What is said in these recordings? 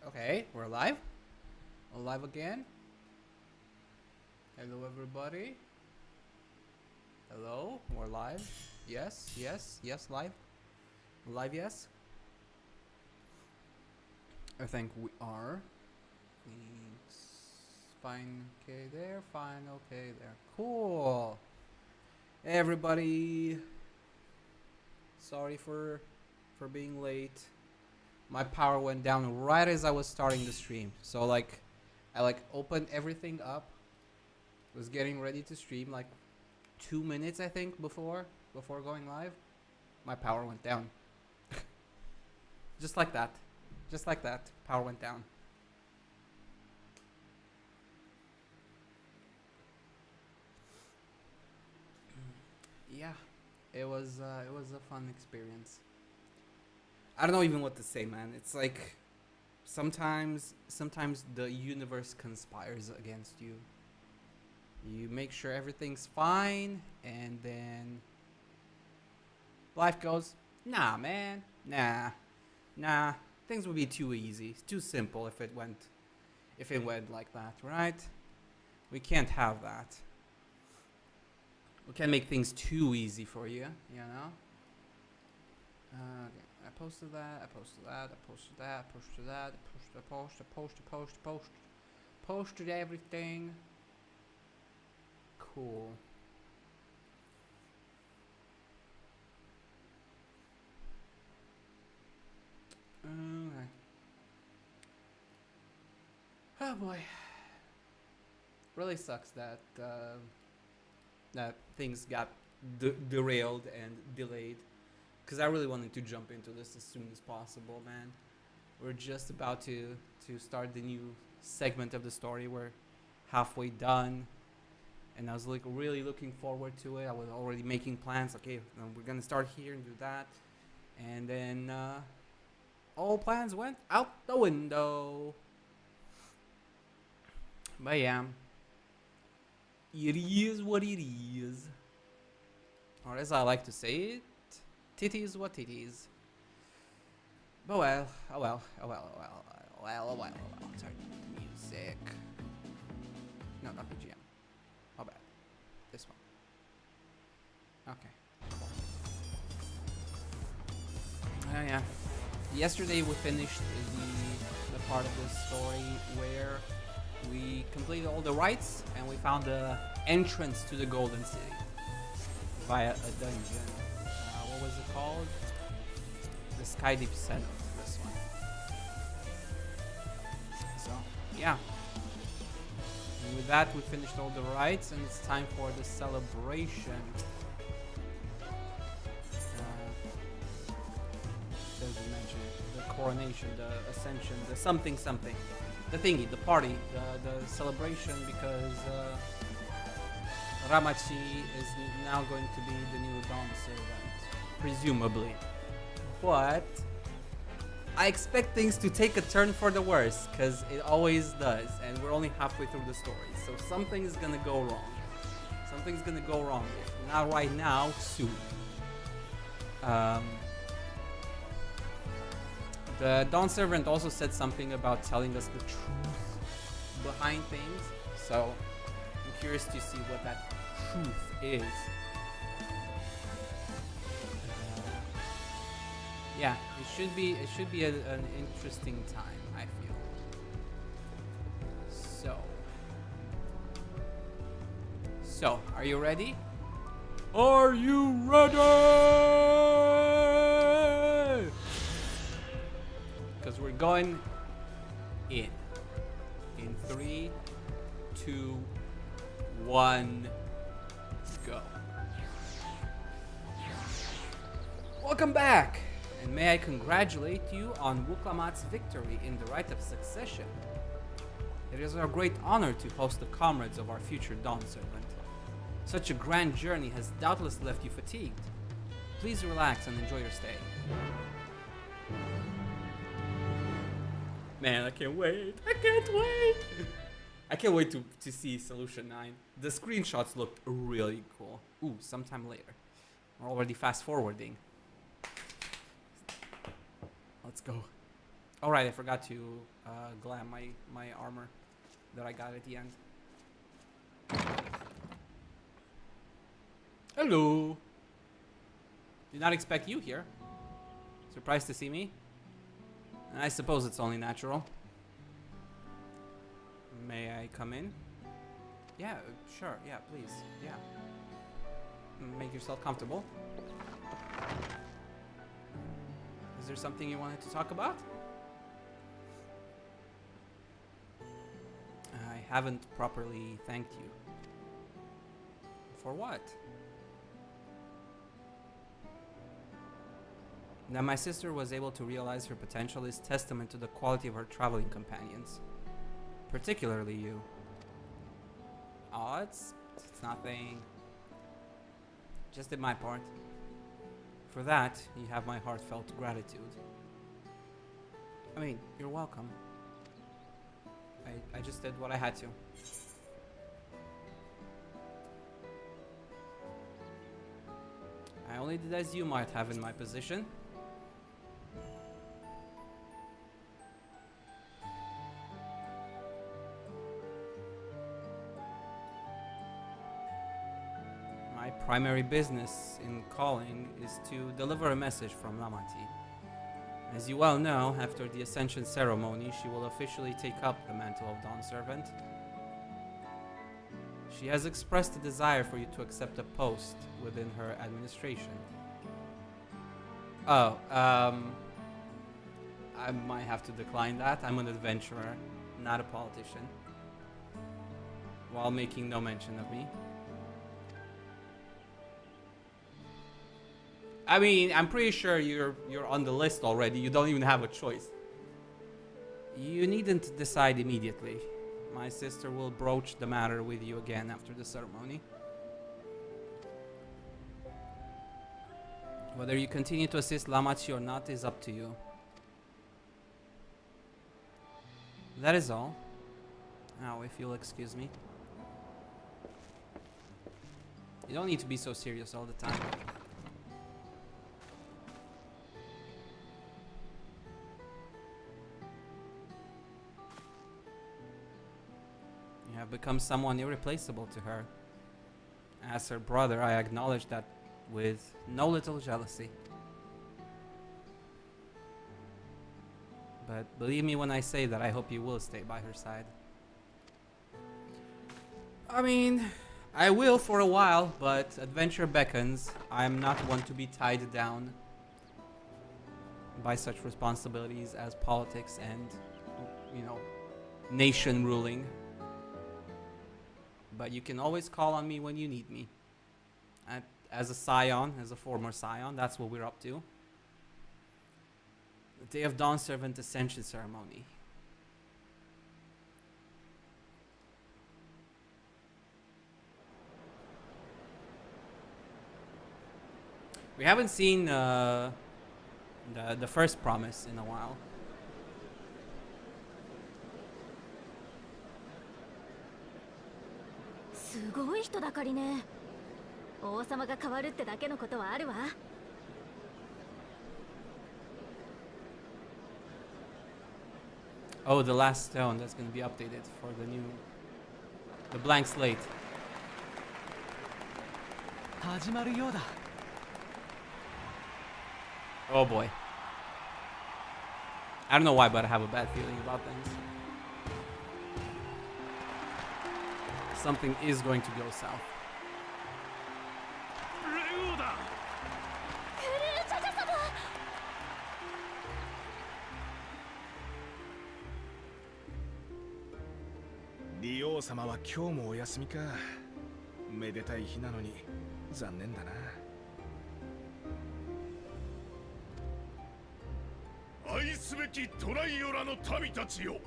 Okay, we're live. We're live again. Hello, everybody. Hello, we're live. Yes, yes, yes, live. Live, yes. I think we are. It's fine, okay, there. Fine, okay, there. Cool. Hey, everybody. Sorry for being late. My power went down right as I was starting the stream. So I opened everything up. Was getting ready to stream like 2 minutes I think before going live. My power went down. Just like that. Just like that. Power went down. Yeah. It was a fun experience. I don't know even what to say, man. It's like sometimes the universe conspires against you. You make sure everything's fine, and then life goes, nah, man, nah. Things would be too easy, too simple if it went like that, right? We can't have that. We can't make things too easy for you, you know. Okay. I posted that, I posted that, I posted that, I posted that, I posted everything. Cool. Okay. Oh boy. Really sucks that that things got derailed and delayed. Because I really wanted to jump into this as soon as possible, man. We're just about to start the new segment of the story. We're halfway done. And I was like really looking forward to it. I was already making plans. Okay, we're going to start here and do that. And then all plans went out the window. But yeah, it is what it is. Or as I like to say it, titties what titties. But well, oh well, oh well, oh well, oh well, oh well, oh well. Sorry, music. No, not BGM. How bad? This one. Okay. Oh yeah. Yesterday we finished the part of the story where we completed all the rites and we found the entrance to the Golden City via a dungeon. What was it called? The Skydeep Center. This one. So yeah. And with that, we finished all the rites, and it's time for the celebration. Doesn't mention it. The coronation, the ascension, the something, the thingy, the party, the celebration, because Ramachi is now going to be the new Dawn servant, presumably. But I expect things to take a turn for the worse, because it always does, and we're only halfway through the story, so something is gonna go wrong. Something's gonna go wrong. If not right now, soon. The Dawn servant also said something about telling us the truth behind things, so I'm curious to see what that truth is. Yeah, it should be an interesting time, I feel. So, are you ready? Are you ready? Because we're going in 3, 2, 1, go. Welcome back, and may I congratulate you on Wuklamat's victory in the rite of succession. It is our great honor to host the comrades of our future Dawn servant. Such a grand journey has doubtless left you fatigued. Please relax and enjoy your stay. Man, I can't wait. I can't wait. I can't wait to see Solution 9. The screenshots looked really cool. Ooh, sometime later. We're already fast forwarding. Let's go. Alright, I forgot to glam my armor that I got at the end. Hello. Did not expect you here. Surprised to see me? I suppose it's only natural. May I come in? Yeah, sure. Yeah, please. Yeah. Make yourself comfortable. Is there something you wanted to talk about? I haven't properly thanked you. For what? That my sister was able to realize her potential is testament to the quality of her traveling companions. Particularly you. Oh, it's nothing. Just did my part. For that, you have my heartfelt gratitude. I mean, you're welcome. I just did what I had to. I only did as you might have in my position. My primary business in calling is to deliver a message from Lamati. As you well know, after the Ascension ceremony, she will officially take up the mantle of Dawn Servant. She has expressed a desire for you to accept a post within her administration. Oh, I might have to decline that. I'm an adventurer, not a politician. While making no mention of me. I mean, I'm pretty sure you're on the list already. You don't even have a choice. You needn't decide immediately. My sister will broach the matter with you again after the ceremony. Whether you continue to assist Lamachi or not is up to you. That is all. Now, if you'll excuse me. You don't need to be so serious all the time. You have become someone irreplaceable to her. As her brother, I acknowledge that with no little jealousy. But believe me when I say that I hope you will stay by her side. I mean, I will for a while, but adventure beckons. I'm not one to be tied down by such responsibilities as politics and, you know, nation ruling. But you can always call on me when you need me. As a scion, as a former scion, that's what we're up to. The Day of Dawn Servant Ascension Ceremony. We haven't seen the first promise in a while. Oh, the last stone that's going to be updated for the blank slate. Oh boy. I don't know why, but I have a bad feeling about things. Something is going to go south. Ryo様は今日もお休みか。めでたい日なのに残念だな。愛すべきトライオラの民たちよ、よ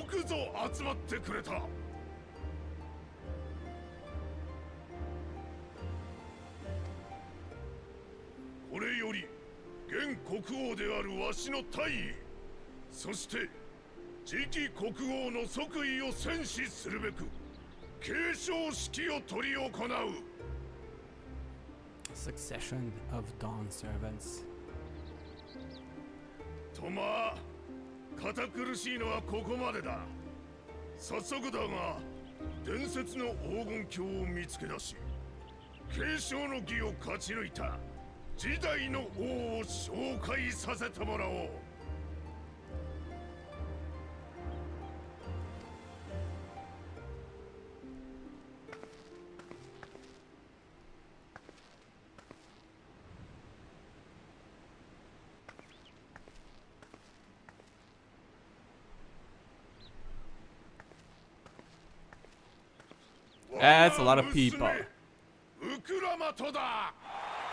くぞ集まってくれた。これより現国王であるわしの大位、そして次期国王の即位を宣示するべく継承式を執り行う。Succession of Dawn Servants. とまあ、堅苦しいのはここまでだ。早速だが、伝説の黄金鏡を見つけ出し、継承の儀を勝ち抜いた時代の王を紹介させてもらおう。That's a lot of people.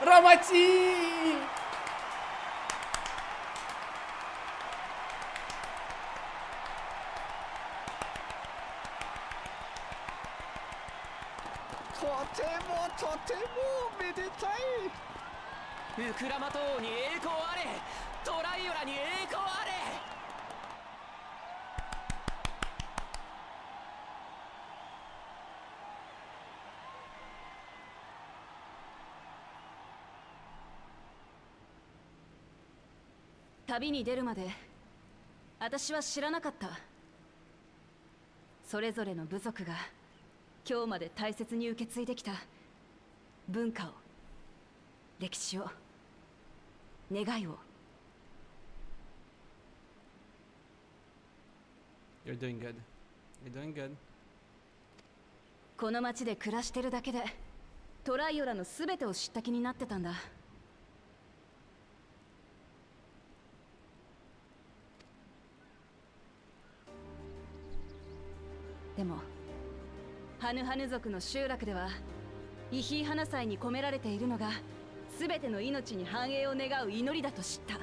Ramachi! 旅に出るまで私は知らなかった。それぞれの部族が今日まで大切に受け継いできた文化を、歴史を、願いを。You're doing good. You're doing good. この町で暮らしてるだけでトライオラの全てを知った気になってたんだ。でもハヌハヌ族の集落ではイヒイハナ祭に込められているのが全ての命に繁栄を願う祈りだと知った。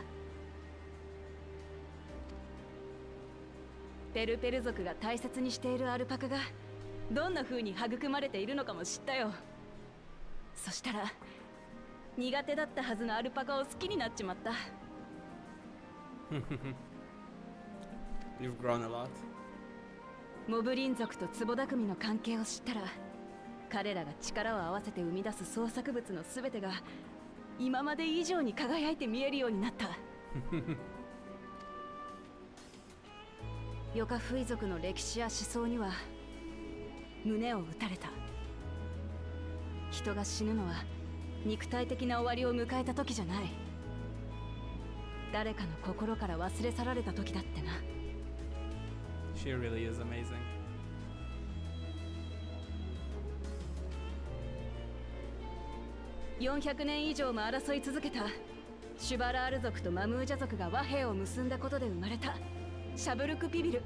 ペルペル族が大切にしているアルパカがどんな風に育まれているのかも知ったよ。そしたら苦手だったはずのアルパカを好きになっちまった。You've grown a lot. モブリン族とツボダクミの関係を知ったら、彼らが力を合わせて生み出す創作物のすべてが今まで以上に輝いて見えるようになった。ヨカフイ族の歴史や思想には胸を打たれた。人が死ぬのは肉体的な終わりを迎えた時じゃない。誰かの心から忘れ去られた時だってな。She really is amazing. 400年以上も争い続けたシュバラール族とマムージャ族が和平を結んだことで生まれたシャブルクピビル。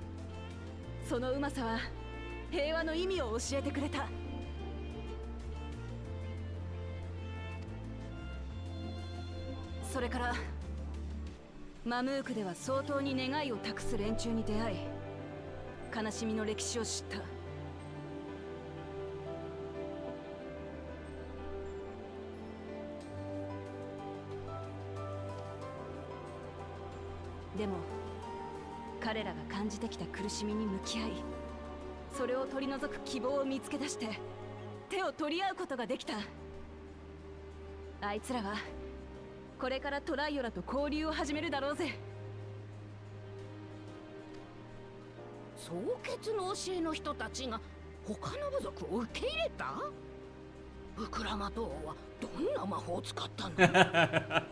そのうまさは平和の意味を教えてくれた。それからマムークでは相当に願いを託す連中に出会い、悲しみの歴史を知った。でも彼らが感じてきた苦しみに向き合い、それを取り除く希望を見つけ出して手を取り合うことができた。あいつらはこれからトライオラと交流を始めるだろうぜ。総決の教えの人たちが他の部族を受け入れた？ウクラマト王はどんな魔法を使ったんだ？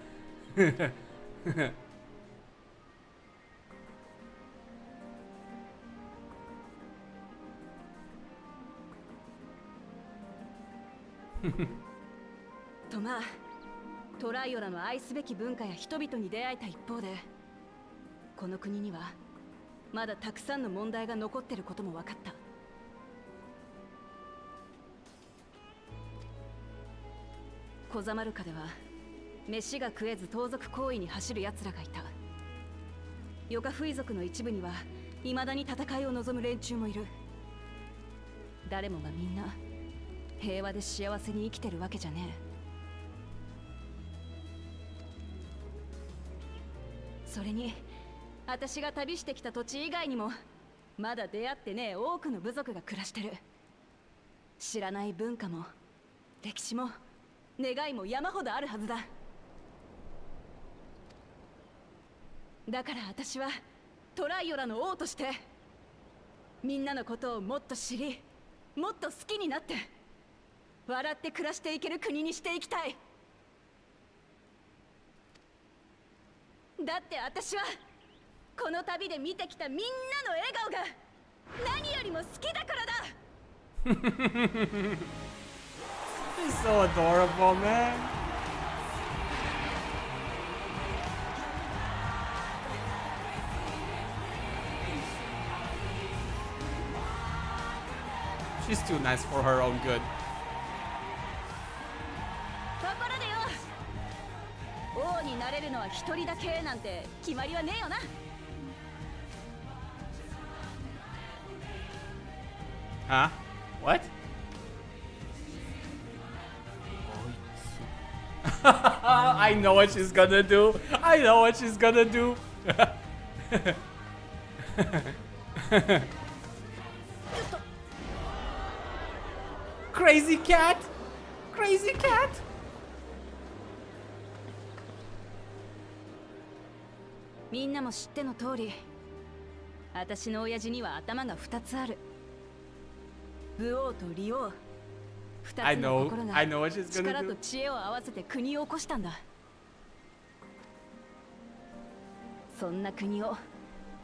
とまあ、トライオラの愛すべき文化や人々に出会えた一方で、この国にはまだたくさんの問題が残ってることも分かった。コザマルカでは飯が食えず盗賊行為に走る奴らがいた。ヨカフイ族の一部には未だに戦いを望む連中もいる。誰もがみんな平和で幸せに生きてるわけじゃねえ。それに私が旅してきた土地以外にもまだ出会ってねえ多くの部族が暮らしてる。知らない文化も歴史も願いも山ほどあるはずだ。だから私はトライオラの王としてみんなのことをもっと知り、もっと好きになって笑って暮らしていける国にしていきたい。だって私はこの旅で見てきたみんなの笑顔が何よりも好きだからだ。He's so adorable, man. She's too nice for her own good. ところでよ、王になれるのは一人だけなんて決まりはねえよな。Huh? What? I know what she's gonna do. I know what she's gonna do. Crazy cat! Crazy cat! みんなも知っての通り、私の親父には頭が2つある。武王と利王。2つの心が I know what she's gonna 力 do. と知恵を合わせて国を起こしたんだ。そんな国を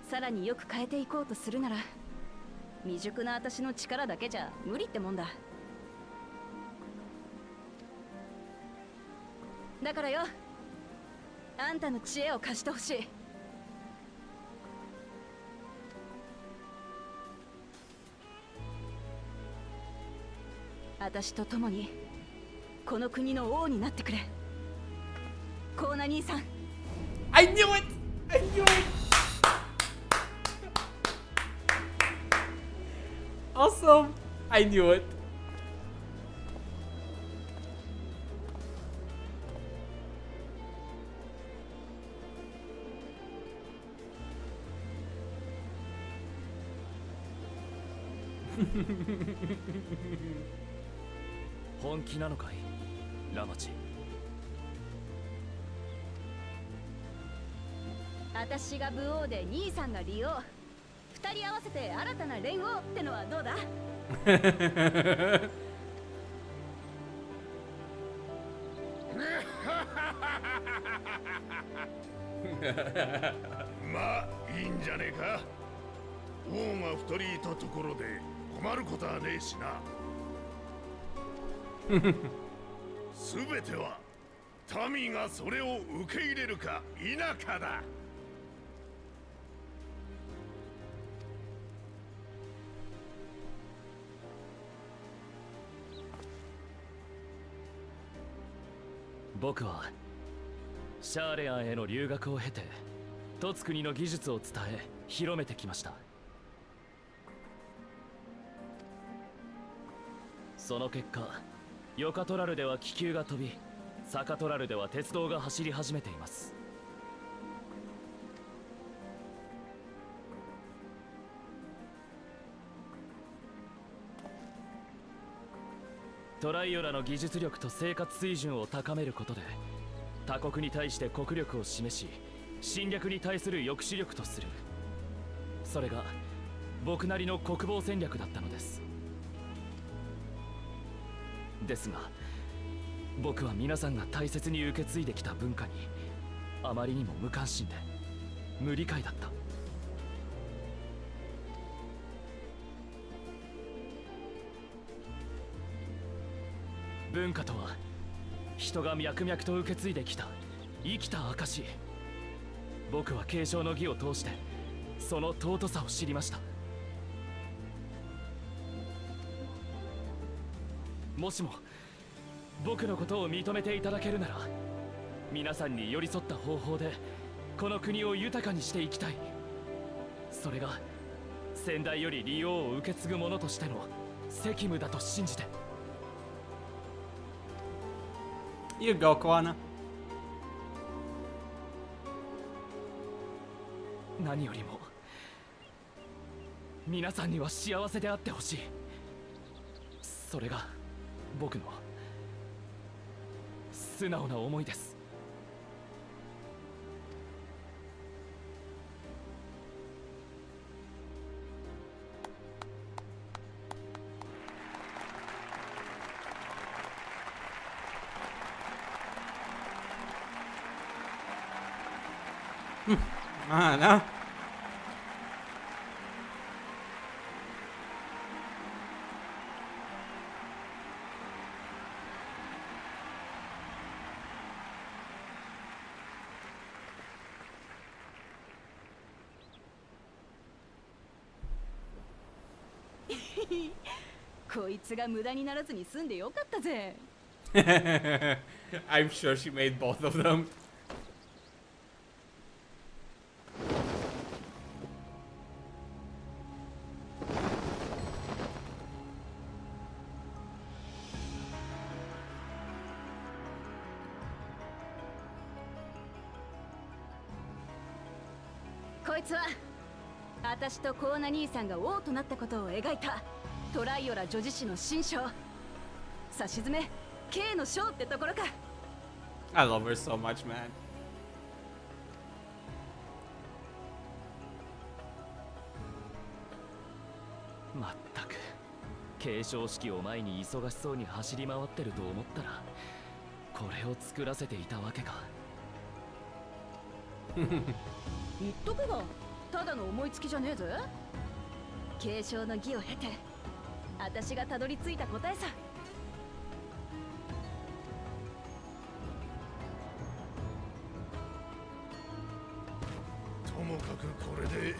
さらによく変えていこうとするなら、未熟な私の力だけじゃ無理ってもんだ。だからよ、あんたの知恵を貸してほしい。私と共にこの国の王になってくれ。コーナ兄さん。 I knew it! I knew it! Awesome! I knew it. 本気なのかい、ラマチ。私が武王で兄さんが利王、二人合わせて新たな連合ってのはどうだ？まあいいんじゃねえか。王が二人いたところで困ることはねえしな。すべては民がそれを受け入れるか否かだ。僕はシャーレアンへの留学を経てトツ国の技術を伝え広めてきました。その結果、ヨカトラルでは気球が飛び、サカトラルでは鉄道が走り始めています。トライオラの技術力と生活水準を高めることで他国に対して国力を示し、侵略に対する抑止力とする。それが僕なりの国防戦略だったのです。ですが僕は皆さんが大切に受け継いできた文化にあまりにも無関心で無理解だった。文化とは人が脈々と受け継いできた生きた証。僕は継承の儀を通してその尊さを知りました。もしも僕のことを認めていただけるなら、皆さんに寄り添った方法でこの国を豊かにしていきたい。それが先代より利用を受け継ぐ者としての責務だと信じて。You go, Koana. 何よりも皆さんには幸せであってほしい。それが僕の素直な思いです。Ah, no. こいつが無駄にならずに済んでよかったぜ。I'm sure she made both of them.「こいつは私とコーナ兄さんが王となったことを描いたトライオラ女子誌の新章。さしずめ K の章ってところか。 I love her so much, man. まったく継承式を前に忙しそうに走り回ってると思ったらこれを作らせていたわけか。言っとくがただの思いつきじゃねえぜ。継承の儀を経て私がたどり着いた答えさ。ともかくこれで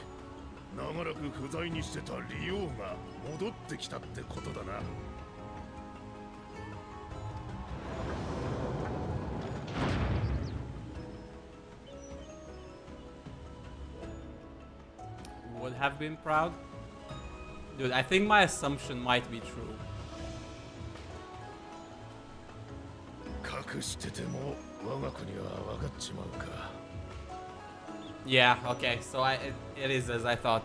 長らく不在にしてた利王が戻ってきたってことだな。Would have been proud. Dude, I think my assumption might be true. 隠してても我が国は分かっちまうか。Yeah, okay, so it is as I thought.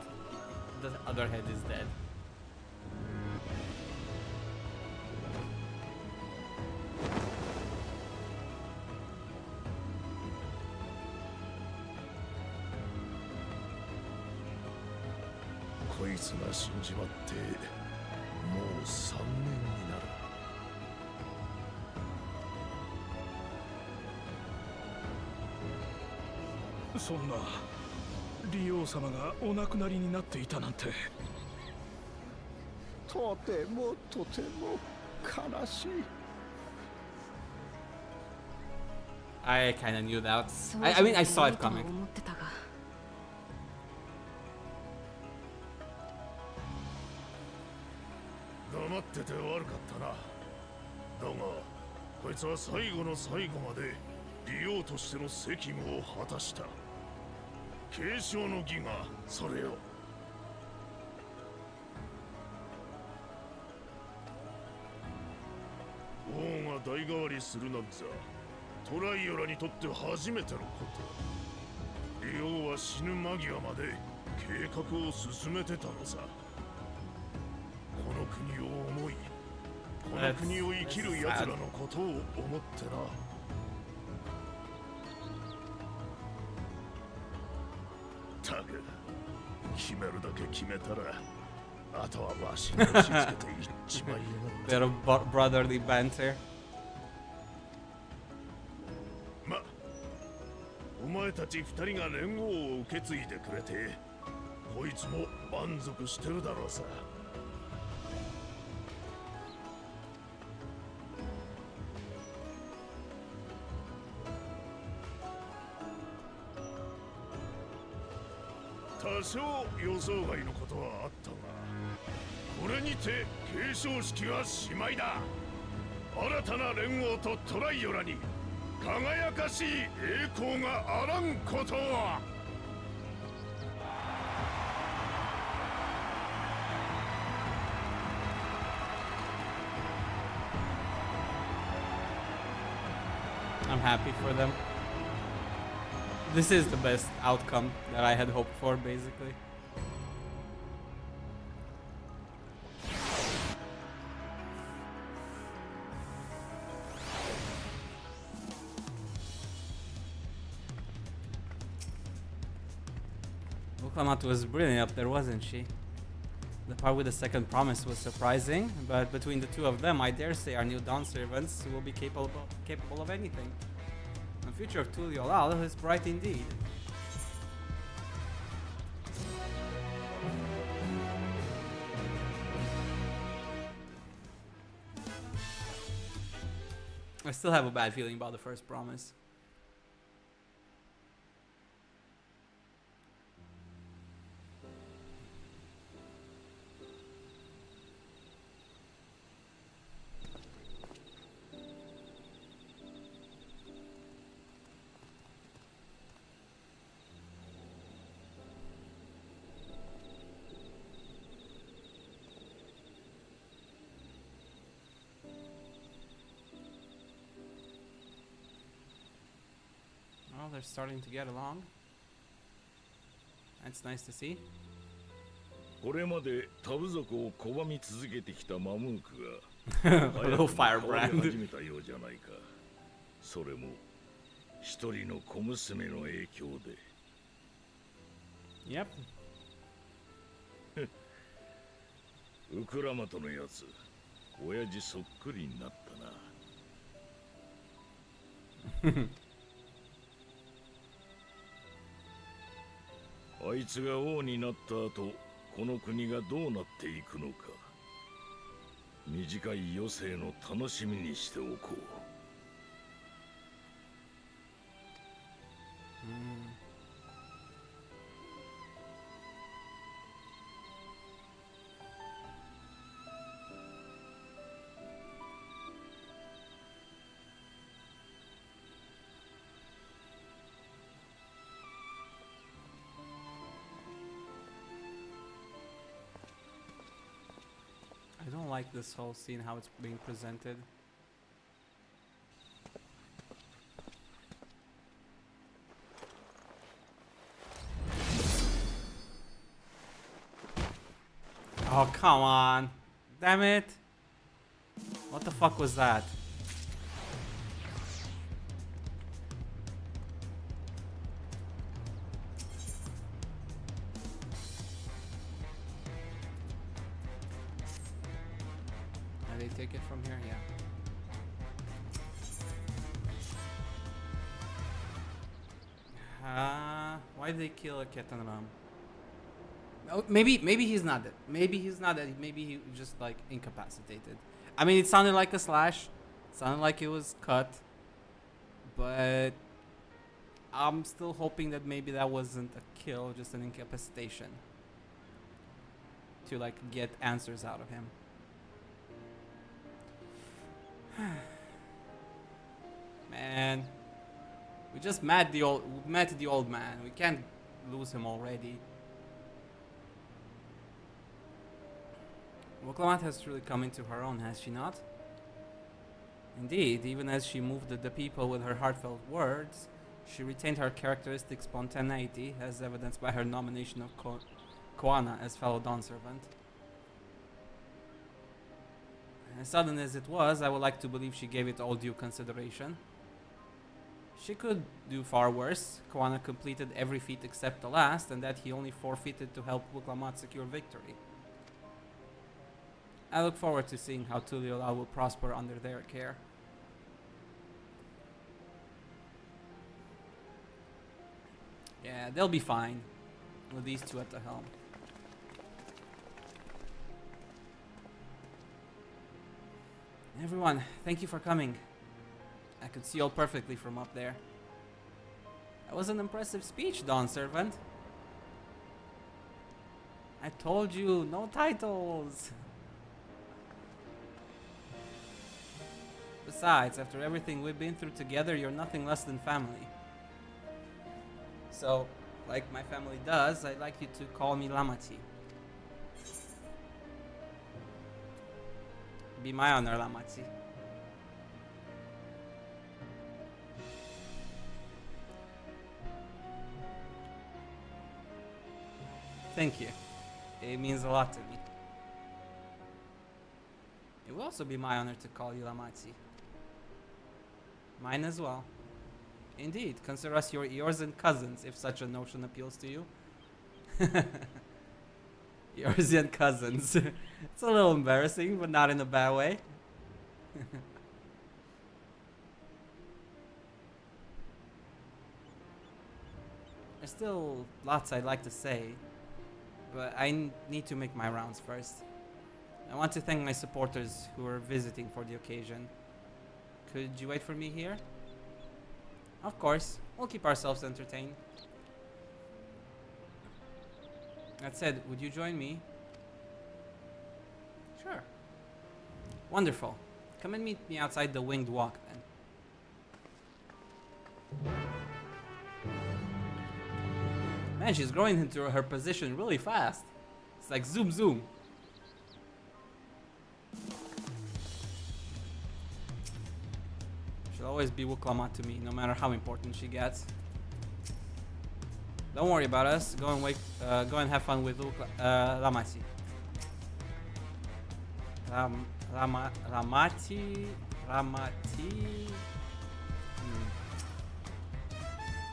The other head is dead. こいつが死んじまってもう3年になる。そんな利王様がお亡くなりになっていたなんて。とてもとても悲しい。I kind of knew that. そう I mean, I saw it とは coming. 思ってたが、黙ってて悪かったな。だがこいつは最後の最後まで利王としての責務を果たした。継承の儀がそれよ。王が代替わりするなんざトライオラにとって初めてのこと。利王は死ぬ間際まで計画を進めてたのさ。この国を思い、この国を生きる奴らのことを思ってな。たく決めるだけ決めたら、あとはわしに押し付けていっちまいよ。Bit of brotherly banter. ま、お前たち二人が連合を受け継いでくれて、こいつも満足してるだろうさ。多少予想外のことはあったが、これにて継承式はしまいだ。新たな連合とトライオラに輝かしい栄光があらんことは。I'm happy for them. This is the best outcome that I had hoped for, basically. Okamoto was brilliant up there, wasn't she? The part with the second promise was surprising, but between the two of them, I dare say our new Dawn servants will be capable of anything. The future of Tuliolal is bright indeed. I still have a bad feeling about the first promise. Well, they're starting to get along. That's nice to see. これまでタブ族を拒み続けてきたマムークが A little 変わり firebrand. 始めたようじゃないか。それも一人の小娘の影響で。Yep. ウクラマトのやつ、親父そっくりになったな。あいつが王になった後、この国がどうなっていくのか、短い余生の楽しみにしておこう。I don't like this whole scene, how it's being presented. Oh, come on. Damn it. What the fuck was that? they take it from here? Yeah. Why did they kill a Ketanram? Oh, maybe he's not dead. Maybe he's not dead. Maybe he just like incapacitated. I mean, it sounded like a slash. It sounded like it was cut. But I'm still hoping that maybe that wasn't a kill, just an incapacitation. To like get answers out of him. Man, we just met the old man. We can't lose him already. Woklamat has truly come into her own, has she not? Indeed, even as she moved the people with her heartfelt words, she retained her characteristic spontaneity, as evidenced by her nomination of Koana as fellow Dawn servant. As sudden as it was, I would like to believe she gave it all due consideration. She could do far worse. Koana completed every feat except the last, and that he only forfeited to help Woklamat secure victory. I look forward to seeing how Tuliolal will prosper under their care. Yeah, they'll be fine with these two at the helm. Everyone, thank you for coming. I could see all perfectly from up there. That was an impressive speech, Dawn Servant. I told you, no titles. Besides, after everything we've been through together, you're nothing less than family. So, like my family does, I'd like you to call me Lamati. Be my honor, Lamati. Thank you. It means a lot to me. It will also be my honor to call you Lamati. Mine as well. Indeed, consider us yours and cousins, if such a notion appeals to you. Yours and cousins. It's a little embarrassing, but not in a bad way. There's still lots I'd like to say, but I need to make my rounds first. I want to thank my supporters who are visiting for the occasion. Could you wait for me here? Of course, we'll keep ourselves entertained. That said, would you join me? Sure. Wonderful. Come and meet me outside the Winged Walk then. Man, she's growing into her position really fast. It's like zoom zoom. She'll always be Woklamat to me, no matter how important she gets. Don't worry about us. Go and have fun with Lamati. Ramati.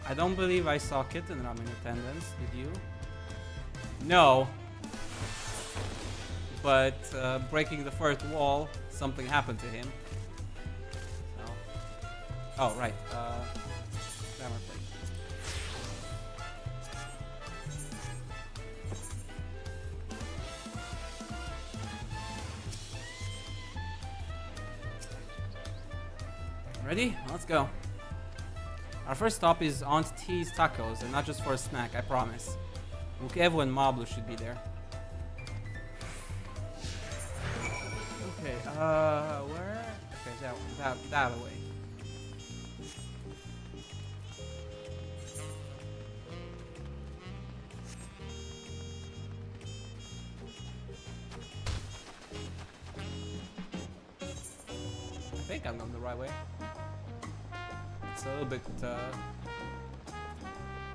I don't believe I saw Kittenram in attendance. Did you? No. But breaking the fourth wall, something happened to him. So. Oh right. Grammar plate. Ready? Let's go. Our first stop is Aunt T's Tacos, and not just for a snack, I promise. Vukevo and Mablu should be there. Okay, where? Okay, that way. I think I'm going the right way. It's a little bit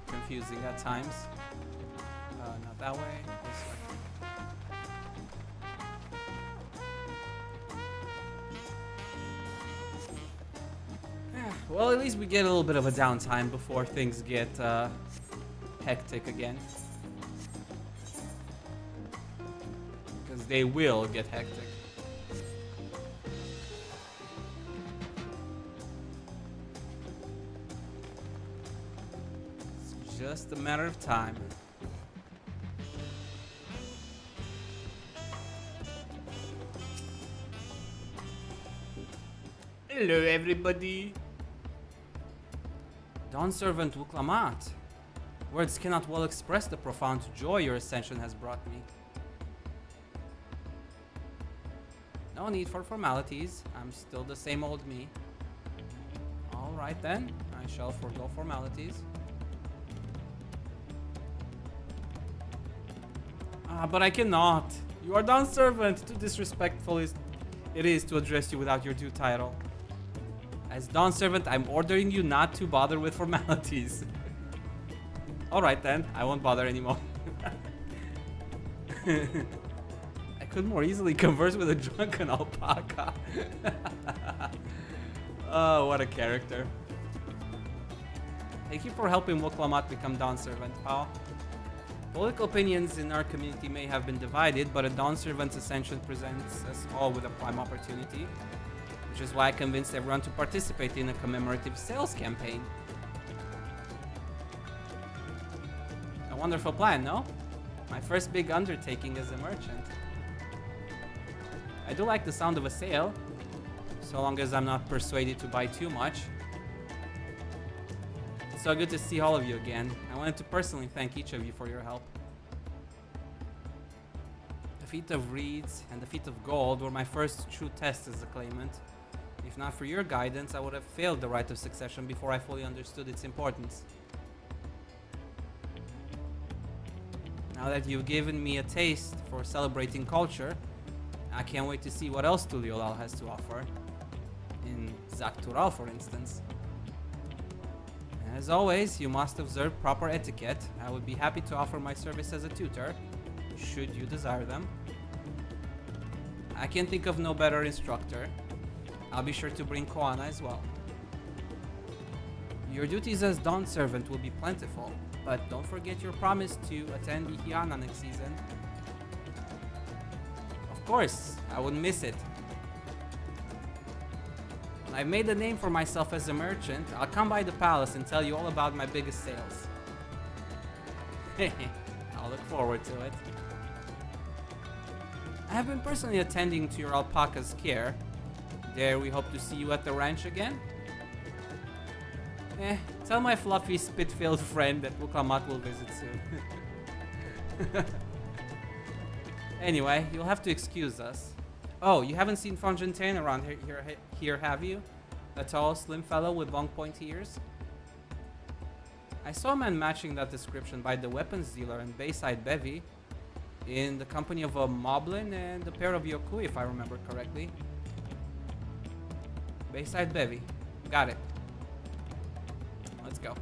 confusing at times. Not that way. This way. Yeah, well, at least we get a little bit of a downtime before things get hectic again. Because they will get hectic. Just a matter of time. Hello, everybody. Dawn Servant Wuklamat. Words cannot well express the profound joy your ascension has brought me. No need for formalities. I'm still the same old me. Alright then, I shall forgo formalities. But I cannot. You are Dawn Servant. Too disrespectful it is to address you without your due title. As Dawn Servant, I'm ordering you not to bother with formalities. Alright then, I won't bother anymore. I could more easily converse with a drunken alpaca. Oh, what a character. Thank you for helping Wuklamat become Dawn Servant, pal. Political opinions in our community may have been divided, but a Dawn Servant's ascension presents us all with a prime opportunity, which is why I convinced everyone to participate in a commemorative sales campaign. A wonderful plan, no? My first big undertaking as a merchant. I do like the sound of a sale, so long as I'm not persuaded to buy too much. It's so good to see all of you again. I wanted to personally thank each of you for your help. The feat of reeds and the feat of gold were my first true test as a claimant. If not for your guidance, I would have failed the rite of succession before I fully understood its importance. Now that you've given me a taste for celebrating culture, I can't wait to see what else Tuliolal has to offer. In Zaktural, for instance. As always, you must observe proper etiquette. I would be happy to offer my service as a tutor, should you desire them. I can think of no better instructor. I'll be sure to bring Koana as well. Your duties as Dawn Servant will be plentiful, but don't forget your promise to attend Ihiana next season. Of course, I wouldn't miss it. When I've made a name for myself as a merchant, I'll come by the palace and tell you all about my biggest sales. I'll look forward to it. I have been personally attending to your alpaca's care. Dare we hope to see you at the ranch again? Tell my fluffy spit-filled friend that Wuklamat will visit soon. Anyway, you'll have to excuse us. Oh, you haven't seen Fontaine around here, have you? A tall, slim fellow with long pointy ears? I saw a man matching that description by the weapons dealer in Bayside Bevy, in the company of a Moblin and a pair of Yoku, if I remember correctly. Bayside Bevy. Got it. Let's go.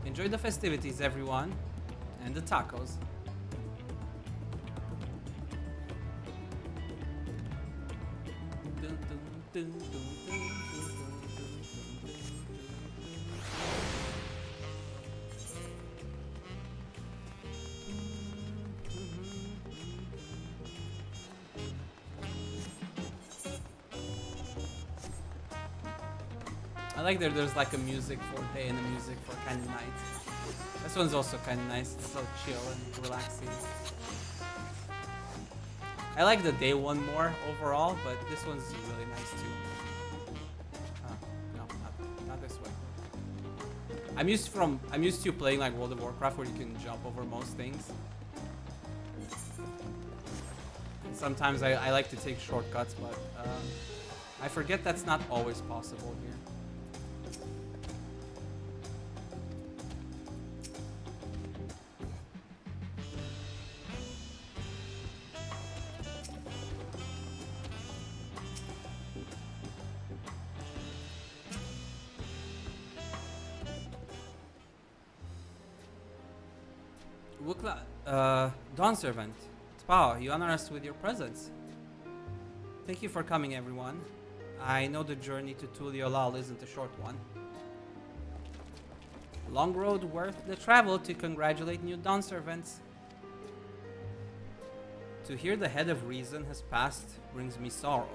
Enjoy the festivities, everyone. And the tacos. I like that there's like a music for day and a music for kind of night. This one's also kind of nice. It's so chill and relaxing. I like the day one more overall, but this one's really nice too. No, not this way. I'm used to playing like World of Warcraft where you can jump over most things. And sometimes I like to take shortcuts, but I forget that's not always possible here. Dawn Servant, T'Pao, you honor us with your presence. Thank you for coming, everyone. I know the journey to Tuliolal isn't a short one. Long road worth the travel to congratulate new Dawn Servants. To hear the head of reason has passed brings me sorrow,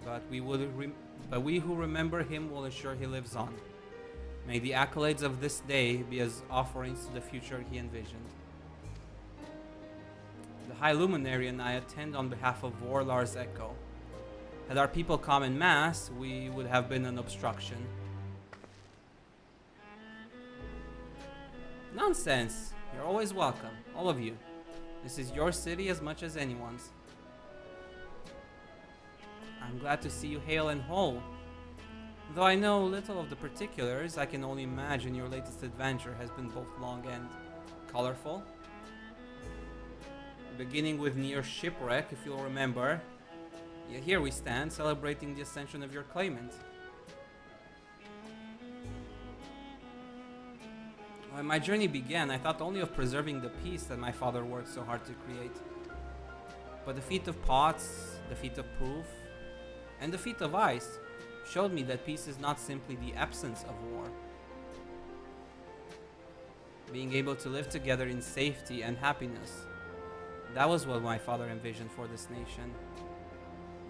but we who remember him will ensure he lives on. May the accolades of this day be as offerings to the future he envisioned. The High Luminary and I attend on behalf of Warlar's Echo. Had our people come en masse, we would have been an obstruction. Nonsense! You're always welcome, all of you. This is your city as much as anyone's. I'm glad to see you hale and whole. Though I know little of the particulars, I can only imagine your latest adventure has been both long and colorful. Beginning with near shipwreck, if you'll remember. Yet here we stand, celebrating the ascension of your claimant. When my journey began, I thought only of preserving the peace that my father worked so hard to create. But the feat of pots, the feat of proof, and the feat of ice showed me that peace is not simply the absence of war. Being able to live together in safety and happiness, that was what my father envisioned for this nation.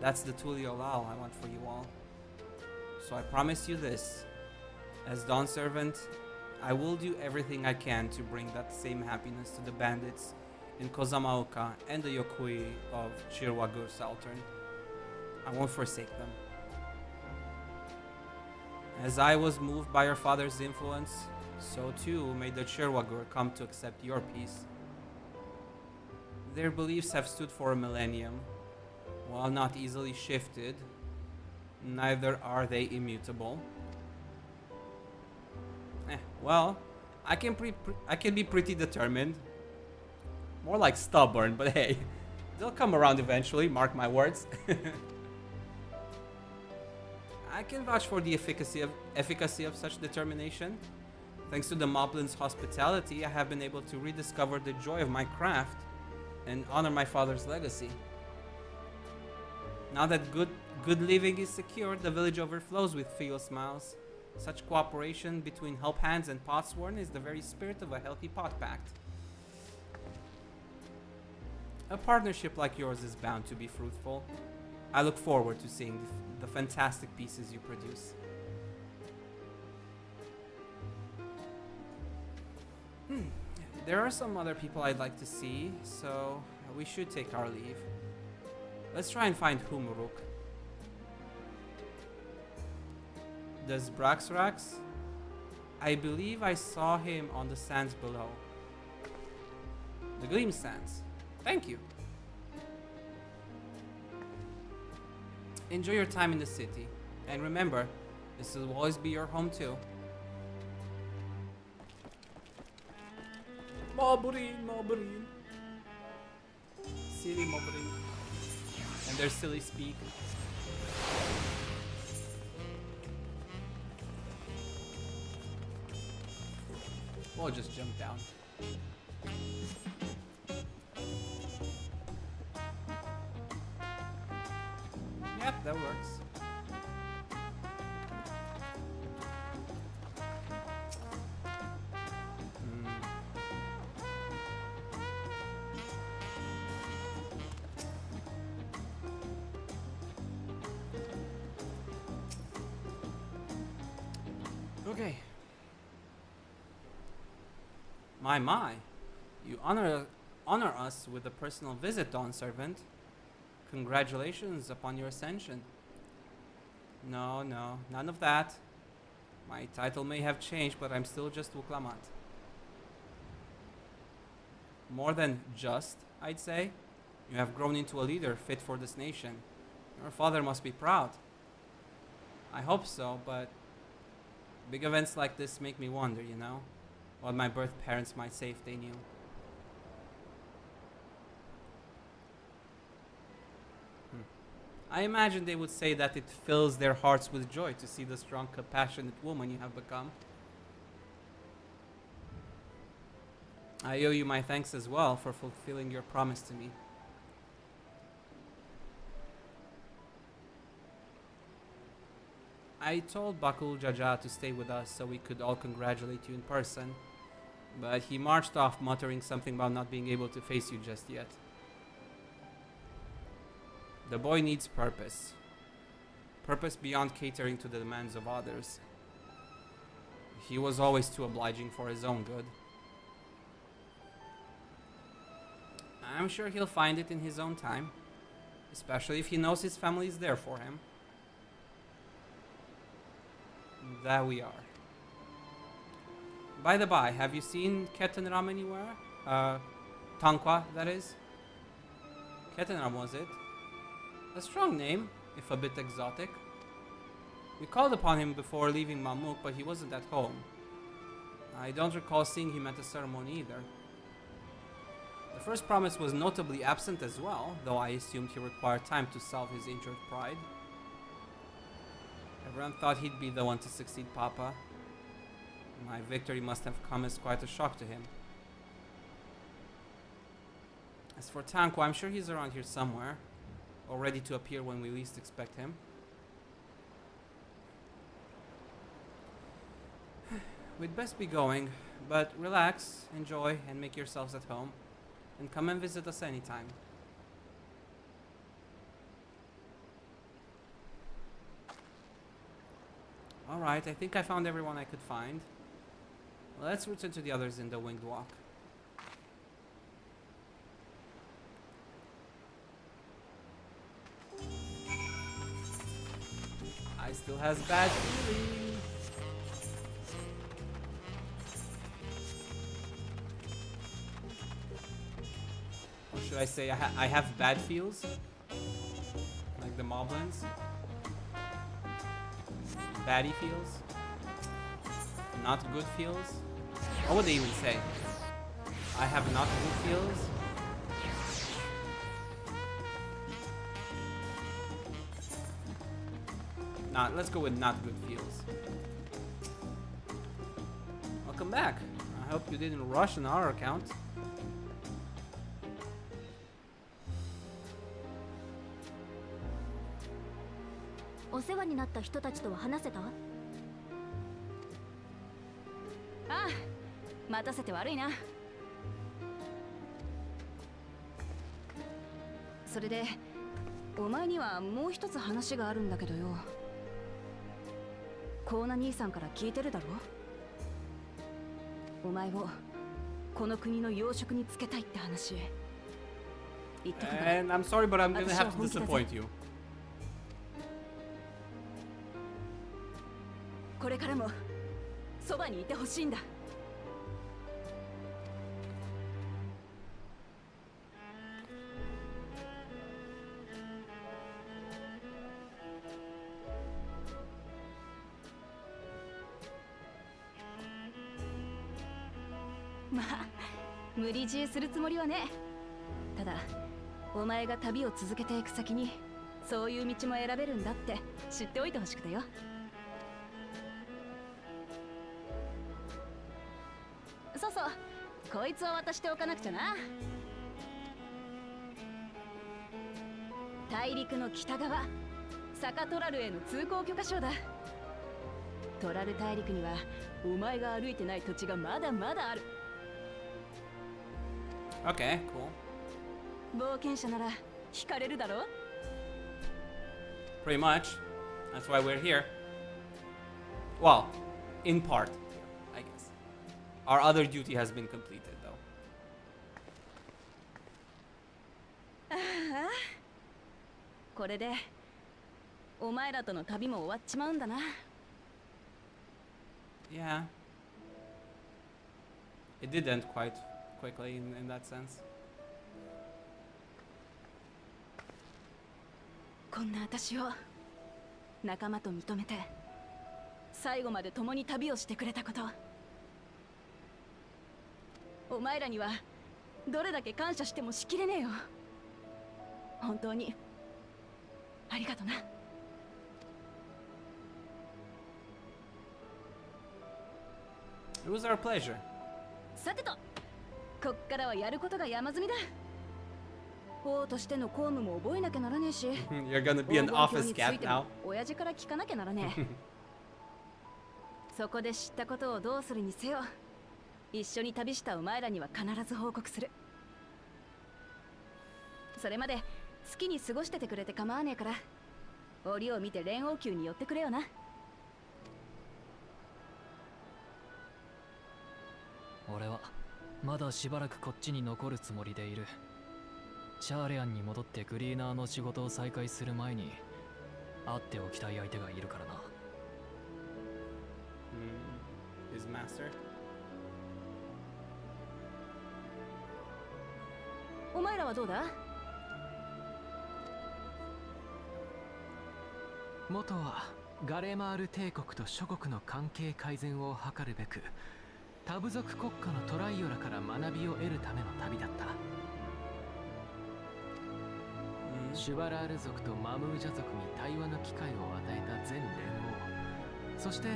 That's the Tuli Olal I want for you all. So I promise you this, as Dawn Servant, I will do everything I can to bring that same happiness to the bandits in Kozamaoka and the Yokui of Chirwagur Saltern. I won't forsake them. As I was moved by your father's influence, so too may the Chirwagur come to accept your peace. Their beliefs have stood for a millennium. While not easily shifted, neither are they immutable. Well, I can be pretty determined. More like stubborn, but hey, they'll come around eventually, mark my words. I can vouch for the efficacy of such determination. Thanks to the Moblin's hospitality, I have been able to rediscover the joy of my craft and honor my father's legacy. Now that good living is secured, the village overflows with filial smiles. Such cooperation between help hands and potsworn is the very spirit of a healthy pot pact. A partnership like yours is bound to be fruitful. I look forward to seeing the fantastic pieces you produce. There are some other people I'd like to see, so we should take our leave. Let's try and find Humuruk. Does Braxrax? I believe I saw him on the sands below. The Gleam Sands. Thank you. Enjoy your time in the city. And remember, this will always be your home too. Moburin. Silly Moburin. And their silly speak. We'll just jump down. Yep, that works. Okay. My. You honor us with a personal visit, Dawn Servant. Congratulations upon your ascension. No, none of that. My title may have changed, but I'm still just Wuklamat. More than just, I'd say. You have grown into a leader fit for this nation. Your father must be proud. I hope so, but big events like this make me wonder, you know? What my birth parents might say if they knew. I imagine they would say that it fills their hearts with joy to see the strong, compassionate woman you have become. I owe you my thanks as well for fulfilling your promise to me. I told Bakul Jaja to stay with us so we could all congratulate you in person, but he marched off muttering something about not being able to face you just yet. The boy needs purpose. Purpose beyond catering to the demands of others. He was always too obliging for his own good. I'm sure he'll find it in his own time, especially if he knows his family is there for him. There we are. By the by, have you seen Kettenram anywhere? Tankwa, that is. Kettenram, was it? A strong name, if a bit exotic. We called upon him before leaving Mamuk, but he wasn't at home. I don't recall seeing him at the ceremony either. The first promise was notably absent as well, though I assumed he required time to salve his injured pride. Everyone thought he'd be the one to succeed Papa. My victory must have come as quite a shock to him. As for Tanko, I'm sure he's around here somewhere, or ready to appear when we least expect him. We'd best be going, but relax, enjoy, and make yourselves at home. And come and visit us anytime. Alright, I think I found everyone I could find. Let's return to the others in the winged walk. I still has bad feelings. Or should I say I have bad feels? Like the Moblins? Baddie feels? Not good feels? What would they even say? I have not good feels? Let's go with not good feels. Welcome back. I hope you didn't rush on our account.お世話になった人たちとは話せた？ああ、待たせて悪いな。それで、お前にはもう一つ話があるんだけどよ。コーナ兄さんから聞いてるだろ？お前をこの国の要職につけたいって話。言ってくれ。And I'm sorry, but I'm gonna have to disappoint you. これからもそばにいてほしいんだ。まあ無理強いするつもりはね。ただお前が旅を続けていく先にそういう道も選べるんだって知っておいてほしくてよ。そうそう、こいつは渡しておかなくちゃな。大陸の北側、サカトラルへの通行許可証だ。トラル大陸にはお前が歩いてない土地がまだまだある。Okay, cool. 冒険者なら惹かれるだろ？ Pretty much. That's why we're here. Well, in part, I guess. Our other duty has been completed, though. ああ、これでお前らとの旅も終わっちまうんだな。Yeah. It did end quite quickly in that sense. こんな私を仲間と認めて最後まで共に旅をしてくれたこと、お前らにはどれだけ感謝してもしきれねえよ。本当にありがとな。It was our pleasure. さてと、こっからはやることが山積みだ。王としての公務も覚えなきゃならねえし。You're gonna be an office cat now. 親父から聞かなきゃならねえ。そこで知ったことをどうするにせよ、一緒に旅したお前らには必ず報告する。それまで好きに過ごしててくれて構わねえから、折を見て連王宮に寄ってくれよな。俺はまだしばらくこっちに残るつもりでいる。シャーレアンに戻ってクリーナーの仕事を再開する前に会っておきたい相手がいるからな。His master? お前らはどうだ？元はガレマール帝国と諸国の関係改善を図るべく多部族国家のトライオラから学びを得るための旅だった。シュバラール族とマムージャ族に対話の機会を与えた全連合、そして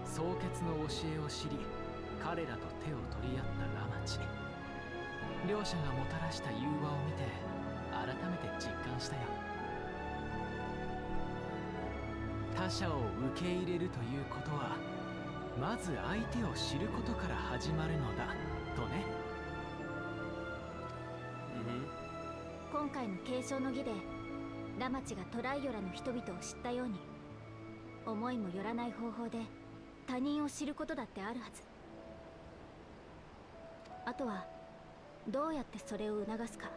総決の教えを知り彼らと手を取り合ったラマチ。両者がもたらした融和を見て改めて実感したよ。他者を受け入れるということはまず相手を知ることから始まるのだとね。今回の継承の儀でラマチがトライオラの人々を知ったように、思いもよらない方法で他人を知ることだってあるはず。あとはどうやってそれを促すか。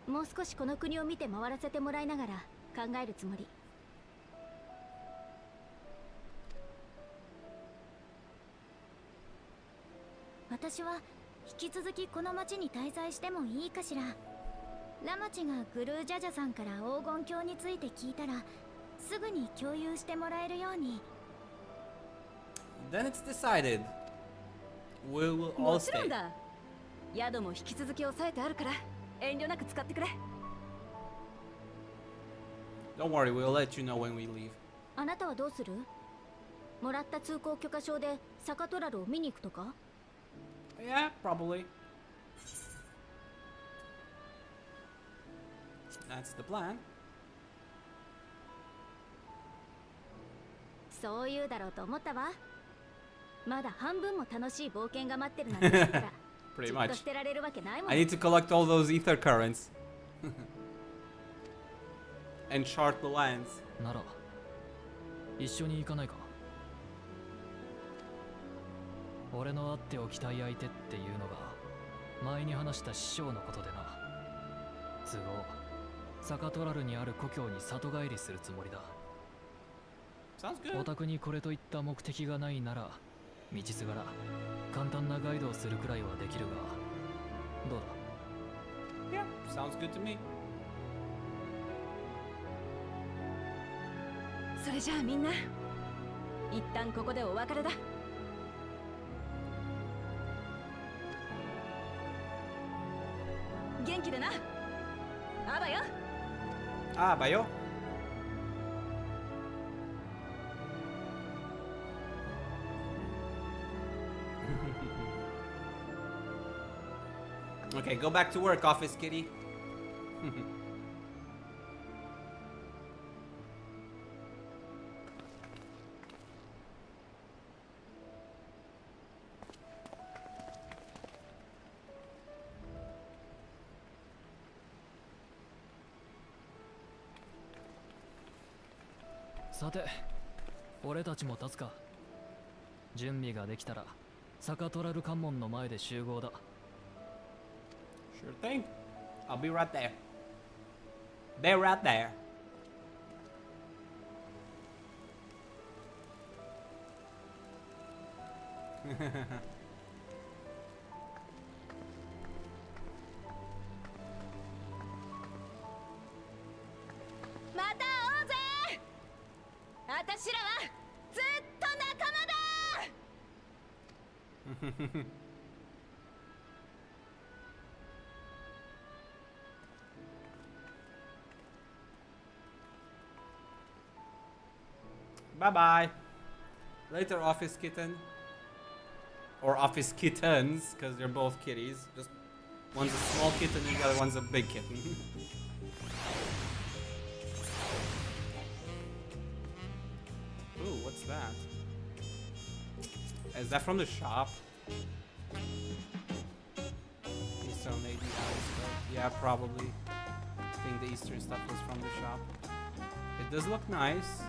もう少しこの国を見て回らせてもらいながら考えるつもり。私は引き続きこの町に滞在してもいいかしら。ラマチがグルージャジャさんから黄金鏡について聞いたらすぐに共有してもらえるように。 Then it's decided. We will all もちろん stay. だ。宿も引き続き抑えてあるから遠慮なく使ってくれ。Don't worry, we'll let you know when we leave. あなたはどうする？もらった通行許可証でサカトラルを見に行くとか？ Yeah, probably. That's the plan. そう言うだろうと思ったわ。まだ半分も楽しい冒険が待ってるなんて知ったら Pretty じっと much. してられるわけないもん。 I need to collect all those ether currents. And chart the lands. なら一緒に行かないか。俺の会っておきたい相手っていうのが前に話した師匠のことでな。都合サカトラルにある故郷に里帰りするつもりだ。 Sounds お good. 宅にこれといった目的がないなら道すがら簡単なガイドをするくらいはできるがどうだ。 Yeah, sounds good to me. それじゃあみんな一旦ここでお別れだ。元気でな。あばよ。 Ah, bayo. Okay, go back to work, office kitty. さて俺たちも立つか。準備ができたらサカトラル関門の前で集合だ。 Sure thing. I'll be right there. They're right there. また会おうぜ。私らはずっと仲間だ。 Bye bye. Later, office kitten. Or office kittens, because they're both kitties. Just one's a small kitten and the other one's a big kitten. Ooh, what's that? Is that from the shop? Eastern Lady Alley stuff. Yeah, probably. I think the Eastern stuff was from the shop. It does look nice.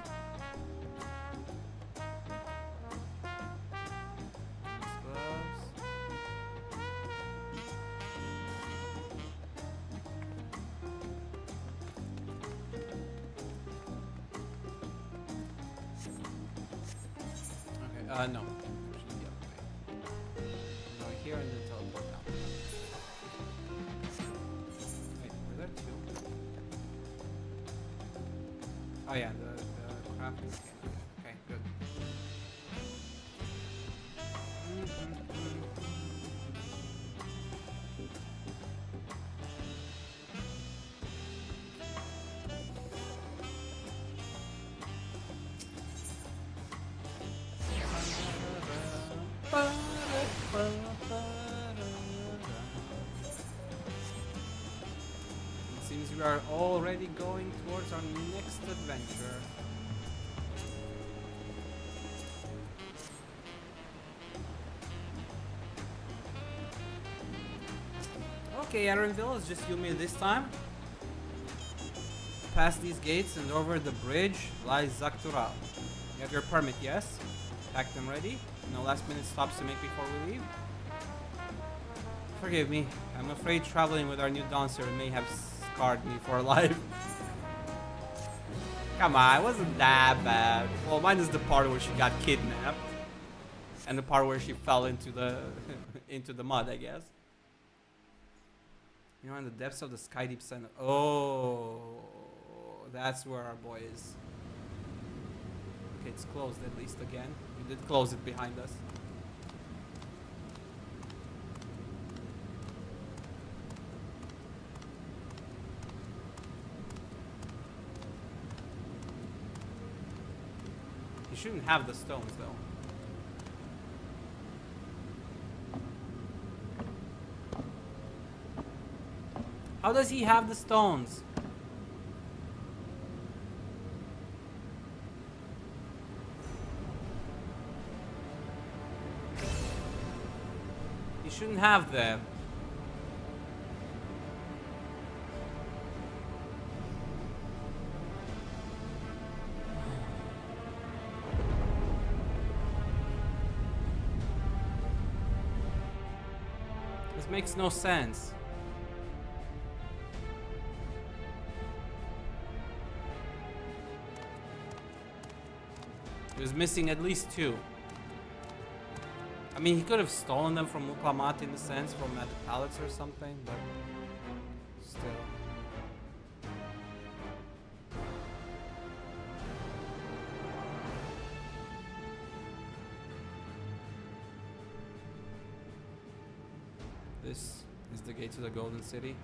Looks good. No. Actually, the other way. Go here and then teleport down. Wait, were there two? Oh yeah, the craft is here. Okay, good. It seems we are already going towards our next adventure. Okay, Aaronville, it's just you and me this time. Past these gates and over the bridge lies Zaktural. You have your permit, yes? Packed and ready? No last minute stops to make before we leave? Forgive me. I'm afraid traveling with our new dancer may have scarred me for life. Come on, it wasn't that bad. Well, minus the part where she got kidnapped. And the part where she fell into the into the mud, I guess. You know, in the depths of the sky deep center. Oh, that's where our boy is. Okay, it's closed at least again. We did close it behind us. You shouldn't have the stones though. How does he have the stones? He shouldn't have them. This makes no sense. He was missing at least two. I mean, he could have stolen them from Muklamat in a sense, from at the pallets or something, but still. This is the gate to the Golden City.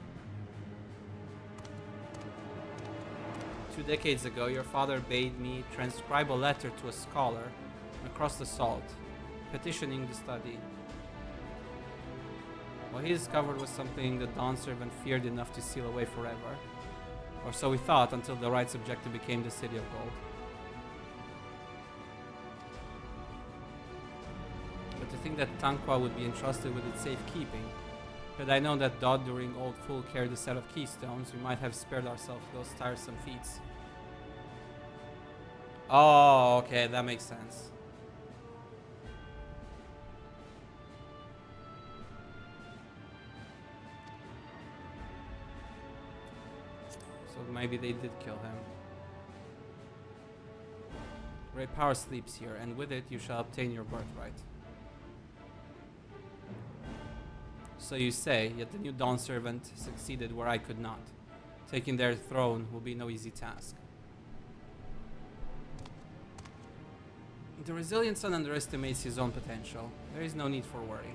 2 decades ago, your father bade me transcribe a letter to a scholar across the salt, petitioning the study. What he discovered was something the Dawn servant feared enough to seal away forever. Or so we thought, until the right objective became the City of Gold. But to think that Tanqua would be entrusted with its safekeeping. Had I known that Dodd during Old Fool carried a set of keystones, we might have spared ourselves those tiresome feats. Oh, okay, that makes sense. So maybe they did kill him. Great power sleeps here, and with it you shall obtain your birthright. So you say, yet the new Dawn servant succeeded where I could not. Taking their throne will be no easy task. The resilient son underestimates his own potential. There is no need for worry.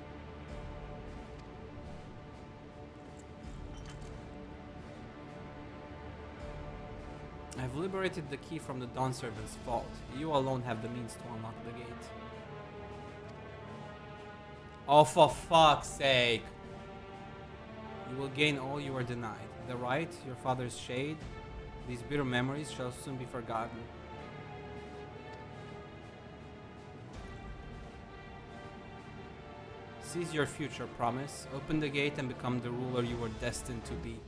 I've liberated the key from the Dawn servant's vault. You alone have the means to unlock the gate. Oh, for fuck's sake! You will gain all you are denied. The right, your father's shade, these bitter memories shall soon be forgotten. Seize your future, promise. Open the gate and become the ruler you were destined to be.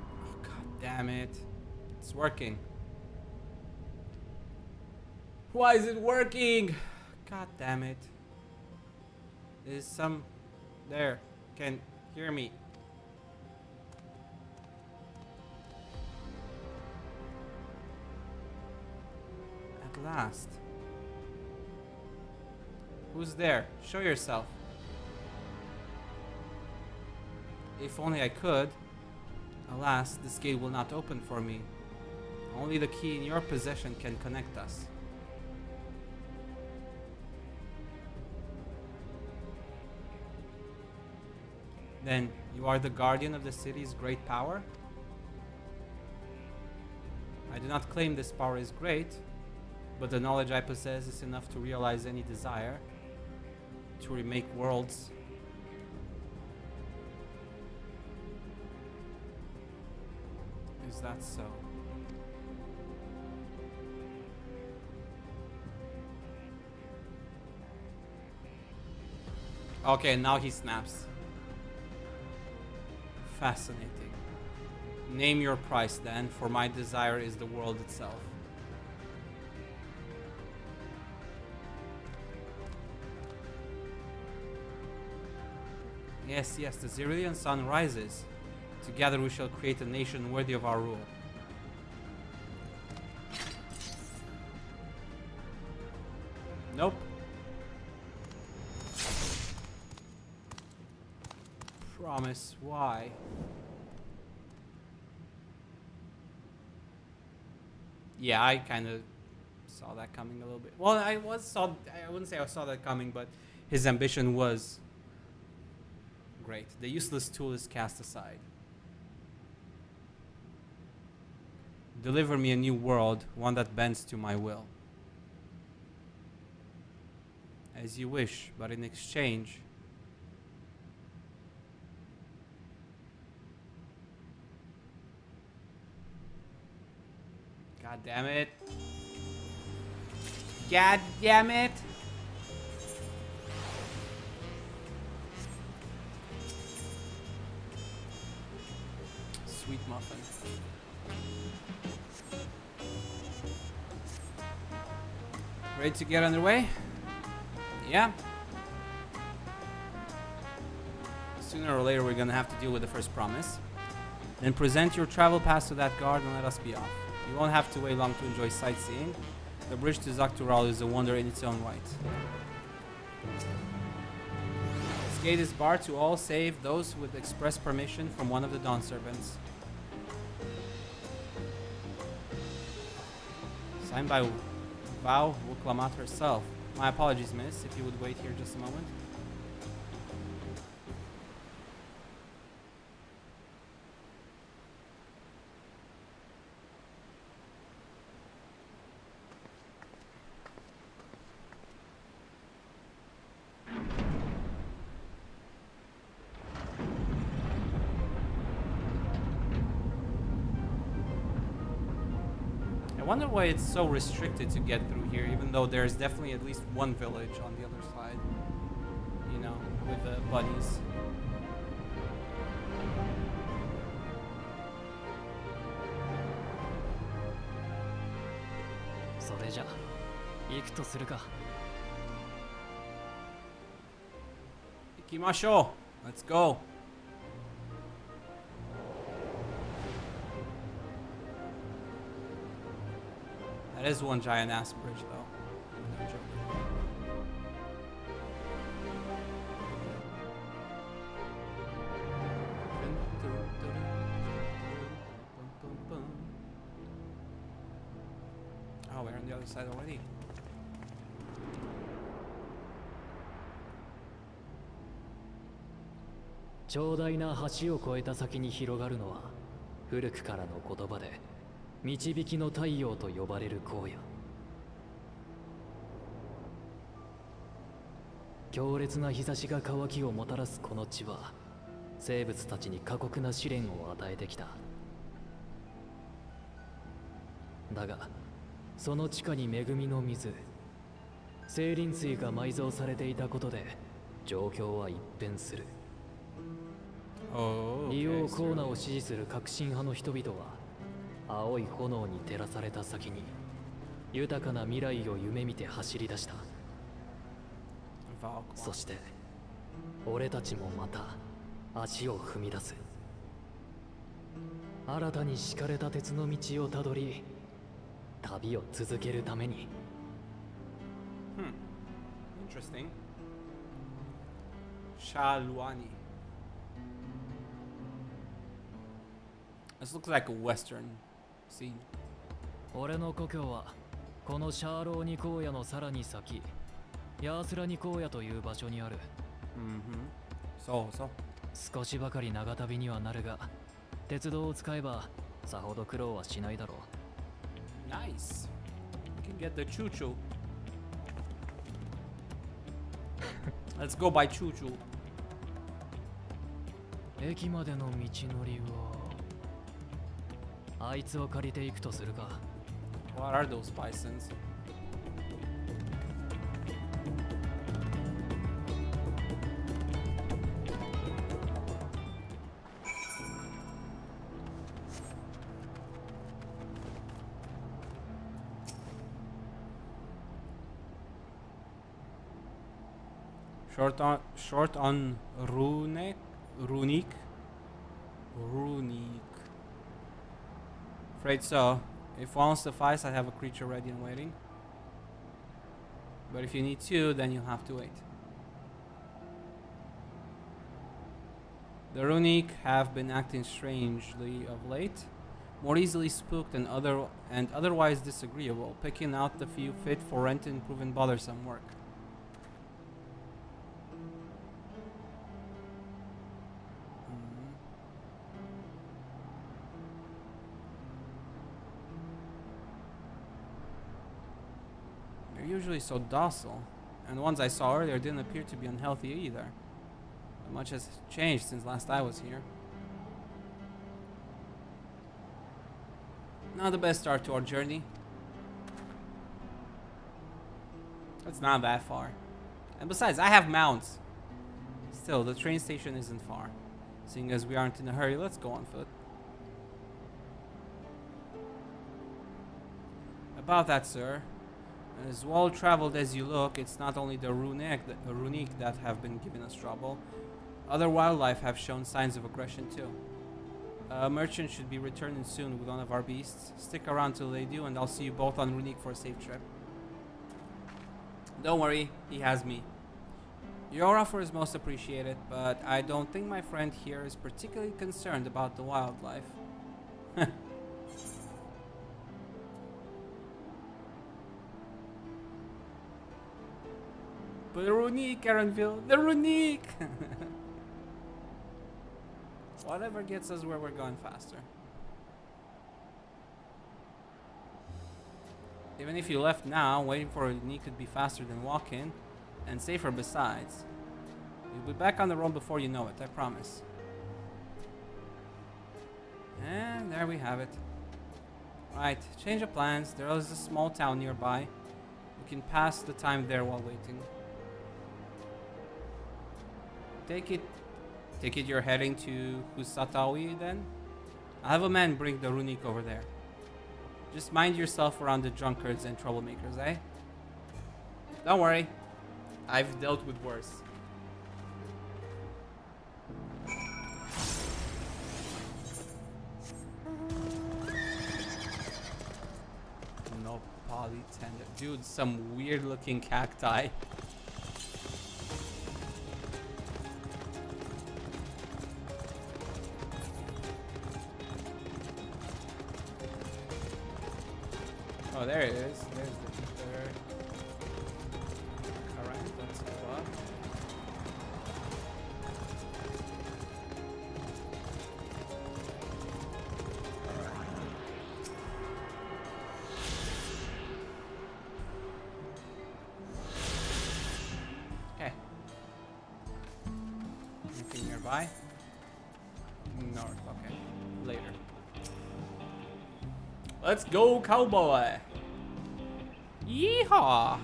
Oh, God damn it. It's working. Why is it working? God damn it. There's some there can hear me. At last. Who's there? Show yourself. If only I could. Alas, this gate will not open for me. Only the key in your possession can connect us. Then, you are the guardian of the city's great power? I do not claim this power is great, but the knowledge I possess is enough to realize any desire, to remake worlds. Is that so? Okay, now he snaps. Fascinating. Name your price then, for my desire is the world itself. Yes, yes, the Cerulean sun rises. Together we shall create a nation worthy of our rule. Nope. Promise, why? Yeah, I kind of saw that coming a little bit. Well, I wouldn't say I saw that coming, but his ambition was great. The useless tool is cast aside. Deliver me a new world, one that bends to my will. As you wish, but in exchange... God damn it. God damn it. Sweet muffin. Ready to get underway? Yeah. Sooner or later we're gonna have to deal with the first promise. Then present your travel pass to that guard and let us be off. You won't have to wait long to enjoy sightseeing. The bridge to Zaktural is a wonder in its own right. This gate is barred to all save those with express permission from one of the Dawn servants. Signed by Val Wuklamat herself. My apologies, miss, if you would wait here just a moment. I wonder why it's so restricted to get through here, even though there's definitely at least one village on the other side. You know, with the buddies. So れじゃ行くとするか。行きましょう. Let's go. That is one giant ass bridge, though. No joke. Oh, we're on the other side already.「長大な橋を越えた先に広がるのは古くからの言葉で導きの太陽と呼ばれる荒野。強烈な日差しが渇きをもたらすこの地は生物たちに過酷な試練を与えてきた。だがその地下に恵みの水精輪水が埋蔵されていたことで状況は一変する。利用コーナを支持する革新派の人々は青い炎に照らされた先に豊かな未来を夢見て走り出した。 Valk そして俺たちもまた足を踏み出す。新たに敷かれた鉄の道をたどり、旅を続けるために。 Interesting. Shalwani. This looks like a western scene. 俺の故郷はこのシャーローニ荒野のさらに先、ヤースラニ荒野という場所にある。そうそう。少しばかり長旅にはなるが、鉄道を使えばさほど苦労はしないだろう。 Nice. You can get the choo-choo. Let's go by choo-choo. 駅までの道のりはあいつを借りていくとするか。 What are those bisons? Short on runic. Afraid so. If one suffice, I have a creature ready and waiting. But if you need two, then you'll have to wait. The runic have been acting strangely of late, more easily spooked and otherwise disagreeable, picking out the few fit for rent and proven bothersome work. They're usually so docile, and the ones I saw earlier didn't appear to be unhealthy either. But much has changed since last I was here. Not the best start to our journey. It's not that far. And besides, I have mounts. Still, the train station isn't far. Seeing as we aren't in a hurry, let's go on foot. About that, sir. As well traveled as you look, it's not only the runic that have been giving us trouble. Other wildlife have shown signs of aggression too. A merchant should be returning soon with one of our beasts. Stick around till they do, and I'll see you both on Runic for a safe trip. Don't worry, he has me. Your offer is most appreciated, but I don't think my friend here is particularly concerned about the wildlife. But the Runic, Erenville, the Runic! Whatever gets us where we're going faster. Even if you left now, waiting for a Runic could be faster than walking, and safer besides. You'll be back on the road before you know it, I promise. And there we have it. Right, change of plans. There is a small town nearby. We can pass the time there while waiting. Take it you're heading to Kusatawi then? I'll have a man bring the Runic over there. Just mind yourself around the drunkards and troublemakers, eh? Don't worry. I've dealt with worse. No polytender. Dude, some weird looking cacti. Oh, there it is. There's the ether. Current, let's go up. Okay. Anything nearby? North, okay. Later. Let's go, cowboy! Yeehaw!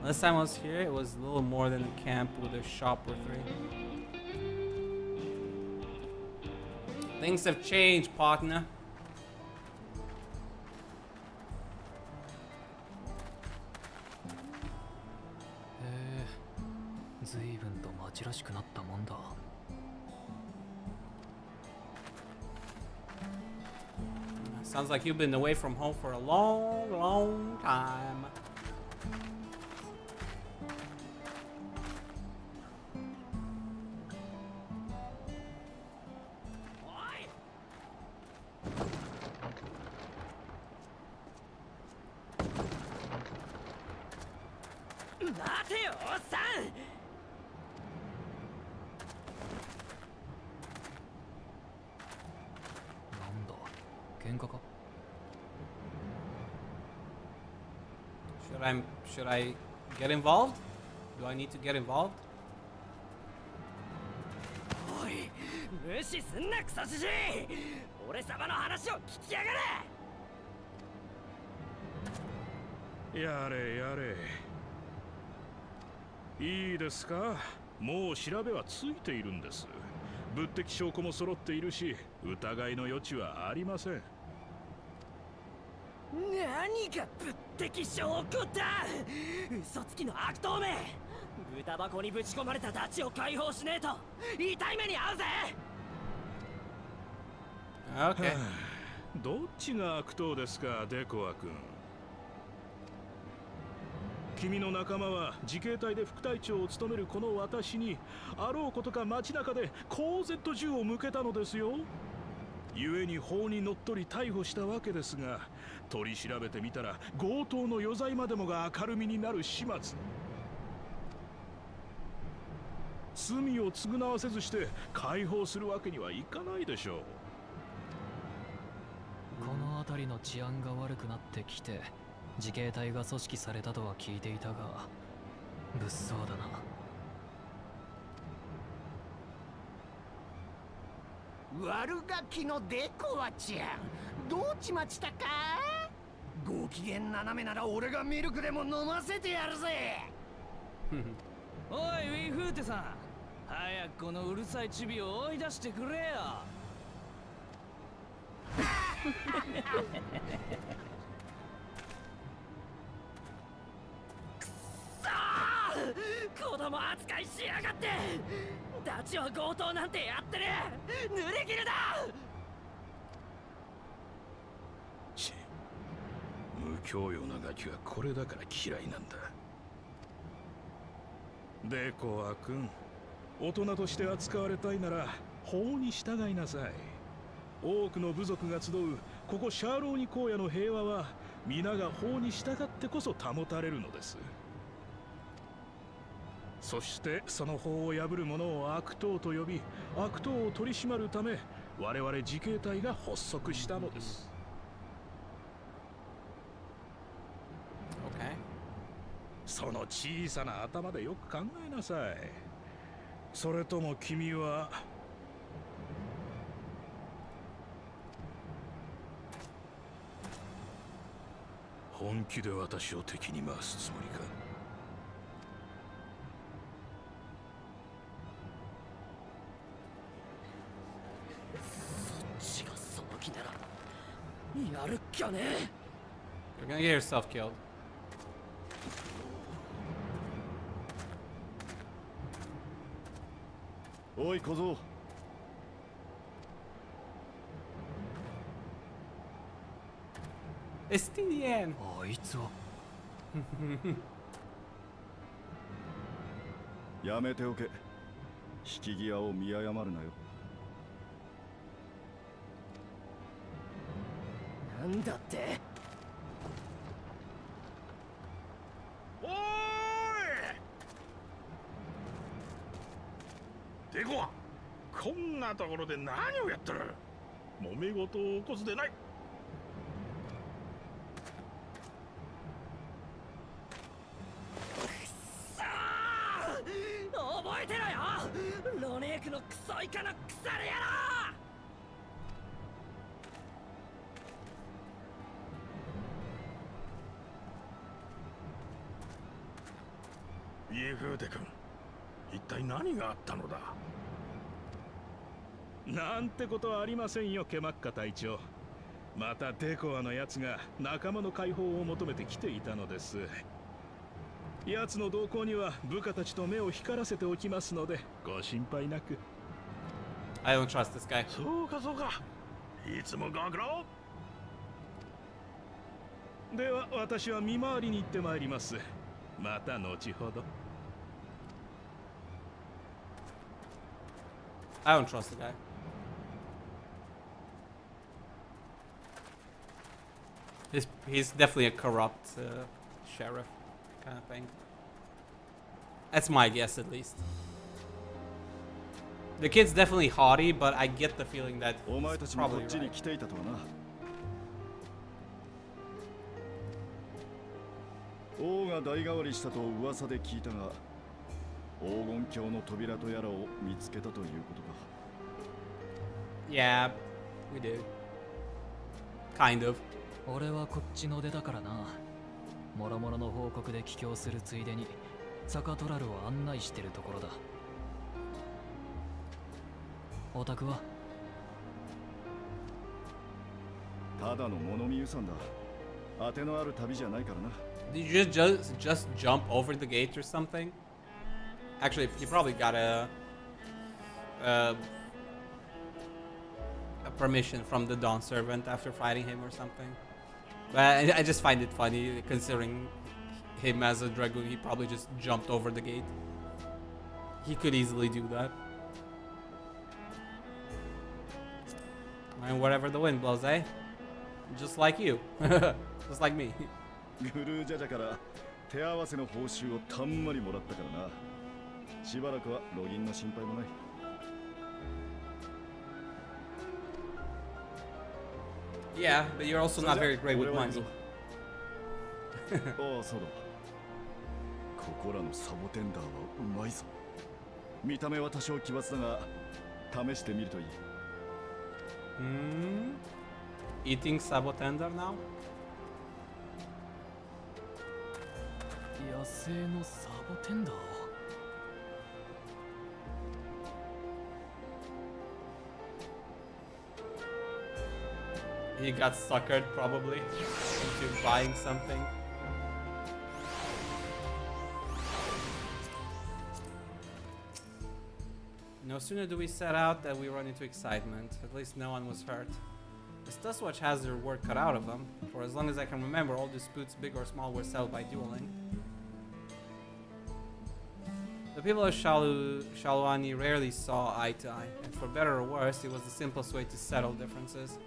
Last time I was here, it was a little more than a camp with a shop or three. Things have changed, partner. 随分と町らしくなったもんだ。Sounds like you've been away from home for a long, long time. Should I get involved? Do I need to get involved? おい、無視すんなクソジジイ。俺様の話を聞きやがれ。やれやれ。いいですか。もう調べはついているんです。物的証拠も揃っているし、疑いの余地はありません。何が物的証拠だ。嘘つきの悪党め。豚箱にぶち込まれたダチを解放しねえと痛い目に遭うぜ。Okay. どっちが悪党ですか、デコア君。君の仲間は自警隊で副隊長を務めるこの私にあろうことか街中で公然銃を向けたのですよ。故に法にのっとり逮捕したわけですが、取り調べてみたら強盗の余罪までもが明るみになる始末。罪を償わせずして解放するわけにはいかないでしょう。この辺りの治安が悪くなってきて自警隊が組織されたとは聞いていたが、物騒だな。悪ガキのデコアちゃん、どうちまちたか。ご機嫌斜めなら俺がミルクでも飲ませてやるぜ。おいウィフーテさん、早くこのうるさいチビを追い出してくれよ。くそー、子供扱いしやがって。ダチは強盗なんてやってねえ。濡れ衣だ。無教養なガキはこれだから嫌いなんだ。デコア君、大人として扱われたいなら法に従いなさい。多くの部族が集うここシャーローニ荒野の平和は皆が法に従ってこそ保たれるのです。そしてその法を破る者を悪党と呼び、悪党を取り締まるため我々自警隊が発足したのです。Okay. その小さな頭でよく考えなさい。それとも君は本気で私を敵に回すつもりか。そっちがその気ならやるっきゃね。 You're gonna get yourself killed. Oi, Kozo. Estidian. あいつはやめておけ。引き際を見誤るなよ。なんだって。おーいデコア、こんなところで何をやってる。揉め事を起こすでない。覚えてろよ、ロネークのクソイカの腐れイエフーテ君、一体何があったのだ。なんてことはありませんよ、ケマッカ隊長。またデコアのやつが仲間の解放を求めて来ていたのです。奴の動向には部下たちと目を光らせておきますのでご心配なく。 I don't trust this guy. そうかそうか。いつもご苦労。では私は見回りに行ってまいります。また後ほど。 I don't trust the guy. He's definitely a corrupt sheriff kind of thing. That's my guess, at least. The kid's definitely haughty, but I get the feeling that he's probably right. 王が代替わりしたと噂で聞いたが、黄金鏡の扉とやらを見つけたということか。Yeah, we do. Kind of. 俺はこっちの出だからな。もろもろの報告で帰郷するついでにサカトラルを案内してるところだ。オタクはただの物見遊山だ。当てのある旅じゃないからな。 Did you just jump over the gate or something? Actually, you probably got a permission from the Dawn servant after fighting him or something. But I just find it funny considering him as a dragoon. He probably just jumped over the gate. He could easily do that. And whatever the wind blows, eh? Just like you. Just like me. グルージャジャから手合わせの報酬をたんまりもらったからな。しばらくはロギンの心配もない。Yeah, but you're also not very great with money. ああ、そうだ。ここらのサボテンダーはうまいぞ。見た目は多少奇抜だが、試してみるといい。Eating sabotender now? 野生のサボテンダー。 He got suckered probably into buying something. No sooner do we set out that we run into excitement. At least no one was hurt. This Dustwatch has their work cut out of them. For as long as I can remember, all disputes, big or small, were settled by dueling. The people of Shaluani rarely saw eye to eye, and for better or worse, it was the simplest way to settle differences.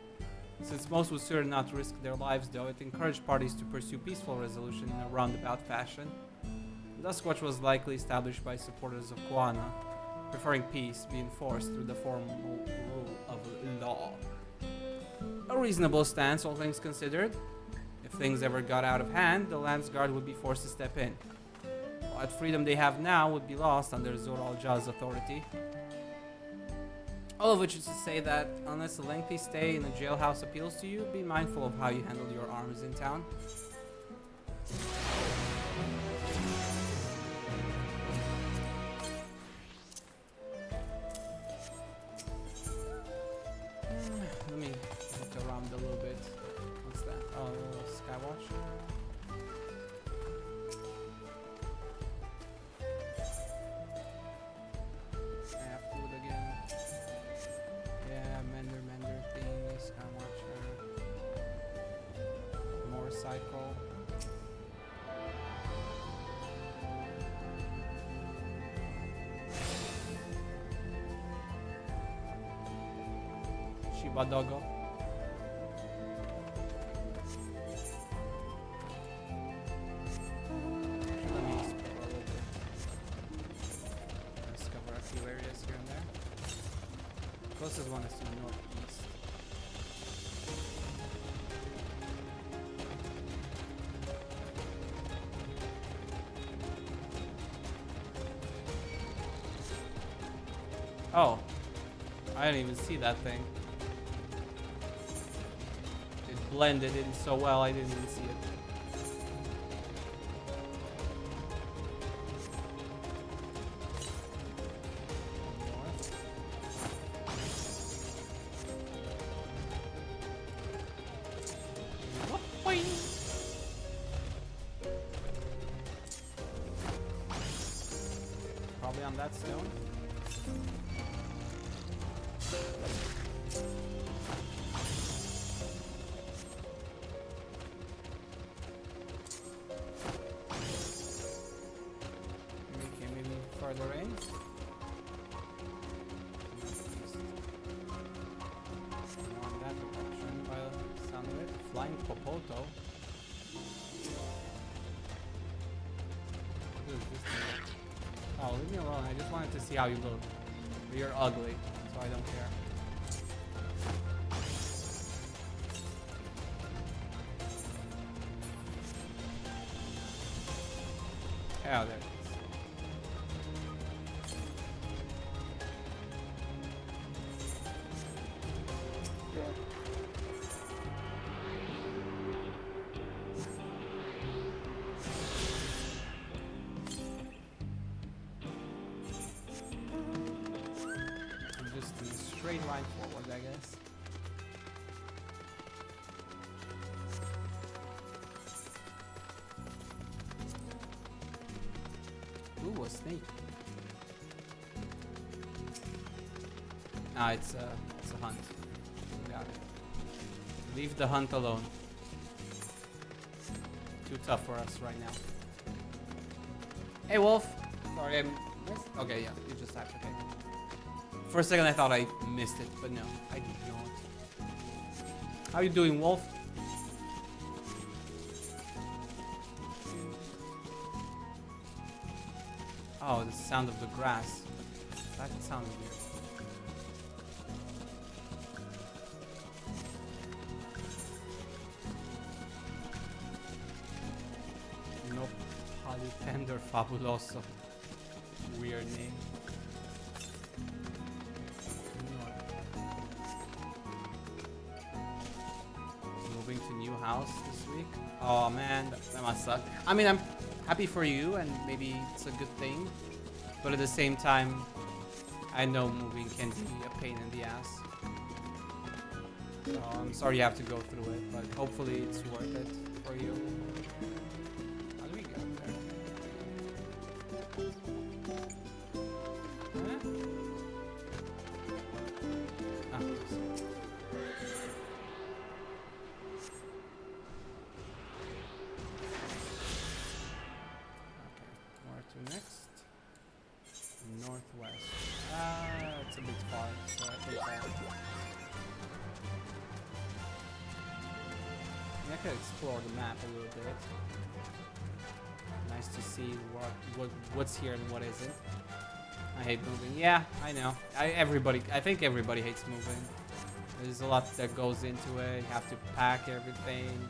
Since most would certain not to risk their lives, though, it encouraged parties to pursue peaceful resolution in a roundabout fashion. The Duskwatch was likely established by supporters of Kuana, preferring peace be enforced through the formal rule of law. A reasonable stance, all things considered. If things ever got out of hand, the Landsguard would be forced to step in. What freedom they have now would be lost under Zoral Jah's authority. All of which is to say that, unless a lengthy stay in a jailhouse appeals to you, be mindful of how you handle your arms in town. Let me look around a little bit. What's that? Oh, Skywatch. I have to do it again. Yeah, Mender thingy, Skywatcher. Motorcycle. Shiba Doggo. Let me explore a little bit. Discover a few areas here and there. Closest one is to the northeast. Oh, I didn't even see that thing. It blended in so well, I didn't even see it. Probably on that stone. Okay, maybe further in. More on that direction by the sound of it. Flying Popoto. What is this thing? Oh, leave me alone. I just wanted to see how you look. But you're ugly, so I don't care. Oh, there it is. I'm just in a straight line forward, I guess. Ooh, a snake. Ah, it's a hunt. Got it. Leave the hunt alone. Too tough for us right now. Hey, Wolf. Sorry, I missed. Okay, yeah, you just typed. Okay. For a second, I thought I missed it, but no, I did not. How you doing, Wolf? Oh, the sound of the grass. That sounded weird. No Polytender Fabuloso. Weird name. Moving to new house this week. Oh man, that must suck. I mean, I'm happy for you, and maybe it's a good thing. But at the same time, I know moving can be a pain in the ass. So I'm sorry you have to go through it, but hopefully it's worth it for you. How do we get up there? Huh? Ah, yes. Where to next? Northwest. It's a bit far, so I think I could explore the map a little bit. Nice to see what's here and what isn't. I hate moving. Yeah, I know. I think everybody hates moving. There's a lot that goes into it. You have to pack everything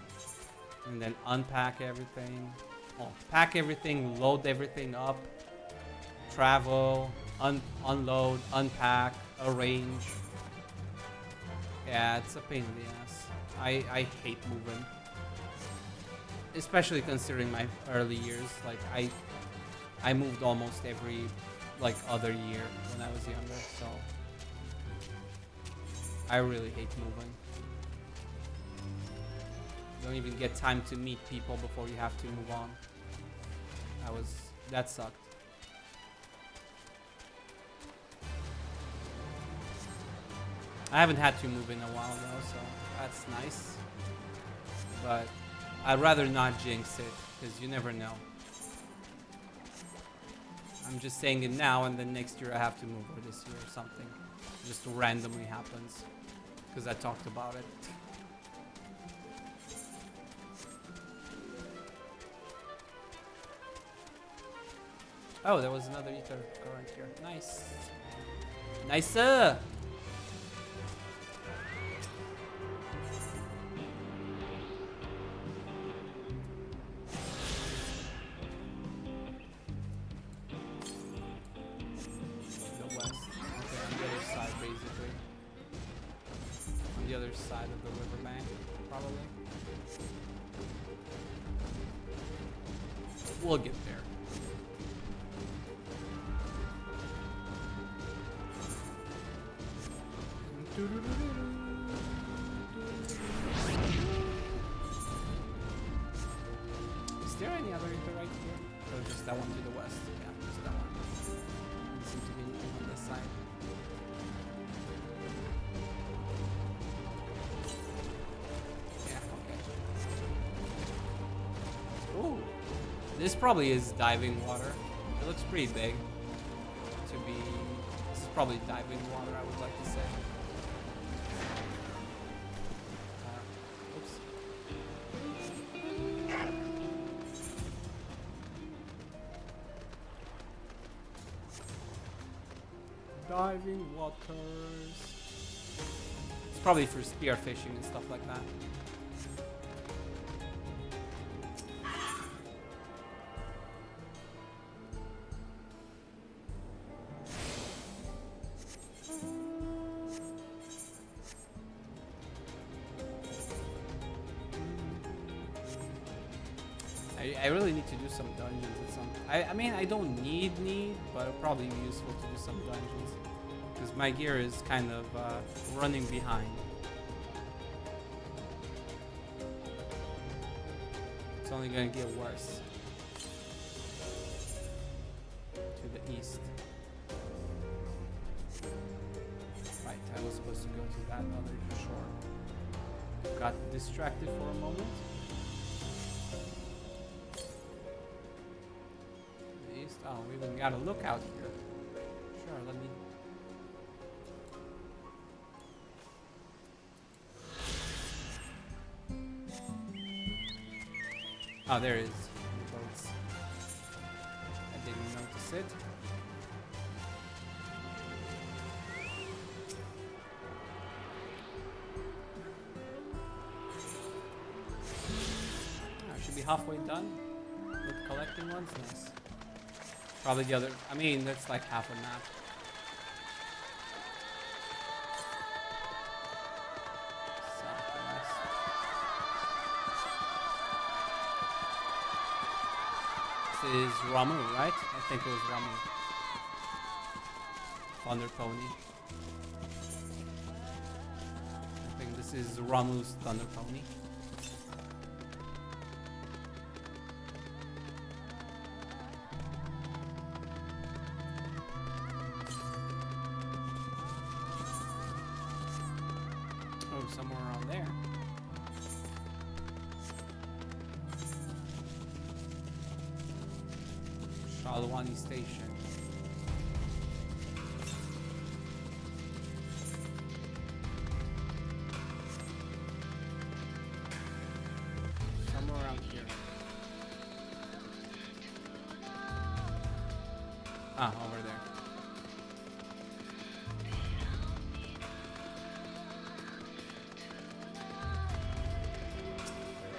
and then unpack everything. Oh, pack everything, load everything up, travel, unload, unpack, arrange. Yeah, it's a pain in the ass. I hate moving. Especially considering my early years. Like I moved almost every other year when I was younger, so I really hate moving. You don't even get time to meet people before you have to move on. That sucked. I haven't had to move in a while though, so that's nice. But I'd rather not jinx it, because you never know. I'm just saying it now, and then next year I have to move, or this year or something. Just randomly happens, because I talked about it. Oh, there was another ether current here. Nice. Nicer! Side of the riverbank, probably. We'll get there. Is there any other ether right here? Or just that one to the west? Yeah, just that one. This probably is diving water. It looks pretty big to be. This is probably diving water, I would like to say. Oops. Diving waters. It's probably for spearfishing and stuff like that. I really need to do some dungeons at some. I mean, I don't need, but it'll probably be useful to do some dungeons because my gear is kind of running behind. It's only gonna get worse. To the east. Right, I was supposed to go to that other shore. Got distracted for a moment. Oh, we even got a lookout here. Sure, let me. Oh, there is the boats. I didn't notice it. I should be halfway done with collecting ones. Nice. Probably the other. I mean, that's like half a map. Southwest. This is Ramu, right? I think it was Ramu. Thunder Pony. I think this is Ramu's Thunder Pony. Somewhere around there. Shalwani Station. Somewhere around here. Ah, over there.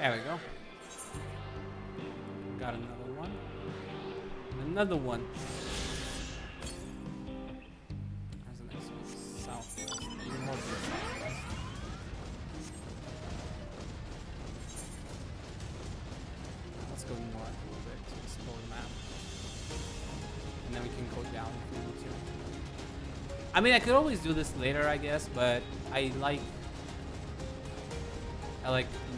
There we go. Got another one. Another one. There's the next one. Southwest. Even more to the southwest. Let's go north a little bit to explore the map. And then we can go down if we need to. I mean, I could always do this later, I guess, but I like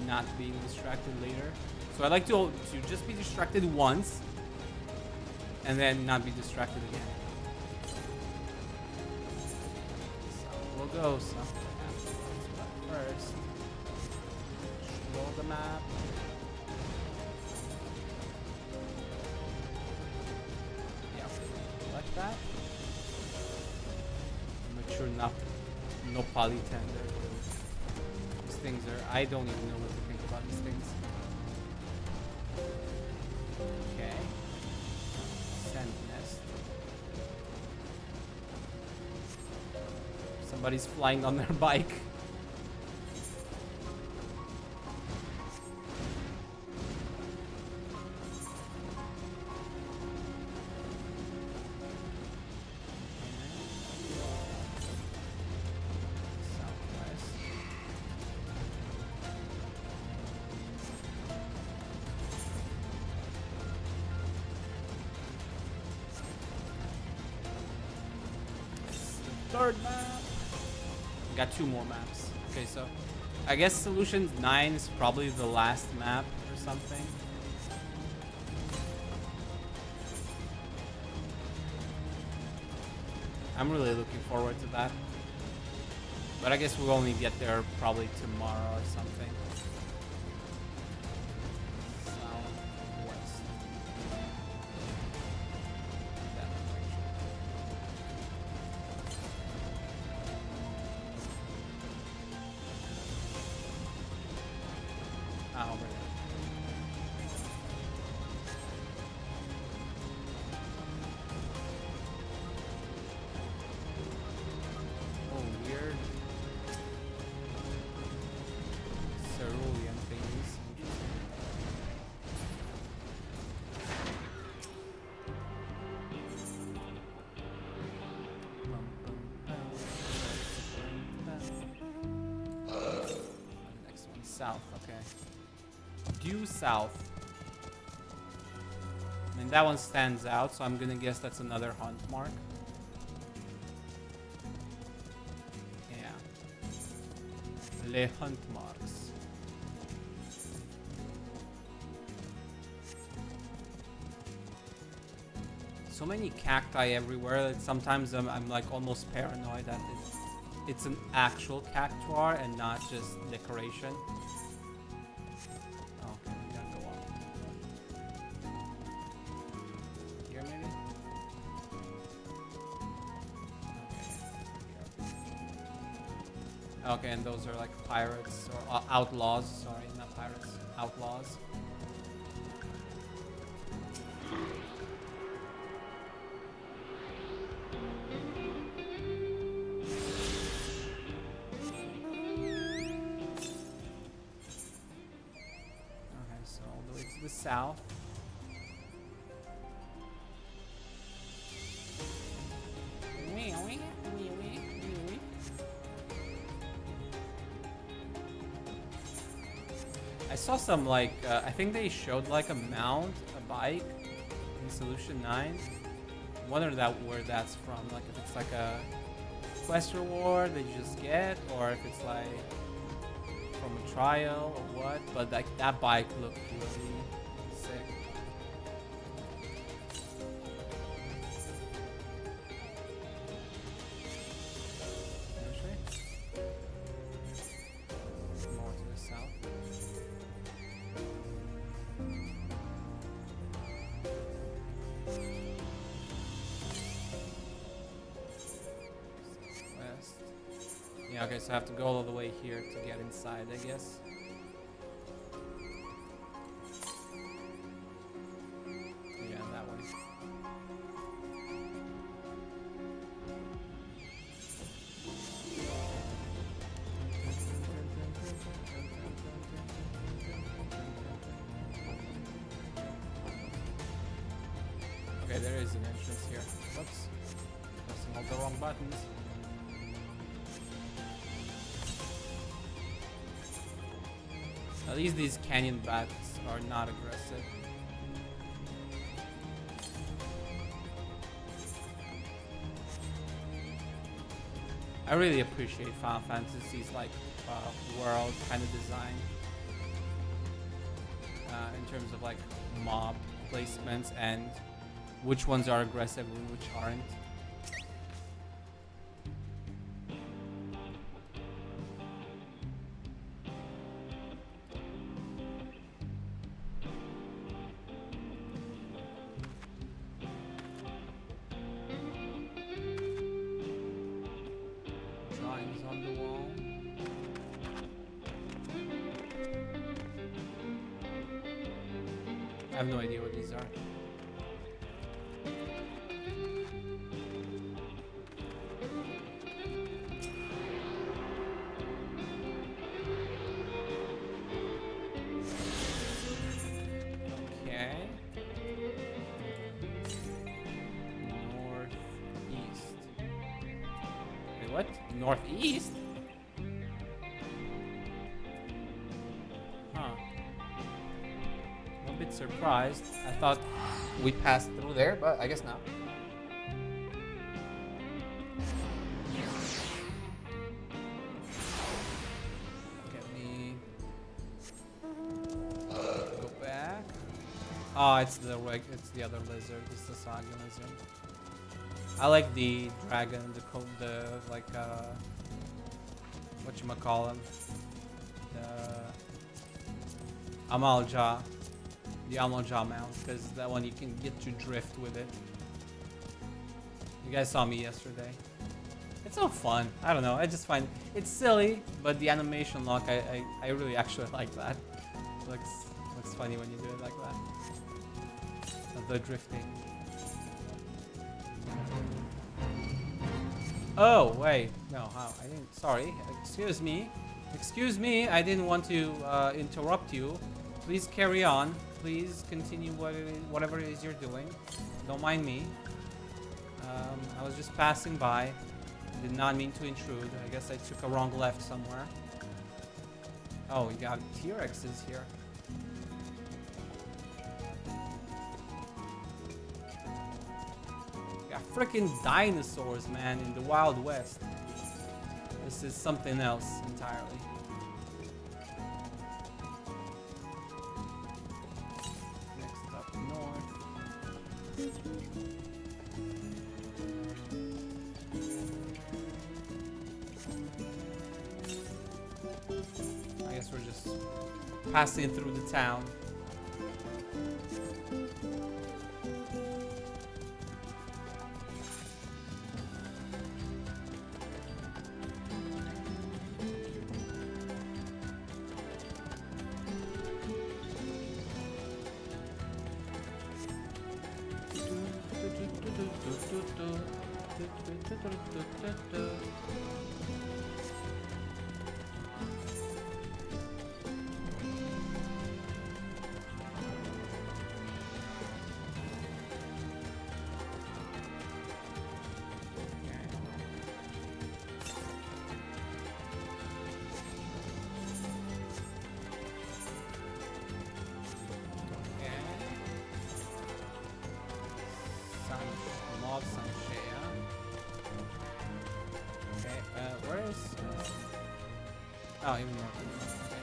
not being distracted later. So I like to just be distracted once and then not be distracted again. So we'll go southwest first. Roll the map. Yeah, like that. Mature Nopali tender. Things are, I don't even know what to think about these things. Okay. Sand nest. Somebody's flying on their bike. Third map. Got two more maps. Okay, so I guess Solution 9 is probably the last map or something. I'm really looking forward to that. But I guess we'll only get there probably tomorrow or something. Southwest. south. Okay. Due south. I mean, that one stands out, so I'm gonna guess that's another hunt mark. Yeah. Les hunt marks. So many cacti everywhere that sometimes I'm like almost paranoid that it's an actual cactuar and not just decoration. Okay, we gotta go up. Here maybe? Okay, and those are like pirates or outlaws. Sorry, not pirates. Outlaws. Okay, so all the way to the south. I saw some like I think they showed like a mount, a bike in Solution 9. Wonder where that's from. Like if it's like a quest reward that you just get, or if it's like from a trial or what. But like that bike looked really sick. More to the south. West. Yeah, okay, so I have to go all the way here to get inside, I guess. Yeah, that way. Okay, there is an entrance here. Whoops. Pressing all the wrong buttons. At least these canyon bats are not aggressive. I really appreciate Final Fantasy's like world kind of design in terms of like mob placements and which ones are aggressive and which aren't. Drawings on the wall. I have no idea what these are. Okay. Northeast. Wait, what? Northeast? Huh. I'm a bit surprised. I thought we passed through there, but I guess not. Get me. Go back. Oh, it's the other lizard. It's the Saga lizard. I like the dragon, the like whatchamacallem, the Amalja, mount, because that one you can get to drift with it. You guys saw me yesterday. It's so fun. I don't know. I just find it's silly, but the animation lock, I really actually like that. Looks funny when you do it like that. The drifting. Oh wait, no, how? I didn't. Sorry. Excuse me. Excuse me. I didn't want to interrupt you. Please carry on. Please continue whatever it is you're doing. Don't mind me. I was just passing by. Did not mean to intrude. I guess I took a wrong left somewhere. Oh, we got T-Rexes here. We got freaking dinosaurs, man, in the Wild West. This is something else entirely. Next up north. I guess we're just passing through the town. Oh, even more. Okay.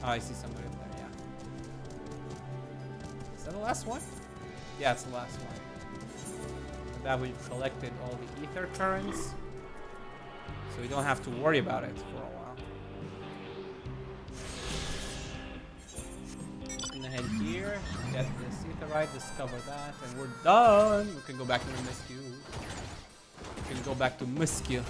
Oh, I see somebody up there, yeah. Is that the last one? Yeah, it's the last one. With that, we've collected all the ether currents, so we don't have to worry about it for a while. Just gonna head here, get this etherite, discover that, and we're done! We can go back to the MSQ. We can go back to MSQ. Did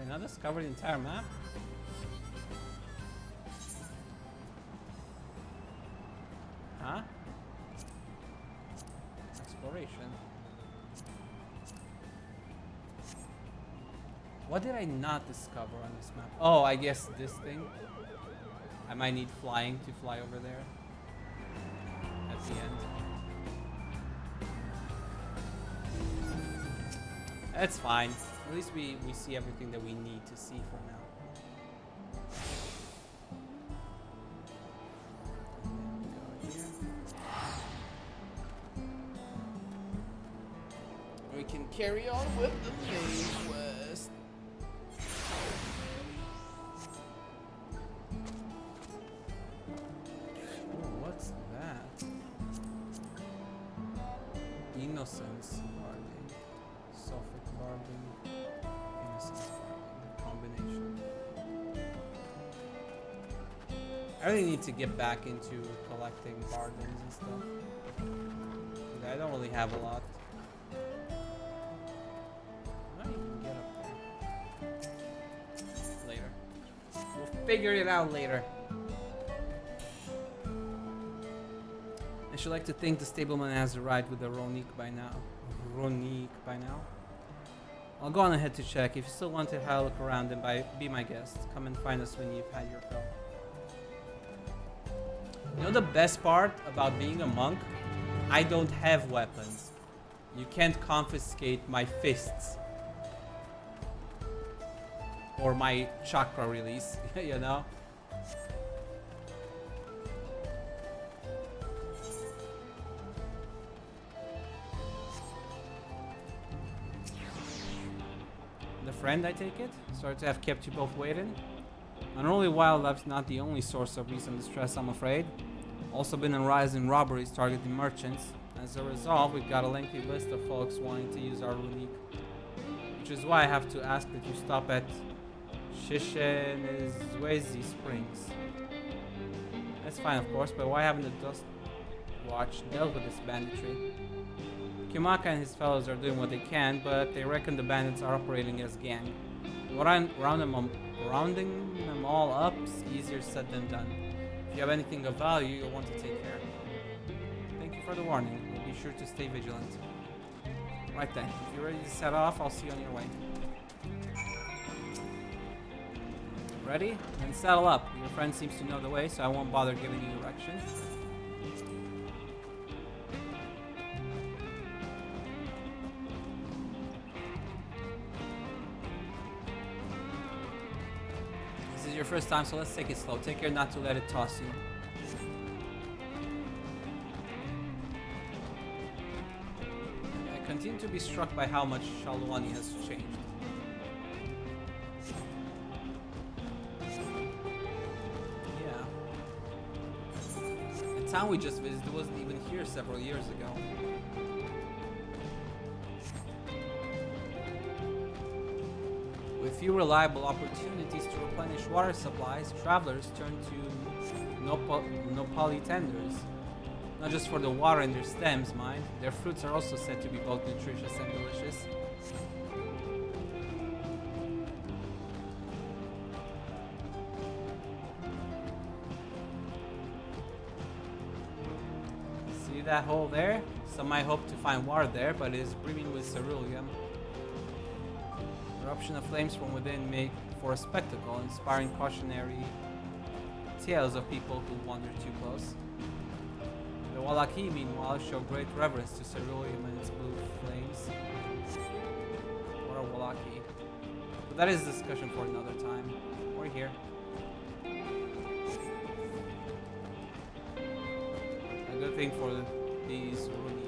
I not discover the entire map? Huh? Exploration. What did I not discover on this map? Oh, I guess this thing. I might need flying to fly over there at the end. That's fine. At least we see everything that we need to see for now. Go here. We can carry on with the main quest. What's that? Innocence barbing. Sulfuric barbing. Innocence barbing. Combination. I really need to get back into collecting bardens and stuff. I don't really have a lot. I might even get up there. Later. We'll figure it out later. I should like to think the stableman has arrived with the Ronique by now. I'll go on ahead to check. If you still want to have a look around, then be my guest. Come and find us when you've had your fill. You know the best part about being a monk? I don't have weapons. You can't confiscate my fists. Or my chakra release, you know? The friend, I take it? Sorry to have kept you both waiting. Unruly wildlife's not the only source of recent distress, I'm afraid. Also been a rise in robberies targeting merchants. As a result, we've got a lengthy list of folks wanting to use our Runique. Which is why I have to ask that you stop at Shishinizwezi Springs. That's fine, of course, but why haven't the Dust Watch dealt with this banditry? Kimaka and his fellows are doing what they can, but they reckon the bandits are operating as gang. Rounding them all up is easier said than done. If you have anything of value, you'll want to take care. Thank you for the warning. We'll be sure to stay vigilant. Right then. If you're ready to set off, I'll see you on your way. Ready? Then saddle up. Your friend seems to know the way, so I won't bother giving you directions. This is your first time, so let's take it slow. Take care not to let it toss you. I continue to be struck by how much Shalwani has changed. The town we just visited wasn't even here several years ago. With few reliable opportunities to replenish water supplies, travelers turn to Nopali tenders. Not just for the water in their stems, mind. Their fruits are also said to be both nutritious and delicious. See that hole there? Some might hope to find water there, but it is brimming with ceruleum. Eruption of flames from within make for a spectacle, inspiring cautionary tales of people who wander too close. The Wallaki, meanwhile, show great reverence to ceruleum and its blue flames. What are Wallaki? But that is a discussion for another time. We're here. A good thing for these Runi.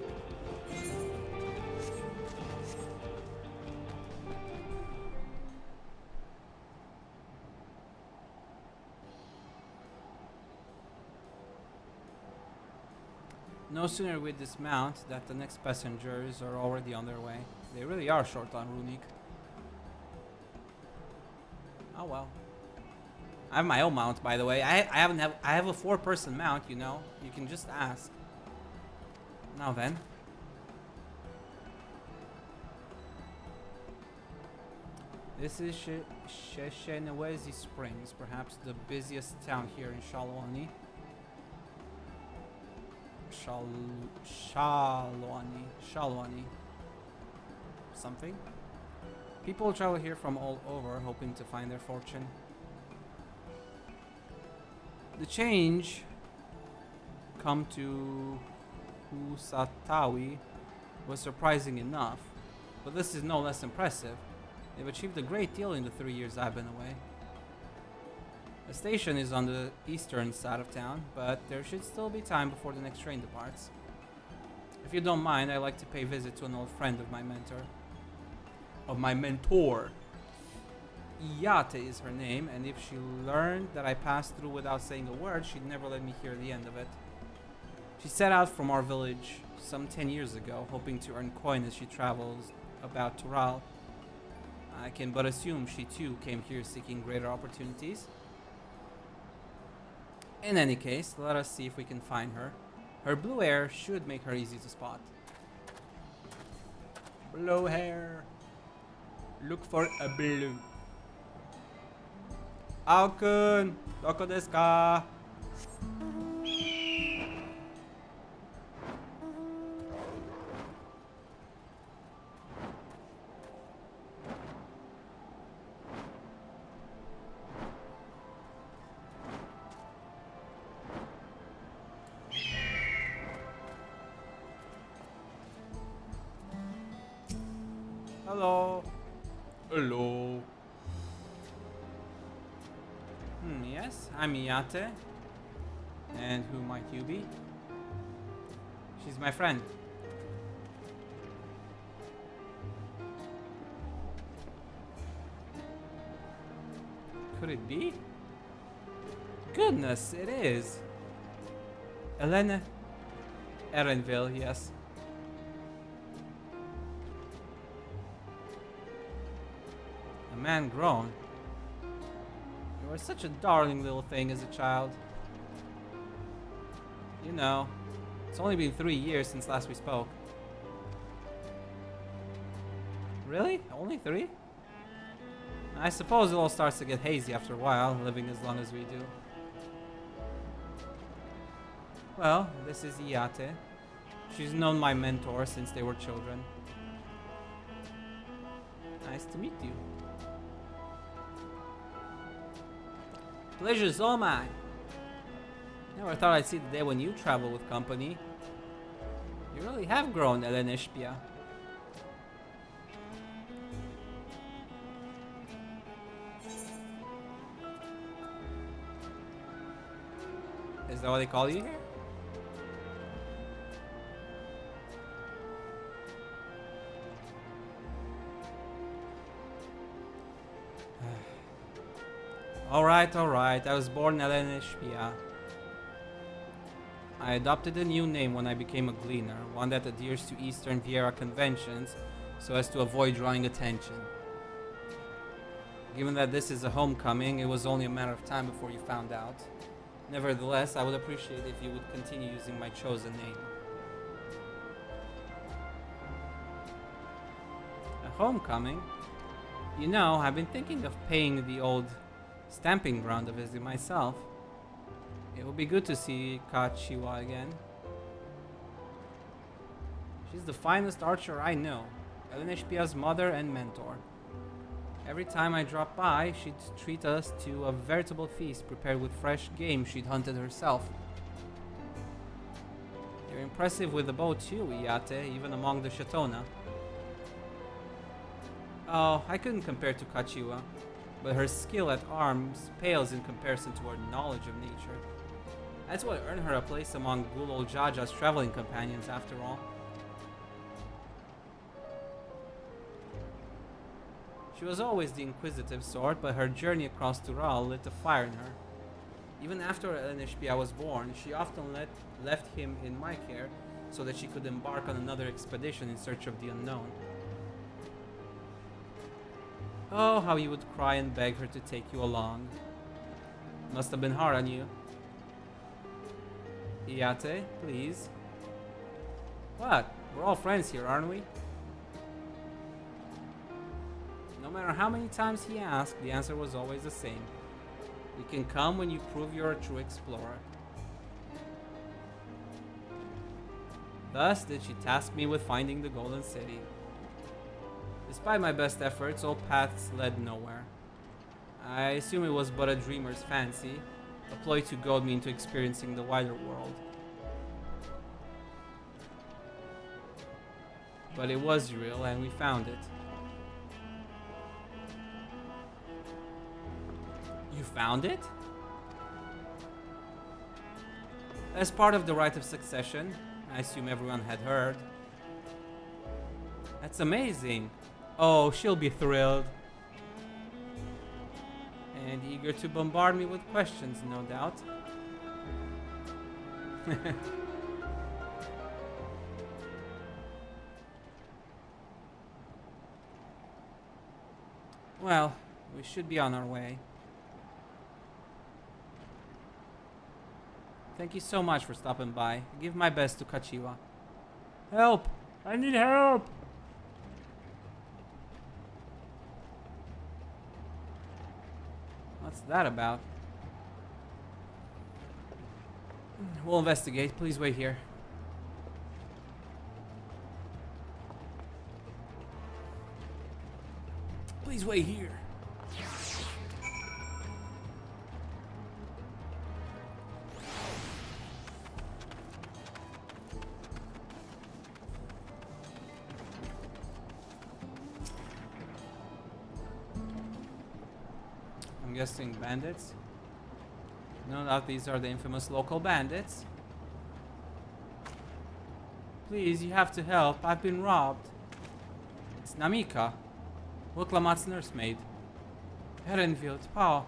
No sooner we dismount that the next passengers are already on their way. They really are short on runic. Oh well. I have my own mount, by the way. I have a 4-person mount, you know. You can just ask. Now then. This is Sheshenawezi Springs, perhaps the busiest town here in Shalwani. Shalwani. Something. People travel here from all over, hoping to find their fortune. The change come to Husatawi was surprising enough, but this is no less impressive. They've achieved a great deal in the 3 years I've been away. The station is on the eastern side of town, but there should still be time before the next train departs. If you don't mind, I'd like to pay a visit to an old friend of my mentor. Iyate is her name, and if she learned that I passed through without saying a word, she'd never let me hear the end of it. She set out from our village some 10 years ago, hoping to earn coin as she travels about Tural. I can but assume she too came here seeking greater opportunities. In any case, let us see if we can find her. Her blue hair should make her easy to spot. Blue hair. Look for a blue. Aokun, doko desu ka? Hello. Hello. Yes, I'm Iyate. And who might you be? She's my friend. Could it be? Goodness, it is. Elena Erenville, yes. A man grown. You were such a darling little thing as a child. You know, it's only been 3 years since last we spoke. Really? Only 3? I suppose it all starts to get hazy after a while, living as long as we do. Well, this is Iyate. She's known my mentor since they were children. Nice to meet you. Pleasure's all mine. Never thought I'd see the day when you travel with company. You really have grown, Elenishpia. Is that what they call you here? Alright. I was born Elenishpia. I adopted a new name when I became a gleaner, one that adheres to Eastern Viera conventions so as to avoid drawing attention. Given that this is a homecoming, it was only a matter of time before you found out. Nevertheless, I would appreciate if you would continue using my chosen name. A homecoming? You know, I've been thinking of paying the old stamping ground a visit myself. It would be good to see Kachiwa again. She's the finest archer I know, Elenishpia's mother and mentor. Every time I drop by, she'd treat us to a veritable feast prepared with fresh game she'd hunted herself. You're impressive with the bow too, Iyate, even among the Shatona. Oh, I couldn't compare to Kachiwa, but her skill at arms pales in comparison to her knowledge of nature. That's what earned her a place among Gulol Jaja's traveling companions, after all. She was always the inquisitive sort, but her journey across Tural lit a fire in her. Even after Elenishpia was born, she often left him in my care so that she could embark on another expedition in search of the unknown. Oh, how you would cry and beg her to take you along. Must have been hard on you. Iyate, please. What? We're all friends here, aren't we? No matter how many times he asked, the answer was always the same. You can come when you prove you're a true explorer. Thus did she task me with finding the Golden City. Despite my best efforts, all paths led nowhere. I assume it was but a dreamer's fancy, a ploy to goad me into experiencing the wider world. But it was real, and we found it. You found it? As part of the rite of succession, I assume everyone had heard. That's amazing. Oh, she'll be thrilled. And eager to bombard me with questions, no doubt. Well, we should be on our way. Thank you so much for stopping by. Give my best to Kachiwa. Help! I need help! What's that about? We'll investigate. Please wait here. Please wait here. I'm guessing bandits. No doubt these are the infamous local bandits. Please, you have to help. I've been robbed. It's Namika, Wuklamat's nursemaid. Herenfield, Pao.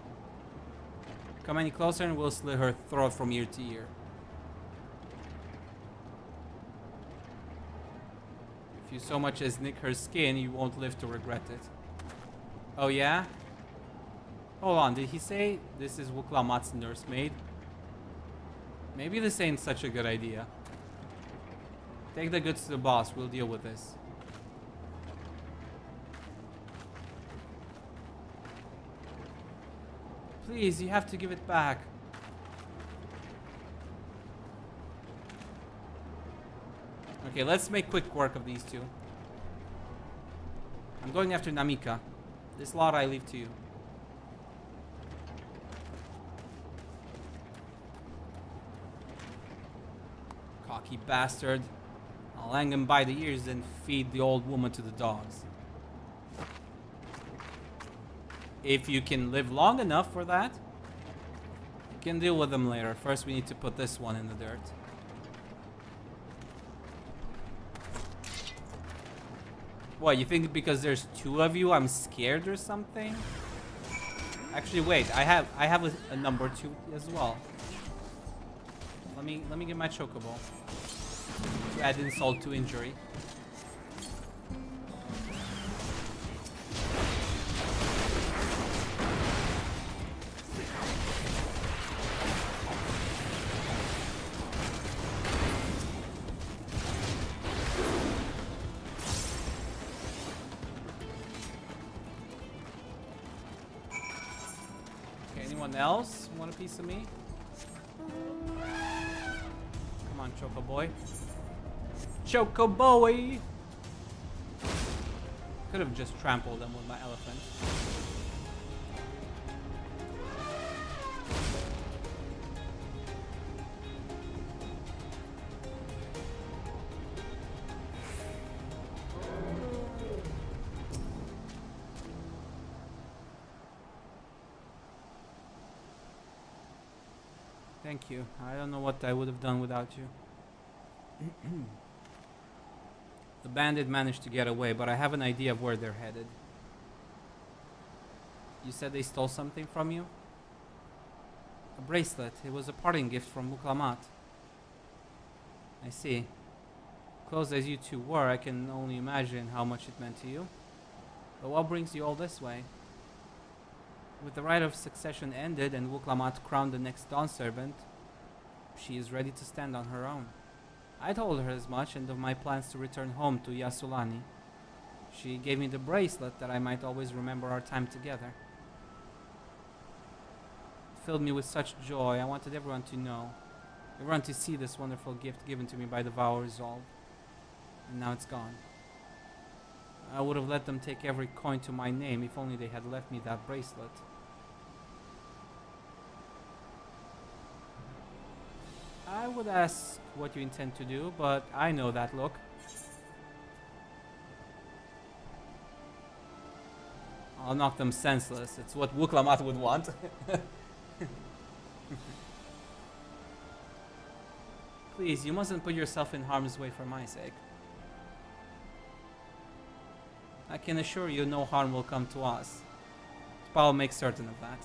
Come any closer and we'll slit her throat from ear to ear. If you so much as nick her skin, you won't live to regret it. Oh yeah? Hold on, did he say this is Wuklamat's nursemaid? Maybe this ain't such a good idea. Take the goods to the boss, we'll deal with this. Please, you have to give it back. Okay, let's make quick work of these two. I'm going after Namika. This lot I leave to you. Cocky bastard. I'll hang him by the ears and feed the old woman to the dogs. If you can live long enough for that, you can deal with them later. First we need to put this one in the dirt. What, you think because there's two of you I'm scared or something? Actually, wait, I have a number 2 as well. Let me get my chocobo to add insult to injury. Anyone else want a piece of me? Come on, Choco Boy. Choco Boy! Could have just trampled them with my elephant. Thank you. I don't know what I would have done without you. The bandit managed to get away, but I have an idea of where they're headed. You said they stole something from you? A bracelet. It was a parting gift from Muklamat. I see. Close as you two were, I can only imagine how much it meant to you. But what brings you all this way? With the right of succession ended and Wuklamat crowned the next Dawn servant, she is ready to stand on her own. I told her as much and of my plans to return home to Yasulani. She gave me the bracelet that I might always remember our time together. It filled me with such joy. I wanted everyone to know, everyone to see this wonderful gift given to me by the vow resolved. And now it's gone. I would have let them take every coin to my name if only they had left me that bracelet. I would ask what you intend to do, but I know that look. I'll knock them senseless. It's what Wuklamat would want. Please, you mustn't put yourself in harm's way for my sake. I can assure you no harm will come to us. I'll make certain of that.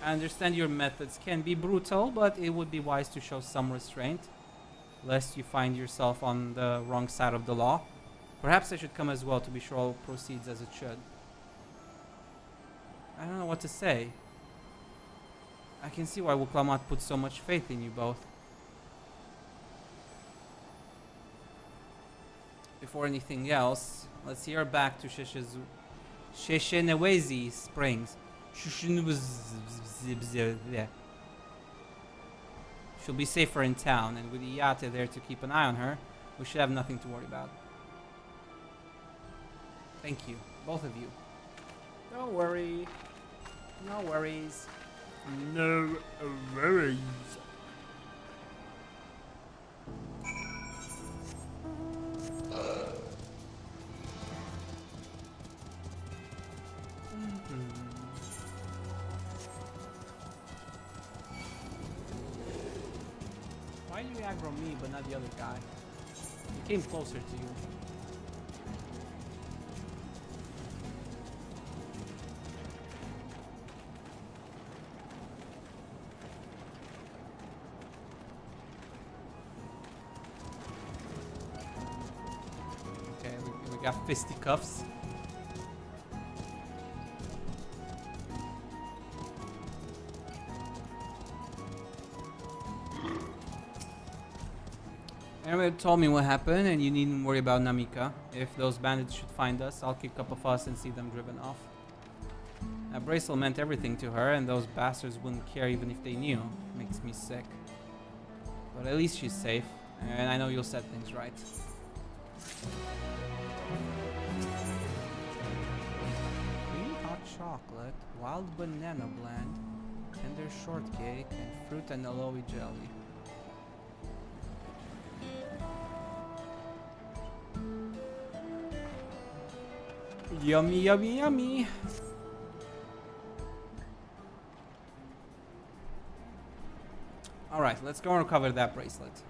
I understand your methods can be brutal, but it would be wise to show some restraint, lest you find yourself on the wrong side of the law. Perhaps I should come as well to be sure all proceeds as it should. I don't know what to say. I can see why Wuklamat put so much faith in you both. Before anything else, let's hear back to Sheshenewezi Springs. She'll be safer in town, and with Iyate there to keep an eye on her, we should have nothing to worry about. Thank you, both of you. Don't worry. No worries. No worries. Why do you aggro me but not the other guy? He came closer to you. Okay, we got fisticuffs. Everybody told me what happened, and you needn't worry about Namika. If those bandits should find us, I'll kick up a fuss and see them driven off. That bracelet meant everything to her, and those bastards wouldn't care even if they knew. Makes me sick. But at least she's safe, and I know you'll set things right. Creamy hot chocolate, wild banana blend, tender shortcake, and fruit and aloe jelly. Yummy, yummy, yummy. Alright, let's go and recover that bracelet.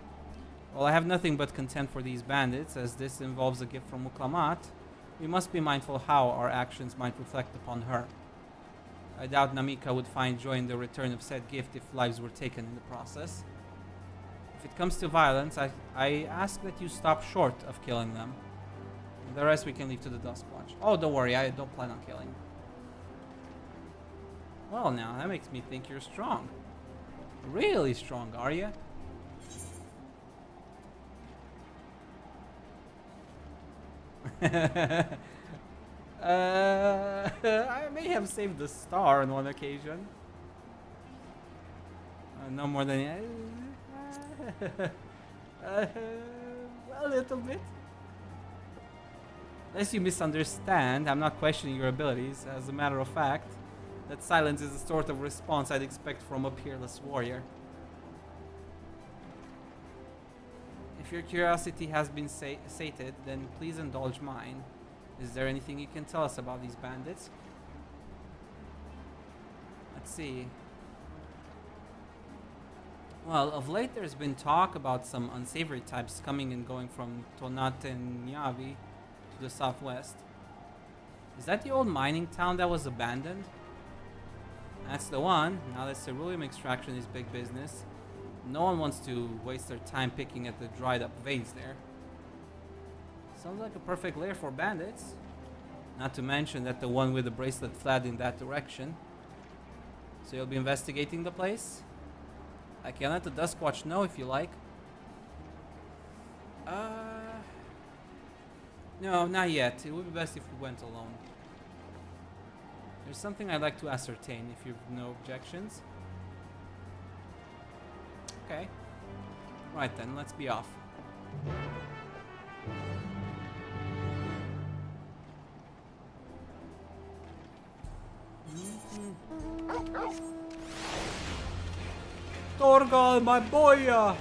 Well, I have nothing but contempt for these bandits, as this involves a gift from Muklamat. We must be mindful how our actions might reflect upon her. I doubt Namika would find joy in the return of said gift if lives were taken in the process. If it comes to violence, I ask that you stop short of killing them. The rest we can leave to the Duskwatch. Oh, don't worry, I don't plan on killing. Well, now, that makes me think you're strong. Really strong, are you? I may have saved the star on one occasion. No more than... a little bit. Unless you misunderstand, I'm not questioning your abilities. As a matter of fact, that silence is the sort of response I'd expect from a peerless warrior. If your curiosity has been sated, then please indulge mine. Is there anything you can tell us about these bandits? Let's see. Well, of late there's been talk about some unsavory types coming and going from Tonate and Nyavi to the southwest. Is that the old mining town that was abandoned? That's the one. Now that ceruleum extraction is big business, no one wants to waste their time picking at the dried up veins there. Sounds like a perfect lair for bandits. Not to mention that the one with the bracelet fled in that direction. So you'll be investigating the place? I can let the Duskwatch know if you like. No, not yet. It would be best if we went alone. There's something I'd like to ascertain, if you've no objections. Okay. Right then, let's be off. Torgal, my boy!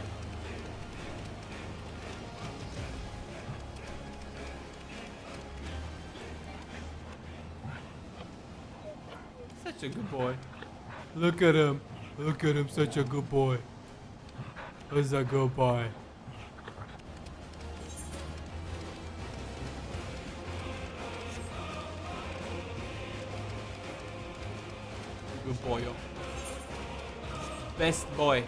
Such a good boy. Look at him. Look at him, such a good boy. He's a good boy. Good boy. Best boy.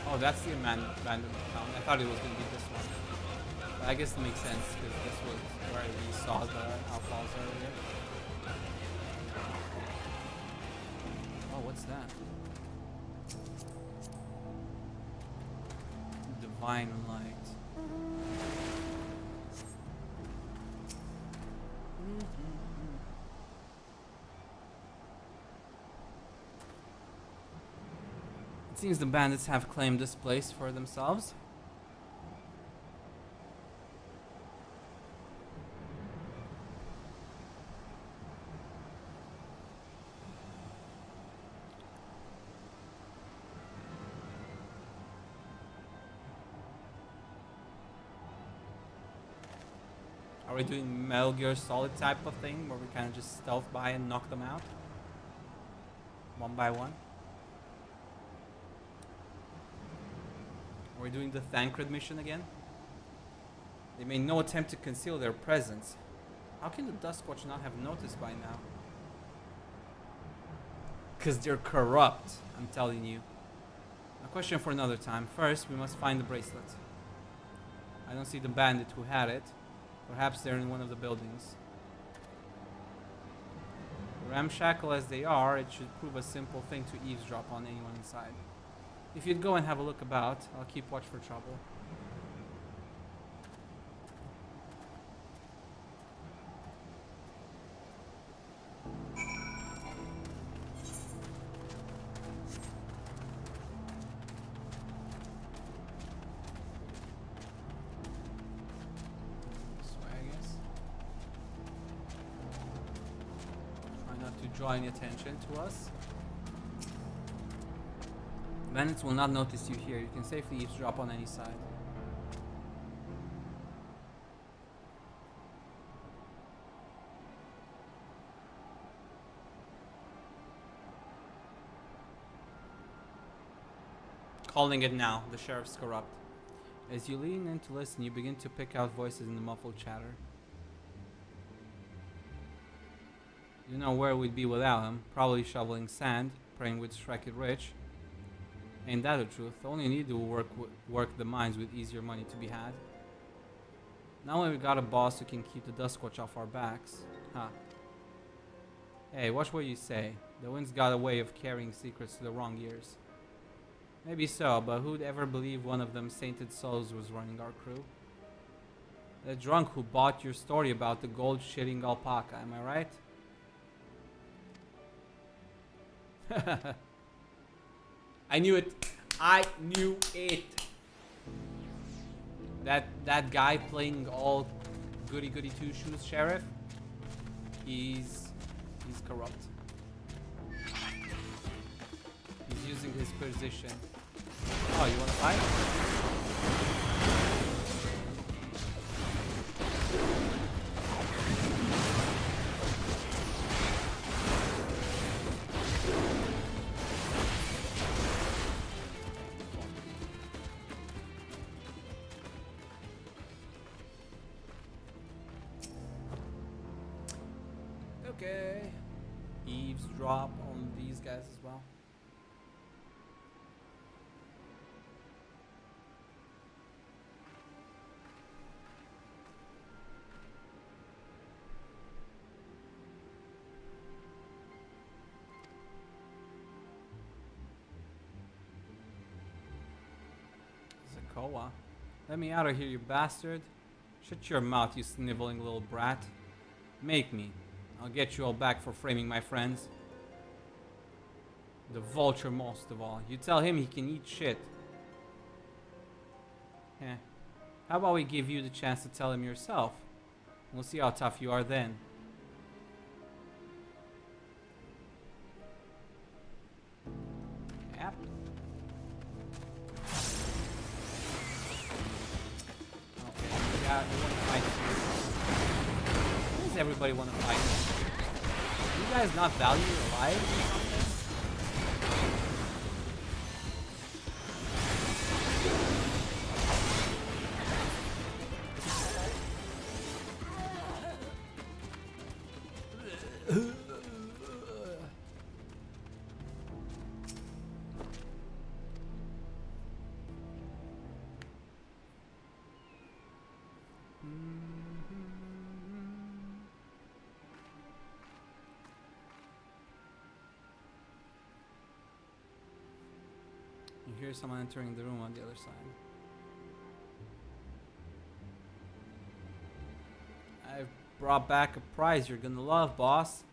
Oh, that's the abandoned town. I thought it was going to be this one. But I guess it makes sense because this was where we saw the outlaws earlier. Oh, what's that? Divine light. It seems the bandits have claimed this place for themselves. Are we doing Metal Gear Solid type of thing where we kind of just stealth by and knock them out? One by one? Are we doing the Thancred mission again? They made no attempt to conceal their presence. How can the Duskwatch not have noticed by now? Because they're corrupt, I'm telling you. A question for another time. First, we must find the bracelet. I don't see the bandit who had it. Perhaps they're in one of the buildings. Ramshackle as they are, it should prove a simple thing to eavesdrop on anyone inside. If you'd go and have a look about, I'll keep watch for trouble. drawing attention to us. Bandits will not notice you here. You can safely eavesdrop on any side. Calling it now. The sheriff's corrupt. As you lean in to listen, you begin to pick out voices in the muffled chatter. You know where we'd be without him. Probably shoveling sand, praying we'd strike it rich. Ain't that the truth? Only need to work the mines with easier money to be had. Now we got a boss who can keep the Duskwatch off our backs. Huh. Hey, watch what you say. The wind's got a way of carrying secrets to the wrong ears. Maybe so, but who'd ever believe one of them sainted souls was running our crew? The drunk who bought your story about the gold-shitting alpaca, am I right? I knew it. I knew it. That guy playing all goody two shoes sheriff, he's corrupt. He's using his position. Oh, you wanna fight? Okay. Eavesdrop on these guys as well. Zakoa. Let me out of here, you bastard. Shut your mouth, you sniveling little brat. Make me. I'll get you all back for framing my friends. The vulture most of all. You tell him he can eat shit. Heh. How about we give you the chance to tell him yourself? We'll see how tough you are then. Yep. Okay, yeah, you want to fight too. Why does everybody want to fight? You guys not value your lives or something? You hear someone entering the room on the other side. I've brought back a prize you're gonna love, boss.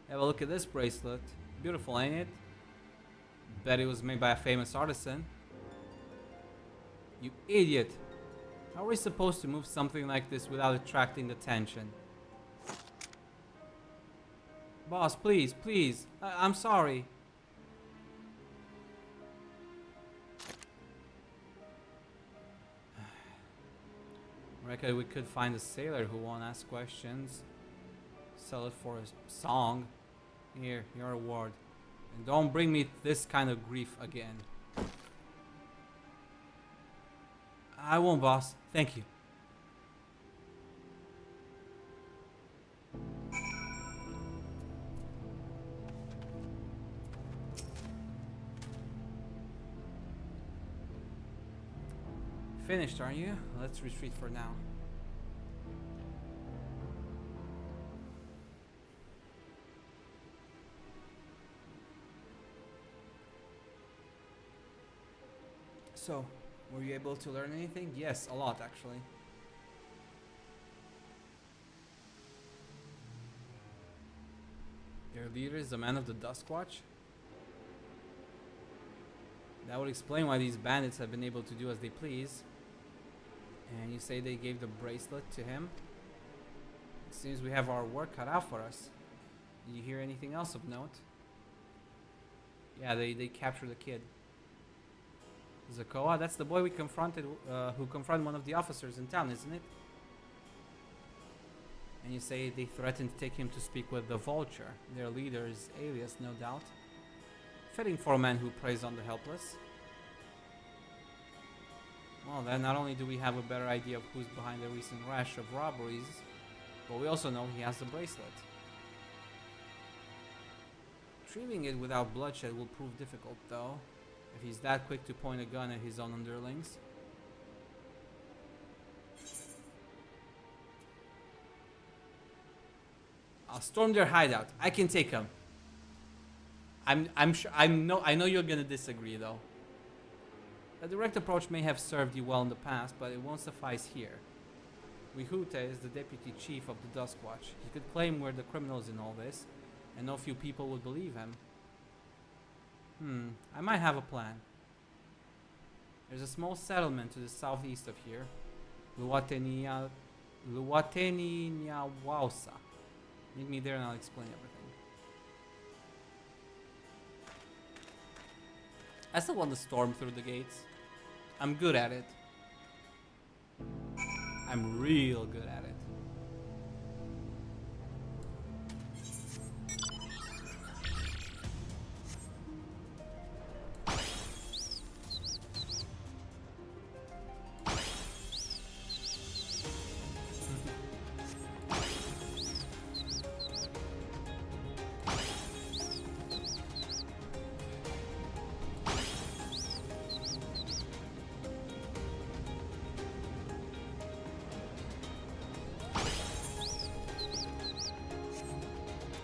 Have a look at this bracelet. Beautiful, ain't it? Bet it was made by a famous artisan. You idiot! How are we supposed to move something like this without attracting attention? Boss, please, please. I'm sorry. Reckon we could find a sailor who won't ask questions. Sell it for a song. Here, your reward. And don't bring me this kind of grief again. I won't, boss. Thank you. Finished, aren't you? Let's retreat for now. So, were you able to learn anything? Yes, a lot actually. Their leader is the man of the Duskwatch? That would explain why these bandits have been able to do as they please. And you say they gave the bracelet to him? It seems we have our work cut out for us. Did you hear anything else of note? Yeah, they captured the kid. Zakoa, that's the boy we confronted, who confronted one of the officers in town, isn't it? And you say they threatened to take him to speak with the Vulture, their leader's alias, no doubt. Fitting for a man who preys on the helpless. Well, then not only do we have a better idea of who's behind the recent rash of robberies, but we also know he has the bracelet. Retrieving it without bloodshed will prove difficult, though, if he's that quick to point a gun at his own underlings. I'll storm their hideout. I can take him. I know you're gonna disagree, though. A direct approach may have served you well in the past, but it won't suffice here. Wihute is the deputy chief of the Dusk Watch. He could claim we're the criminals in all this, and no few people would believe him. I might have a plan. There's a small settlement to the southeast of here, Luateni Nyawausa. Meet me there and I'll explain everything. I still want to storm through the gates. I'm good at it. I'm real good at it.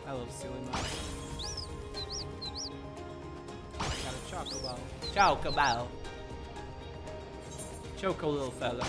I love silly mouse. Got a chocobo. Chocobo. Choco little fella.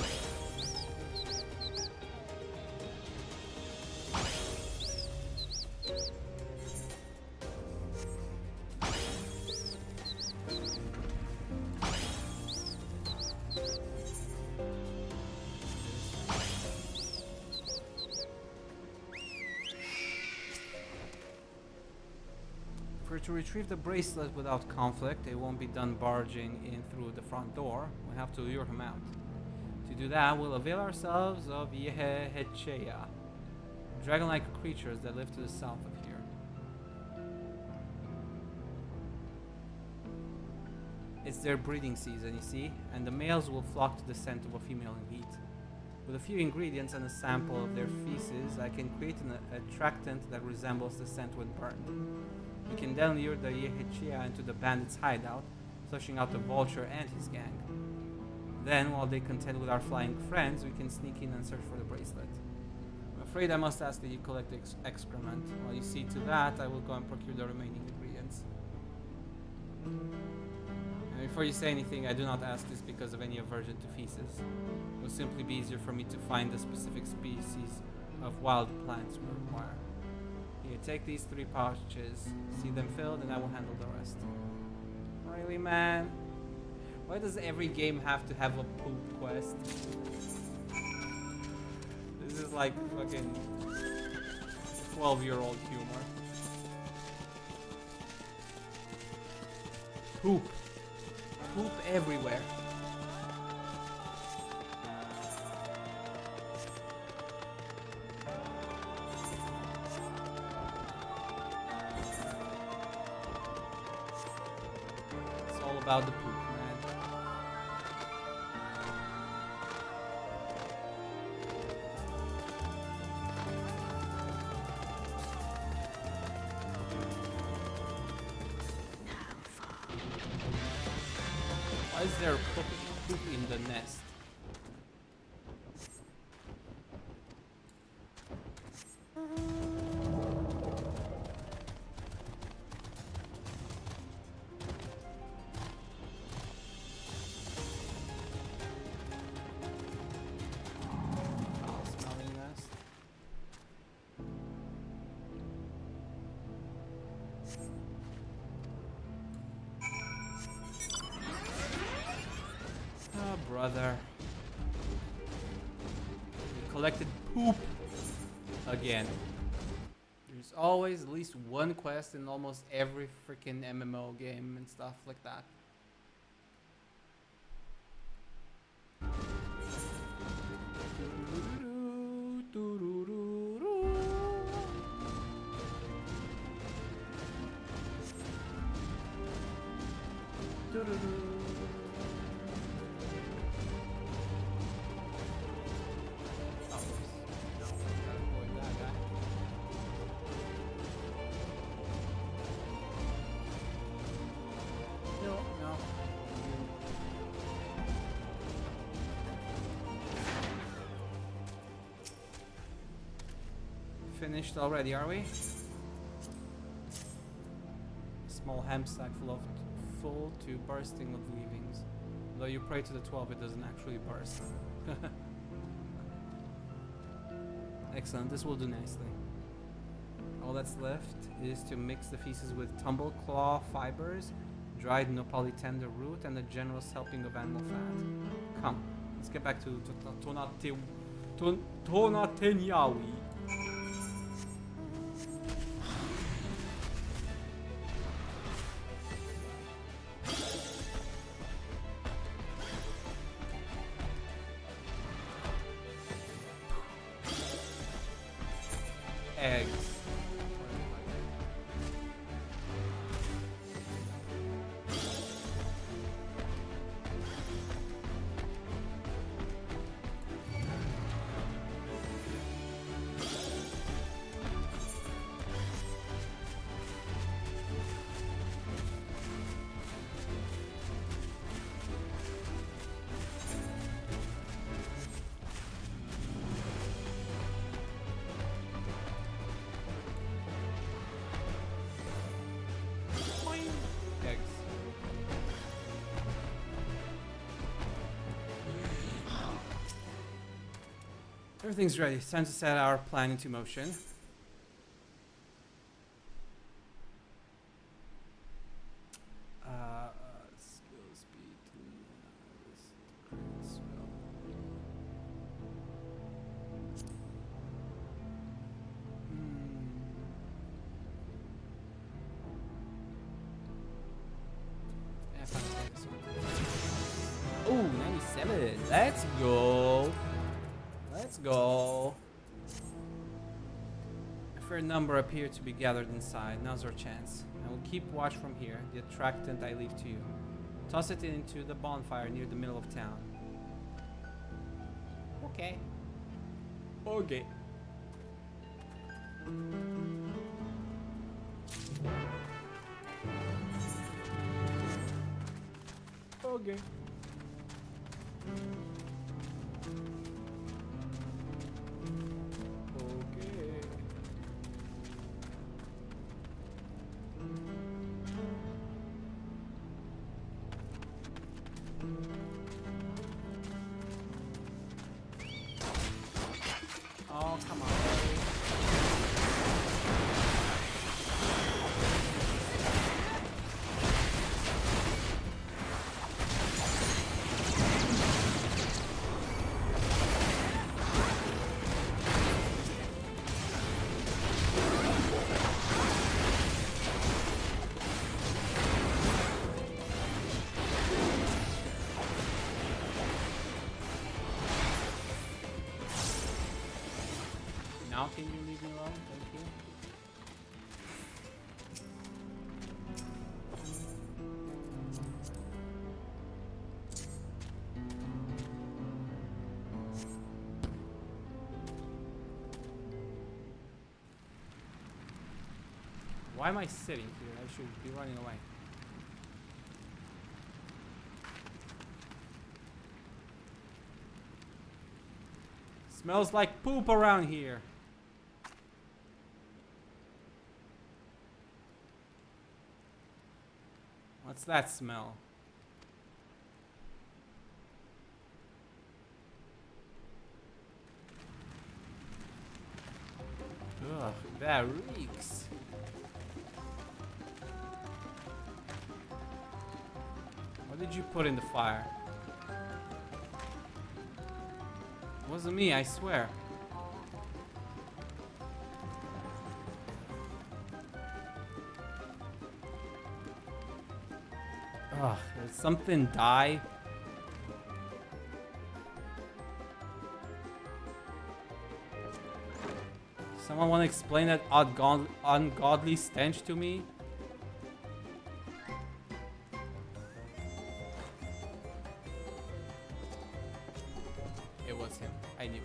To retrieve the bracelet without conflict, it won't be done barging in through the front door. We have to lure him out. To do that, we'll avail ourselves of Yehecheya, dragon-like creatures that live to the south of here. It's their breeding season, you see, and the males will flock to the scent of a female in heat. With a few ingredients and a sample of their feces, I can create an attractant that resembles the scent when burned. We can then lure the Yehichia into the bandits' hideout, flushing out the Vulture and his gang. Then, while they contend with our flying friends, we can sneak in and search for the bracelet. I'm afraid I must ask that you collect excrement. While you see to that, I will go and procure the remaining ingredients. And before you say anything, I do not ask this because of any aversion to feces. It will simply be easier for me to find the specific species of wild plants we require. Here, take these 3 pouches, see them filled, and I will handle the rest. Really, man? Why does every game have to have a poop quest? This is like fucking 12-year-old humor. Poop. Poop everywhere. About the poop, man. Why is there poop in the nest? Brother. We collected poop again. There's There's always at least one quest in almost every freaking MMO game and stuff like that. Finished already, are we? Small ham sack full to bursting with leavings. Though you pray to the 12, it doesn't actually burst. Excellent, this will do nicely. All that's left is to mix the feces with tumble claw fibers, dried nopali tender root, and a generous helping of animal fat. Come, let's get back to Tonatenyawi. Eggs. Everything's ready. It's time to set our plan into motion. Skill speed. Spell. Yeah, fine, this one. Ooh, 97. Let's go. Let's go. A fair number appear to be gathered inside. Now's our chance. I will keep watch from here. The attractant I leave to you. Toss it into the bonfire near the middle of town. Okay. Okay. Okay. Oh, come on. Now can you leave me alone? Thank you. Why am I sitting here? I should be running away. Smells like poop around here. What's that smell? Ugh, that reeks. What did you put in the fire? It wasn't me, I swear. Ugh, did something die? Someone want to explain that ungodly stench to me? It was him. I knew it.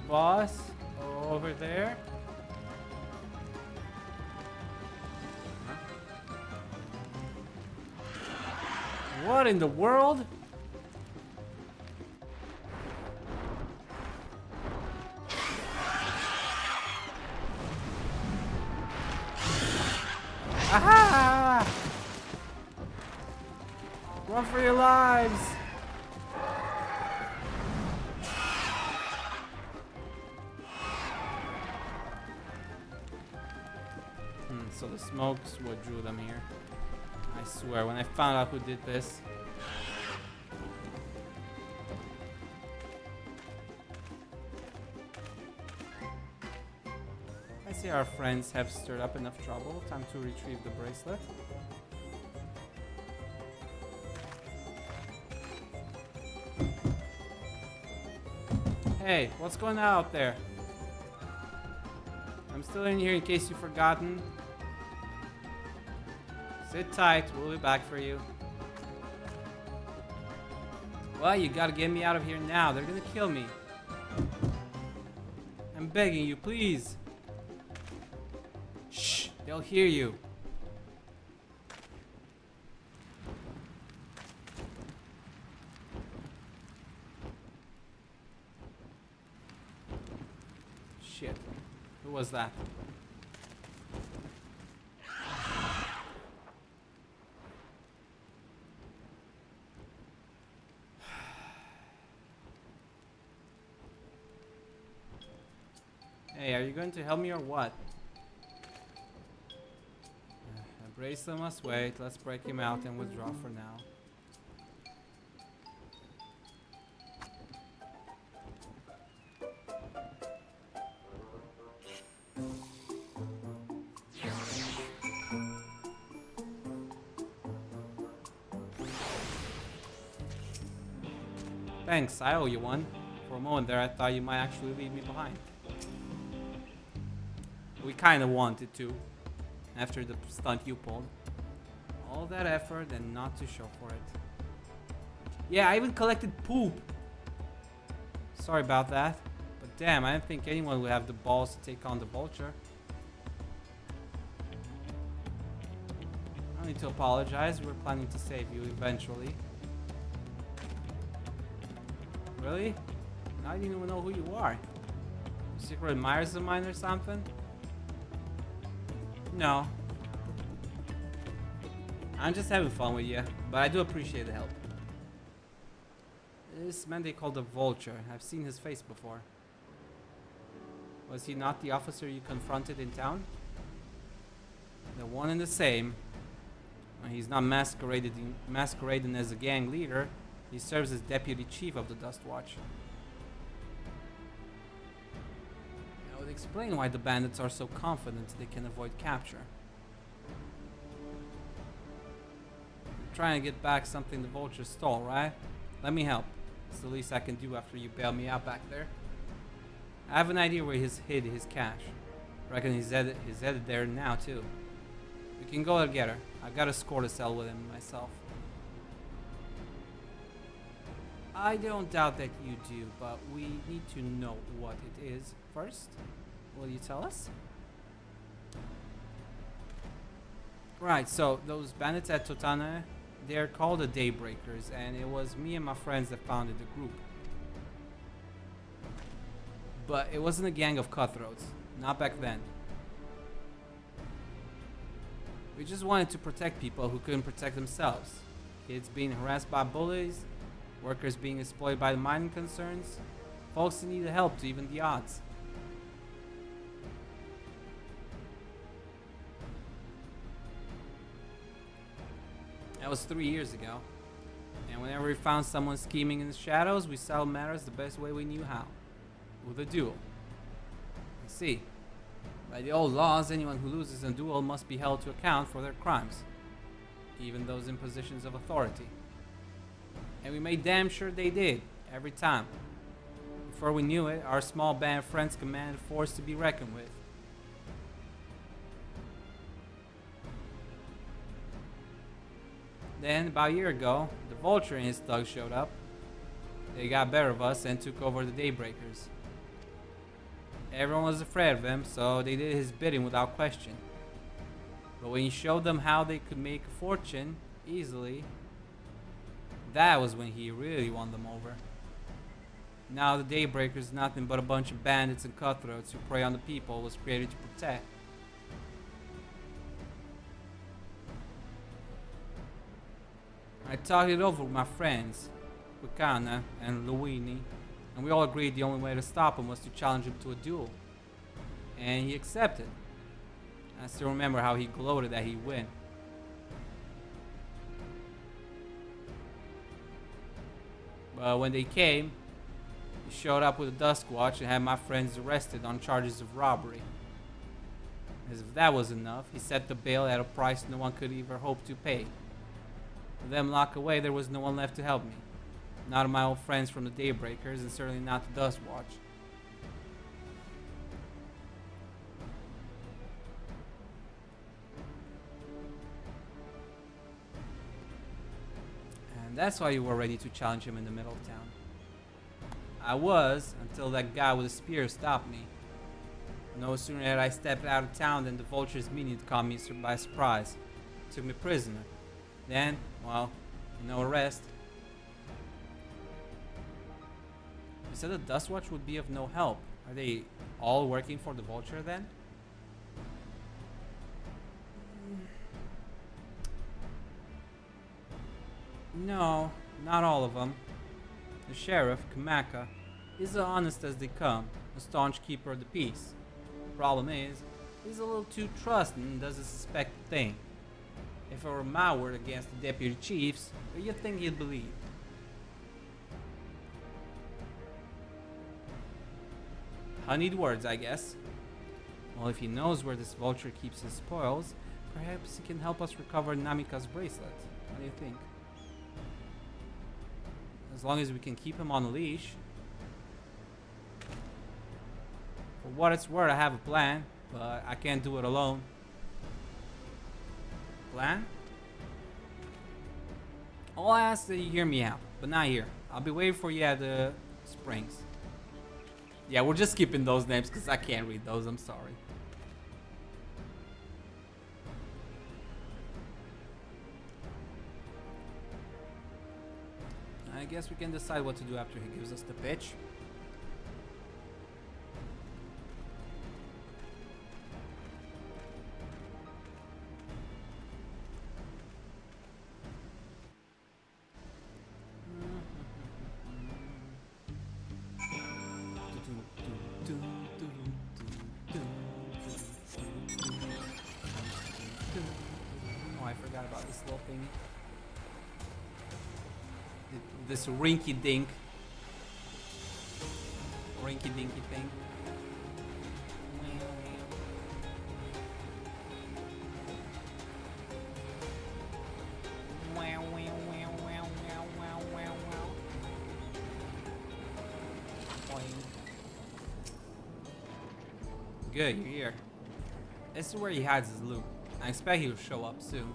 Boss? Over there? What in the world? Aha! Run for your lives! So the smoke's what drew them here. I swear, when I found out who did this. I see our friends have stirred up enough trouble. Time to retrieve the bracelet. Hey, what's going on out there? I'm still in here in case you've forgotten. Sit tight, we'll be back for you. Well, you gotta get me out of here now. They're gonna kill me. I'm begging you, please. Shh, they'll hear you. Shit, who was that? Hey, are you going to help me or what? A bracelet must wait. Let's break him out and withdraw for now. Thanks, I owe you one. For a moment there, I thought you might actually leave me behind. We kind of wanted to, after the stunt you pulled. All that effort and not to show for it. Yeah, I even collected poop. Sorry about that. But damn, I didn't think anyone would have the balls to take on the vulture. I don't need to apologize. We're planning to save you eventually. Really? I didn't even know who you are. Secret admirers of mine or something? No. I'm just having fun with you, but I do appreciate the help. This man they call the Vulture. I've seen his face before. Was he not the officer you confronted in town? The one and the same. He's not masquerading as a gang leader. He serves as deputy chief of the Dust Watch. That would explain why the bandits are so confident they can avoid capture. You're trying to get back something the Vulture stole, right? Let me help. It's the least I can do after you bail me out back there. I have an idea where he's hid his cash. Reckon he's headed there now too. We can go together. I've got a score to sell with him myself. I don't doubt that you do, but we need to know what it is first. Will you tell us? Right, so those bandits at Totane, they're called the Daybreakers, and it was me and my friends that founded the group. But it wasn't a gang of cutthroats, not back then. We just wanted to protect people who couldn't protect themselves. Kids being harassed by bullies, workers being exploited by the mining concerns, folks who needed help to even the odds. That was 3 years ago, And whenever we found someone scheming in the shadows, we settled matters the best way we knew how. With a duel. I see. By the old laws, anyone who loses a duel must be held to account for their crimes. Even those in positions of authority. And we made damn sure they did, every time. Before we knew it, our small band of friends commanded a force to be reckoned with. Then, about a year ago, the Vulture and his thugs showed up. They got better of us and took over the Daybreakers. Everyone was afraid of him, so they did his bidding without question. But when he showed them how they could make a fortune easily, that was when he really won them over. Now the Daybreakers, nothing but a bunch of bandits and cutthroats who prey on the people was created to protect. I talked it over with my friends, Wakana and Luini, and we all agreed the only way to stop him was to challenge him to a duel. And he accepted. I still remember how he gloated that he'd win. But when they came, he showed up with a Dusk Watch and had my friends arrested on charges of robbery. As if that was enough, he set the bail at a price no one could ever hope to pay. With them locked away, there was no one left to help me. Not my old friends from the Daybreakers, and certainly not the Dusk Watch. And that's why you were ready to challenge him in the middle of town. I was, until that guy with a spear stopped me. No sooner had I stepped out of town than the Vulture's minion caught me by surprise. Took me prisoner. Then, well, no arrest. You said the Dust Watch would be of no help. Are they all working for the Vulture then? No, not all of them. The sheriff, Kamaka, is as honest as they come, a staunch keeper of the peace. The problem is, he's a little too trusting and doesn't suspect a thing. If it were my word against the deputy chiefs, what do you think he'd believe? Honeyed words, I guess. Well, if he knows where this Vulture keeps his spoils, perhaps he can help us recover Namika's bracelet. What do you think? As long as we can keep him on a leash. For what it's worth, I have a plan, but I can't do it alone. Plan? I'll ask that you hear me out, but not here. I'll be waiting for you at the springs. Yeah, we're just skipping those names because I can't read those, I'm sorry. I guess we can decide what to do after he gives us the pitch. Oh, I forgot about this little thing. This rinky-dink thing. Good, you're here. This is where he hides his loot. I expect he'll show up soon.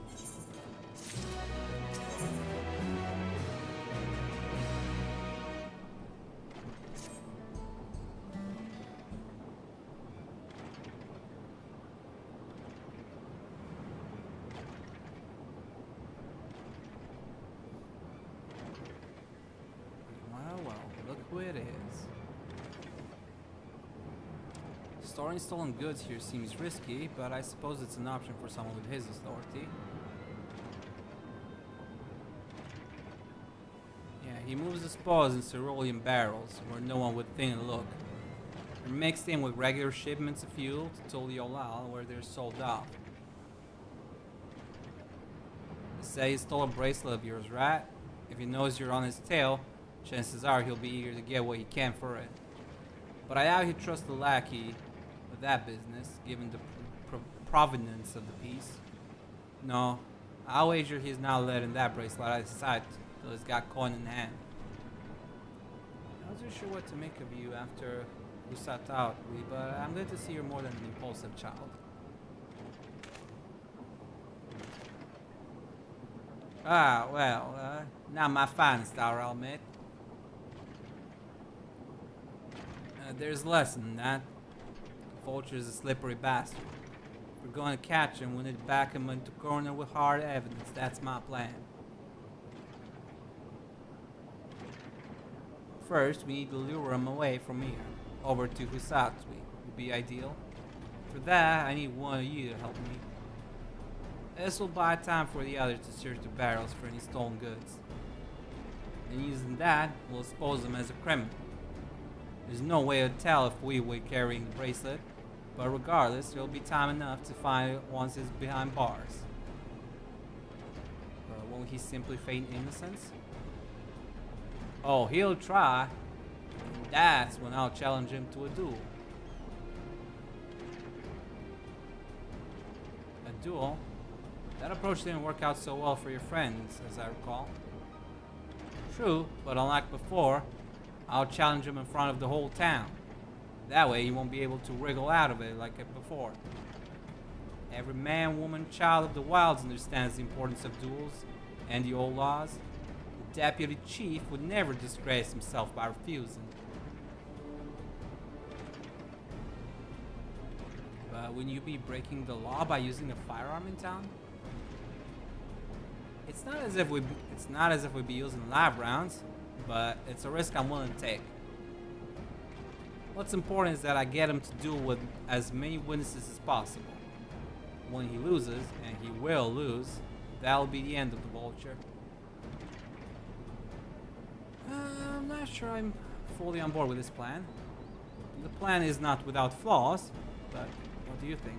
Well, look who it is. Storing stolen goods here seems risky, but I suppose it's an option for someone with his authority. Yeah, he moves the spoils in cerulean barrels, where no one would think to look. They're mixed in with regular shipments of fuel to Toliolal, where they're sold off. You say he stole a bracelet of yours, right? If he knows you're on his tail, chances are he'll be eager to get what he can for it. But I doubt he'd trust the lackey with that business, given the provenance of the piece. No, I'll wager he's not letting that bracelet out of sight till he's got coin in hand. I wasn't sure what to make of you after we sat out, but I'm glad to see you're more than an impulsive child. Ah, well, not my finest hour, I'll admit. There's less than that. Vulture's a slippery bastard. If we're going to catch him, we need to back him into corner with hard evidence. That's my plan. First, we need to lure him away from here, over to Husatsui. Would be ideal. For that, I need one of you to help me. This will buy time for the others to search the barrels for any stolen goods. And using that, we'll expose them as a criminal. There's no way to tell if we were carrying the bracelet, but regardless, there'll be time enough to find it once it's behind bars. Won't he simply feign innocence? Oh, he'll try. That's when I'll challenge him to a duel. A duel? That approach didn't work out so well for your friends, as I recall. True, but unlike before, I'll challenge him in front of the whole town. That way he won't be able to wriggle out of it like before. Every man, woman, child of the wilds understands the importance of duels and the old laws. The deputy chief would never disgrace himself by refusing. But wouldn't you be breaking the law by using a firearm in town? It's not as if we'd be using live rounds, but it's a risk I'm willing to take. What's important is that I get him to duel with as many witnesses as possible. When he loses, and he will lose, that'll be the end of the Vulture. I'm not sure I'm fully on board with this plan. The plan is not without flaws, but what do you think?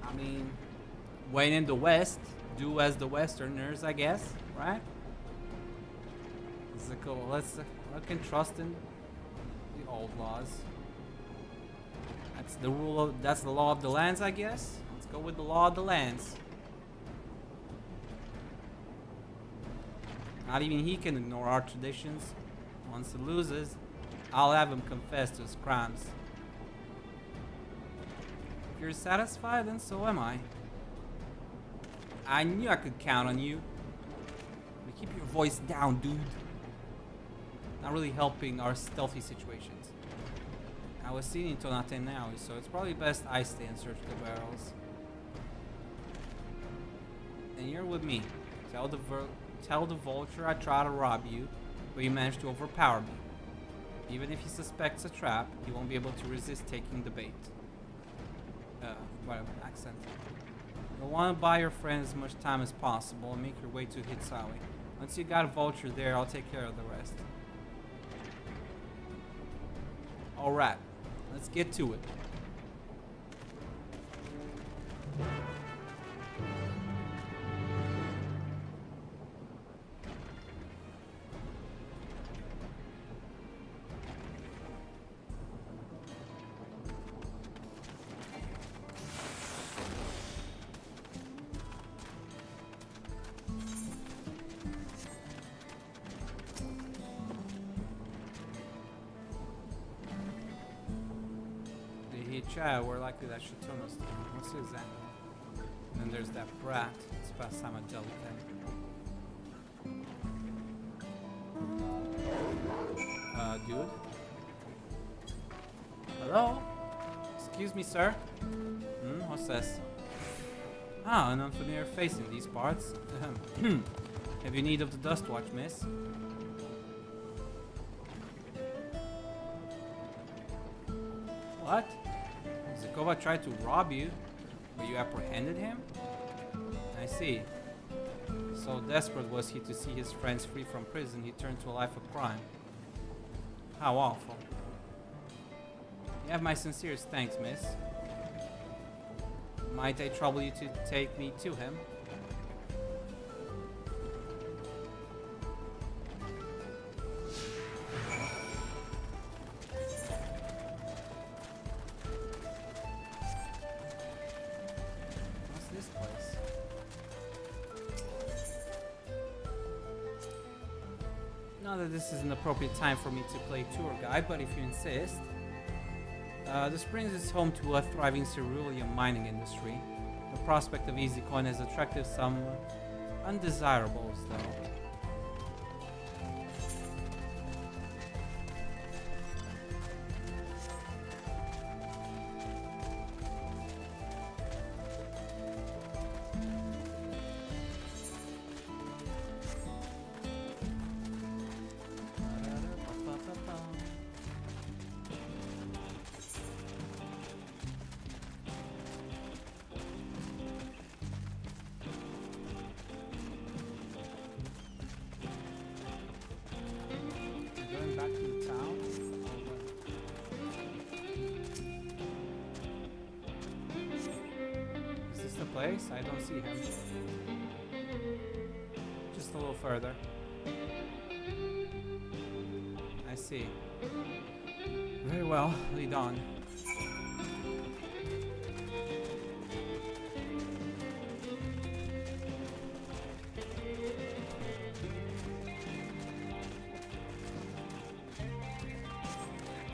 I mean, when in the West, do as the Westerners, I guess, right? I can trust in the old laws. That's the rule of, that's the law of the lands, I guess. Let's go with the law of the lands. Not even he can ignore our traditions. Once he loses, I'll have him confess to his crimes. If you're satisfied, then so am I. I knew I could count on you. But keep your voice down, dude. Not really helping our stealthy situations. I was seeing Tonate now, so it's probably best I stay and search the barrels. And you're with me. Tell the Vulture I try to rob you, but you managed to overpower me. Even if he suspects a trap, he won't be able to resist taking the bait. Whatever, accent. You'll want to buy your friend as much time as possible and make your way to Hitsawi. Once you got a Vulture there, I'll take care of the rest. Alright, let's get to it. We're likely that should turn us down. What's his angle? And then there's that brat. It's past time I dealt with him. Dude? Hello? Excuse me, sir? What's this? Ah, an unfamiliar face in these parts. Have you need of the dust watch, miss? What? Zakova tried to rob you, but you apprehended him? I see. So desperate was he to see his friends free from prison, he turned to a life of crime. How awful. You have my sincerest thanks, miss. Might I trouble you to take me to him? What's this place? Not that this is an appropriate time for me to play tour guide, but if you insist. The Springs is home to a thriving cerulean mining industry. The prospect of easy coin has attracted some undesirables, though. Going back to the town. Is this the place? I don't see him. Just a little further. I see. Very well, lead on.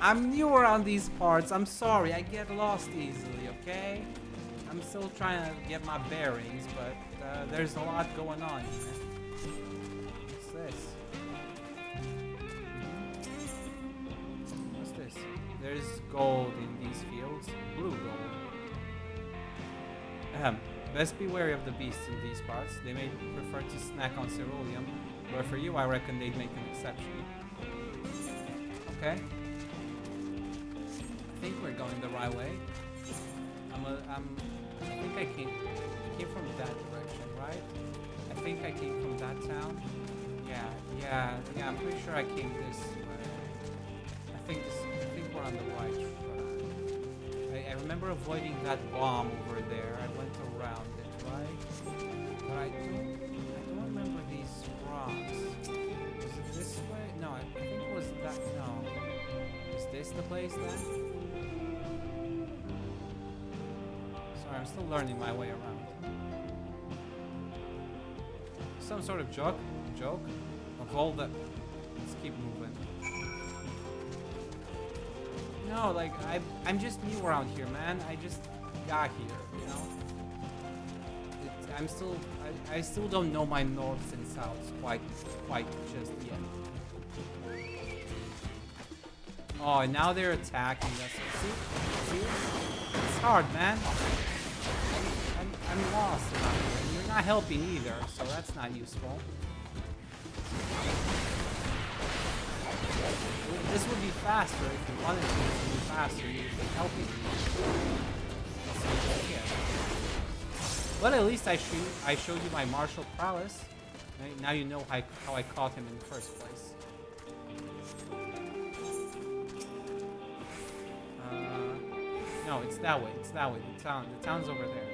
I'm new around these parts. I'm sorry. I get lost easily, okay? I'm still trying to get my bearings, but there's a lot going on here. What's this? What's this? There's gold in these fields. Blue gold. Best be wary of the beasts in these parts. They may prefer to snack on ceruleum, but for you, I reckon they'd make an exception. Okay? I think we're going the right way. I think I came from that direction, right? I think I came from that town. Yeah, I'm pretty sure I came this way. I think we're on the right track. I remember avoiding that bomb over there. I went around it, right? But I don't remember these rocks. Was it this way? No, I think it was that. No. Is this the place then? Sorry, I'm still learning my way around. Some sort of joke of all the. Let's keep moving. No, like I'm just new around here, man. I just got here, you know. I still don't know my norths and souths quite just yet. Oh, and now they're attacking us. See? It's hard, man. I'm lost around here. And you're not helping either, so that's not useful. This would be faster if you wanted to be faster. You'd be helping me. But at least I showed you my martial prowess. Now you know how I caught him in the first place. No, it's that way. It's that way. The town's over there.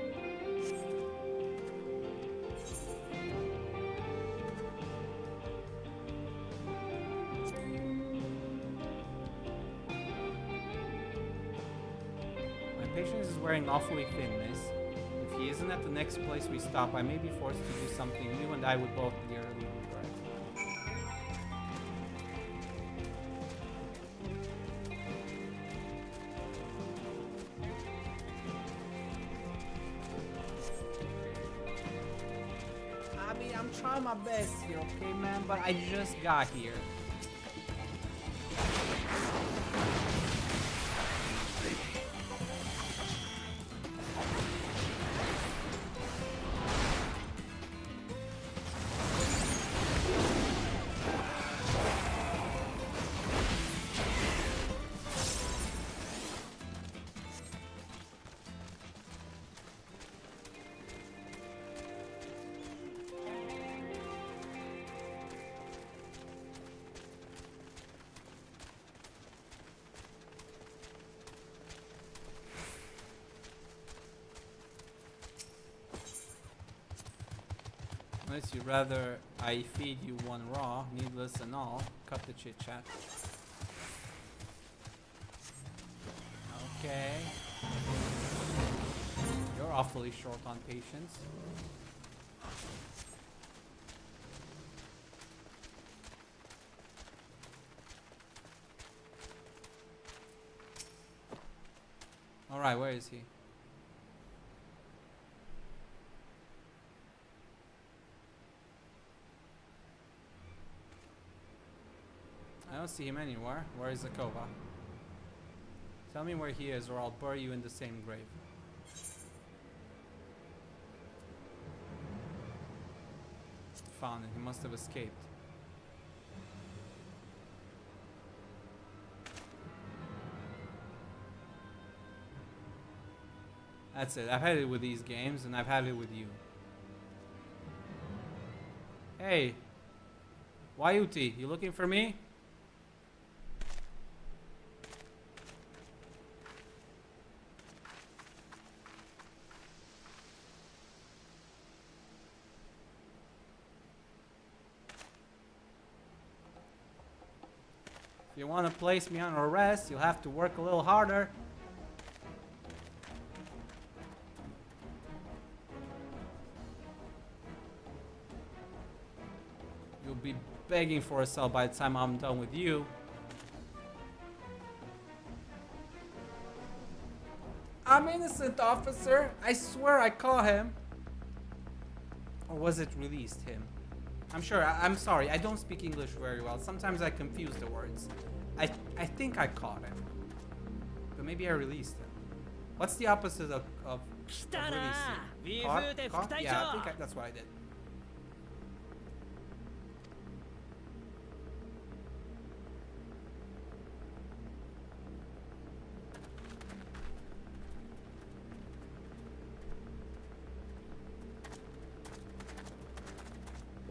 My patience is wearing awfully thin, miss. If he isn't at the next place we stop, I may be forced to do something you and I would both dearly regret. I mean, I'm trying my best here, okay, man? But I just got here. Unless you'd rather I feed you one raw, needless and all. Cut the chit chat. Okay. You're awfully short on patience. Alright, where is he? I don't see him anywhere. Where is Zakova? Tell me where he is or I'll bury you in the same grave. Found him. He must have escaped. That's it. I've had it with these games and I've had it with you. Hey. Wayuti, you looking for me? If you want to place me on arrest, you'll have to work a little harder. You'll be begging for a cell by the time I'm done with you. I'm innocent, officer. I swear I caught him. Or was it released him? I'm sure. I'm sorry. I don't speak English very well. Sometimes I confuse the words. I think I caught him. But maybe I released him. What's the opposite of releasing? Caught? Yeah, I think that's what I did.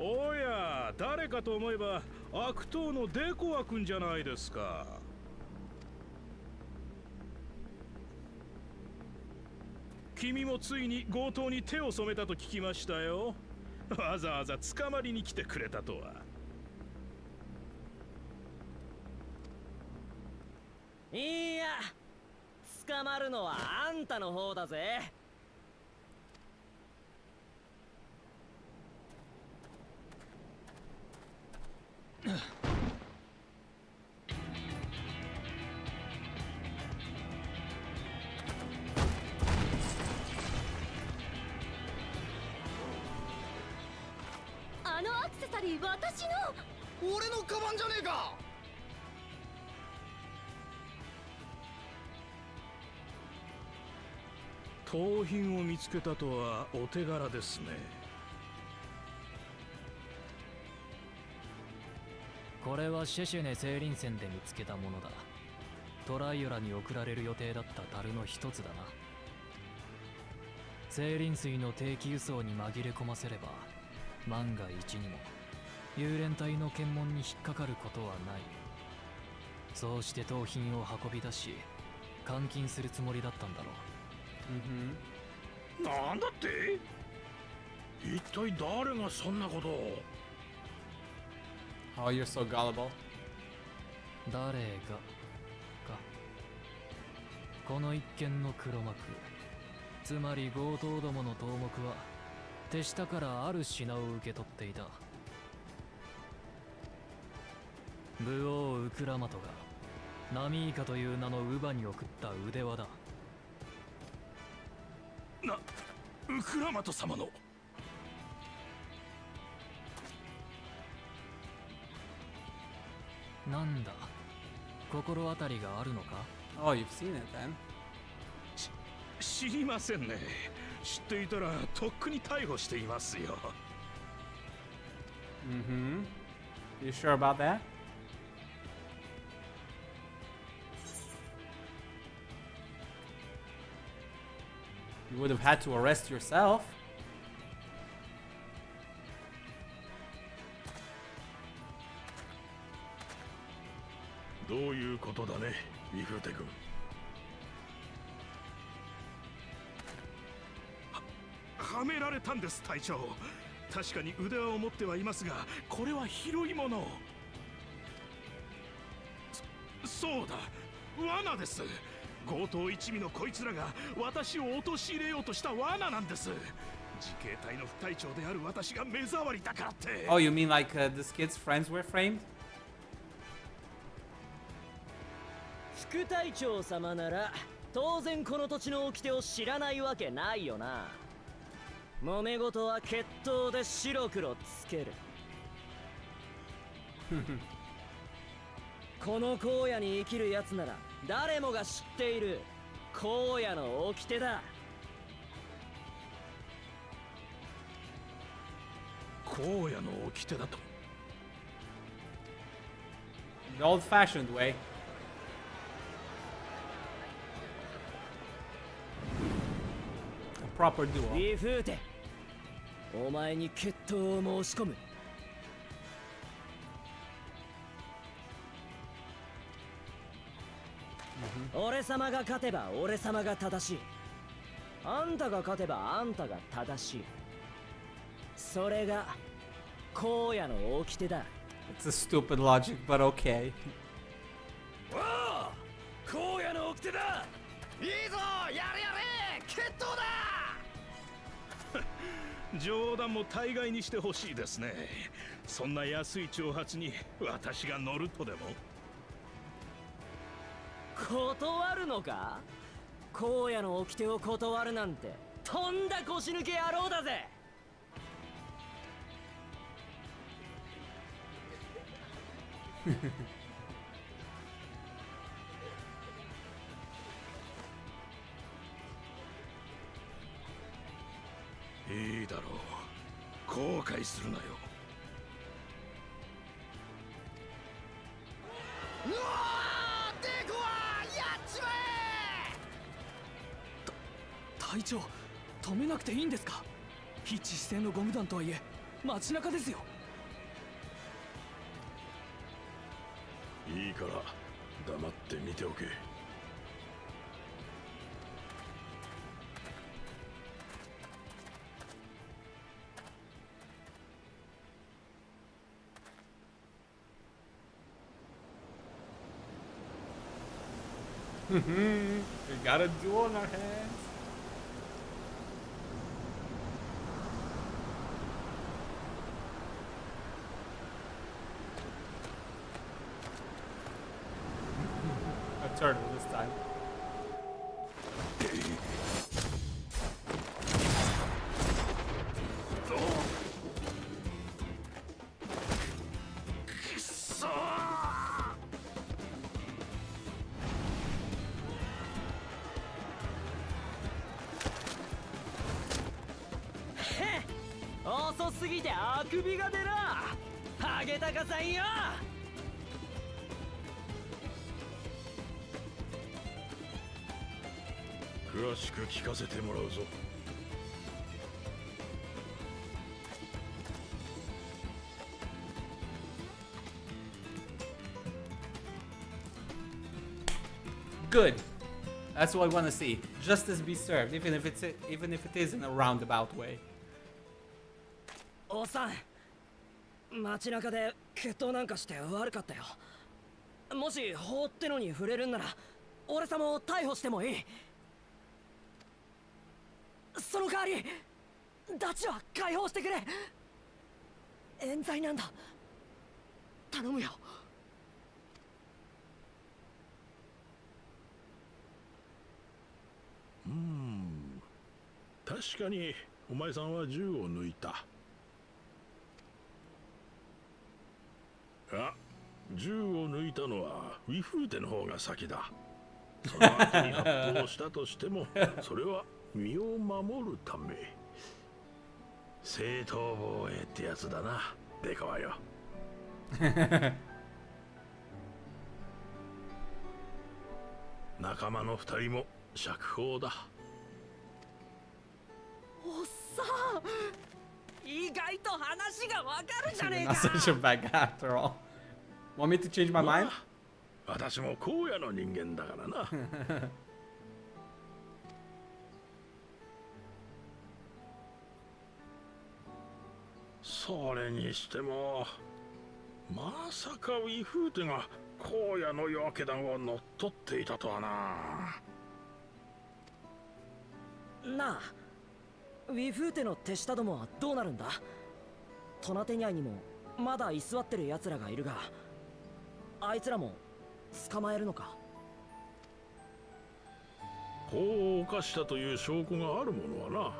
おや、誰かと思えば悪党のデコア君じゃないですか。君もついに強盗に手を染めたと聞きましたよ。わざわざ捕まりに来てくれたとは。いや、捕まるのはあんたの方だぜ。あのアクセサリー私の。俺のカバンじゃねえか。盗品を見つけたとはお手柄ですね。これはシェシェネ青林戦で見つけたものだ。トライオラに送られる予定だった樽の一つだな。青林水の定期輸送に紛れ込ませれば万が一にも幽連隊の検問に引っかかることはない。そうして盗品を運び出し監禁するつもりだったんだろう。なんだって？一体誰がそんなことを？ Oh, you're so gullible. 誰がか。この一件の黒幕、つまり強盗どもの頭目は手下からある品を受け取っていた。武王ウクラマトがナミイカという名の乳母に送った腕輪だ。ウクラマト様の。なんだ、心当たりがあるのか？ Oh, you've seen it then. 知りませんね。知っていたらとっくに逮捕していますよ。You sure about that? You would have had to arrest yourself. どういうことだね、ミフルテ君。はめられたんです、隊長。確かに腕輪を持ってはいますが、これは広いもの。そうだ、罠です。強盗一味のこいつらが私を陥れようとした罠なんです。自警隊の副隊長である私が目障りだからって。Oh, you mean like this kid's friends were framed? 副隊長様なら当然この土地の掟を知らないわけないよな。揉め事は決闘で白黒つける。この荒野に生きるやつなら誰もが知っている荒野の掟だ。荒野の掟だと。The old-fashioned way. A proper duel. リフーテ、お前に決闘を申し込む。俺様が勝てば俺様が正しい。あんたが勝てばあんたが正しい。それが荒野の掟だ。It's a stupid logic, but okay. おお、荒野の掟だ。いいぞ、やれやれ、決闘だ。冗談も大概にしてほしいですね。そんな安い挑発に私が乗るとでも。断るのか。荒野の掟を断るなんてとんだ腰抜け野郎だぜ。いいだろう、後悔するなよ。うわー、デコはやっちまえ。隊長、止めなくていいんですか？非致死性のゴム弾とはいえ街中ですよ。いいから黙って見ておけ。We got a duel on our hands. A turtle this time.へっ、遅すぎてあくびが出な。ハゲタカさんよ。詳しく聞かせてもらうぞ。Good. That's what I want to see. Justice be served, even if it is in a roundabout way. おっさん、街中で決闘なんかして悪かったよ。もし法ってのに触れるんなら俺様を逮捕してもいい。その代わりダチは解放してくれ。冤罪なんだ、頼むよ。確かにお前さんは銃を抜いた。あ、銃を抜いたのはウィフーテの方が先だ。その後に発砲したとしてもそれは身を守るため。正当防衛ってやつだな、デカはよ。仲間の二人も釈放だ。おっさん、意外と話がわかるじゃねえ Not か。 such a bad guy after all. Want me to change my mind? 私も荒野の人間だからな。それにしてもまさかウィフーテが荒野の夜明け団を乗っ取っていたとはな。なあ、ウィフーテの手下どもはどうなるんだ？トナテニャイにもまだ居座ってる奴らがいるが、あいつらも捕まえるのか？法を犯したという証拠があるものは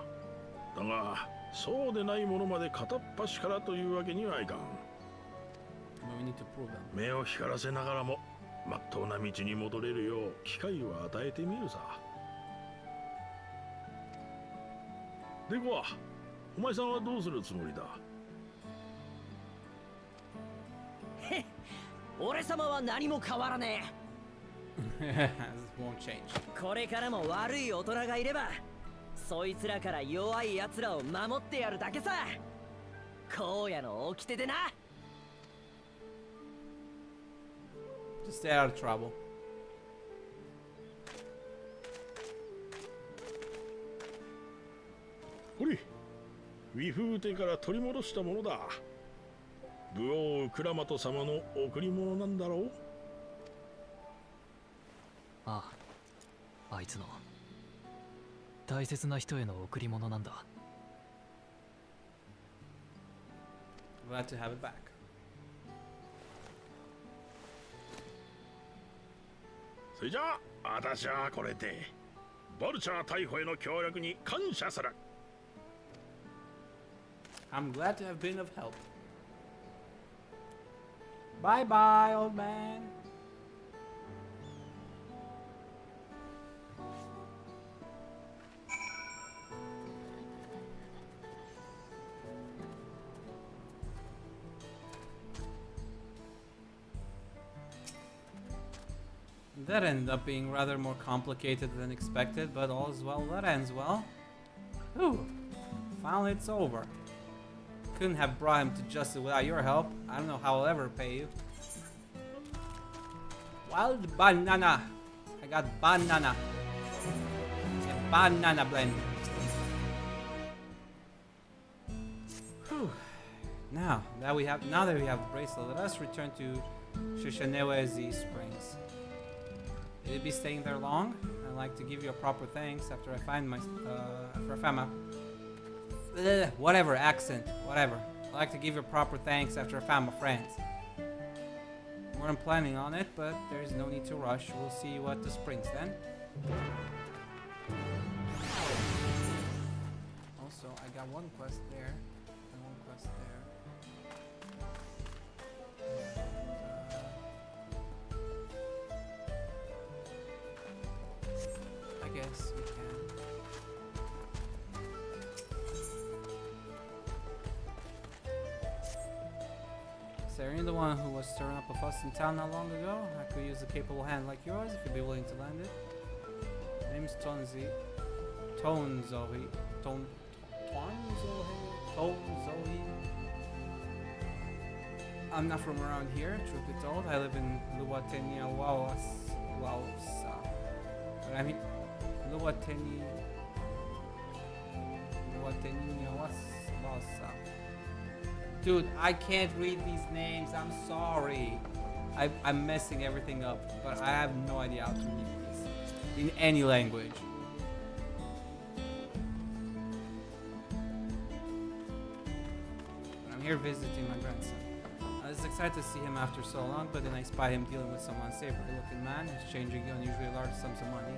な。だがそうでないものまで片っ端からというわけにはいかん。目を光らせながらもまっとうな道に戻れるよう機会を与えてみるさ。ではお前さんはどうするつもりだ？へっ、俺様は何も変わらねThis won't change. え。これからも悪い大人がいればそいつらから弱い奴らを守ってやるだけさ。荒野の掟でな。Just stay out of trouble. これウィフーテから取り戻したものだ。武王ウクラマト様の贈り物なんだろう。ああ、あいつの大切な人への贈り物なんだ。Glad to have it back. それじゃあ私はこれでボルチャー逮捕への協力に感謝する。I'm glad to have been of help. Bye bye, old man. That ended up being rather more complicated than expected, but all is well that ends well. Whew. Finally it's over. Couldn't have brought him to justice without your help. I don't know how I'll ever pay you. Wild banana. I got banana. It's a banana blend. Whew. Now that we have the bracelet, let us return to Shishanewezi Springs. Will you be staying there long? I'd like to give you a proper thanks after I find my whatever accent, whatever. I'd like to give you a proper thanks after I found my friends. Weren't planning on it, but there's no need to rush. We'll see you at the springs then. Also, I got one quest there and one quest there. I guess we can. Are the one who was stirring up a fuss in town not long ago? I could use a capable hand like yours if you'd be willing to lend it. My name's Tonzi. Tonzohi. Tonzohi. I'm not from around here, truth be told. I live in Luatenia Wausa. But I mean, Luatenia Wausa. Dude, I can't read these names. I'm sorry. I'm messing everything up, but I have no idea how to read these in any language. But I'm here visiting my grandson. I was excited to see him after so long, but then I spy him dealing with some unsavory looking man who's changing unusually large sums of money.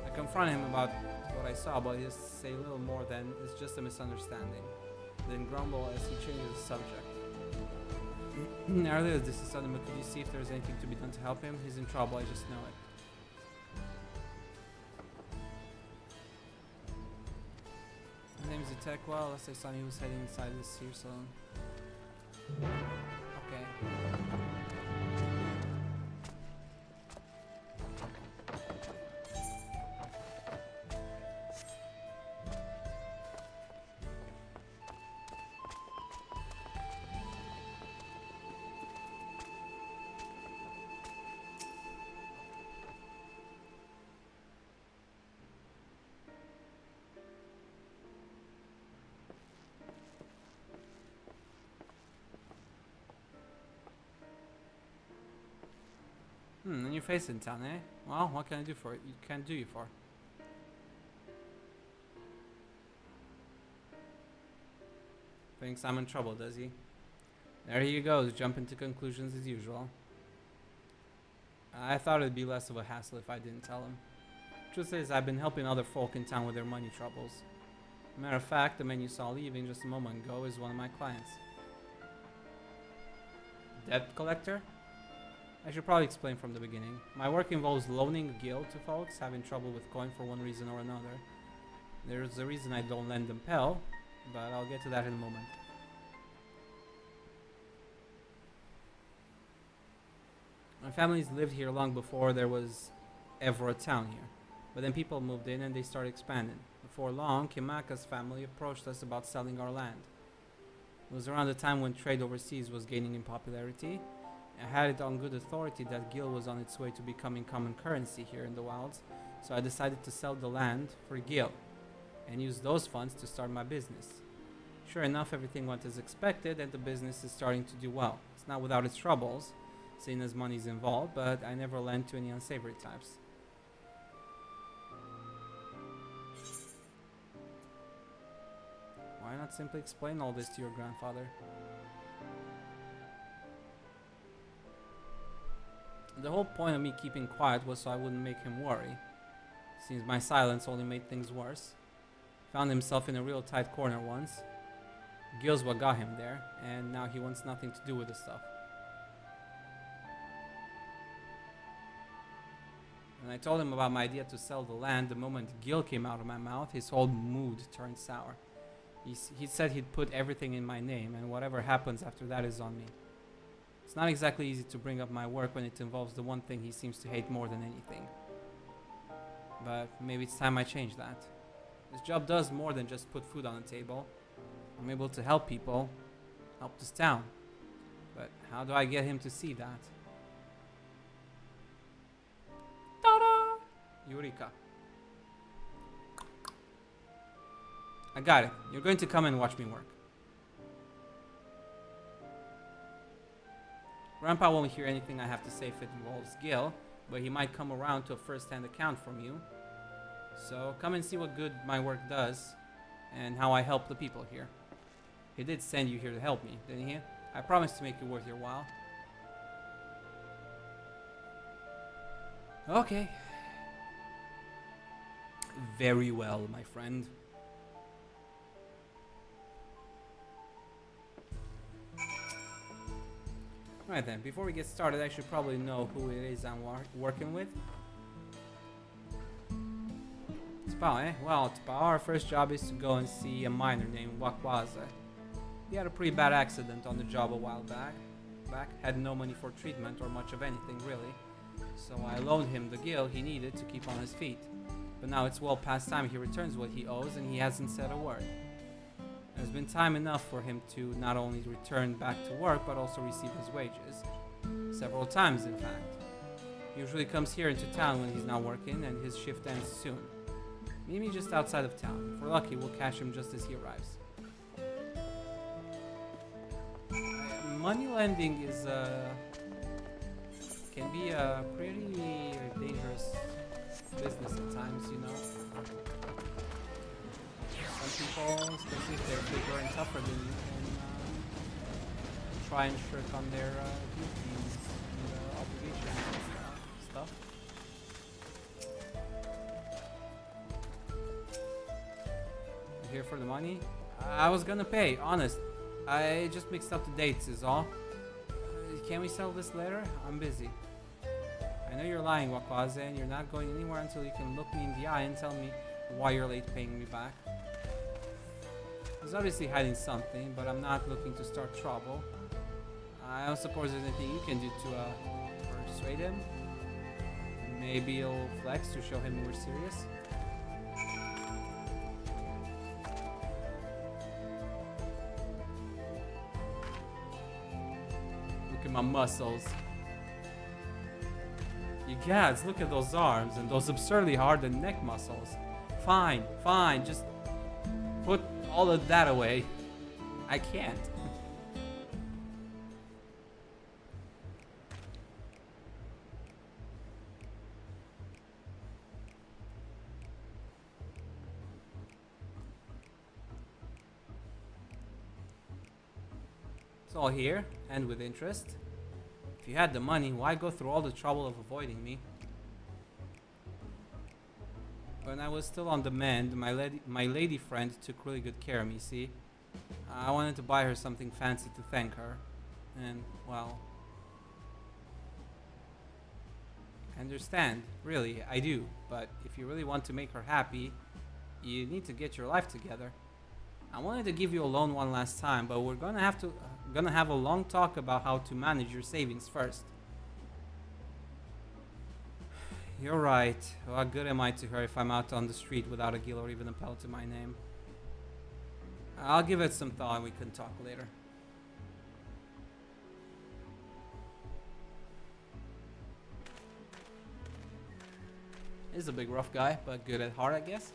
I confront him about what I saw, but he'll say little more than it's just a misunderstanding. Then grumble as he changes the subject. Earlier this is sudden, but could you see if there's anything to be done to help him? He's in trouble, I just know it. His name is Itekwa. Last I saw him, he was heading inside this here salon. Okay. And your face in town, eh? Well, what can I do for it? You can't do you for. Thinks I'm in trouble, does he? There he goes, jumping to conclusions as usual. I thought it'd be less of a hassle if I didn't tell him. Truth is, I've been helping other folk in town with their money troubles. Matter of fact, the man you saw leaving just a moment ago is one of my clients. Debt collector? I should probably explain from the beginning. My work involves loaning a guild to folks having trouble with coin for one reason or another. There's a reason I don't lend them Pel, but I'll get to that in a moment. My family's lived here long before there was ever a town here. But then people moved in and they started expanding. Before long, Kimaka's family approached us about selling our land. It was around the time when trade overseas was gaining in popularity. I had it on good authority that Gil was on its way to becoming common currency here in the wilds, so I decided to sell the land for Gil and use those funds to start my business. Sure enough, everything went as expected and the business is starting to do well. It's not without its troubles, seeing as money's involved, but I never lent to any unsavory types. Why not simply explain all this to your grandfather? The whole point of me keeping quiet was so I wouldn't make him worry. Seems my silence only made things worse. Found himself in a real tight corner once. Gil's what got him there, and now he wants nothing to do with the stuff. When I told him about my idea to sell the land, the moment Gil came out of my mouth, his whole mood turned sour. He said he'd put everything in my name, and whatever happens after that is on me. It's not exactly easy to bring up my work when it involves the one thing he seems to hate more than anything. But maybe it's time I change that. This job does more than just put food on the table. I'm able to help people, help this town. But how do I get him to see that? Ta-da! Eureka. I got it. You're going to come and watch me work. Grandpa won't hear anything I have to say if it involves Gil, but he might come around to a first-hand account from you. So come and see what good my work does and how I help the people here. He did send you here to help me, didn't he? I promise to make it worth your while. Okay. Very well, my friend. Right then, before we get started, I should probably know who it is I'm working with. T'Pau, eh? Well, T'Pau, our first job is to go and see a miner named Wakwaza. He had a pretty bad accident on the job a while back. Had no money for treatment or much of anything, really. So I loaned him the gil he needed to keep on his feet. But now it's well past time he returns what he owes and he hasn't said a word. There's been time enough for him to not only return back to work, but also receive his wages. Several times, in fact. He usually comes here into town when he's not working, and his shift ends soon. Meet me just outside of town. If we're lucky, we'll catch him just as he arrives. Money lending is, can be a pretty dangerous business at times, you know. Some people, especially if they're bigger and tougher than you, can try and shirk on their duties and obligations and stuff. You here for the money? I was gonna pay, honest. I just mixed up the dates is all. Can we sell this later? I'm busy. I know you're lying, Wakwaze, and you're not going anywhere until you can look me in the eye and tell me why you're late paying me back. He's obviously hiding something, but I'm not looking to start trouble. I don't suppose there's anything you can do to persuade him. Maybe you'll flex to show him we're serious. Look at my muscles. You gods, look at those arms and those absurdly hard neck muscles. Fine, fine, just put all of that away. I can't. It's all here, and with interest. If you had the money, why go through all the trouble of avoiding me? When I was still on the mend, my lady friend took really good care of me, see? I wanted to buy her something fancy to thank her. And, well... I understand, really, I do. But if you really want to make her happy, you need to get your life together. I wanted to give you a loan one last time, but we're gonna have a long talk about how to manage your savings first. You're right. What good am I to her if I'm out on the street without a gill or even a pelt to my name? I'll give it some thought and we can talk later. He's a big rough guy, but good at heart, I guess.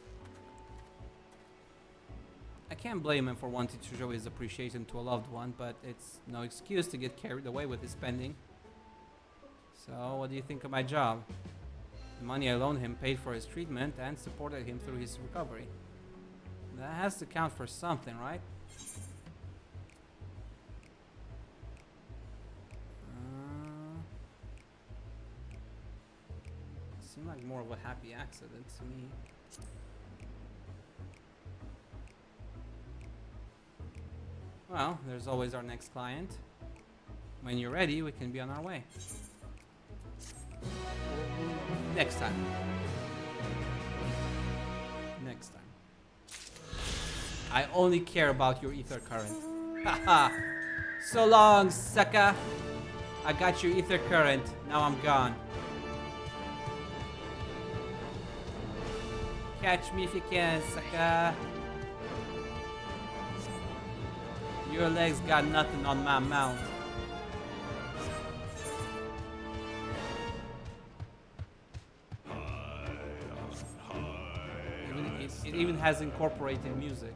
I can't blame him for wanting to show his appreciation to a loved one, but it's no excuse to get carried away with his spending. So, what do you think of my job? The money I loaned him paid for his treatment and supported him through his recovery. That has to count for something, right? Seemed like more of a happy accident to me. Well, there's always our next client. When you're ready, we can be on our way. Next time. Next time. I only care about your ether current. Haha. So long, sucker. I got your ether current. Now I'm gone. Catch me if you can, sucker. Your legs got nothing on my mount. It even has incorporated music.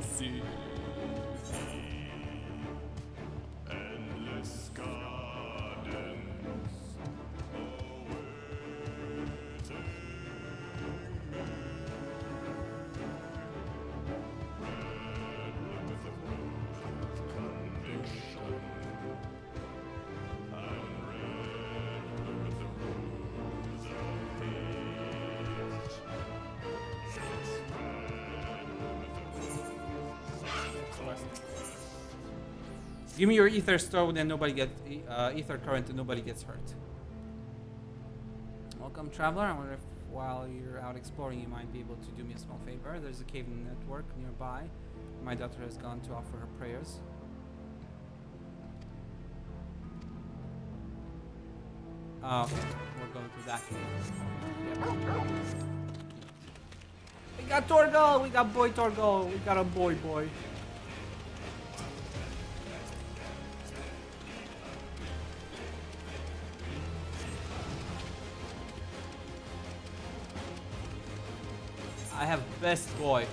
See. Endless gardens awaiting me. Red with the rose conviction, and red with the rose of hate. It's red with the rose. Give me your ether stone and nobody gets ether current and nobody gets hurt. Welcome, traveler. I wonder if while you're out exploring you might be able to do me a small favor. There's a cave network nearby. My daughter has gone to offer her prayers. Oh, okay. We're going through that cave. Yep. We got Torgal! We got boy Torgal! We got a boy. I have best boy.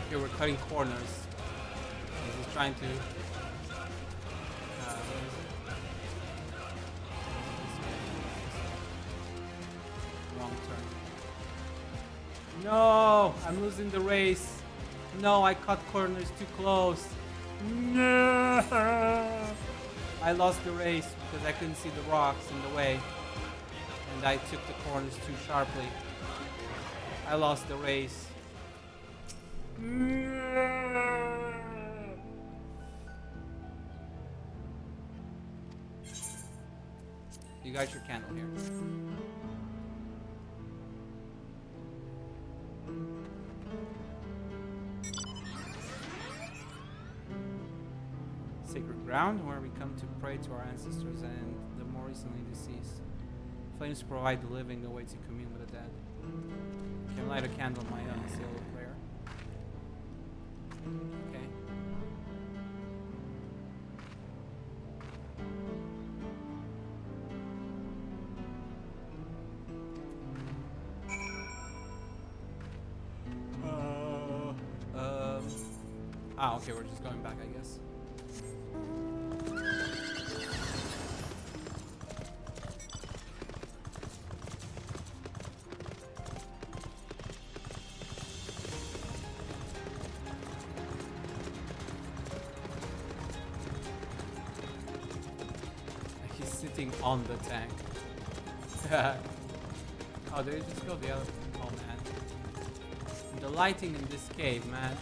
Here we're cutting corners. He's trying to. Wrong turn. No, I'm losing the race. No, I cut corners too close. No, I lost the race because I couldn't see the rocks in the way, and I took the corners too sharply. I lost the race. You got your candle here. Sacred ground where we come to pray to our ancestors and the more recently deceased. Flames provide the living a way to commune with the dead. Can light a candle on my own, solo player. Okay. Okay, we're just going back, I guess. He's sitting on the tank. Oh, did it just go the other? Oh man, the lighting in this cave, man.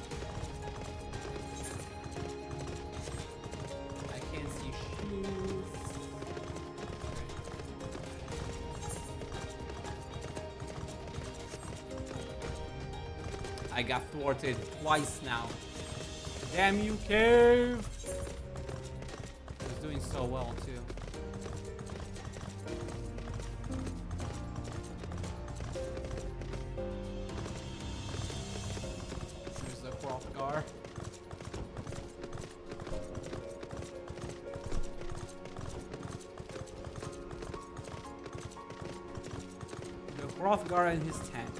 I got thwarted twice now. Damn you, cave! I was doing so well too. There's the Hrothgar. The Hrothgar and his tank.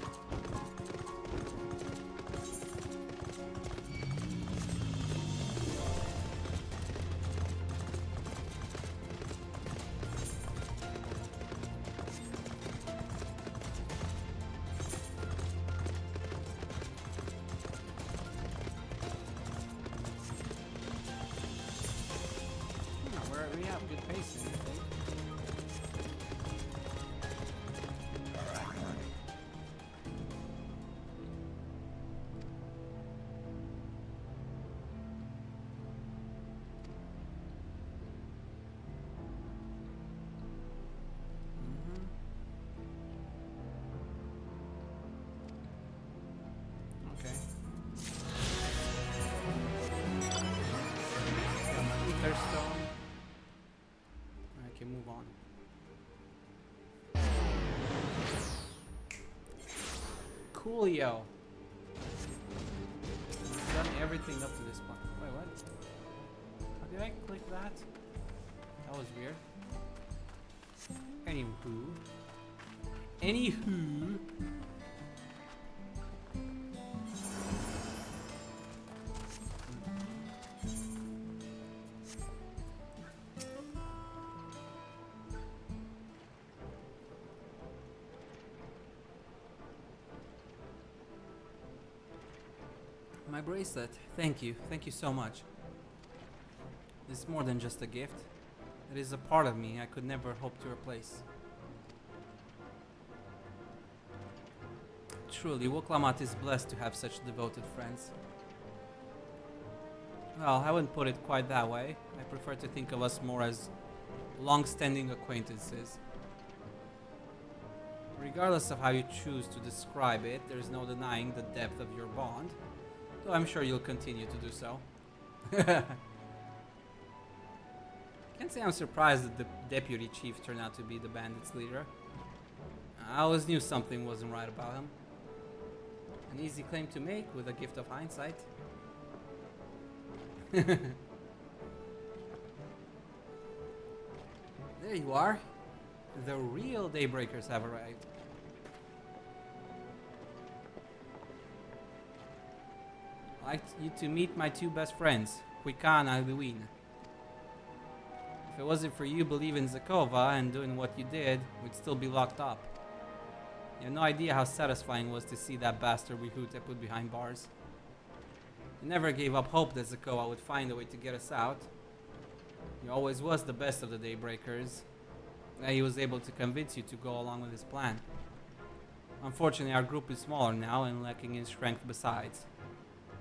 We have good pacing, I think. Okay. Got my ether stone. I can move on. Coolio. I've done everything up to this point. Wait, what? How did I click that? That was weird. Anywho. My bracelet. Thank you. Thank you so much. It's more than just a gift. It is a part of me I could never hope to replace. Truly, Woklamat is blessed to have such devoted friends. Well, I wouldn't put it quite that way. I prefer to think of us more as long-standing acquaintances. Regardless of how you choose to describe it, there's no denying the depth of your bond. Though I'm sure you'll continue to do so. Can't say I'm surprised that the deputy chief turned out to be the bandits' leader. I always knew something wasn't right about him. An easy claim to make with a gift of hindsight. There you are. The real Daybreakers have arrived. I'd like you to meet my two best friends, Huikan and Luin. If it wasn't for you believing Zakova and doing what you did, we'd still be locked up. You have no idea how satisfying it was to see that bastard Wihute put behind bars. You never gave up hope that Zakova would find a way to get us out. He always was the best of the Daybreakers. And he was able to convince you to go along with his plan. Unfortunately, our group is smaller now and lacking in strength besides.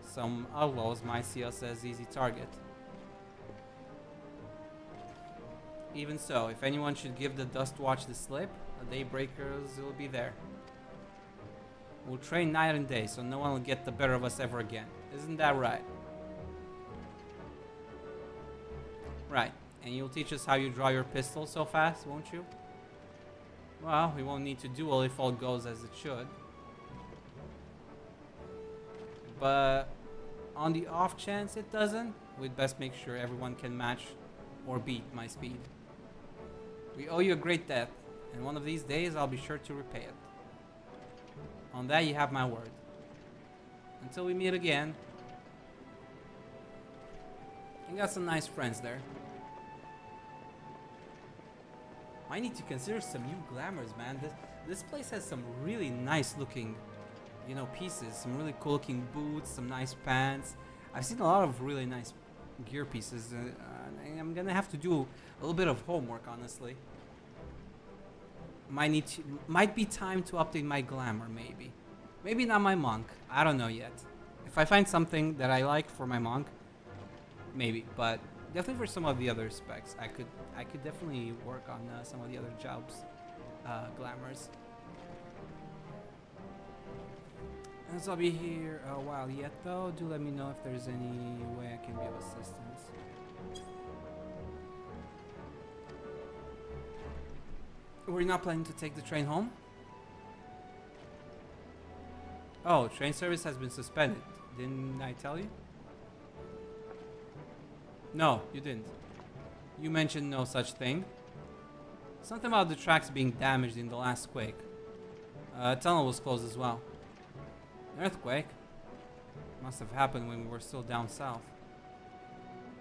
Some outlaws might see us as easy target. Even so, if anyone should give the Dust Watch the slip, the Daybreakers will be there. We'll train night and day so no one will get the better of us ever again. Isn't that right? Right. And you'll teach us how you draw your pistol so fast, won't you? Well, we won't need to duel if all goes as it should. But on the off chance it doesn't, we'd best make sure everyone can match or beat my speed. We owe you a great debt, and one of these days I'll be sure to repay it. On that you have my word. Until we meet again. You got some nice friends there. I need to consider some new glamours, man. This place has some really nice looking, you know, pieces. Some really cool looking boots, some nice pants. I've seen a lot of really nice gear pieces. I'm gonna have to do a little bit of homework, honestly. Might be time to update my glamour, maybe. Maybe not my monk. I don't know yet. If I find something that I like for my monk, maybe. But definitely for some of the other specs, I could definitely work on some of the other jobs, glamours. As I'll be here a while yet, though, do let me know if there's any way I can be of assistance. We're not planning to take the train home? Oh, train service has been suspended. Didn't I tell you? No, you didn't. You mentioned no such thing. Something about the tracks being damaged in the last quake. Tunnel was closed as well. An earthquake? Must have happened when we were still down south.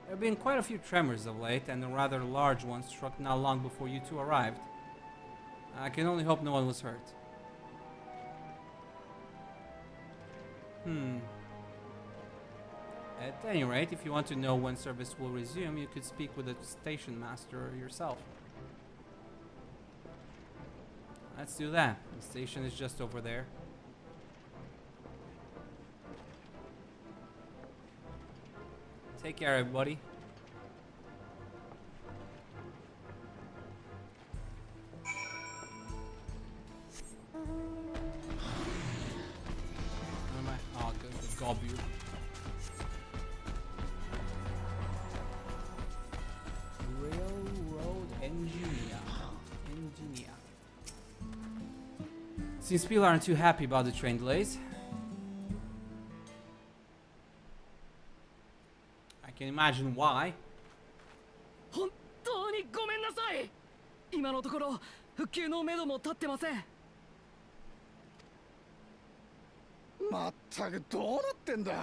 There have been quite a few tremors of late, and a rather large one struck not long before you two arrived. I can only hope no one was hurt. At any rate, if you want to know when service will resume, you could speak with the station master yourself. Let's do that. The station is just over there. Take care, everybody. Where am I? Oh, good globule. Railroad engineer. Seems people aren't too happy about the train delays. I can imagine why. 本当にごめんなさい。今のところ復旧のめども立ってません。まったくどうなってんだ。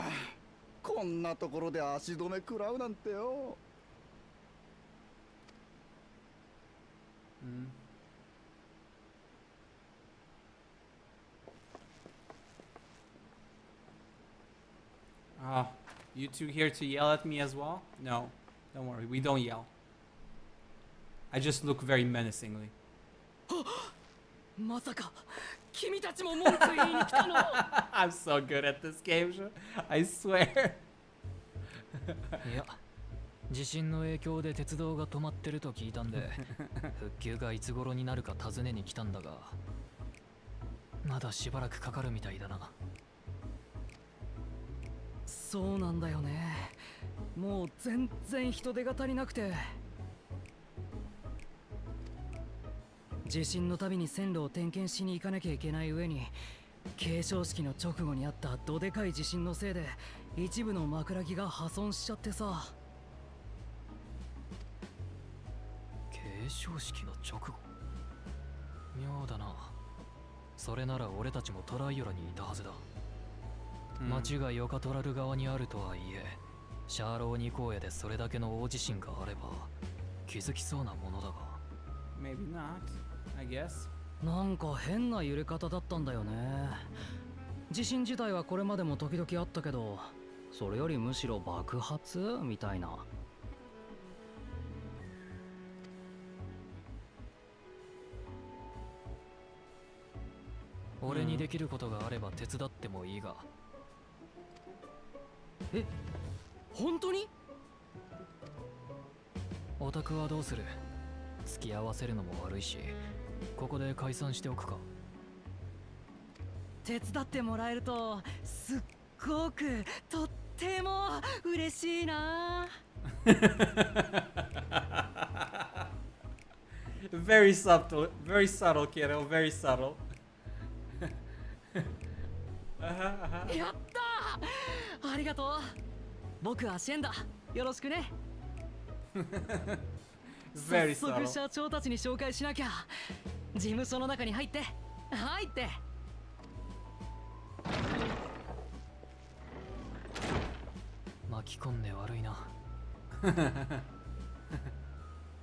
こんなところで足止め食らうなんてよ。Oh, you two here to yell at me as well? No, don't worry, we don't yell. I just look very menacingly. まさか君たちも文句言いに来たの？ I'm so good at this game, I swear. いや、地震の影響で鉄道が止まってると聞いたんで、復旧がいつ頃になるか尋ねに来たんだが、まだしばらくかかるみたいだな。そうなんだよね。もう全然人手が足りなくて。地震のたびに線路を点検しに行かなきゃいけない上に、継承式の直後にあったどでかい地震のせいで一部の枕木が破損しちゃってさ。継承式の直後。妙だな。それなら俺たちもトライオラにいたはずだ。町がヨカトラル側にあるとはいえ、シャーローニ荒野でそれだけの大地震があれば気づきそうなものだが。Maybe not, I guess. なんか変な揺れ方だったんだよね。地震自体はこれまでも時々あったけど、それよりむしろ爆発みたいな。俺にできることがあれば手伝ってもいいが。え、本当に？オタクはどうする？付き合わせるのも悪いし、ここで解散しておくか。手伝ってもらえるとすっごくとっても嬉しいな。Very subtle, kiddo. Very subtle. やったー、ありがとう。僕はシェンだ。よろしくね。Very 早速 subtle. 社長たちに紹介しなきゃ。事務所の中に入って入って。巻き込んで悪いな。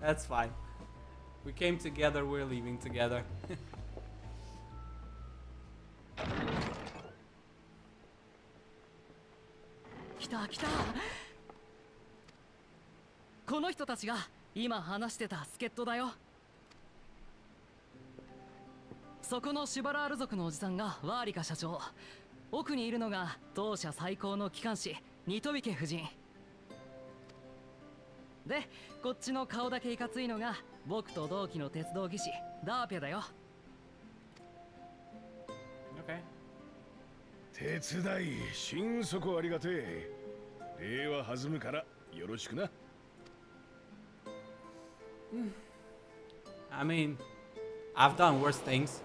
That's fine. We came together, we're leaving together. 来た来た。この人たちが今話してた助っ人だよ。そこのシュバラール族のおじさんがワーリカ社長。奥にいるのが当社最高の機関士ニトビケ夫人で、こっちの顔だけいかついのが僕と同期の鉄道技師ダーピャだよ。 Okay. 手伝い心底ありがてえ。礼は弾むからよろしくな。I mean, I've done worse things.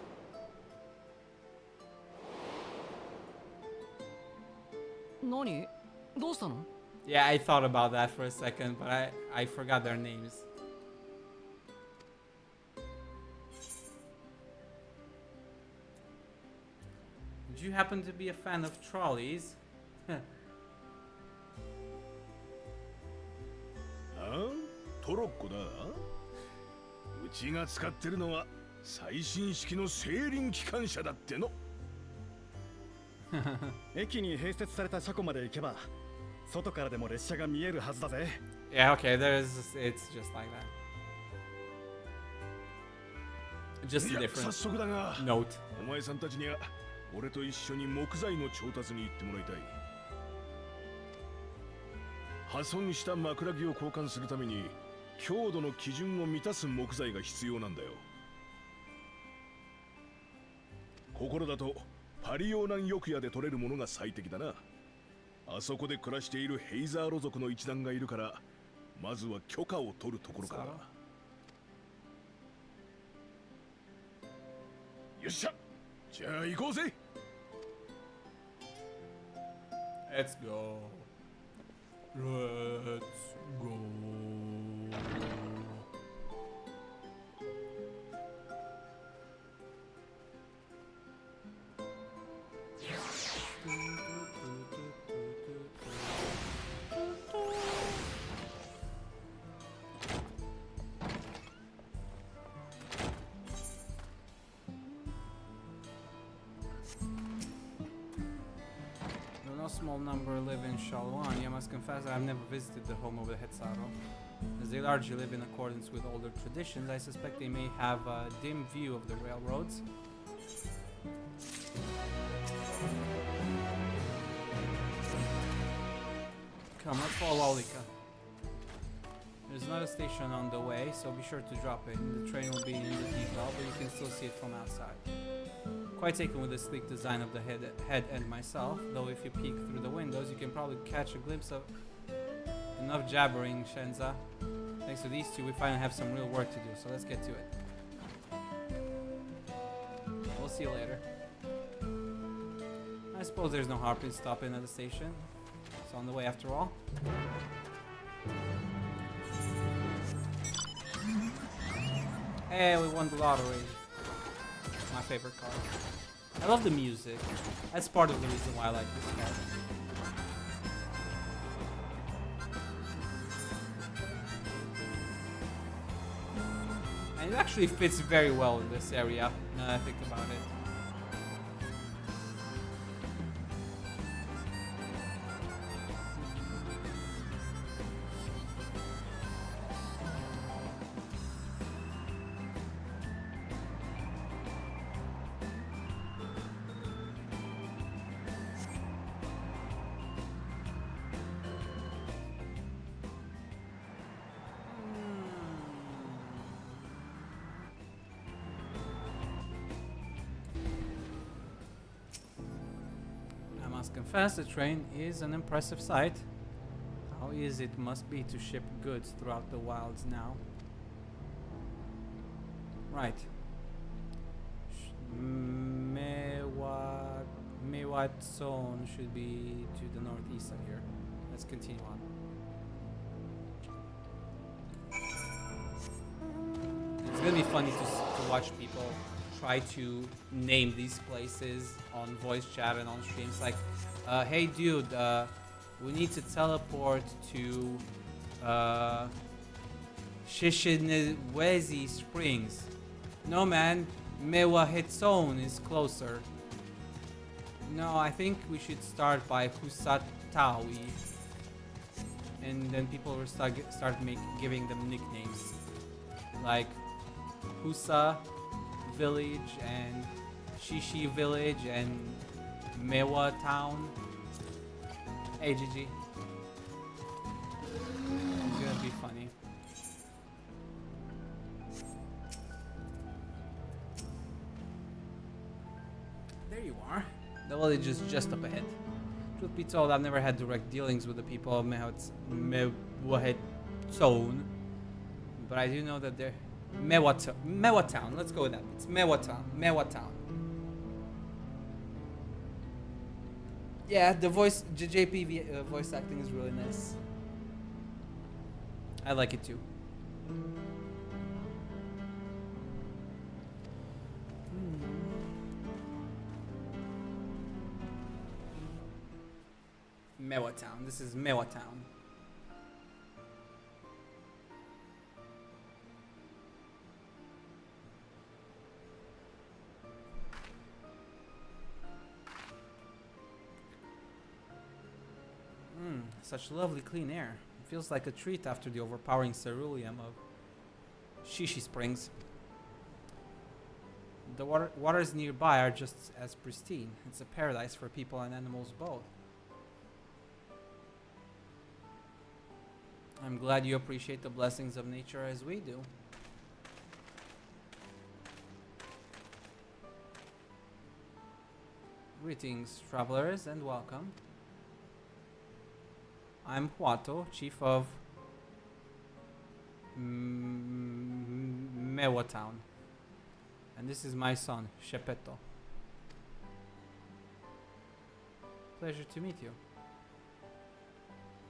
何？どうしたの？ Yeah, I thought about that for a second, but I forgot their names. Did you happen to be a fan of trolleys? トロッコだ。うちが使ってるのは最新式の製輪機関車だっての。駅に併設された車庫まで行けば外からでも列車が見えるはずだぜ。 Yeah, okay, it's just like that. Just a 早 different 速だが、 note. お前さんたちには俺と一緒に木材の調達に行ってもらいたい。破損した枕木を交換するために強度の基準を満たす木材が必要なんだよ。ここらだとパリオーナン翼屋で取れるものが最適だな。あそこで暮らしているヘイザーロ族の一団がいるから、まずは許可を取るところから。よっしゃ、じゃあ行こうぜ。 Let's go. Let's go. Though no small number live in Shalwani, I must confess that I've never visited the home of the Hetsaro. As they largely live in accordance with older traditions, I suspect they may have a dim view of the railroads. Come, let's follow Aulika. There's another station on the way, so be sure to drop in. The train will be in the depot, but you can still see it from outside. Quite taken with the sleek design of the head and myself, though if you peek through the windows, you can probably catch a glimpse of enough jabbering, Shenza. Thanks to these two, we finally have some real work to do, so let's get to it. We'll see you later. I suppose there's no harm in stopping at the station. It's on the way after all. Hey, we won the lottery. My favorite card. I love the music. That's part of the reason why I like this card. And it actually fits very well in this area, now that I think about it. Confess, the train is an impressive sight. How easy it must be to ship goods throughout the wilds now. Right. Mewat zone should be to the northeast of here. Let's continue on. It's gonna be funny to watch people try to name these places on voice chat and on streams. Like, hey dude, we need to teleport to Shishinwezi Springs. No man, Mewahitson is closer. No, I think we should start by Husatawi. And then people will start giving them nicknames. Like Husa Village and Shishi Village and Mewa Town. Hey GG. It's gonna be funny. There you are. The village is just up ahead. Truth be told, I've never had direct dealings with the people of Mewahit Zone. But I do know that they're Mewa Town. Let's go with that. It's Mewa Town. Mewa Town. Yeah, the voice, JP voice acting is really nice. I like it too. Mewa Town. This is Mewa Town. Such lovely clean air. It feels like a treat after the overpowering ceruleum of Shishi Springs. The waters nearby are just as pristine. It's a paradise for people and animals both. I'm glad you appreciate the blessings of nature as we do. Greetings, travelers, and welcome. I'm Huato, chief of Mewa Town. And this is my son, Shepeto. Pleasure to meet you.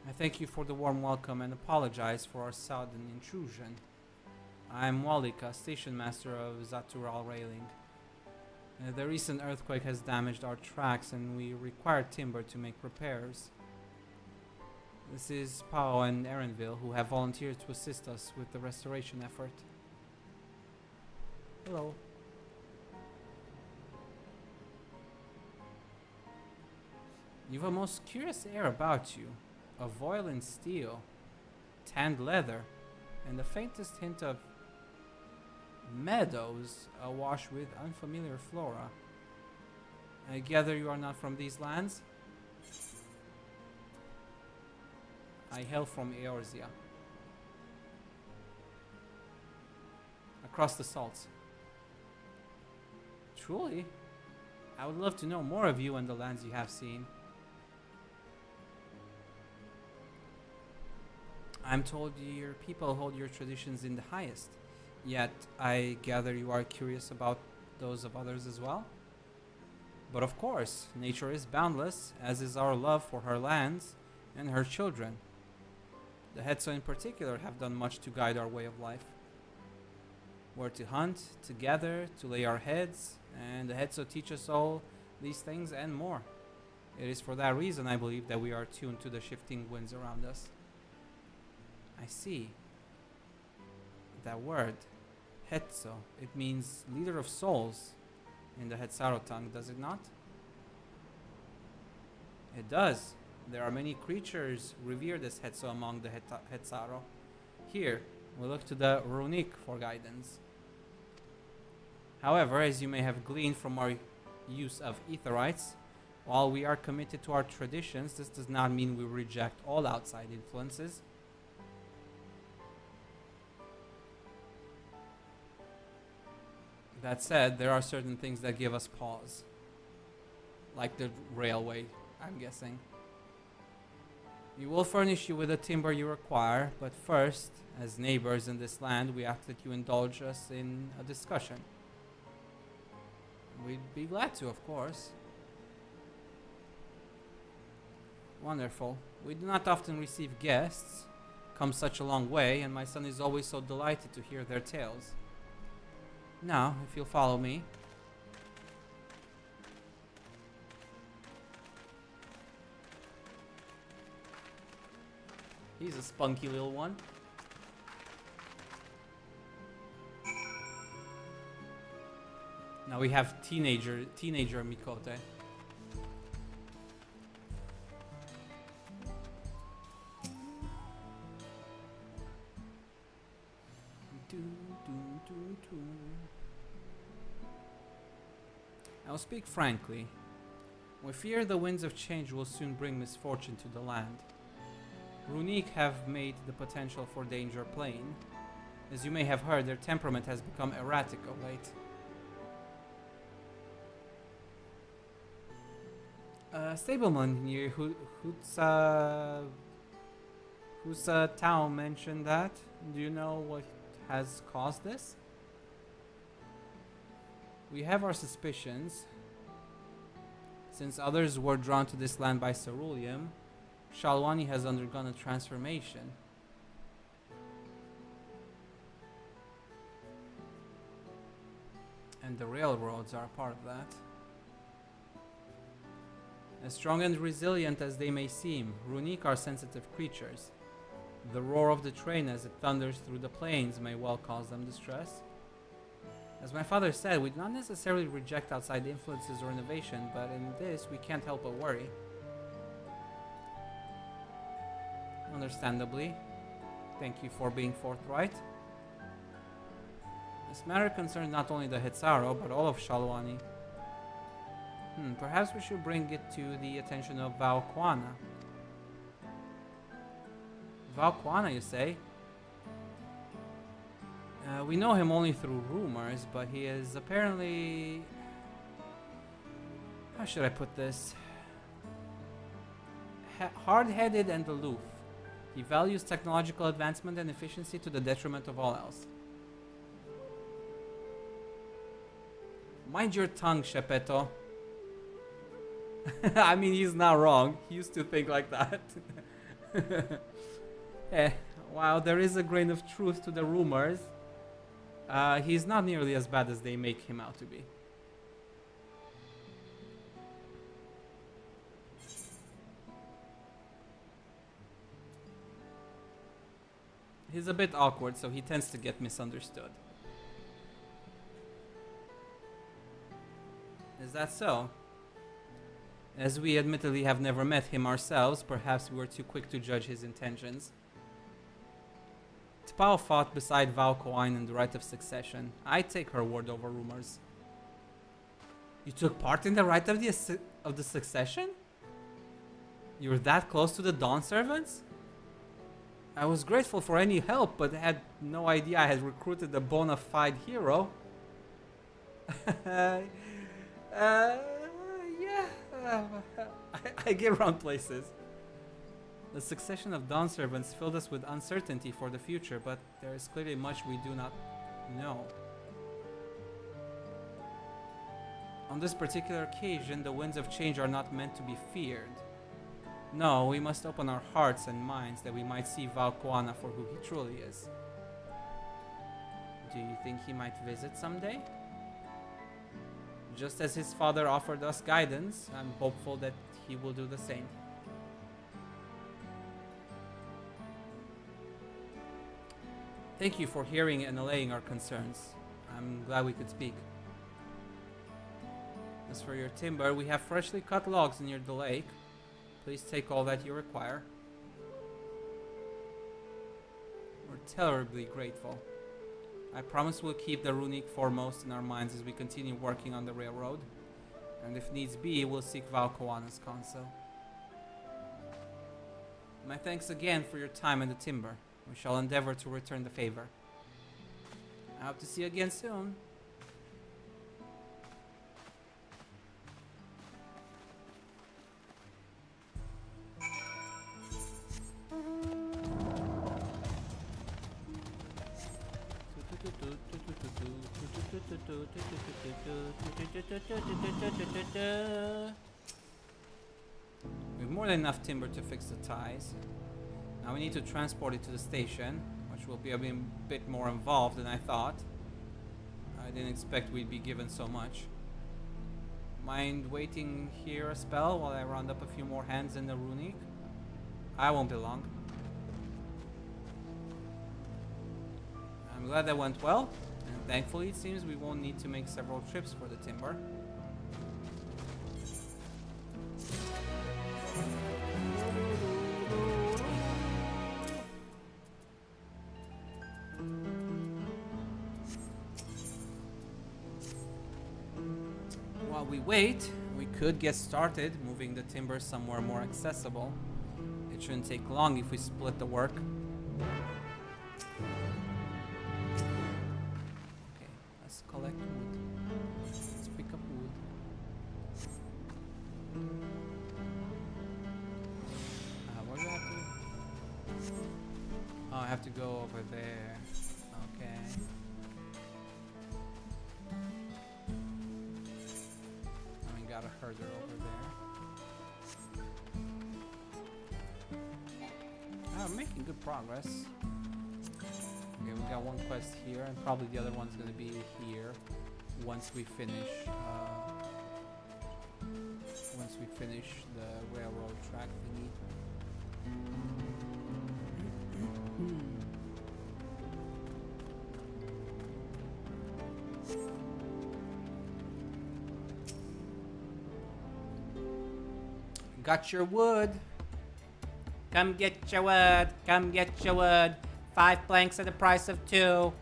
I thank you for the warm welcome and apologize for our sudden intrusion. I'm Walika, station master of Zatural Railing. The recent earthquake has damaged our tracks and we require timber to make repairs. This is Pao and Erenville, who have volunteered to assist us with the restoration effort. Hello. You've a most curious air about you. Of oil and steel, tanned leather, and the faintest hint of meadows awash with unfamiliar flora. I gather you are not from these lands? I hail from Eorzea. Across the salts. Truly? I would love to know more of you and the lands you have seen. I'm told your people hold your traditions in the highest, yet I gather you are curious about those of others as well? But of course, nature is boundless, as is our love for her lands and her children. The Hetzo in particular have done much to guide our way of life. We're to hunt, to gather, to lay our heads, and the Hetzo teach us all these things and more. It is for that reason I believe that we are tuned to the shifting winds around us. I see. That word, Hetzo, it means leader of souls in the Hetzaro tongue, does it not? It does. There are many creatures revered as Hetzo among the Hetzaro. Here, we look to the Runic for guidance. However, as you may have gleaned from our use of Etherites, while we are committed to our traditions, this does not mean we reject all outside influences. That said, there are certain things that give us pause. Like the railway, I'm guessing. We will furnish you with the timber you require, but first, as neighbors in this land, we ask that you indulge us in a discussion. We'd be glad to, of course. Wonderful. We do not often receive guests. Come such a long way, and my son is always so delighted to hear their tales. Now, if you'll follow me. He's a spunky little one. Now we have teenager Mikote. I'll speak frankly. We fear the winds of change will soon bring misfortune to the land. Runique have made the potential for danger plain. As you may have heard, their temperament has become erratic of late. Stableman near whose town mentioned that. Do you know what has caused this? We have our suspicions. Since others were drawn to this land by ceruleum, Shalwani has undergone a transformation. And the railroads are a part of that. As strong and resilient as they may seem, Runique are sensitive creatures. The roar of the train as it thunders through the plains may well cause them distress. As my father said, we do not necessarily reject outside influences or innovation, but in this we can't help but worry. Understandably. Thank you for being forthright. This matter concerns not only the Hitsaro, but all of Shalwani. Perhaps we should bring it to the attention of Valquana. Valquana, you say? We know him only through rumors, but he is apparently... How should I put this? Hard-headed and aloof. He values technological advancement and efficiency to the detriment of all else. Mind your tongue, Shepeto. I mean, he's not wrong. He used to think like that. While there is a grain of truth to the rumors, he's not nearly as bad as they make him out to be. He's a bit awkward, so he tends to get misunderstood. Is that so? As we admittedly have never met him ourselves, perhaps we were too quick to judge his intentions. T'Pau fought beside Valkoine in the right of succession. I take her word over rumors. You took part in the right of the succession? You were that close to the Dawn servants? I was grateful for any help, but had no idea I had recruited a bona fide hero. I get around places. The succession of Dawn servants filled us with uncertainty for the future, but there is clearly much we do not know. On this particular occasion, the winds of change are not meant to be feared. No, we must open our hearts and minds that we might see Valquana for who he truly is. Do you think he might visit someday? Just as his father offered us guidance, I'm hopeful that he will do the same. Thank you for hearing and allaying our concerns. I'm glad we could speak. As for your timber, we have freshly cut logs near the lake. Please take all that you require. We're terribly grateful. I promise we'll keep the Runique foremost in our minds as we continue working on the railroad. And if needs be, we'll seek Valkoana's counsel. My thanks again for your time and the timber. We shall endeavor to return the favor. I hope to see you again soon. We have more than enough timber to fix the ties. Now we need to transport it to the station, which will be a bit more involved than I thought. I didn't expect we'd be given so much. Mind waiting here a spell while I round up a few more hands in the runic? I won't be long. I'm glad that went well, and thankfully it seems we won't need to make several trips for the timber. While we wait, we could get started moving the timber somewhere more accessible. It shouldn't take long if we split the work. Okay, let's collect wood. Let's pick up wood. What do I have to? Oh, I have to go over there. Okay. Got a herder over there. I'm making good progress. Okay, we got one quest here, and probably the other one's gonna be here once we finish. Once we finish the railroad track thingy. Got your wood. Come get your wood. Come get your wood. 5 planks at the price of 2.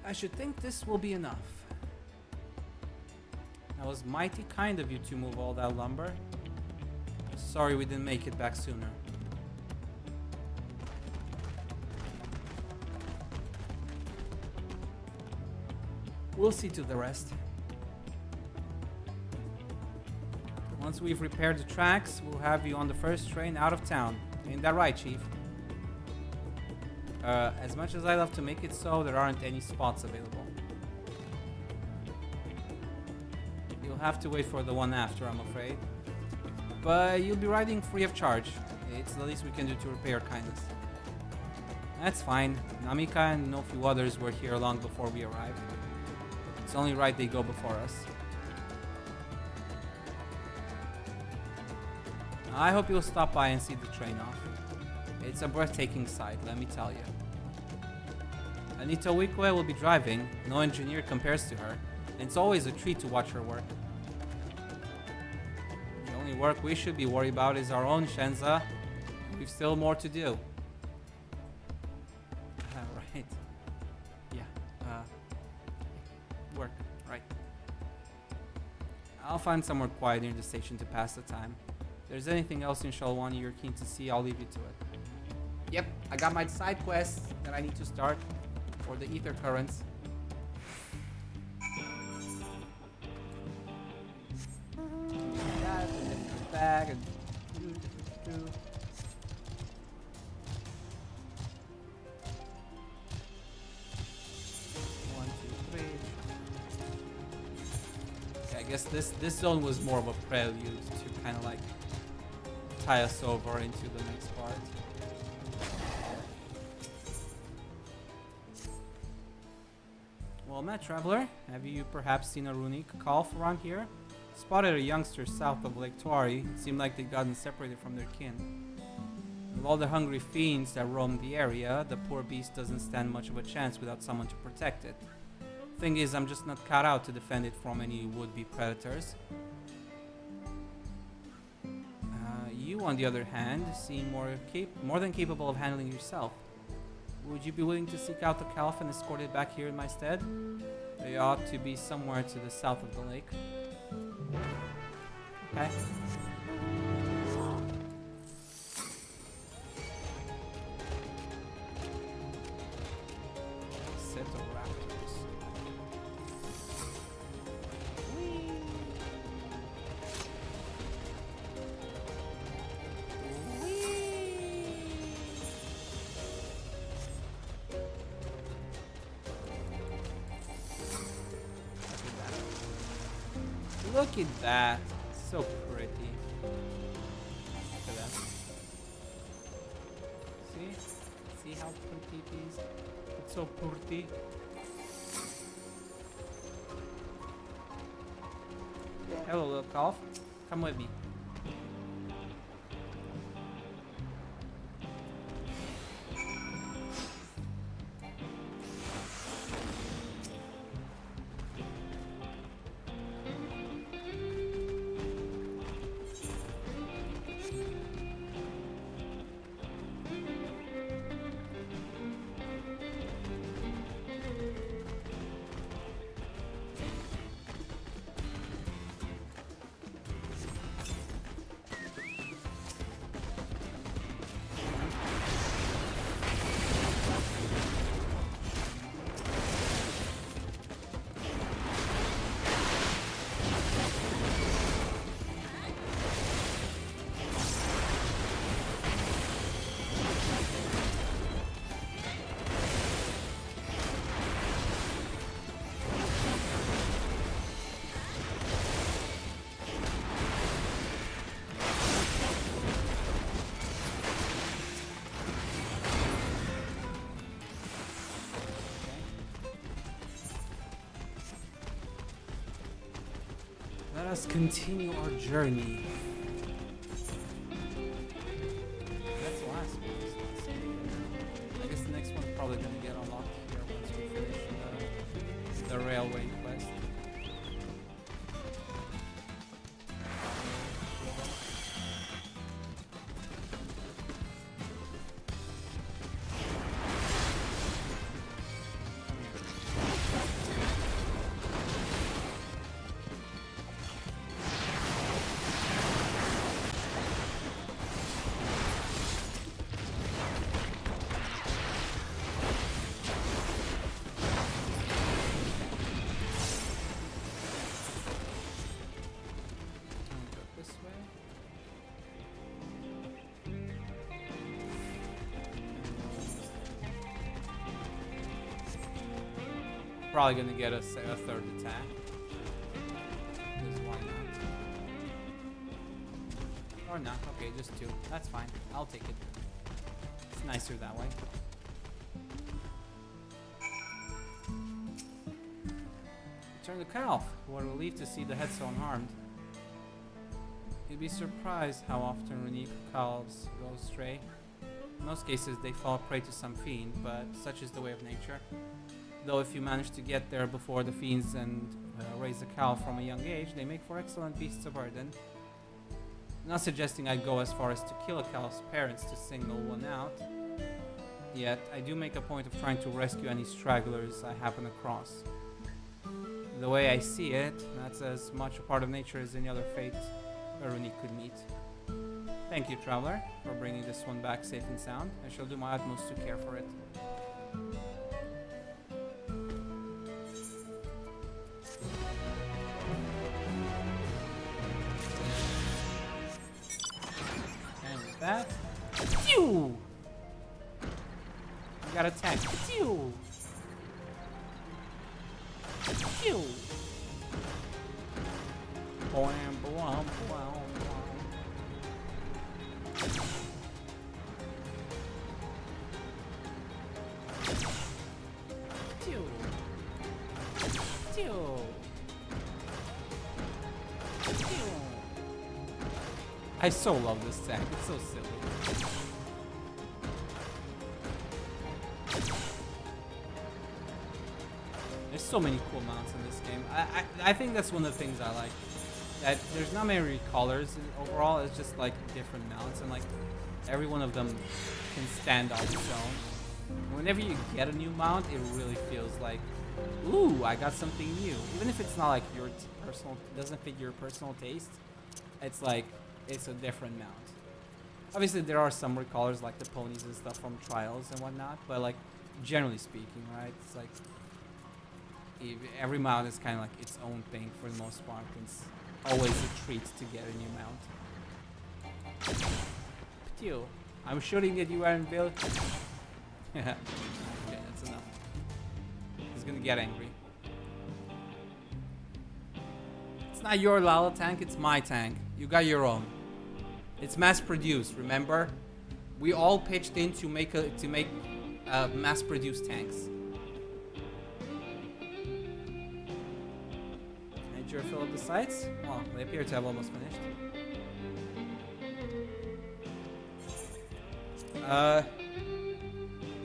I should think this will be enough. That was mighty kind of you to move all that lumber. Sorry we didn't make it back sooner. We'll see to the rest. Once we've repaired the tracks, we'll have you on the first train out of town. Ain't that right, Chief? As much as I love to make it so, there aren't any spots available. You'll have to wait for the one after, I'm afraid. But you'll be riding free of charge. It's the least we can do to repay your kindness. That's fine. Namika and no few others were here long before we arrived. It's only right they go before us. I hope you'll stop by and see the train off. It's a breathtaking sight, let me tell you. Anita Wikwe will be driving. No engineer compares to her. And it's always a treat to watch her work. The only work we should be worried about is our own, Shenza. We've still more to do. Right. Yeah. Work. Right. I'll find somewhere quiet near the station to pass the time. If there's anything else in Shalwani you're keen to see, I'll leave you to it. Yep, I got my side quests that I need to start for the ether currents. That, and then come back and do. One, two, three. Okay, I guess this zone was more of a prelude to kind of like tie us over into the next part. Well met, traveler. Have you perhaps seen a runic calf around here? Spotted a youngster south of Lake Tuari. It seemed like they'd gotten separated from their kin. With all the hungry fiends that roam the area, the poor beast doesn't stand much of a chance without someone to protect it. Thing is, I'm just not cut out to defend it from any would-be predators. You, on the other hand, seem more than capable of handling yourself. Would you be willing to seek out the calf and escort it back here in my stead? They ought to be somewhere to the south of the lake. Okay. Set of raptors. Look at that. So pretty. Look at that. See? See how pretty it is? It's so pretty. Hello, little calf. Come with me. Let us continue our journey. That's the last one. I guess the next one's probably gonna get unlocked here once we finish the railway quest. Probably gonna get a third attack. Because why not? Or not. Okay, just two. That's fine. I'll take it. It's nicer that way. Return to Calf. What a relief to see the head so unharmed. You'd be surprised how often unique calves go astray. In most cases, they fall prey to some fiend, but such is the way of nature. Though if you manage to get there before the fiends and raise a cow from a young age, they make for excellent beasts of burden. Not suggesting I'd go as far as to kill a cow's parents to single one out, yet I do make a point of trying to rescue any stragglers I happen across. The way I see it, that's as much a part of nature as any other fate Aruni could meet. Thank you, traveler, for bringing this one back safe and sound. I shall do my utmost to care for it. That. Phew! You got attack. Phew! Phew! Boing, boing, boing, Phew! Phew! Phew! I so love this tech. It's so silly. There's so many cool mounts in this game. I think that's one of the things I like. That there's not many colors overall. It's just like different mounts, and like every one of them can stand on its own. Whenever you get a new mount, it really feels like, ooh, I got something new. Even if it's not like your personal, doesn't fit your personal taste. It's like, it's a different mount. Obviously, there are some recallers like the ponies and stuff from trials and whatnot, but like generally speaking, right? It's like every mount is kind of like its own thing for the most part. It's always a treat to get a new mount. Ptew. I'm shooting at you, Aaron Bill. Yeah. Okay, that's enough. He's gonna get angry. It's It's not your Lala tank, it's my tank. You got your own. It's mass produced, remember? We all pitched in to make mass produced tanks. Did you fill up the sites? Well, they appear to have almost finished.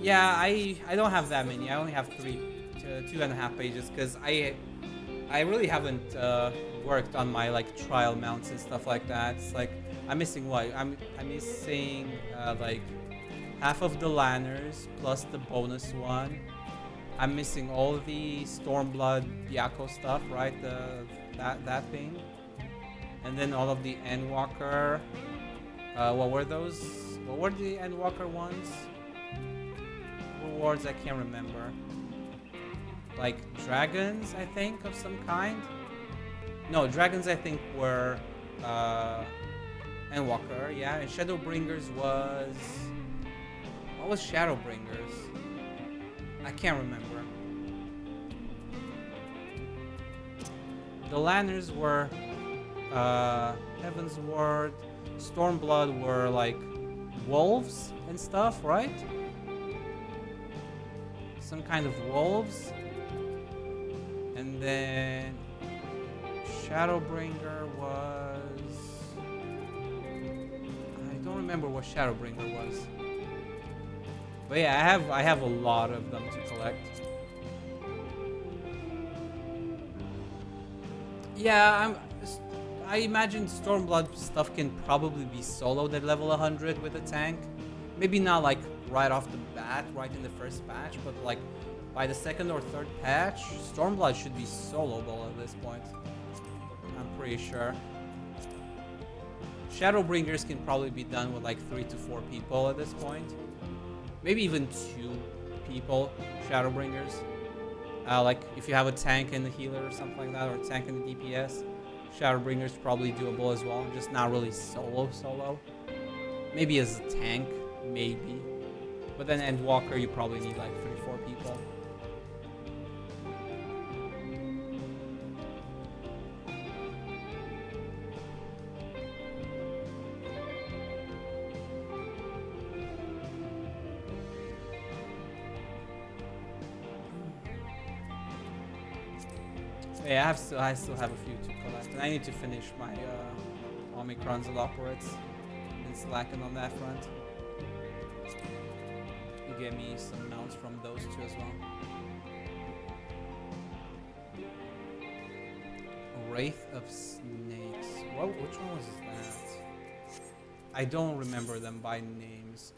Yeah, I don't have that many. I only have 2.5 pages because I really haven't worked on my like trial mounts and stuff like that. It's like I'm missing what? I'm missing like half of the lanners plus the bonus one. I'm missing all the Stormblood Byakko stuff, right? That thing, and then all of the Endwalker. What were those? What were the Endwalker ones? Rewards I can't remember. Like dragons, I think, of some kind. No, dragons I think were Endwalker, yeah. And Shadowbringers was... What was Shadowbringers? I can't remember. The Lanners were Heaven's Ward. Stormblood were like wolves and stuff, right? Some kind of wolves. And then Shadowbringer was... I don't remember what Shadowbringer was. But yeah, I have a lot of them to collect. Yeah, I imagine Stormblood stuff can probably be soloed at level 100 with a tank. Maybe not like right off the bat, right in the first patch, but like by the second or third patch, Stormblood should be soloable at this point. I'm pretty sure. Shadowbringers can probably be done with like 3 to 4 people at this point. Maybe even 2 people, Shadowbringers. Like if you have a tank and a healer or something like that, or a tank and a DPS, Shadowbringer's probably doable as well, just not really solo. Maybe as a tank, maybe. But then Endwalker, you probably need like 3-4 people. Yeah, I still have a few to collect, and I need to finish my Omicron Zaloperates. Been slacking on that front. You gave me some mounts from those two as well. Wraith of Snakes. Which one was that? I don't remember them by names.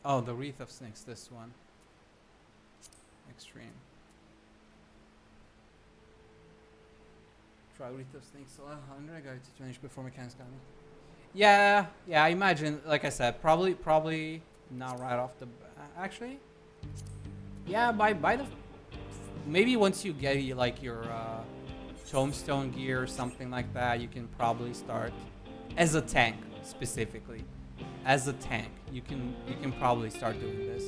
Oh, the Wreath of Snakes, this one. Extreme. Try Wreath of Snakes 100, I got it to finish before mechanics got me. Yeah, I imagine, like I said, probably not right off the actually. Yeah, by the maybe once you get like your tombstone gear or something like that, you can probably start as a tank specifically. As a tank, you can probably start doing this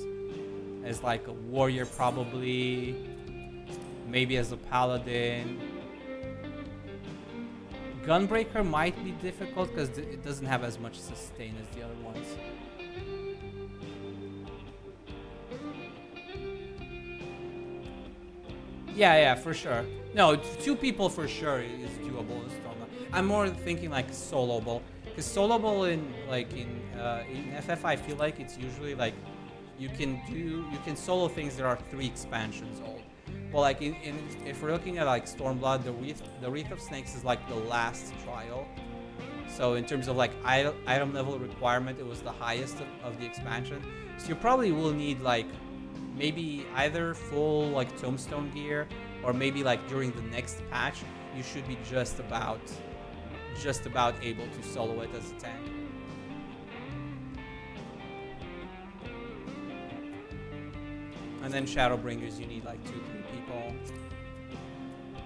as like a warrior, probably, maybe as a paladin. Gunbreaker might be difficult because it doesn't have as much sustain as the other ones. Yeah, for sure. No, 2 people for sure is doable in Stormblood. I'm more thinking like soloable. Because soloable in FF, I feel like it's usually like you can solo things that are 3 expansions old. But like if we're looking at like Stormblood, the Wreath of Snakes is like the last trial. So in terms of like item level requirement, it was the highest of the expansion. So you probably will need like maybe either full like tombstone gear, or maybe like during the next patch you should be just about able to solo it as a tank. And then Shadowbringers, you need like 2-3 people.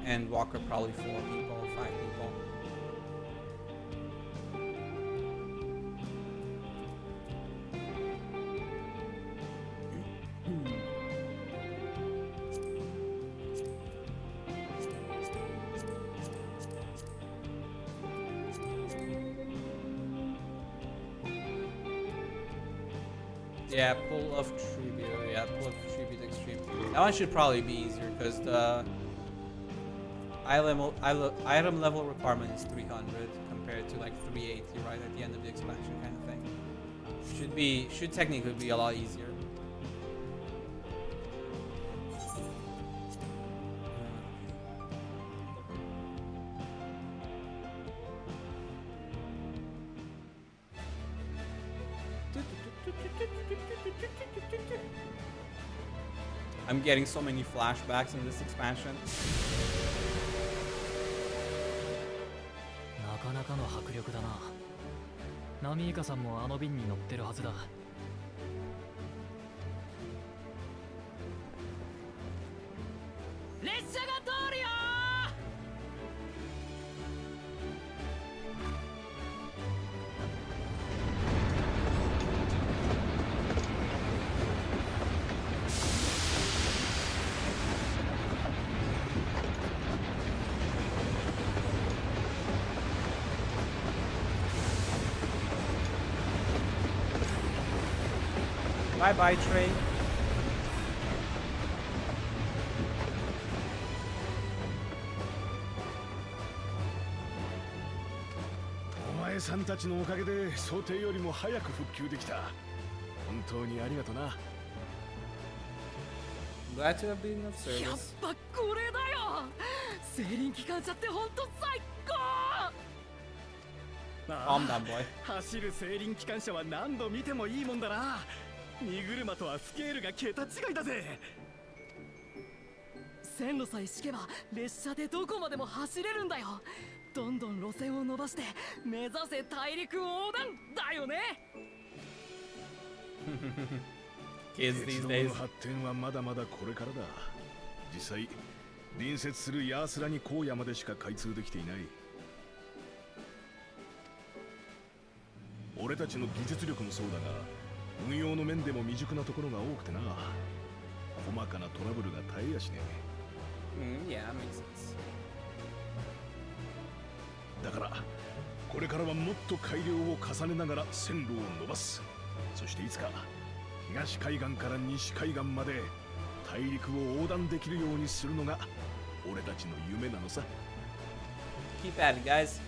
And Walker probably 4 people, 5 people. Yeah, pull of tribute. Yeah, pull of tribute extreme. That one should probably be easier because the item level requirement is 300 compared to like 380 right at the end of the expansion kind of thing. Should technically be a lot easier. I'm getting so many flashbacks in this expansion. なかなかの迫力だな。ナミイカさんもあの便に乗ってるはずだ。列車が通るよBye bye, Trey. お前さんたちのおかげで想定よりも早く復旧できた。本当にありがとな。Glad to have been of やっ service. ぱこれだよセーリン機関車って本当最高Calm down, boy. 走るセーリン機関車は何度見てもいいもんだな。荷車とはスケールが桁違いだぜ。線路さえ敷けば列車でどこまでも走れるんだよ。どんどん路線を伸ばして目指せ大陸横断だよね。Kids 鉄 these 道 days. の発展はまだまだこれからだ。実際隣接するヤースラニ荒野までしか開通できていない。俺たちの技術力もそうだが運用の面でも未熟なところが多くてな。細かなトラブルが絶えやしねえ。 Yeah, makes sense. だからこれからはもっと改良を重ねながら線路を伸ばす。そしていつか東海岸から西海岸まで大陸を横断できるようにするのが俺たちの夢なのさ。 Keep at it, guys.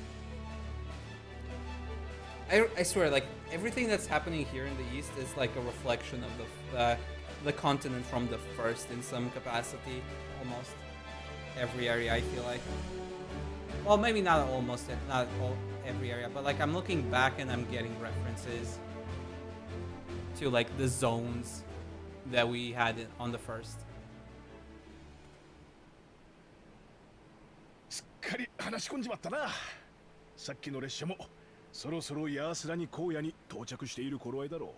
I swear, like everything that's happening here in the East is like a reflection of the continent from the first in some capacity, almost every area. I feel like, well, maybe not almost, not all every area, but like I'm looking back and I'm getting references to like the zones that we had on the first. すっかり話し込んじまったな。さっきの列車もそろそろヤースラニ荒野に到着している頃合いだろ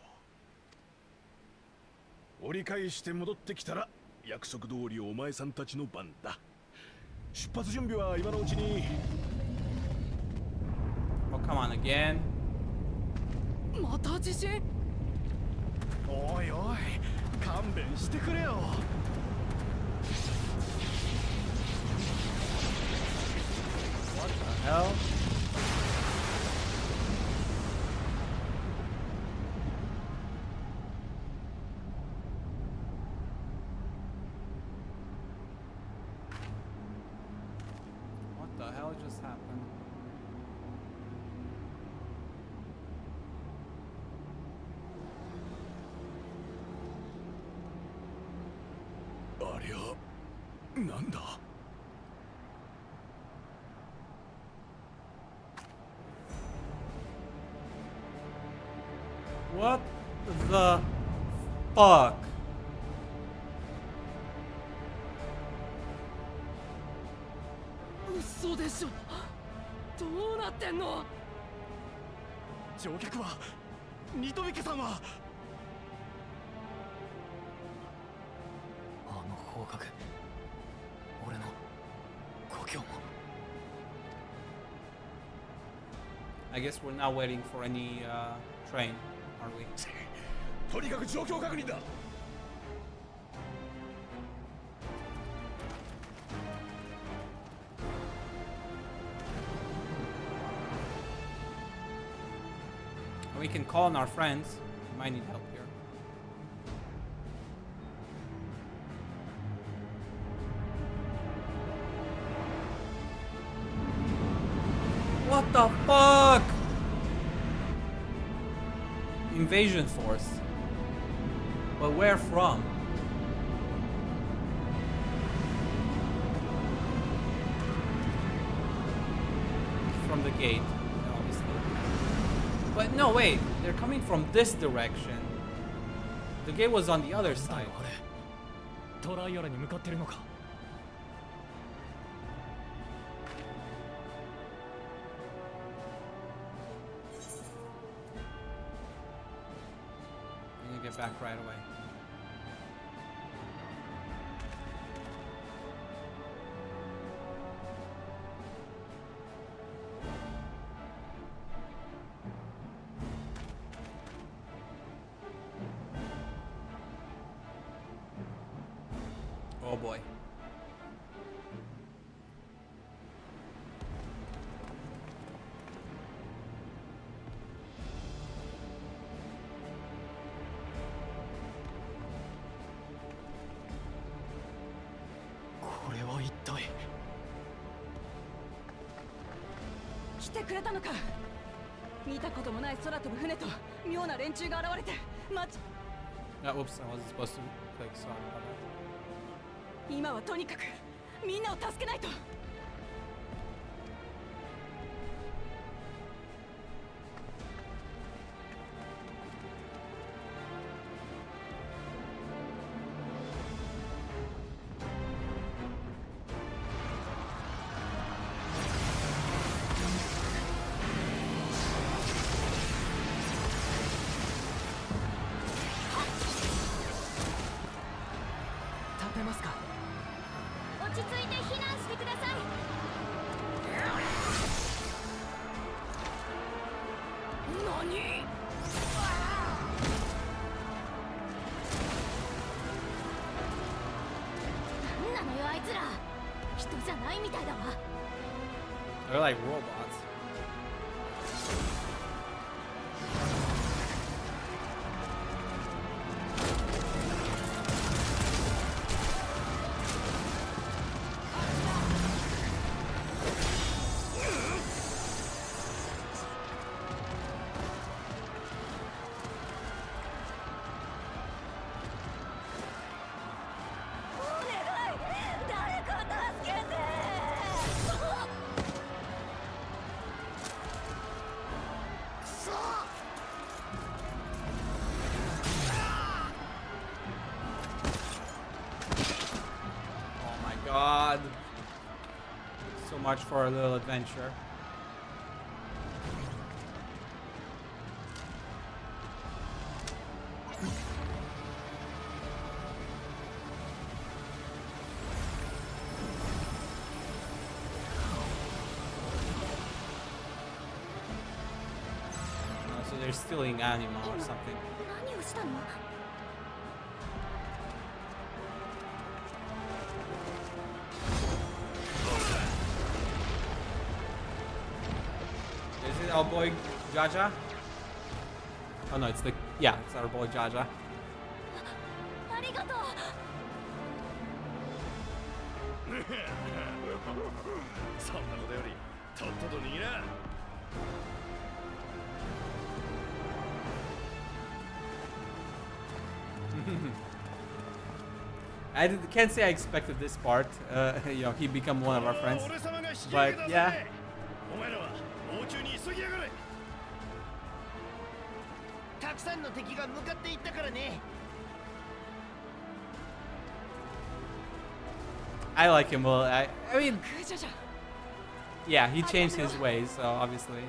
う。折り返して戻ってきたら約束通りお前さんたちの番だ。出発準備は今のうちに。 Oh, come on again. また地震。おいおい勘弁してくれよ。 What the hell? What the hell just happened?ありゃ、なんだ。 What the fuck? 嘘でしょ。どうなってんの。乗客はニトビケさんは。I guess we're not waiting for any train, are we? とにかく状況確認だ We can call on our friends. We might need help here. What the fuck? Invasion force. But where from? From the gate, obviously. But no, wait. They're coming from this direction. The gate was on the other side. トライアラに向かってるのか I'm gonna get back right away. Oh boy. What 来てくれたのか。見たこともない空飛ぶ船と妙な連中が現れて街。Oops, I wasn't supposed to click. Sorry about that. 今はとにかくみんなを助けないと。They're like robots. God. So much for a little adventure. So they're stealing animal or something. Our boy Jaja? Oh no, it's the it's our boy Jaja. Can't say I expected this part. You know, he become one of our friends. But yeah. I like him. Well, I mean, yeah, he changed his ways, so obviously.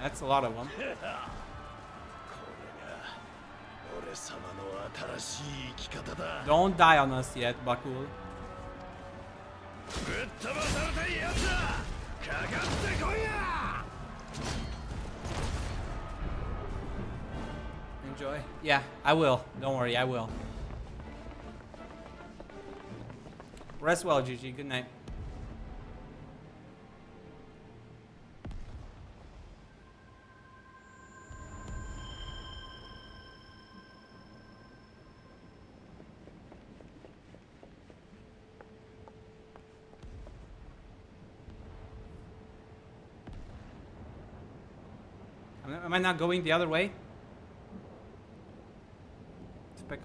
That's a lot of them. これが俺様の新しい生き方だ。 Don't die on us yet, Bakul. ぶっ飛ばされたいやつだ。かかってこいや。 Enjoy. Yeah, I will. Don't worry, I will. Rest well, Gigi. Good night. Am I not going the other way? To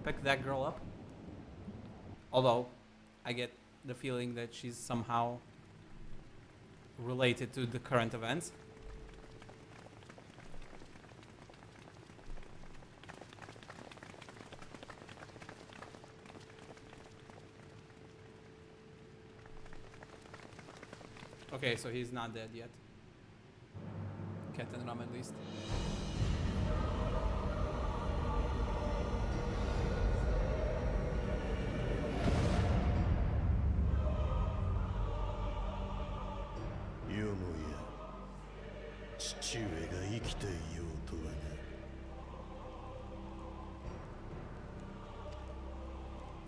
pick that girl up? Although, I get the feeling that she's somehow related to the current events. Okay, so he's not dead yet. Captain Ram at least.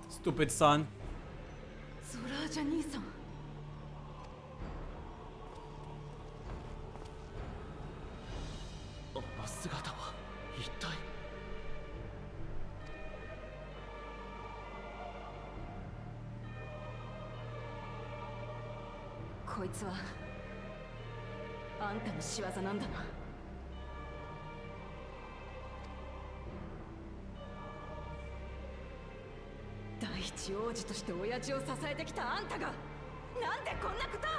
Stupid son. ソラージャ兄さん。あの姿は一体。こいつはあんたの仕業なんだな。第一王子として親父を支えてきたあんたがなんでこんなことを。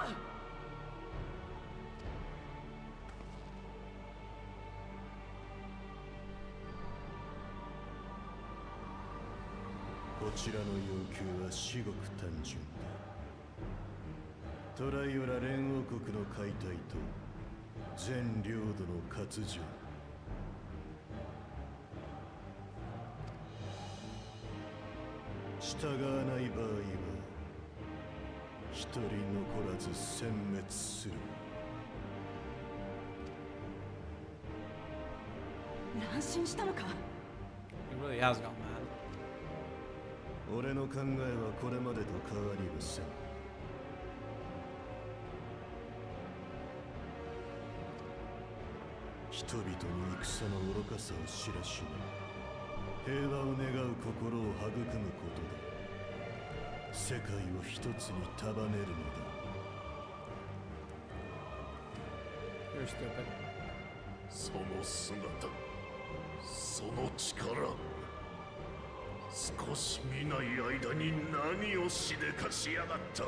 こちらの要求は至極単純だ。トライオラ連王国の解体と全領土の割譲。従わない場合は一人残らず殲滅する。乱心したのか。 He really has gone mad. 俺の考えはこれまでと変わりません。人々に戦の愚かさを知らしめ、平和を願う心を育むことで世界を一つに束ねるのだ。 You're stupid. その姿、その力、少し見ない間に何をしでかしやがった。お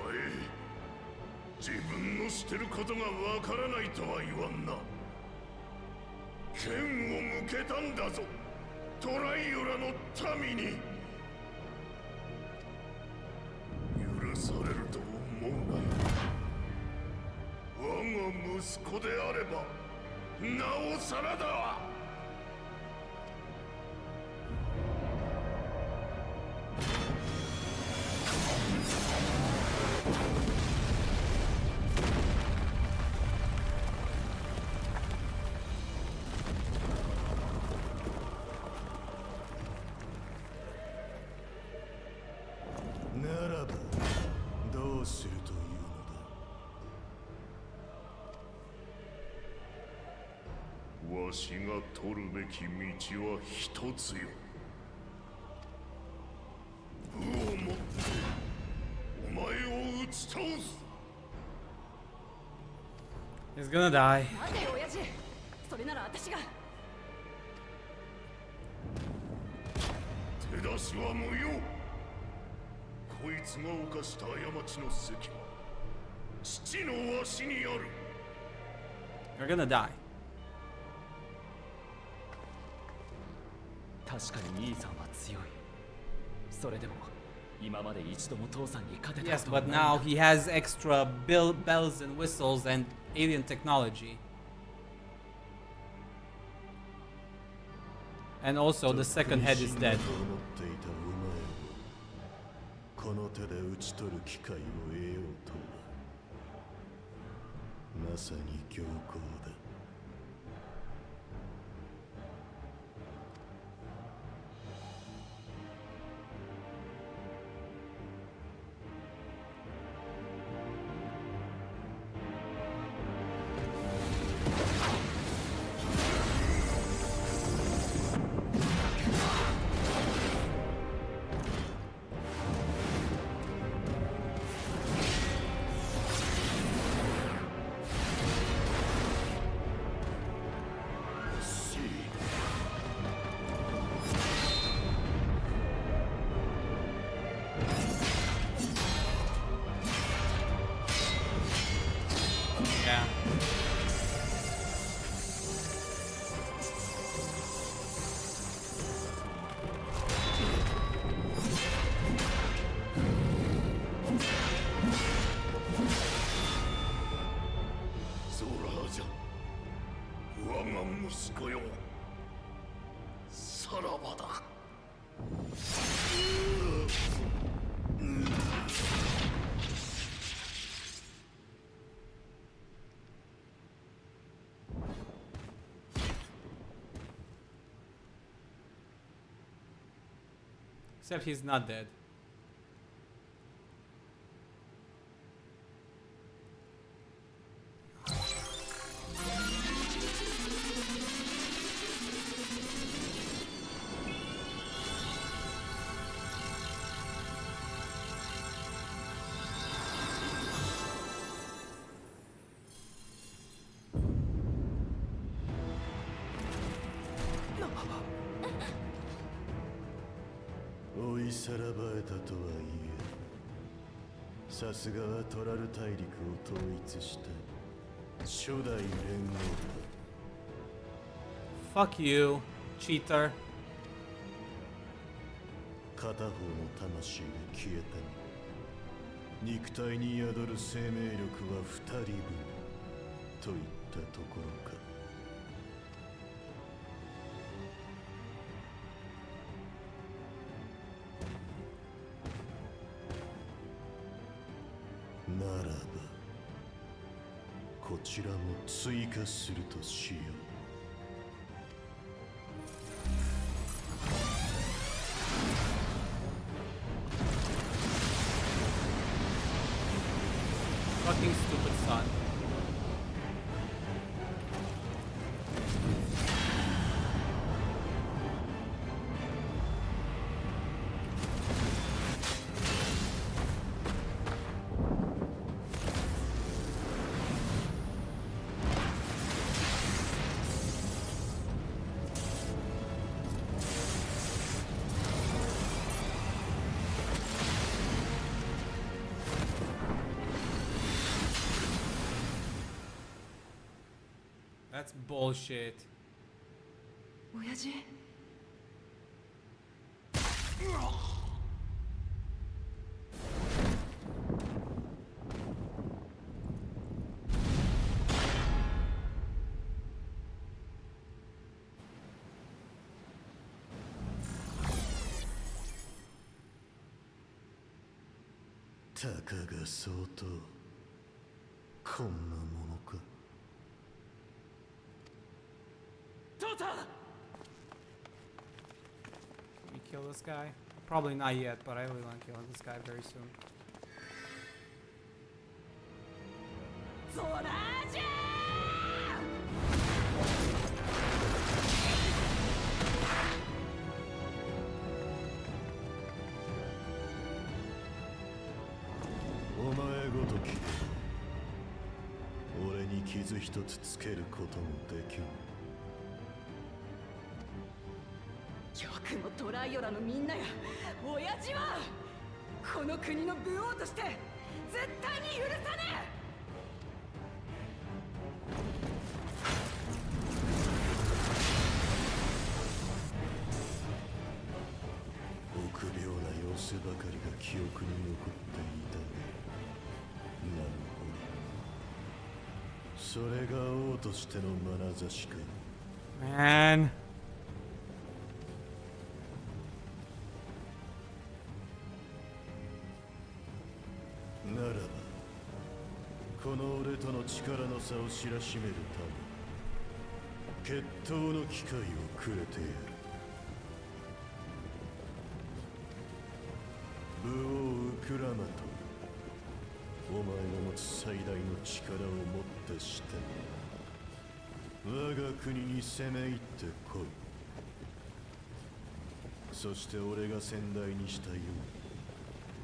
前、自分のしてることがわからないとは言わんな。剣を向けたんだぞ、トライオラの民に。許されると思うなよ。我が息子であればなおさらだ。ならばどうするというのだ。わしが取るべき道は一つよ。武をもってお前を打ち倒す。 He's gonna die. 待てよ親父。それなら私が。手出しは無用。こいつが犯した過ちの責は父のわしにある。 You're gonna die. 確かに兄さんは強い。それでも今まで一度も父さんに勝てた Yes, ことは but ない。 now he has extra bells and whistles and alien technology. And also the second head is dead. この手で討ち取る機会を得ようとはまさに強行だ。Yeah. Except he's not dead.追いさらばえたとはいえ、さすがはトラル大陸を統一した初代連合だ。 Fuck you, cheater. 片方の魂で消えたに肉体に宿る生命力は2人分といったところか。ならばこちらも追加するとしよう。Fucking stupid son. That's bullshit. 親父。たかが相当こんなものか。Can we kill this guy? Probably not yet, but I really want to kill this guy very soon. ゾラージャお前ごときで俺に傷一つつけることもできん。極のトライオラのみんなや親父はこの国の武王として絶対に許さねえ。臆病な様子ばかりが記憶に残っていたが、なるほど。それが王としての眼差しか。 Man. ならばこの俺との力の差を知らしめるため決闘の機会をくれてやる。武王ウクラマとお前が持つ最大の力をもってして我が国に攻め入ってこい。そして俺が先代にしたように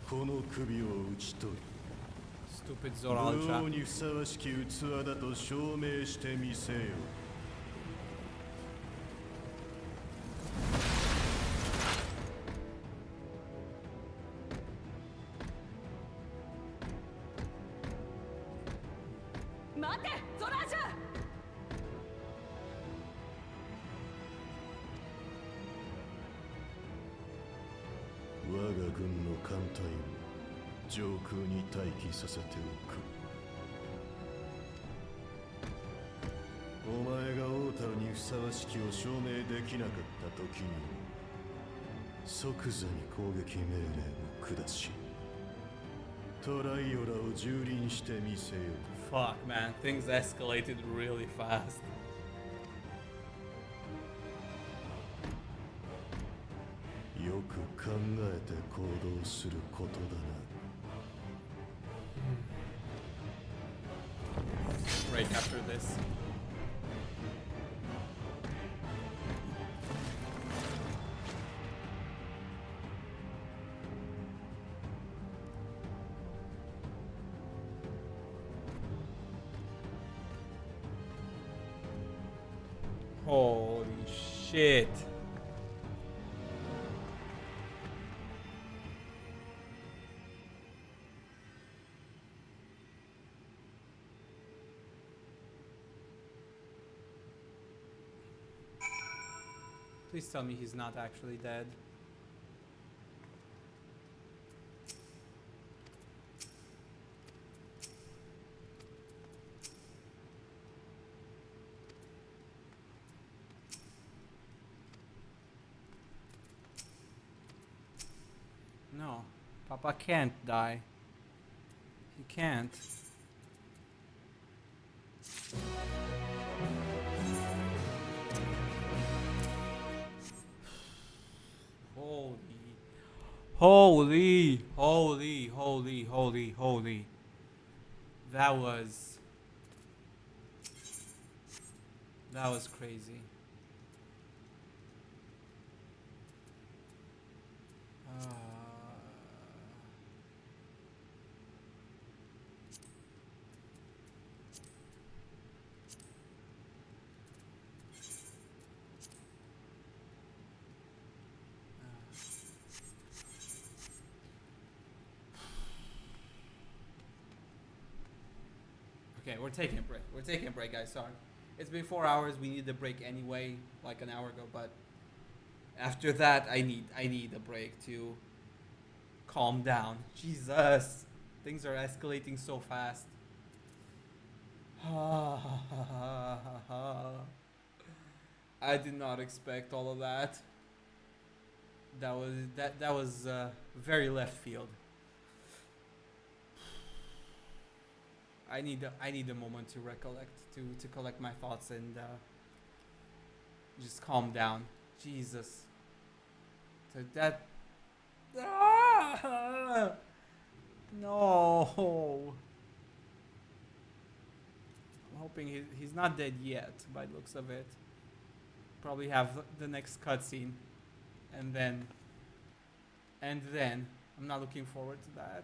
この首を打ち取り Stupid 武 Zora 王 Ultra. にふさわしき器だと証明してみせよ。待てゾラージュ。我が軍の艦隊を上空に待機させておく。お前が王たるにふさわしきを証明できなかった時に即座に攻撃命令を下しトライオラを蹂躙してみせよ。 Fuck, man. Things escalated really fast. よく考えて行動することだな。 Right after this. Holy shit. Please tell me he's not actually dead. No, Papa can't die. He can't. Holy. That was crazy. Okay, we're taking a break. We're taking a break, guys. Sorry. It's been 4 hours. We need a break anyway, like an hour ago. But after that, I need a break to calm down. Jesus, things are escalating so fast. I did not expect all of that. That was very left field. I need a moment to recollect, to collect my thoughts and just calm down. Jesus. So that. No. I'm hoping he's not dead yet, by the looks of it. Probably have the next cutscene, and then I'm not looking forward to that.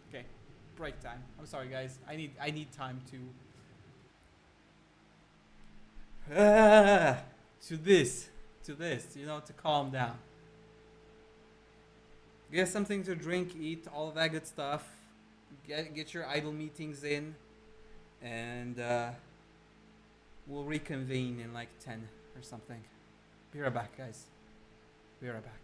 Okay. Break time. I'm sorry, guys. I need time to this, you know, to calm down. Get something to drink, eat, all of that good stuff. Get your idle meetings in, and we'll reconvene in like 10 or something. Be right back, guys. Be right back.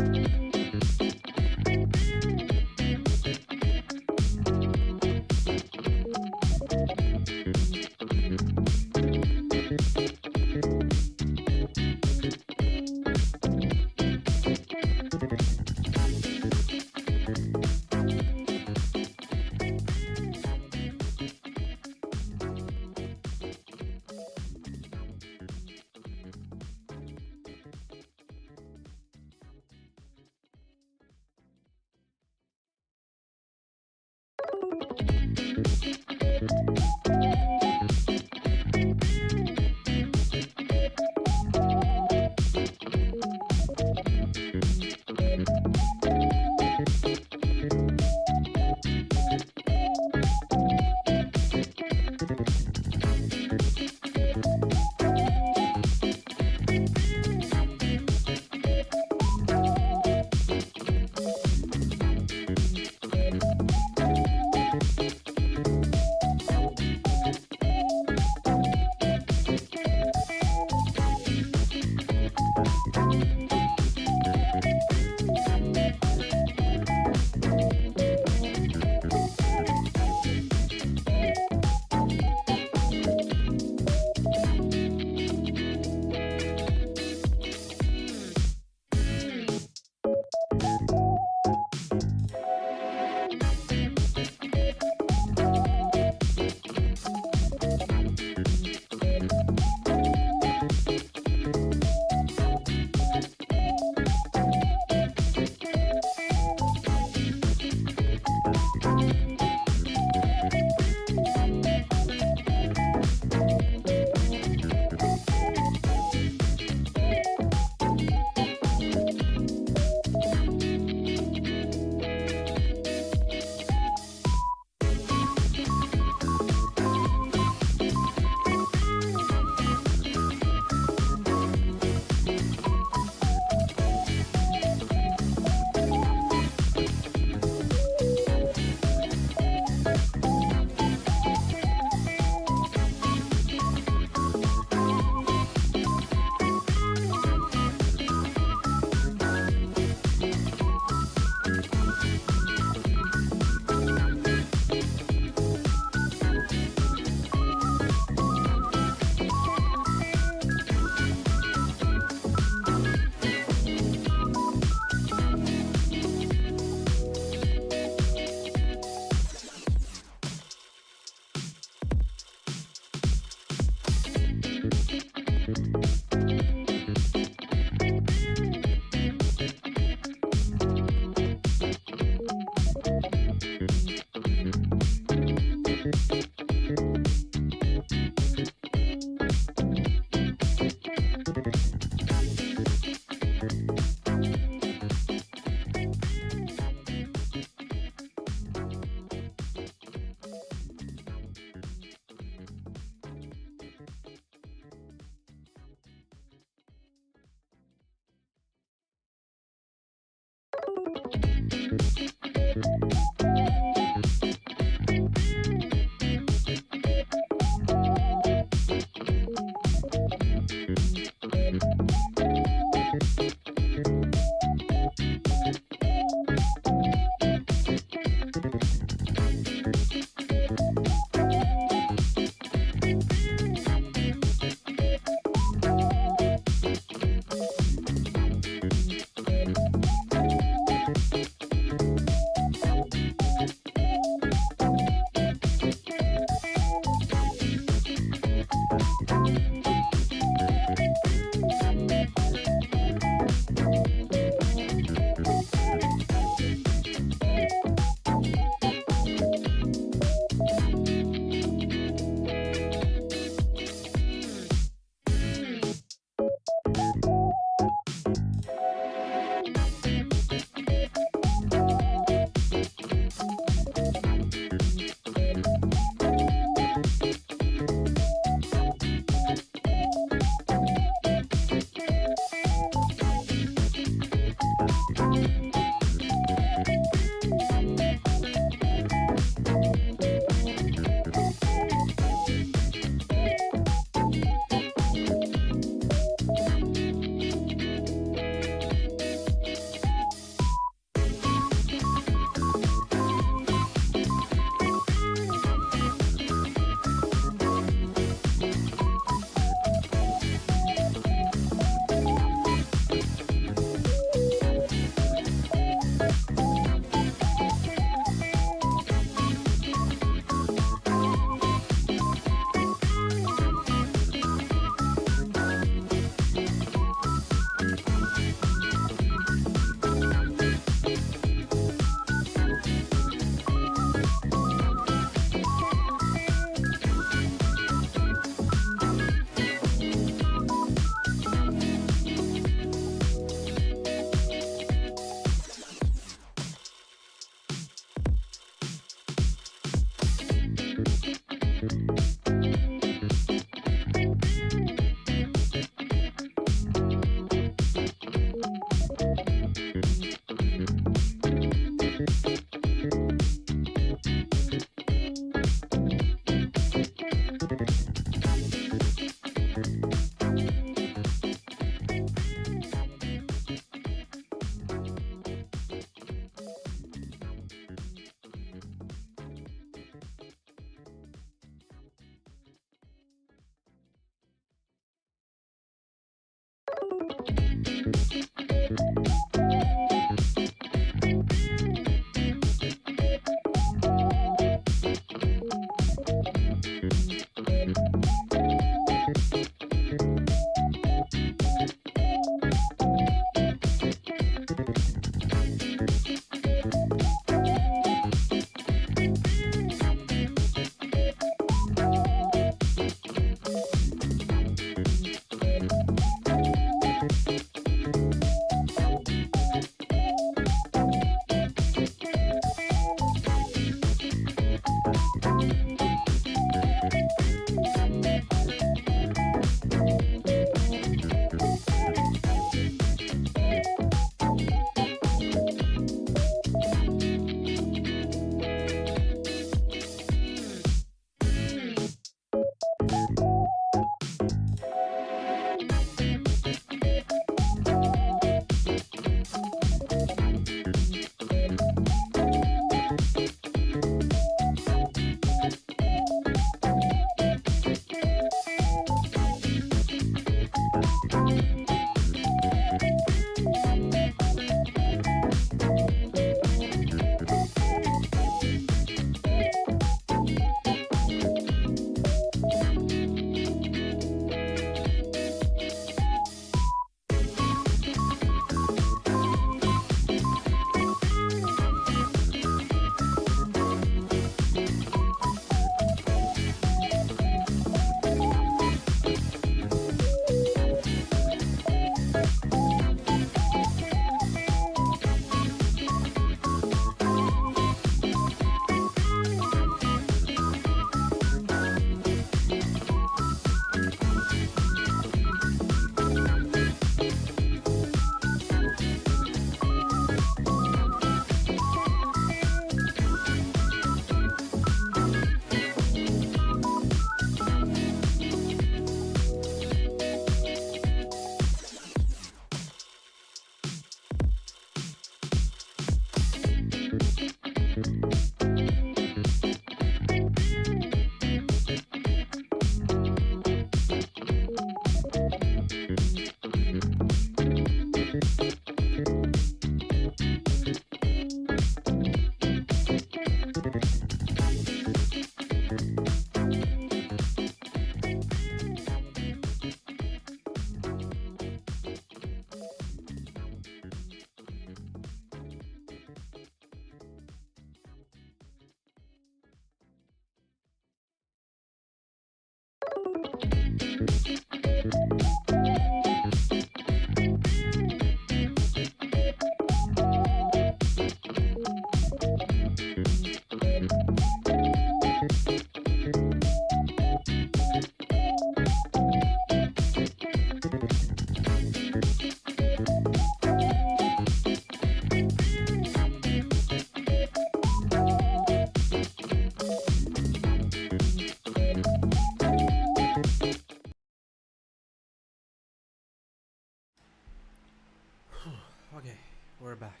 Okay, we're back.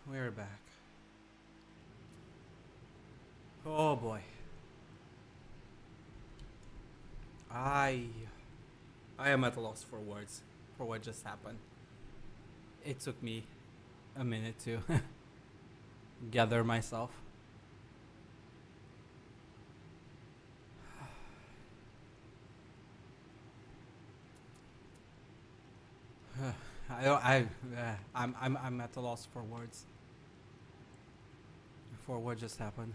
We're back. Oh boy. I am at a loss for words for what just happened. It took me a minute to gather myself. I'm at a loss for words for what just happened.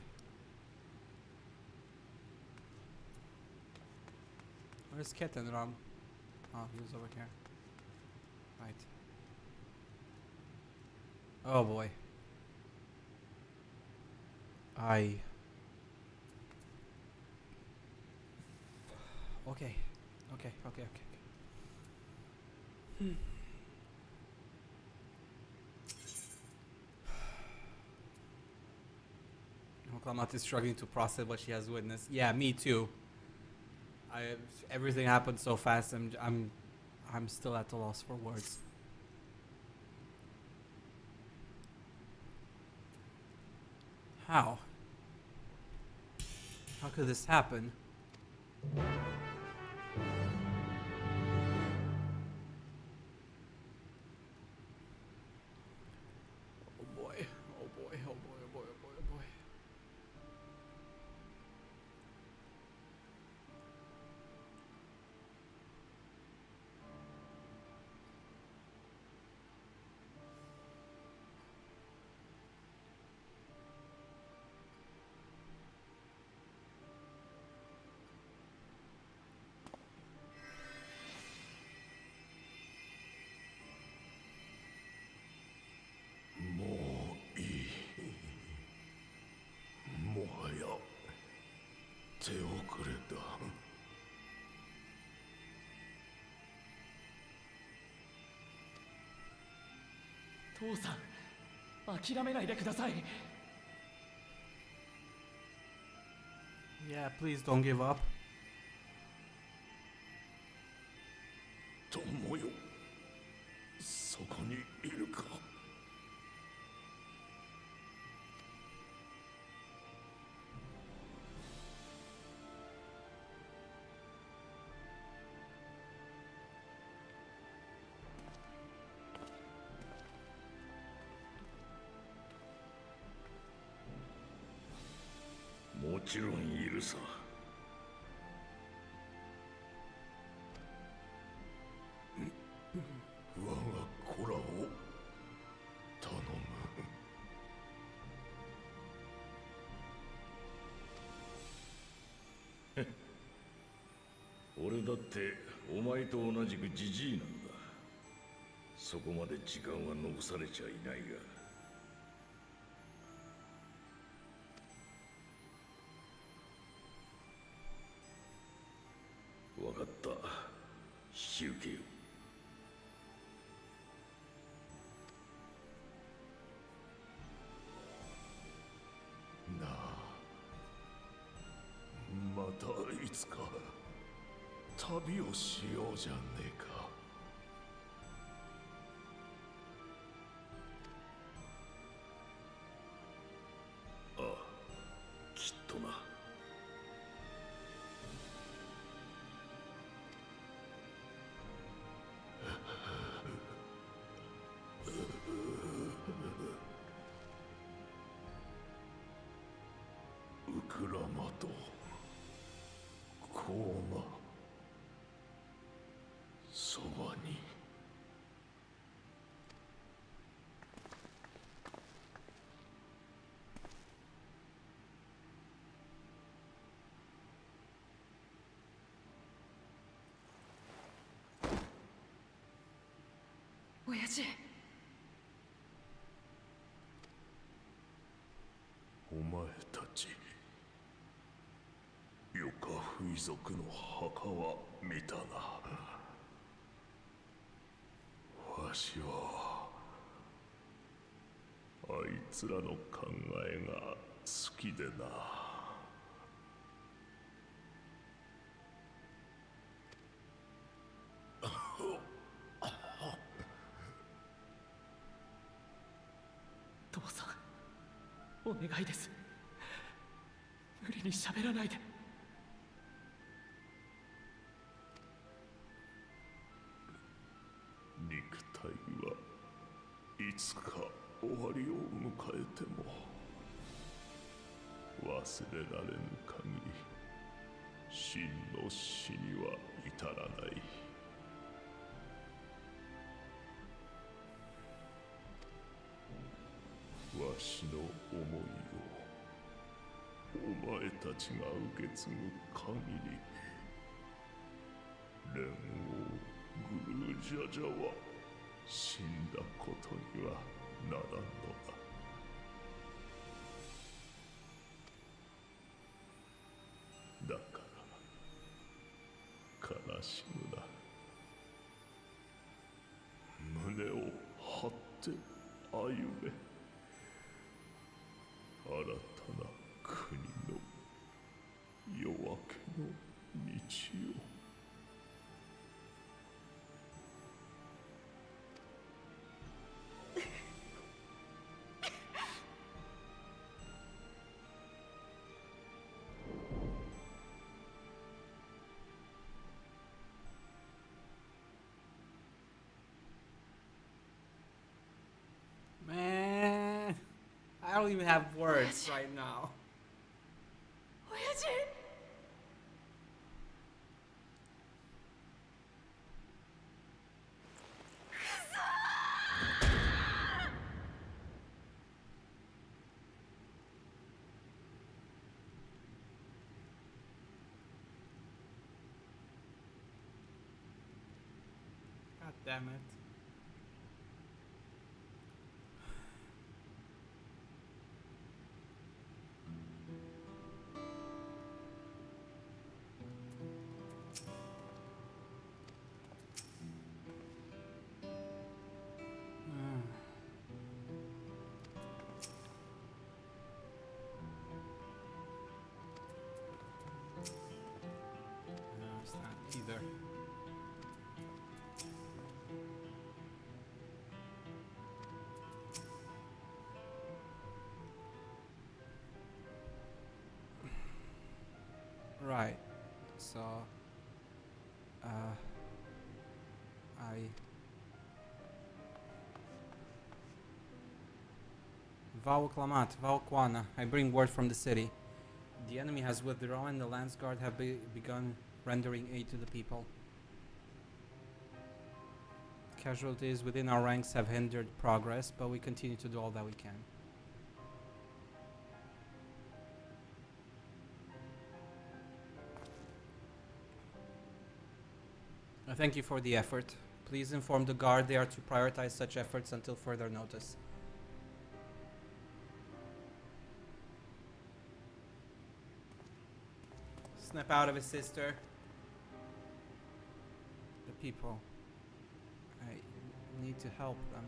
Where's Kitten Ram? Oh, he was over here. Right. Oh boy. Okay. Okay. Klamat is struggling to process what she has witnessed. Yeah, me too. Everything happened so fast. I'm still at a loss for words. How? How could this happen? Oh boy.父さん、諦めないでください。Yeah, please don't give up. 友よ、そこにいるか。もちろんいるさ。我が子らを頼む。俺だってお前と同じくジジイなんだ。そこまで時間は残されちゃいないが。分かった。引き受けよう。なあ、またいつか旅をしようじゃねえか。ああ、きっとな。ウクラマとコウがそばに。たち、ヨカフイ族の墓は見たな。わしはあいつらの考えが好きでな。父さん、お願いです。無理に喋らないで。肉体はいつか終わりを迎えても忘れられぬ限り真の死には至らない。わしの思いをお前たちが受け継ぐ限り、連合グルージャジャは死んだことにはならんのだ。だから悲しむな。胸を張って歩め。新たな国の夜明けの道を。Man, I don't even have words right now. 親父。God damn it. No, it's not either. Right. So, Vauklamat, Vaukwana, I bring word from the city. The enemy has withdrawn and the Lance Guard have begun rendering aid to the people. Casualties within our ranks have hindered progress, but we continue to do all that we can. I thank you for the effort. Please inform the Guard they are to prioritize such efforts until further notice. Snap out of it, sister. The people. I need to help them.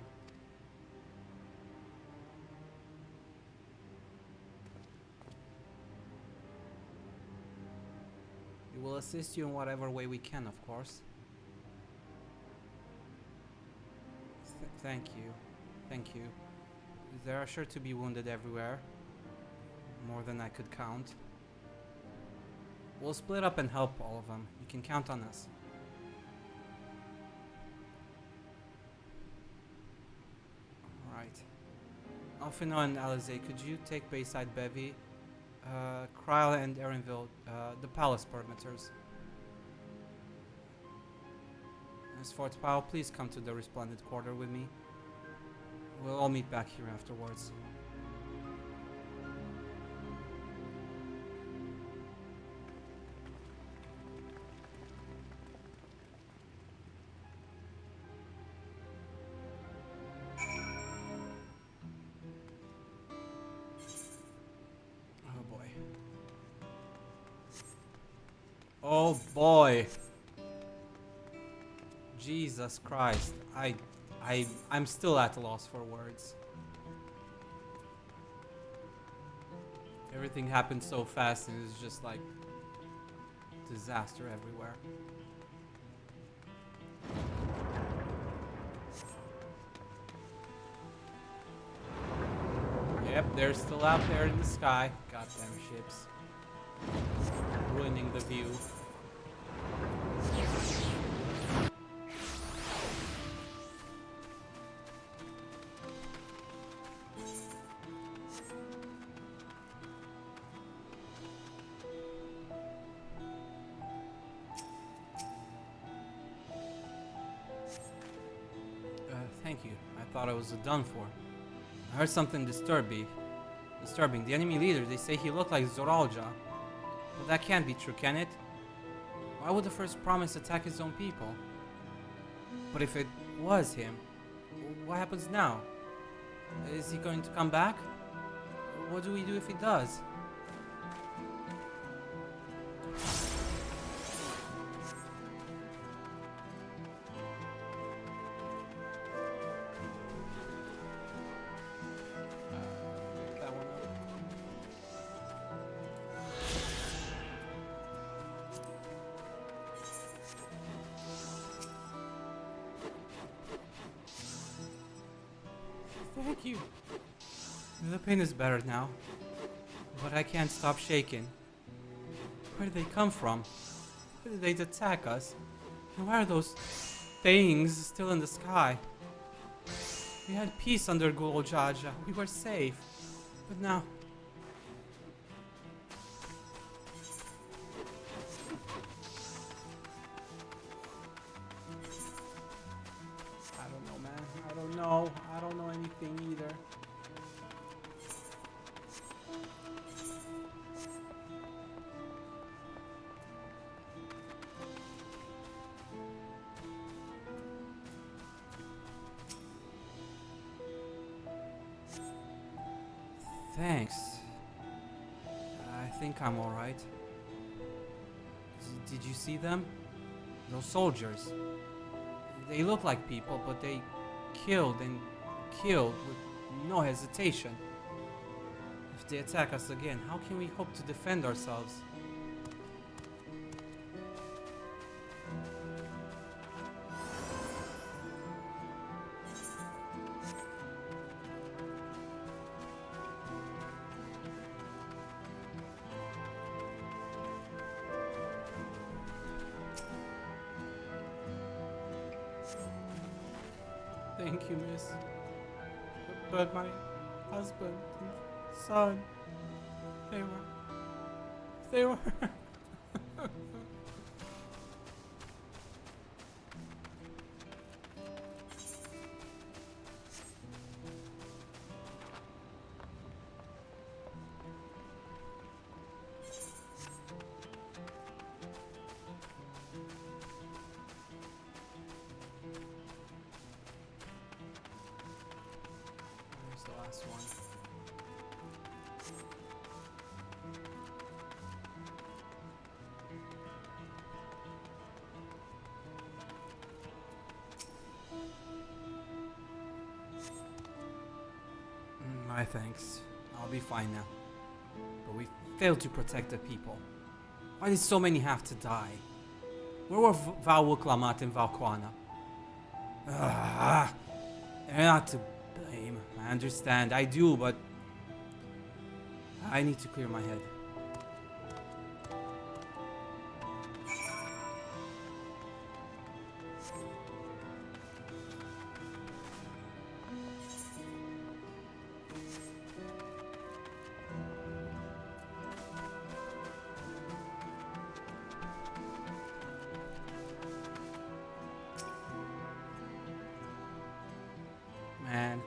We will assist you in whatever way we can, of course. Thank you. Thank you. There are sure to be wounded everywhere. More than I could count. We'll split up and help all of them. You can count on us. Alright. Alfino and Alizé, could you take Bayside Bevy? Kryla and Erinville, the palace perimeters. As for Pao, please come to the Resplendent Quarter with me. We'll all meet back here afterwards. Oh boy. Jesus Christ. I'm still at a loss for words. Everything happened so fast and it's just like disaster everywhere. Yep, they're still out there in the sky. Goddamn ships. Ruining the view. Thank you. I thought I was done for. I heard something disturbing. The enemy leader, they say he looked like Zoralja. But that can't be true, can it? Why would the first promise attack his own people? But if it was him, what happens now? Is he going to come back? What do we do if he does? Thank you. The pain is better now, but I can't stop shaking. Where did they come from? Why did they attack us? And why are those things still in the sky? We had peace under Gul Jaja. We were safe. But now... I don't know, man. I don't know. I don't know anything either. Thanks. I think I'm alright. Did you see them? Those soldiers. They look like people, but they killed and killed with no hesitation. If they attack us again, how can we hope to defend ourselves? Thank you, miss. But my husband and son, they were... Where's the last one? My thanks. I'll be fine now. But we failed to protect the people. Why did so many have to die? Where were Valwuklamat and Valquana? They're not to blame. I understand. I do, but I need to clear my head. Man.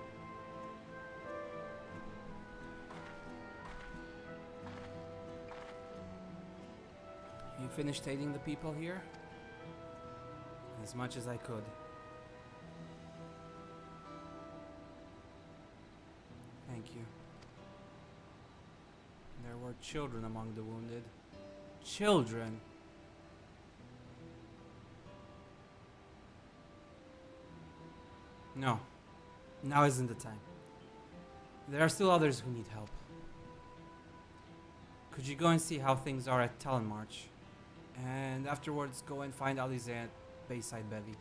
You finished aiding the people here? As much as I could. Thank you. There were children among the wounded. Children! No. Now isn't the time. There are still others who need help. Could you go and see how things are at Talonmarch? And afterwards go and find Alize at Bayside Bevy.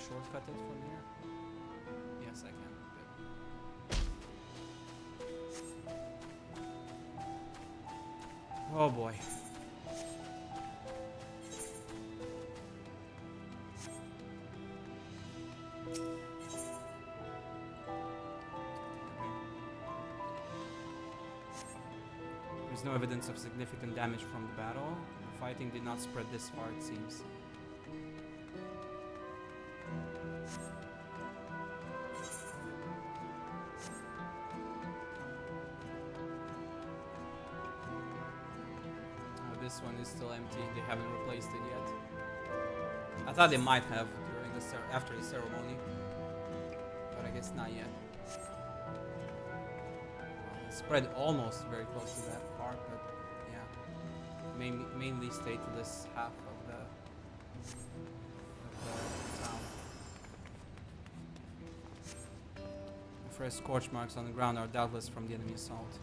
Shortcut it from here? Yes, I can. Good. Oh boy. There's no evidence of significant damage from the battle. The fighting did not spread this far, it seems. This one is still empty. They haven't replaced it yet. I thought they might have during the after the ceremony, but I guess not yet. Well, it spread almost very close to that part, but yeah, mainly stayed to this half of the town. The first scorch marks on the ground are doubtless from the enemy assault.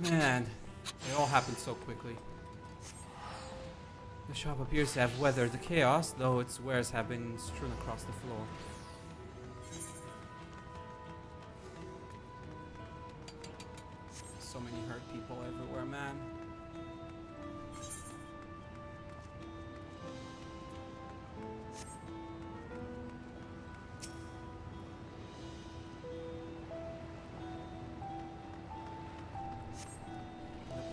Man, it all happened so quickly. The shop appears to have weathered the chaos, though its wares have been strewn across the floor. So many hurt people everywhere, man.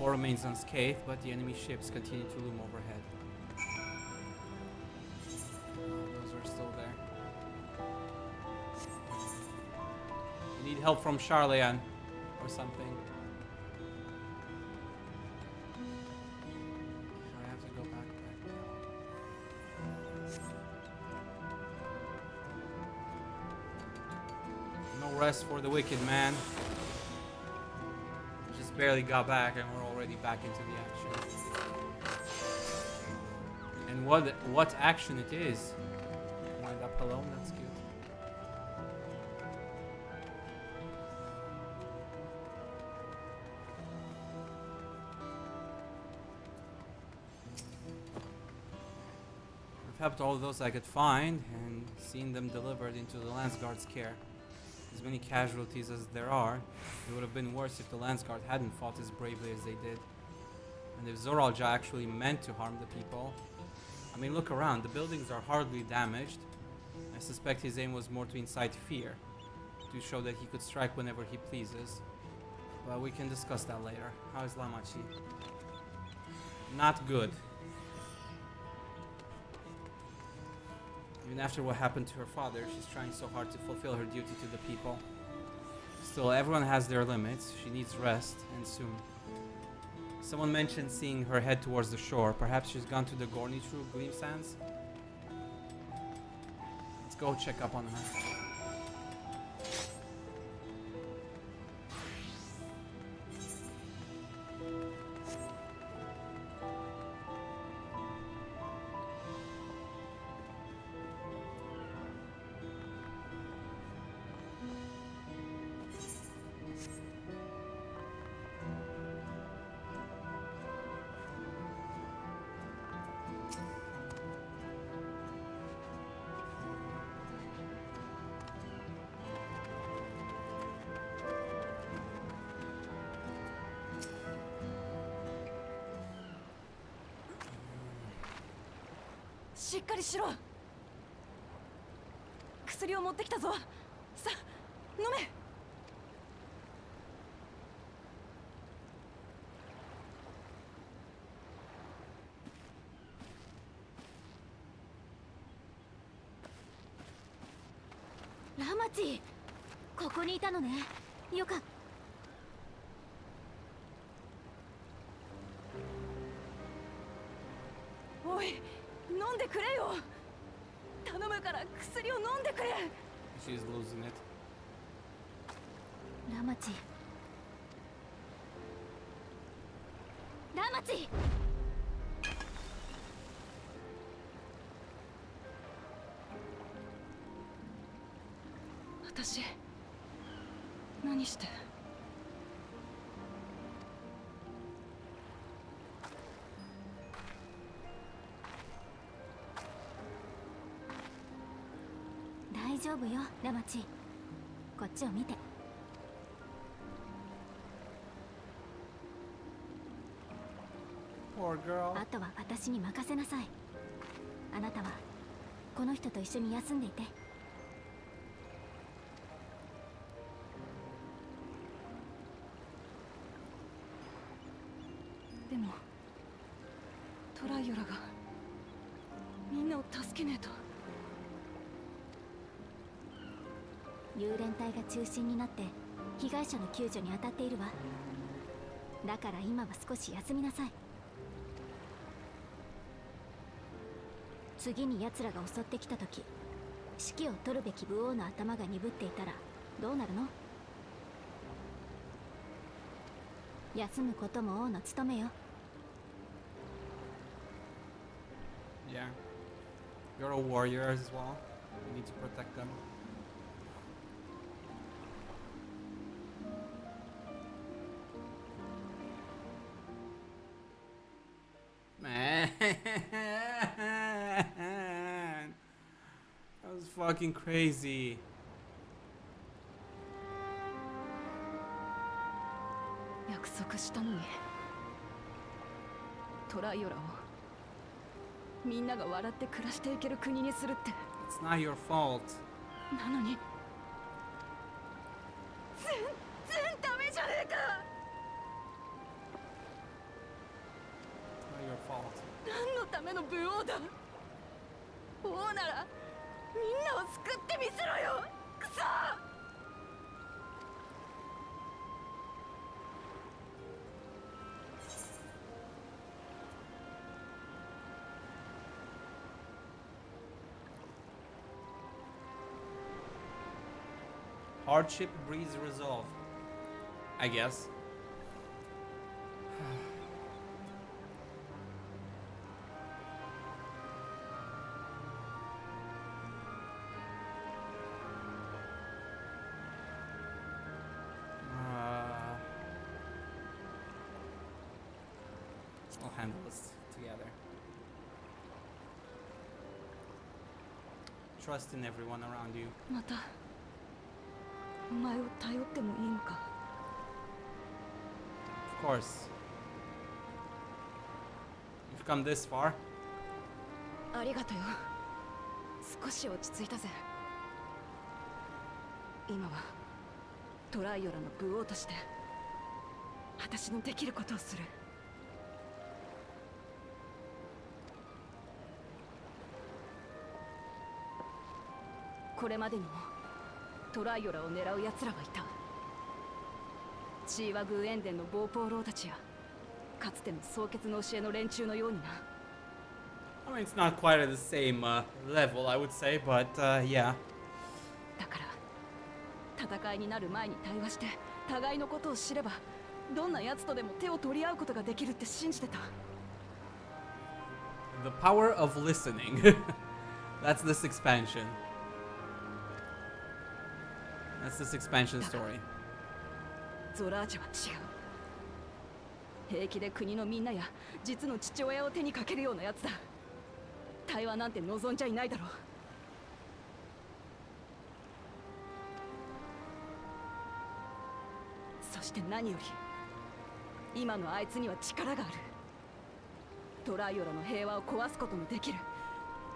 Remains unscathed, but the enemy ships continue to loom overhead. Those are still there. We need help from Charleyan or something. I have to go back now. No rest for the wicked, man. Barely got back and we're already back into the action. And what action it is. Wind up alone, that's good. I've helped all those I could find and seen them delivered into the Landsguard's care. As many casualties as there are, it would have been worse if the Landsguard hadn't fought as bravely as they did. And if Zoralja actually meant to harm the people, I mean, look around, the buildings are hardly damaged. I suspect his aim was more to incite fear, to show that he could strike whenever he pleases. But we can discuss that later. How is Lamachi? Not good. Even after what happened to her father, she's trying so hard to fulfill her duty to the people. Still, everyone has their limits. She needs rest, and soon. Someone mentioned seeing her head towards the shore. Perhaps she's gone to the Gornitru Gleam Sands? Let's go check up on her.しっかりしろ。薬を持ってきたぞ。さ、飲め。ラマチ、ここにいたのね。よかっおい、飲んでくれよ。頼むから薬を飲んでくれ。 She's losing it. ラマチ、ラマチ。私何して。大丈夫よラマチ、こっちを見て。Poor girl. あとは私に任せなさい。あなたはこの人と一緒に休んでいて。でもトライオラがみんなを助けねえと。幽連隊が中心になって被害者の救助に当たっているわ。だから今は少し休みなさい。次に奴らが襲ってきた時、指揮を取るべき武王の頭が鈍っていたらどうなるの？休むことも王の務めよ。 Yeah. You're a warrior as well. You need to protect them. Man. That was fucking crazy. 約束したのに、トライオラをみんなが笑って暮らしていける国にするって。 It's not your fault. なのに全然ダメじゃねえか。 It's not your fault. 何のための武王だ。王ならみんなを救ってみせろよ。クソ。 Hardship breeds resolve, I guess. I'll handle this together. Trust in everyone around you. またお前を頼ってもいいのか。 Of course. You've come this far. ありがとよ。少し落ち着いたぜ。今はトライオラの武王として私のできることをする。これまでにもトライオラを狙う奴らがいた。チーワグーエンデンのボーポーローたちやかつての蒼結の教えの連中のようにな。 I mean, it's not quite at the same level, I would say, but yeah. だから戦いになる前に対話して互いのことを知ればどんな奴とでも手を取り合うことができるって信じてた。 The power of listening. That's this expansion. That's this expansion story. ゾラージャは違う。平気で国のみんなや実の父親を手にかけるようなやつだ。対話なんて望んじゃいないだろう。そして何より今のあいつには力がある。トライオラの平和を壊すことのできる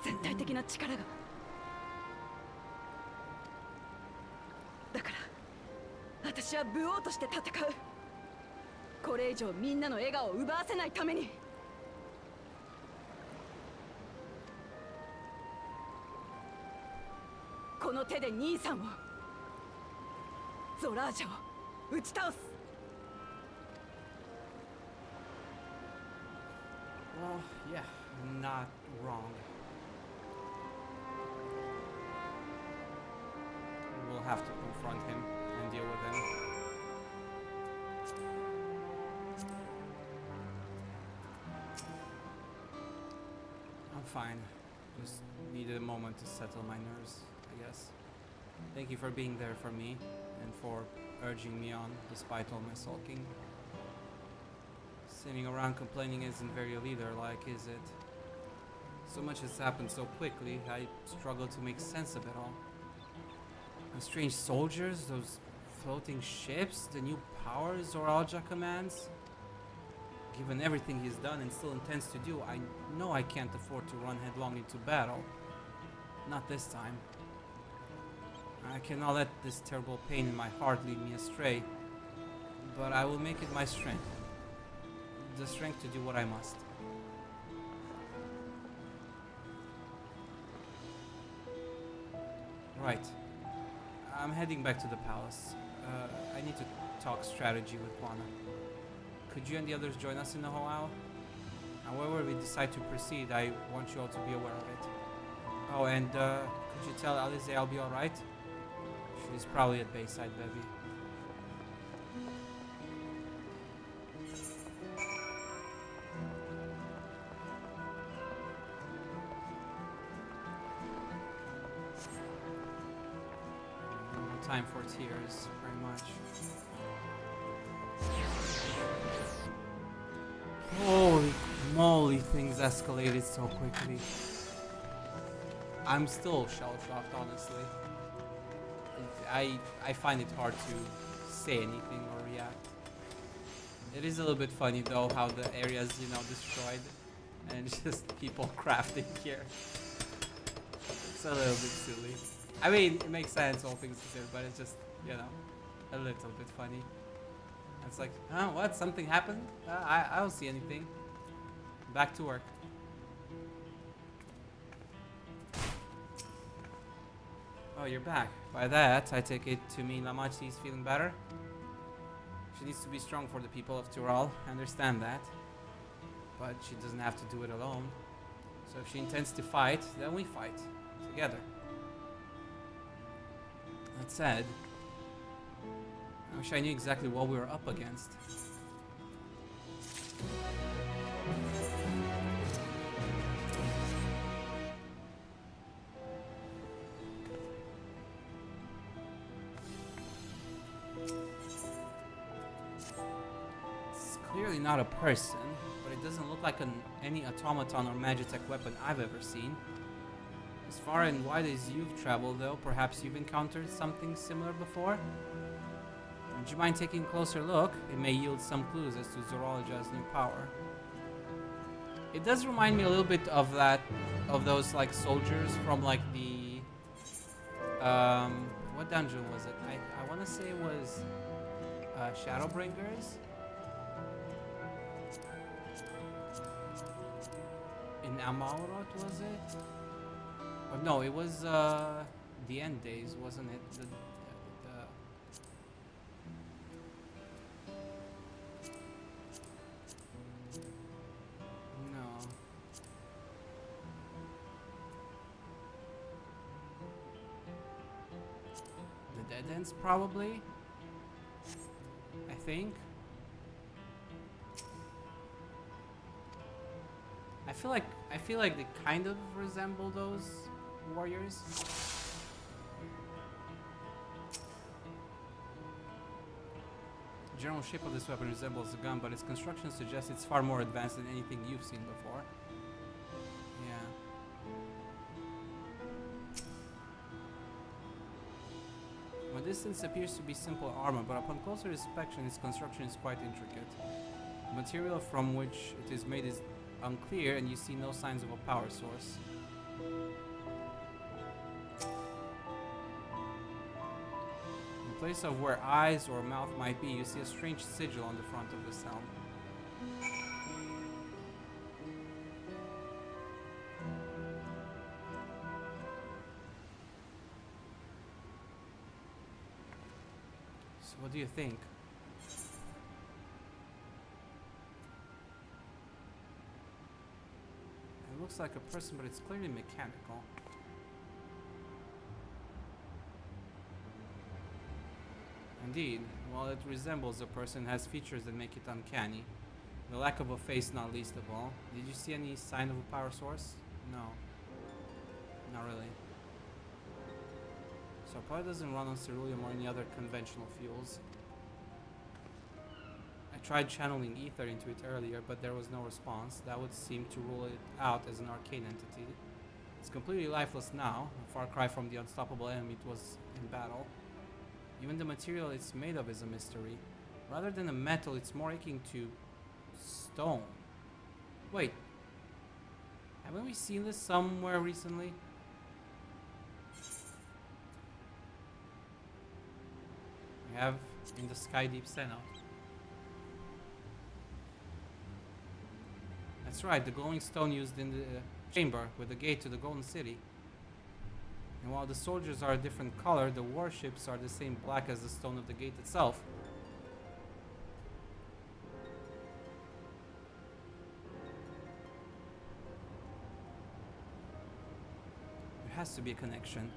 絶対的な力が。だから私は武王として戦う。これ以上みんなの笑顔を奪わせないために。この手で兄さんをゾラージャを打ち倒す。Well, yeah, not wrong. We'll have to confront him and deal with him. I'm fine. Just needed a moment to settle my nerves, I guess. Thank you for being there for me and for urging me on despite all my sulking. Sitting around complaining isn't very leader-like, is it? So much has happened so quickly, I struggle to make sense of it all. Those strange soldiers, those floating ships, the new powers Zoralja commands. Given everything he's done and still intends to do, I know I can't afford to run headlong into battle. Not this time. I cannot let this terrible pain in my heart lead me astray, but I will make it my strength. The strength to do what I must. Right. I'm heading back to the palace. I need to talk strategy with Juana. Could you and the others join us in a while? However we decide to proceed, I want you all to be aware of it. Oh, and could you tell Alize I'll be alright? She's probably at Bayside, Bevy. No time for tears, very much. Holy moly, things escalated so quickly. I'm still shell-shocked, honestly. I find it hard to say anything or react. It is a little bit funny though how the area's, you know, destroyed and just people crafting here. It's a little bit silly. I mean, it makes sense, all things considered, but it's just, you know, a little bit funny. It's like, huh, what? Something happened? I don't see anything. Back to work. Oh, you're back. By that, I take it to mean Lamachi is feeling better? She needs to be strong for the people of Tural. I understand that. But she doesn't have to do it alone. So if she intends to fight, then we fight. Together. That said, I wish I knew exactly what we were up against. It's clearly not a person, but it doesn't look like any automaton or magitech weapon I've ever seen. As far and wide as you've traveled though, perhaps you've encountered something similar before? Would you mind taking a closer look? It may yield some clues as to Zoralja's new power. It does remind me a little bit of those like soldiers from like the, what dungeon was it? I want to say it was Shadowbringers? In Amalrot, was it? Or no, it was the End Days, wasn't it? No. The Dead Ends, probably? I think. I feel like they kind of resemble those warriors. The general shape of this weapon resembles a gun, but its construction suggests it's far more advanced than anything you've seen before. Yeah. From a distance appears to be simple armor, but upon closer inspection its construction is quite intricate. The material from which it is made is unclear, and you see no signs of a power source. In place of where eyes or mouth might be, you see a strange sigil on the front of this helm. So what do you think? looks like a person, but it's clearly mechanical. Indeed, while it resembles a person, it has features that make it uncanny. The lack of a face not least of all. Did you see any sign of a power source? No. Not really. So it probably doesn't run on ceruleum or any other conventional fuels. I tried channeling ether into it earlier, but there was no response. That would seem to rule it out as an arcane entity. It's completely lifeless now, a far cry from the unstoppable enemy it was in battle. Even the material it's made of is a mystery. Rather than a metal, it's more akin to stone. Wait. Haven't we seen this somewhere recently? We have in the Sky Deep Senna. That's right, the glowing stone used in the chamber with the gate to the Golden City. And while the soldiers are a different color, the warships are the same black as the stone of the gate itself. There has to be a connection.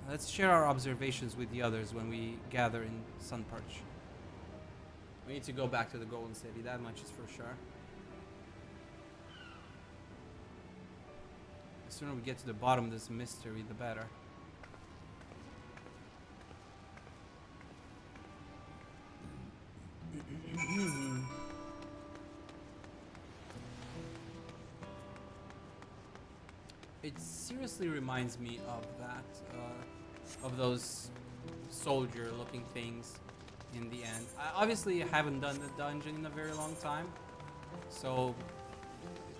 Let's share our observations with the others when we gather in Sunperch. We need to go back to the Golden City, that much is for sure. The sooner we get to the bottom of this mystery, the better. It seriously reminds me of that, of those soldier-looking things in the end. I obviously haven't done the dungeon in a very long time, so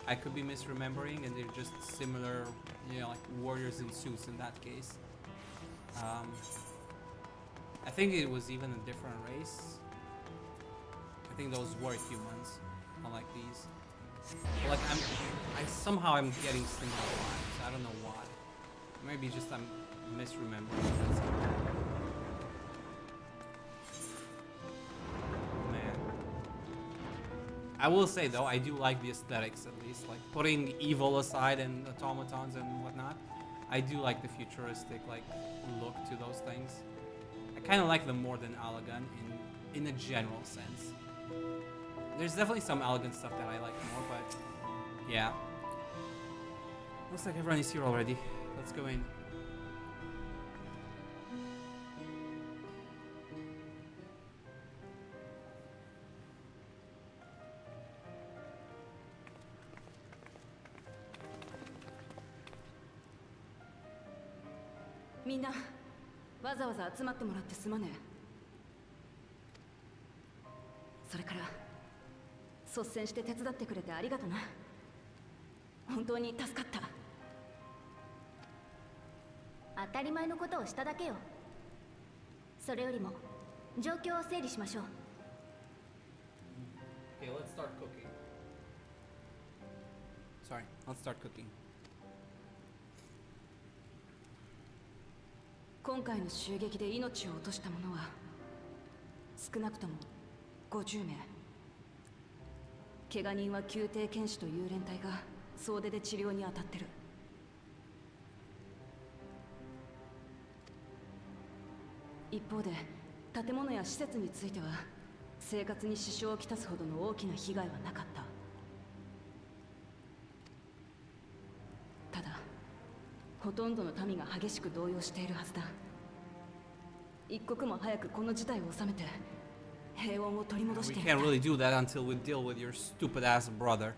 I could be misremembering, and they're just similar, you know, like warriors in suits in that case. I think it was even a different race. I think those were humans, unlike these. Like I somehow I'm getting similar vibes. I don't know why. Maybe just I'm misremembering. That's it. Man, I will say though, I do like the aesthetics at least. Like putting evil aside and automatons and whatnot, I do like the futuristic like look to those things. I kind of like them more than Allagan in a general sense. There's definitely some elegant stuff that I like more, but yeah. Looks like everyone is here already. Let's go in.みんな、わざわざ集まってもらってすまねえ。それから率先して手伝ってくれてありがとな。本当に助かった。当たり前のことをしただけよ。それよりも状況を整理しましょう。Okay, let's start cooking. Sorry, let's start cooking. 今回の襲撃で命を落とした者は少なくとも50名。怪我人は宮廷剣士と幽連隊が総出で治療に当たってる。一方で建物や施設については生活に支障をきたすほどの大きな被害はなかった。ただほとんどの民が激しく動揺しているはずだ。一刻も早くこの事態を収めて平穏を取り戻して We can't really do that until we deal with your stupid ass brother.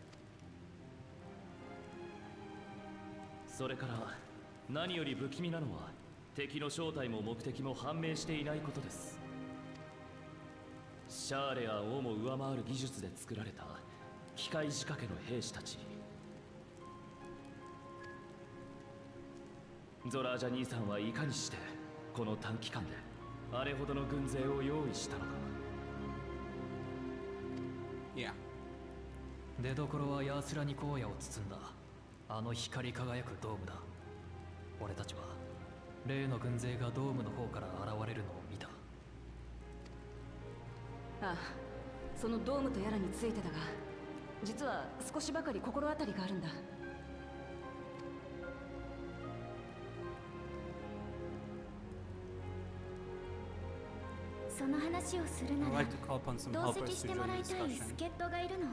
それから何より不気味なのは敵の正体も目的も判明していないことです。シャーレアンをも上回る技術で作られた機械仕掛けの兵士たち。ゾラージャ兄さんはいかにしてこの短期間であれほどの軍勢を用意したのか。Yeah. 出どころはヤースラニ荒野を包んだあの光り輝くドームだ。俺たちは例の軍勢がドームの方から現れるのを見た。ああ、そのドームとやらについてだが、実は少しばかり心当たりがあるんだ。その話をするな I'd ら like to call upon some 同 helpers 席し to ても join ら the いたい discussion. 助っ人がいるの。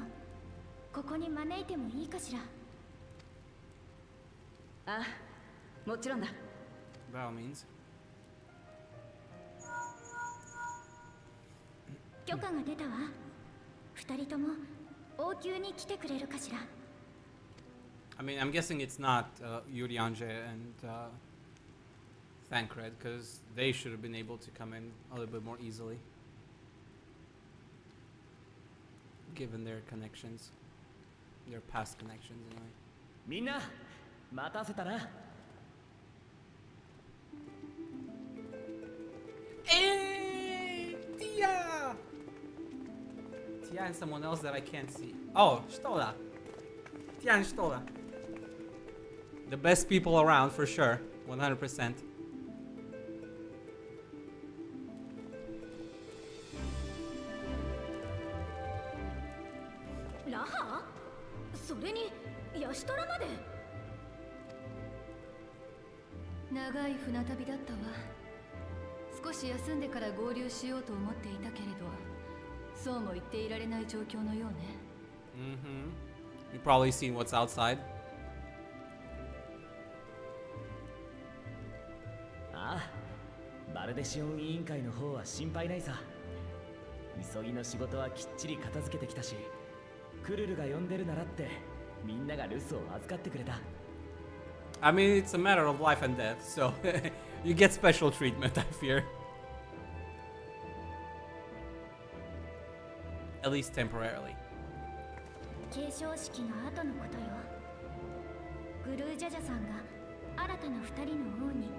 ここに招いてもいいかしら。あ、もちろんだ。 By all means. 許可が出たわ。二人とも王宮に来てくれるかしら。 I mean, I'm guessing it's not Urianje and Thancred, because they should have been able to come in a little bit more easily, given their connections, their past connections anyway. みんな待たせたな。Hey, Tia! Tia and someone else that I can't see. Oh, Stola. Tia and Stola. The best people around for sure, 100%. ラハ？それにヤシトラまで。長い船旅だったわ。少し休んでから合流しようと思っていたけれど、そうも言っていられない状況のようね。Mm-hmm. You've probably seen what's outside. ああ、バルデシオン委員会の方は心配ないさ。急ぎの仕事はきっちり片付けてきたし、クルルが呼んでるならってみんなが留守を預かってくれた。I mean, it's a matter of life and death, so you get special treatment, I fear. At least temporarily. 継承式の後のことよ。グルージャジャさんが新たな二人の王に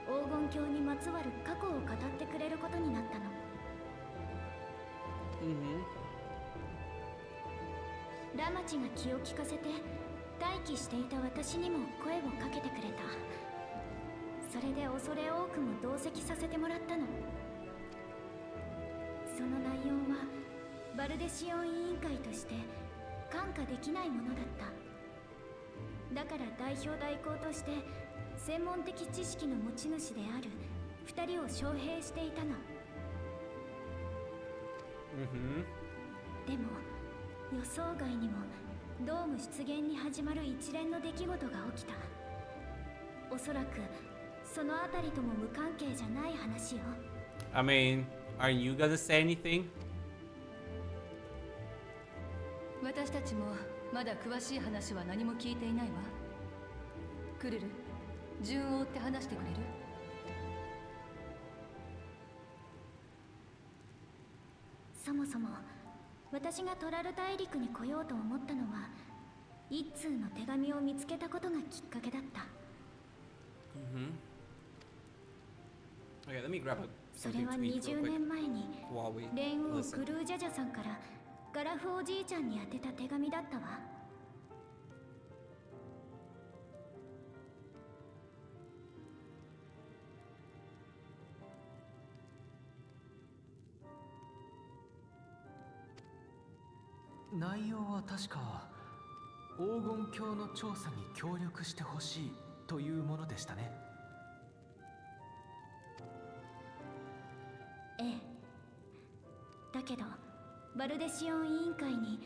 黄金鏡にまつわる過去を語ってくれることになったの。ラマチが気を利かせて待機していた私にも声をかけてくれた。それで恐れ多くも同席させてもらったの。その内容はバルデシオン委員会として看過できないものだった。だから代表代行として専門的知識の持ち主である二人を招聘していたの。でも予想外にもドーム出現に始まる一連の出来事が起きた。おそらくそのあたりとも無関係じゃない話よ。I mean, are you gonna say anything? 私たちもまだ詳しい話は何も聞いていないわ。クルル、順を追って話してくれる？そもそも私がトラル大陸に来ようと思ったのは一通の手紙を見つけたことがきっかけだった。Okay, let me grab それ something は to eat real 20 quick 年前に while we レン王 listen. グルージャジャさんからガラフおじいちゃんに宛てた手紙だったわ。内容は確か黄金鏡の調査に協力してほしいというものでしたね。ええ。だけどバルデシオン委員会に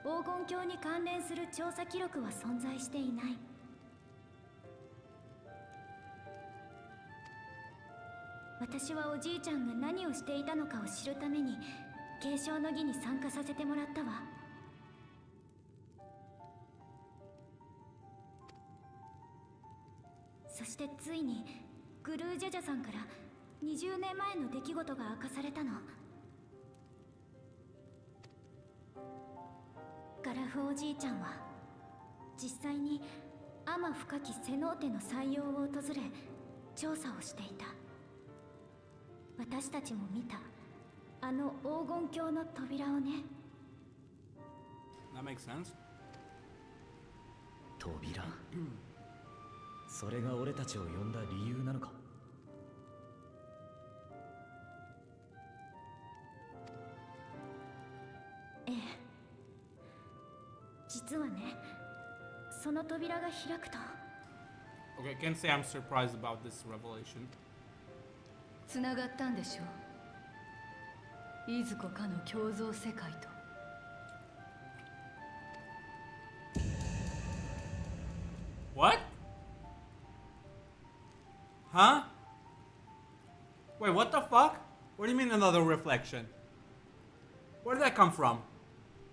黄金鏡に関連する調査記録は存在していない。私はおじいちゃんが何をしていたのかを知るために継承の儀に参加させてもらったわ。そしてついにグルージャジャさんから20年前の出来事が明かされたの。ガラフおじいちゃんは実際に天深きセノーテの採用を訪れ調査をしていた。私たちも見たあの黄金鏡の扉をね。That makes sense. 扉それが俺たちを呼んだ理由なのか。ええ。実はね、その扉が開くと。 Okay, I can't say I'm surprised about this revelation. つながったんでしょう。いずこかの共造世界と。What? Huh? Wait, what the fuck? What do you mean another reflection? Where did that come from?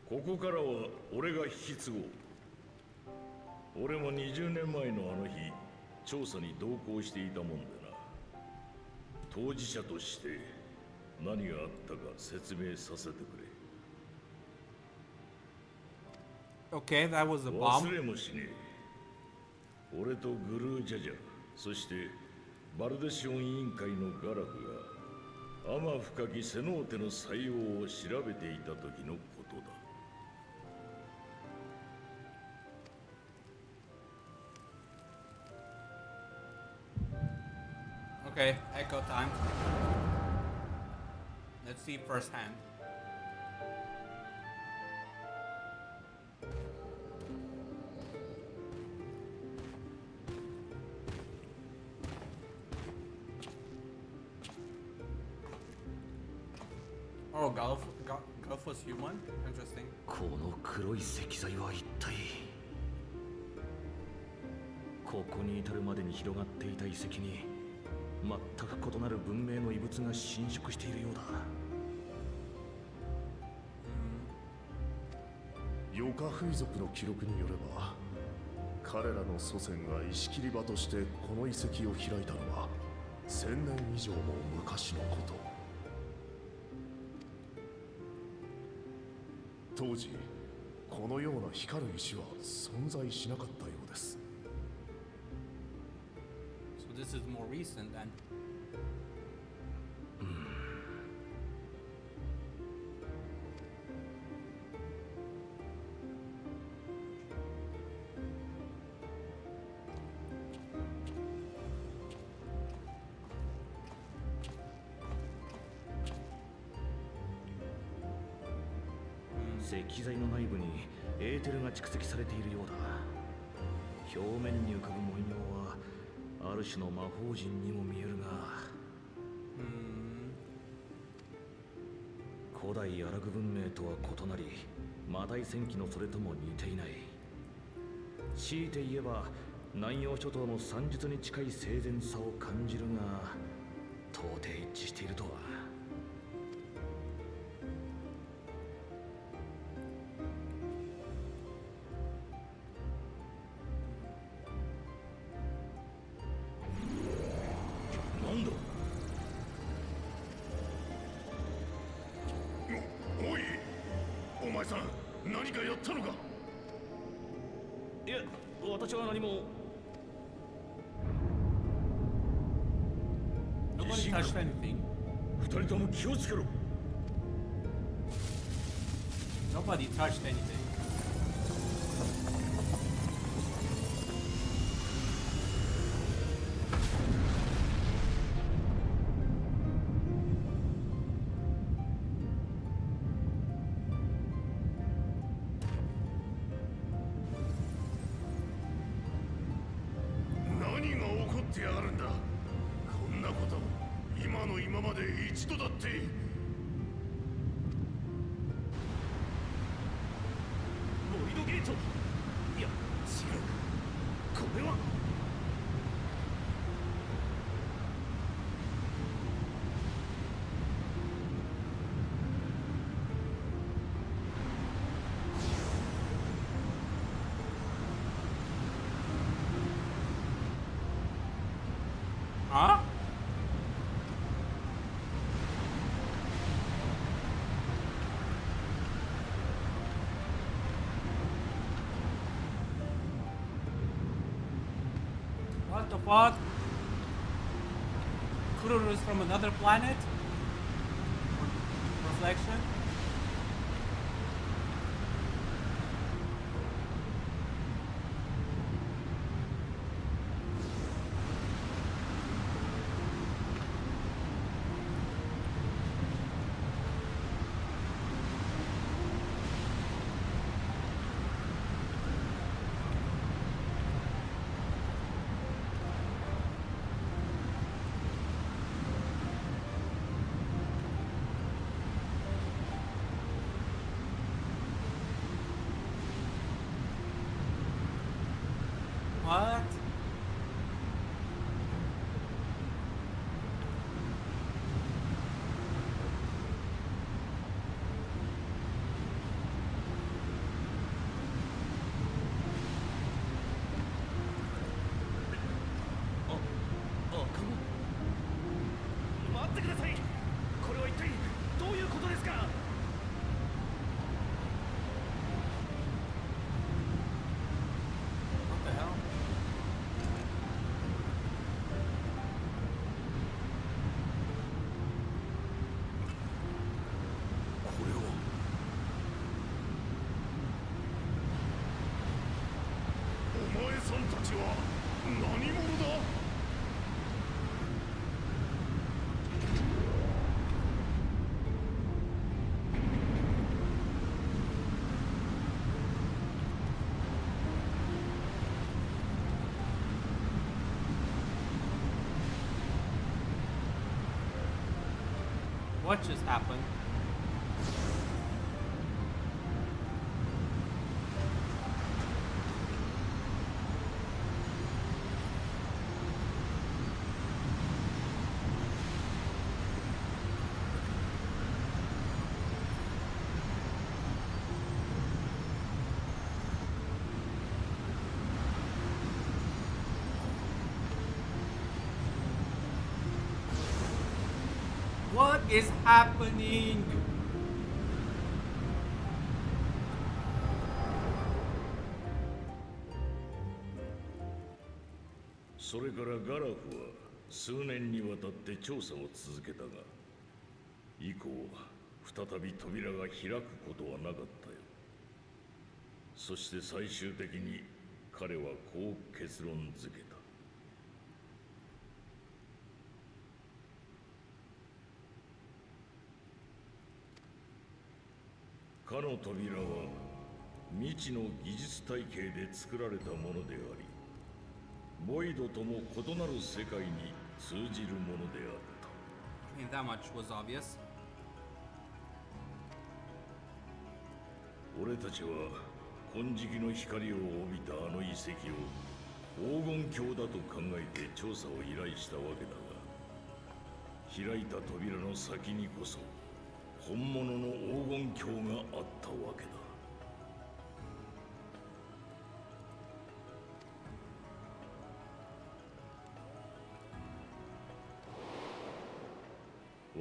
ここからは俺が引き継ごう。俺も20年前のあの日調査に同行していたもんでな。当事者として何があったか説明させてくれ。Okay, that was a bomb. 忘れもしねえ。俺とグルージャジャ、そしてバルデシオン委員会のガラフが天深きセノーテの採用を調べていた時のことだ。Okay, echo time. Let's see firsthand. Oh, Gulf was human? Interesting. この黒い石材は一体。ここに至るまでに広がっていた遺跡に全く異なる文明の遺物が侵食しているようだ。ヨカフイ族の記録によれば、彼らの祖先が石切り場としてこの遺跡を開いたのは1000年以上も昔のこと。当時このような光る石は存在しなかったようです。 So this is more recent then. 石材の内部にエーテルが蓄積されているようだ。表面に浮かぶ模様はある種の魔法陣にも見えるが、古代アラグ文明とは異なり、マダイ戦記のそれとも似ていない。強いて言えば南洋諸島の算術に近い整然さを感じるが、到底一致しているとは。おい、お前さん何かやったのか。いや、私は何も。Nobody touched anything. 二人とも気をつけろ。 Nobody touched anything. Huh? What the fuck? Kururu is from another planet? Reflection? What? What the hell? これはお前さんたちは何者だ。 What just happened? What is happening? それからガラフは数年にわたって調査を続けたが、以降再び扉が開くことはなかったよ。そして最終的に彼はこう結論付けた。かの扉は未知の技術体系で作られたものであり、ボイドとも異なる世界に通じるものであった。 I mean, that much was obvious. 俺たちは金色の光を帯びたあの遺跡を黄金鏡だと考えて調査を依頼したわけだが、開いた扉の先にこそ本物の黄金鏡があったわけだ。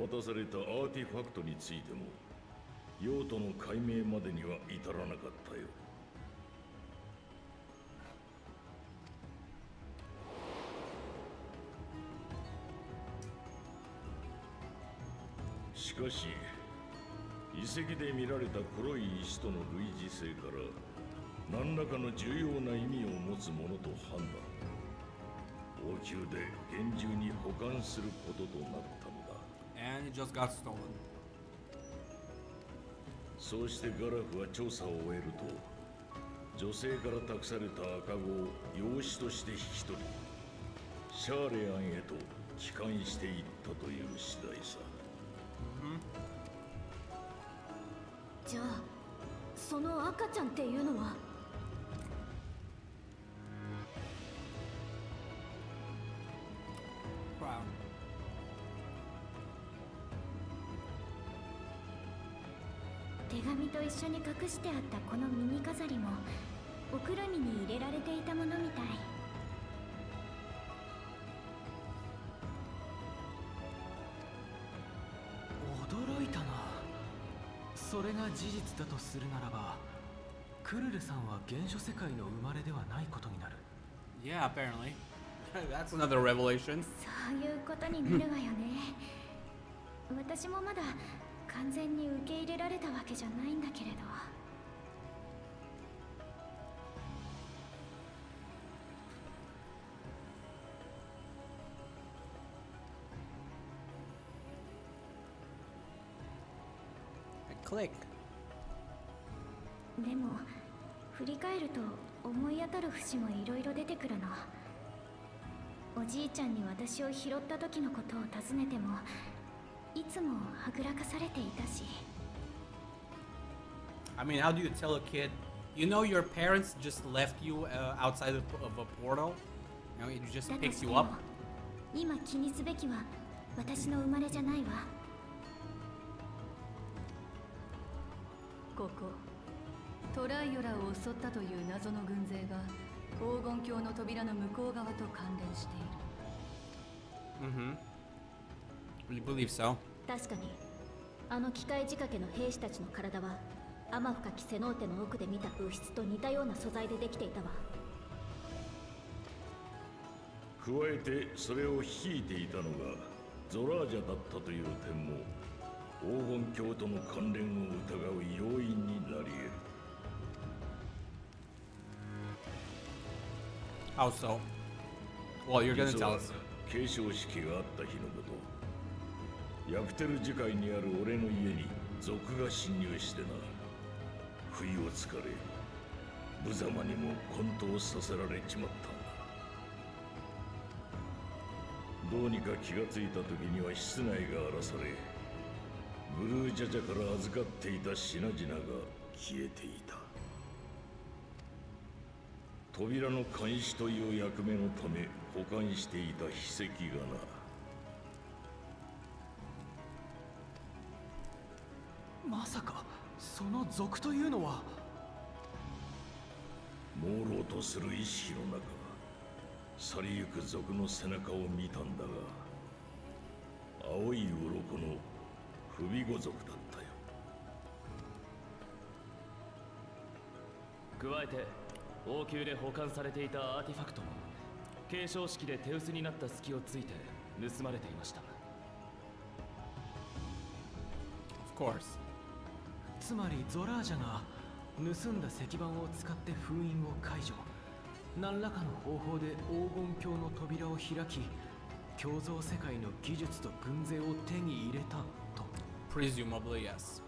渡されたアーティファクトについても用途の解明までには至らなかったよ。しかし遺跡で見られた黒い石との類似性から何らかの重要な意味を持つものと判断。王宮で厳重に保管することとなったのだ。 And it just got stolen. そうしてガラフは調査を終えると、女性から託された赤子を養子として引き取り、シャーレアンへと帰還していったという次第さ。じゃあその赤ちゃんっていうのは。手紙と一緒に隠してあったこの耳飾りもおくるみに入れられていたものみたい。驚いたな。それが事実だとするならば、クルルさんは原初世界の生まれではないことになる。 Yeah, apparently. That's another revelation. そういうことになるわよね。私もまだ完全に受け入れられたわけじゃないんだけれど。Click. でも振り返ると思い当たる節もいろいろ出てくるの。おじいちゃんに私を拾った時のことを尋ねてもいつもはぐらかされていたし。 I mean, how do you tell a kid You know your parents just left you outside of a portal? You know, it just picks you up. 今気にすべきは私の生まれじゃないわ。ここトライオラを襲ったという謎の軍勢が黄金鏡の扉の向こう側と関連している。You believe so? 確かにあの機械仕掛けの兵士たちの体は天深きセノーテの奥で見た物質と似たような素材でできていたわ。加えてそれを率いていたのがゾラージャだったという点も黄金鏡との関連を疑う要因になり得る。How so? Well, you're gonna tell us. 継承式があった日のこと、ヤクテル樹海にある俺の家に賊が侵入してな。不意をつかれ、無様にも混沌させられちまったんだ。どうにか気がついた時には室内が荒らされ、グルージャジャから預かっていた品々が消えていた。扉の監視という役目のため保管していた秘跡がな。まさかその賊というのは。朦朧とする意識の中、去りゆく賊の背中を見たんだが、青い鱗の不備語族だったよ。加えて王宮で保管されていたアーティファクトも継承式で手薄になった隙をついて盗まれていました。 Of course. つまりゾラージャが盗んだ石板を使って封印を解除、何らかの方法で黄金鏡の扉を開き、共造世界の技術と軍勢を手に入れたと。 Presumably, yes.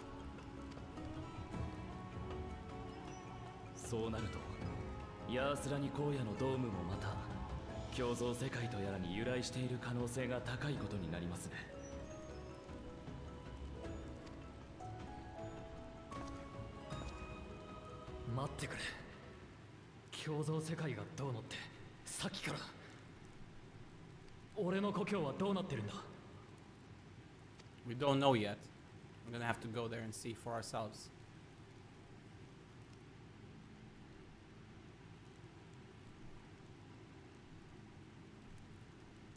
そうなるとヤースラニ荒野のドームもまた共造世界とやらに由来している可能性が高いことになりますね。待ってくれ。共造世界がどうのってさっきから。俺の故郷はどうなってるんだ。 We don't know yet. We're gonna have to go there and see for ourselves.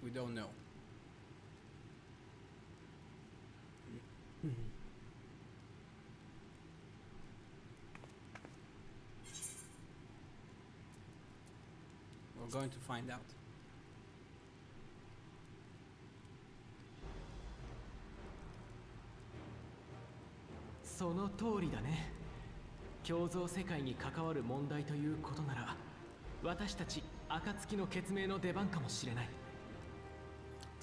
We don't know. We're going to find out. その通りだね。共造世界に関わる問題ということなら、私たち暁の血明の出番かもしれない。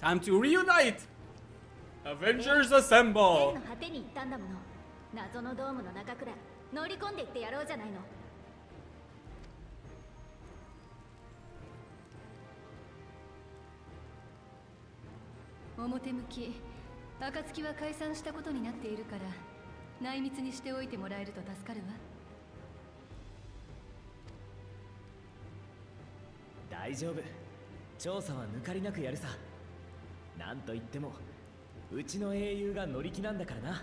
Time to reunite! Avengers assemble! 天の果てに行ったんだもの。謎のドームの中くらい乗り込んでいってやろうじゃないの。表向き暁は解散したことになっているから内密にしておいてもらえると助かるわ。大丈夫、調査は抜かりなくやるさ。なんといってもうちの英雄が乗り気なんだからな。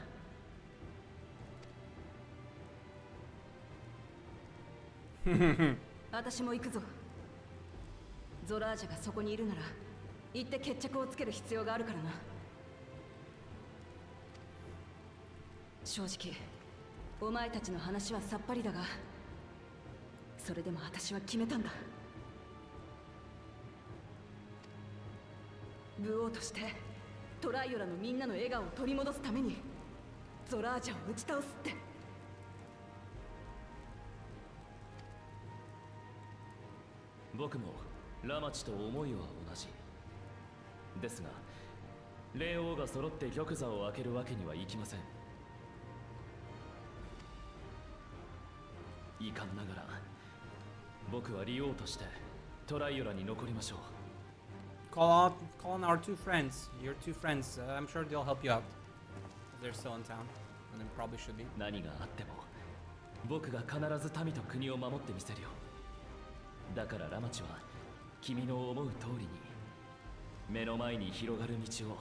私も行くぞ。ゾラージャがそこにいるなら行って決着をつける必要があるからな。正直お前たちの話はさっぱりだが、それでも私は決めたんだ。武王としてトライオラのみんなの笑顔を取り戻すためにゾラージャを打ち倒すって。僕もラマチと思いは同じですが、霊王が揃って玉座を開けるわけにはいきません。遺憾ながら僕はリオとしてトライオラに残りましょう。Call on our two friends. Your two friends. I'm sure they'll help you out. They're still in town, and they probably should be. 何があっても僕が必ず民と国を守ってみせるよ。だからラマチは君の思う通りに目の前に広がる道を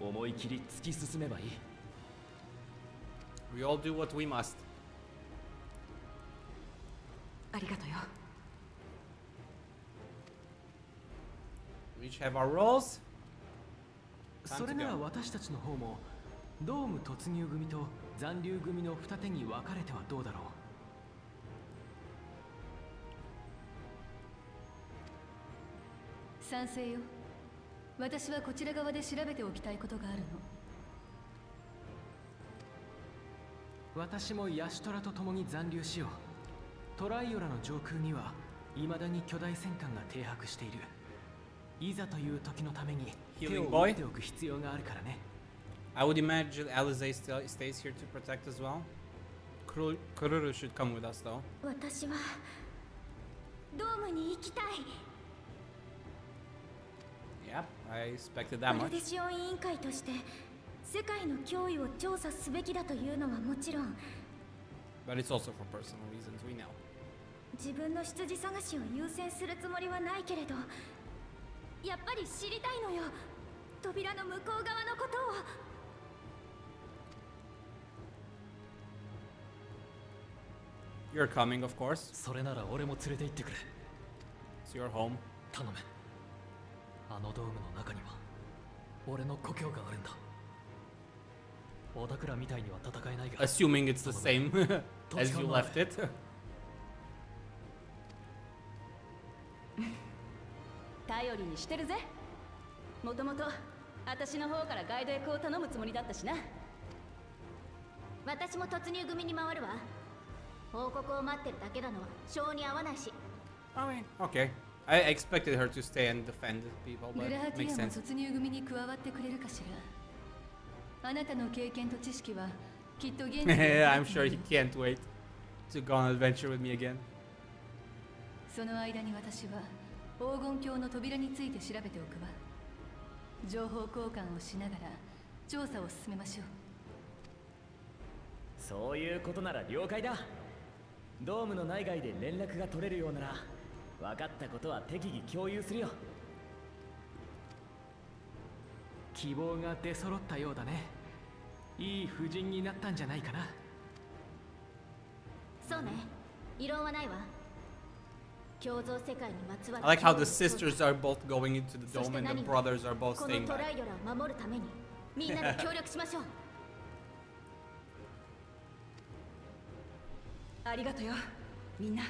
思い切り突き進めばいい。 We all do what we must. ありがとうよ。 We each have our roles. それなら私たちの方もドーム突入組と残留組の二手に分かれてはどうだろう。賛成よ。私はこちら側で調べておきたいことがあるの。私もヤシトラと共に残留しよう。トライオラの上空には未だに巨大戦艦が停泊している。いざという時のために手を打っておく必要があるからね。I would imagine Alize stays here to protect as well. Kururu should come with us though. 私はドームに行きたい。 Yep, I expected that バ much. ルデシオン委員会として世界の脅威を調査すべきだというのはもちろん、 But it's also for personal reasons, we know. 自分の出自探しを優先するつもりはないけれど、やっぱり知りたいのよ。扉の向こう側のことを。 You're coming, of course. それなら俺も連れて行ってくれ。 It's your home. 頼む。あのドームの中には俺の故郷があるんだ。小田倉みたいには戦えないが。 Assuming it's the same as you left it. 頼りにしてるぜ。もともと私の方からガイド役を頼むつもりだったしな。私も突入組に回るわ。報告を待ってるだけなのは性に合わないし。 I mean, okay. I expected her to stay and defend people, グ but ラハ it ティ makes アも sense. 突入組に加わってくれるかしら。あなたの経験と知識はきっと現地で I'm sure he can't wait to go on an adventure with me again. その間に私は黄金鏡の扉について調べておくわ。情報交換をしながら調査を進めましょう。そういうことなら了解だ。ドームの内外で連絡が取れるようなら分かったことは適宜共有するよ。希望が出揃ったようだね。いい布陣になったんじゃないかな。そうね。異論はないわ。共造世界にまつわる I like how the sisters are both going into the dome and the brothers are both この staying トラ back. イオラを守るためにみんなで協力しましょう。ありがとよ、みんな。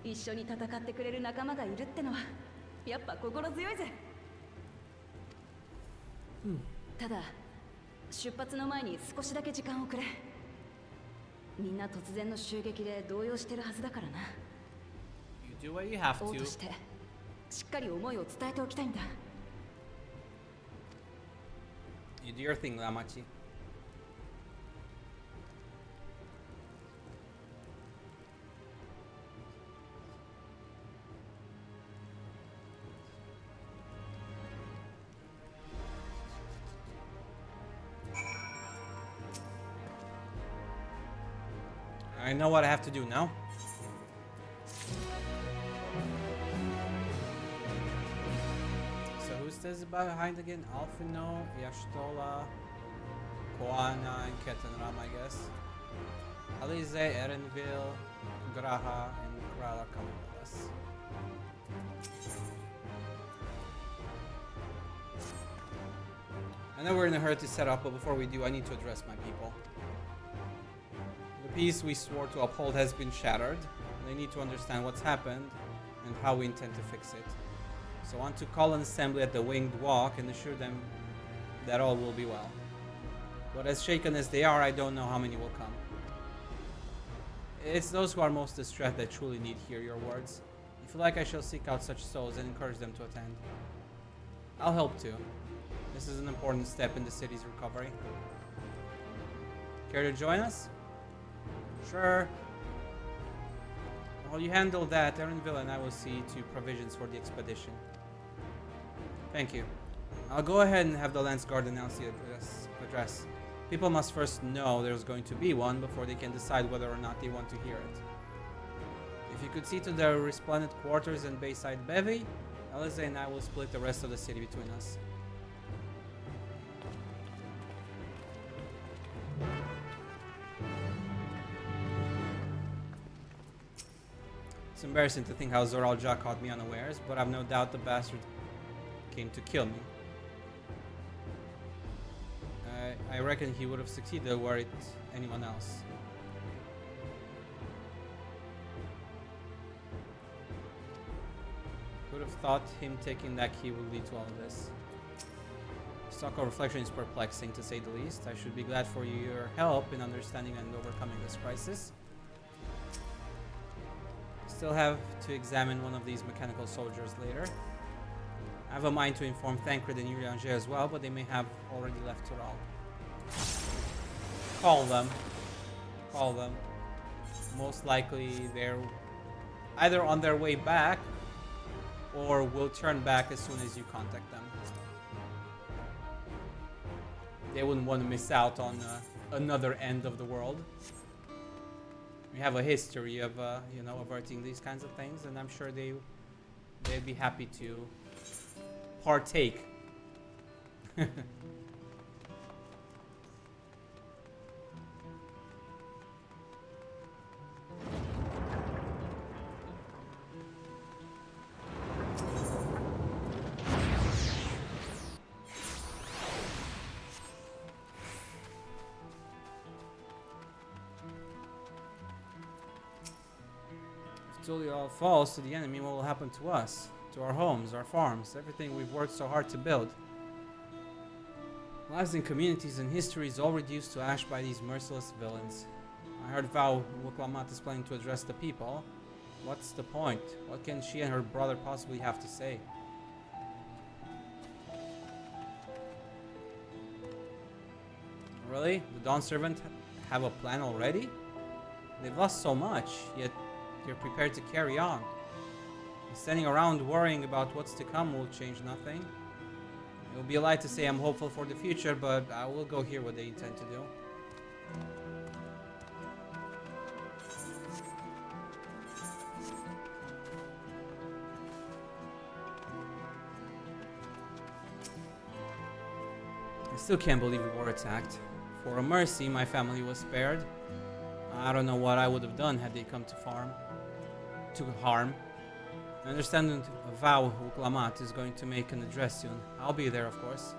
一緒に戦ってくれる仲間がいるってのはやっぱ心強いぜ。ただ出発の前に少しだけ時間をくれ。みんな突然の襲撃で動揺してるはずだからな。 You do what you have 王と to. してしっかり思いを伝えておきたいんだ。 You do your thing, Lamachi. I know what I have to do now. So who's this behind again? Alfino, Yashtola, Koana, and Ketenram, I guess. Alize, Erenville, Graha, and Kral are coming with us. I know we're in a hurry to set up, but before we do, I need to address my people. The peace we swore to uphold has been shattered. They need to understand what's happened and how we intend to fix it. So I want to call an assembly at the Winged Walk and assure them that all will be well. But as shaken as they are, I don't know how many will come. It's those who are most distressed that truly need to hear your words. If you like, I shall seek out such souls and encourage them to attend. I'll help too. This is an important step in the city's recovery. Care to join us? Sure. While you handle that, Erenville and I will see to provisions for the expedition. Thank you. I'll go ahead and have the Lance Guard announce the address. People must first know there's going to be one before they can decide whether or not they want to hear it. If you could see to the resplendent quarters and Bayside Bevy, Alize and I will split the rest of the city between us. It's embarrassing to think how Zoral Ja caught me unawares, but I've no doubt the bastard came to kill me. I reckon he would have succeeded were it anyone else. Would have thought him taking that key would lead to all of this. Stock of reflection is perplexing, to say the least. I should be glad for your help in understanding and overcoming this crisis. Still have to examine one of these mechanical soldiers later. I have a mind to inform Thancred and Urianger as well, but they may have already left Tural. Call them. Call them. Most likely they're either on their way back or will turn back as soon as you contact them. They wouldn't want to miss out on another end of the world. We have a history of, you know, averting these kinds of things, and I'm sure they'd be happy to partake. It all falls to the enemy, what will happen to us? To our homes, our farms, everything we've worked so hard to build. Lives in communities and histories all reduced to ash by these merciless villains. I heard Val Wuklamat is planning to address the people. What's the point? What can she and her brother possibly have to say? Really? The Dawn Servant have a plan already? They've lost so much, yet you're prepared to carry on. Standing around worrying about what's to come will change nothing. It will be a lie to say I'm hopeful for the future, but I will go hear what they intend to do. I still can't believe we were attacked. For a mercy, my family was spared. I don't know what I would have done had they come to harm. I understand that Vow Wuklamat is going to make an address soon. I'll be there, of course.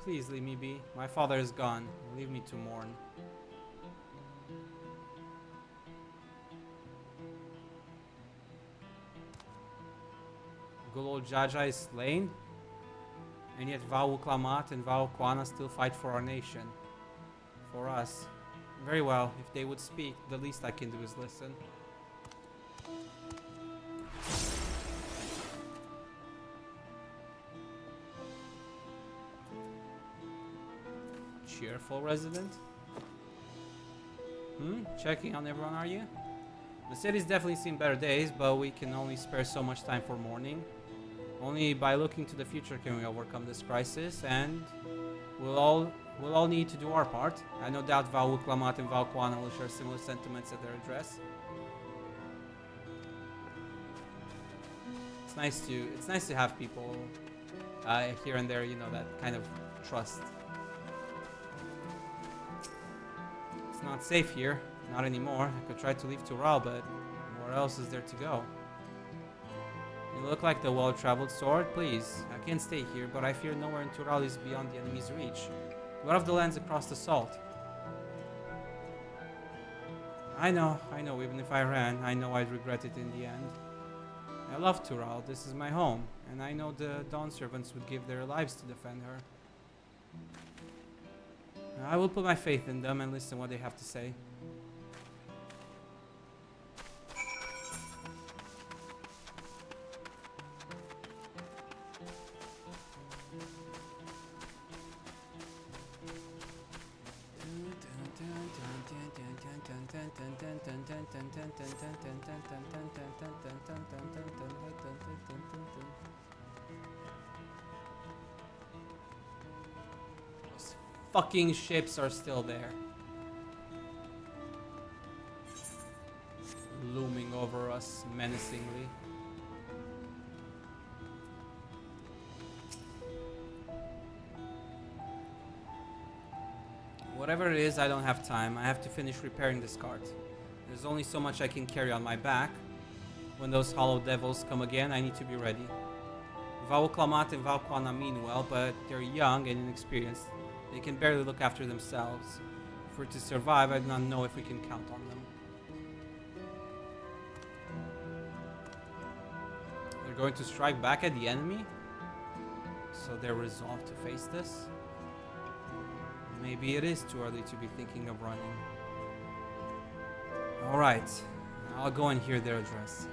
Please leave me be. My father is gone. Leave me to mourn. Good old Jaja is slain, and yet Val Wuklamat and Val Kwana still fight for our nation. For us. Very well, if they would speak, the least I can do is listen. Cheerful resident? Checking on everyone, are you? The city's definitely seen better days, but we can only spare so much time for mourning. Only by looking to the future can we overcome this crisis, and we'll all need to do our part. I no doubt Val Wuklamat and Val Kwana will share similar sentiments at their address. It's nice to have people here and there, you know, that kind of trust. It's not safe here, not anymore. I could try to leave Tural, but where else is there to go? You look like the well-traveled sword. Please, I can stay here, but I fear nowhere in Tural is beyond the enemy's reach. What of the lands across the salt? I know, even if I ran, I know I'd regret it in the end. I love Tural, this is my home, and I know the Dawn Servants would give their lives to defend her. I will put my faith in them and listen what they have to say. Those fucking ships are still there. Looming over us menacingly. Whatever it is, I don't have time. I have to finish repairing this cart. There's only so much I can carry on my back. When those hollow devils come again, I need to be ready. Vauklamat and Valkwana mean well, but they're young and inexperienced. They can barely look after themselves. If we're to survive, I do not know if we can count on them. They're going to strike back at the enemy? So they're resolved to face this? Maybe it is too early to be thinking of running. Alright, I'll go and hear their address.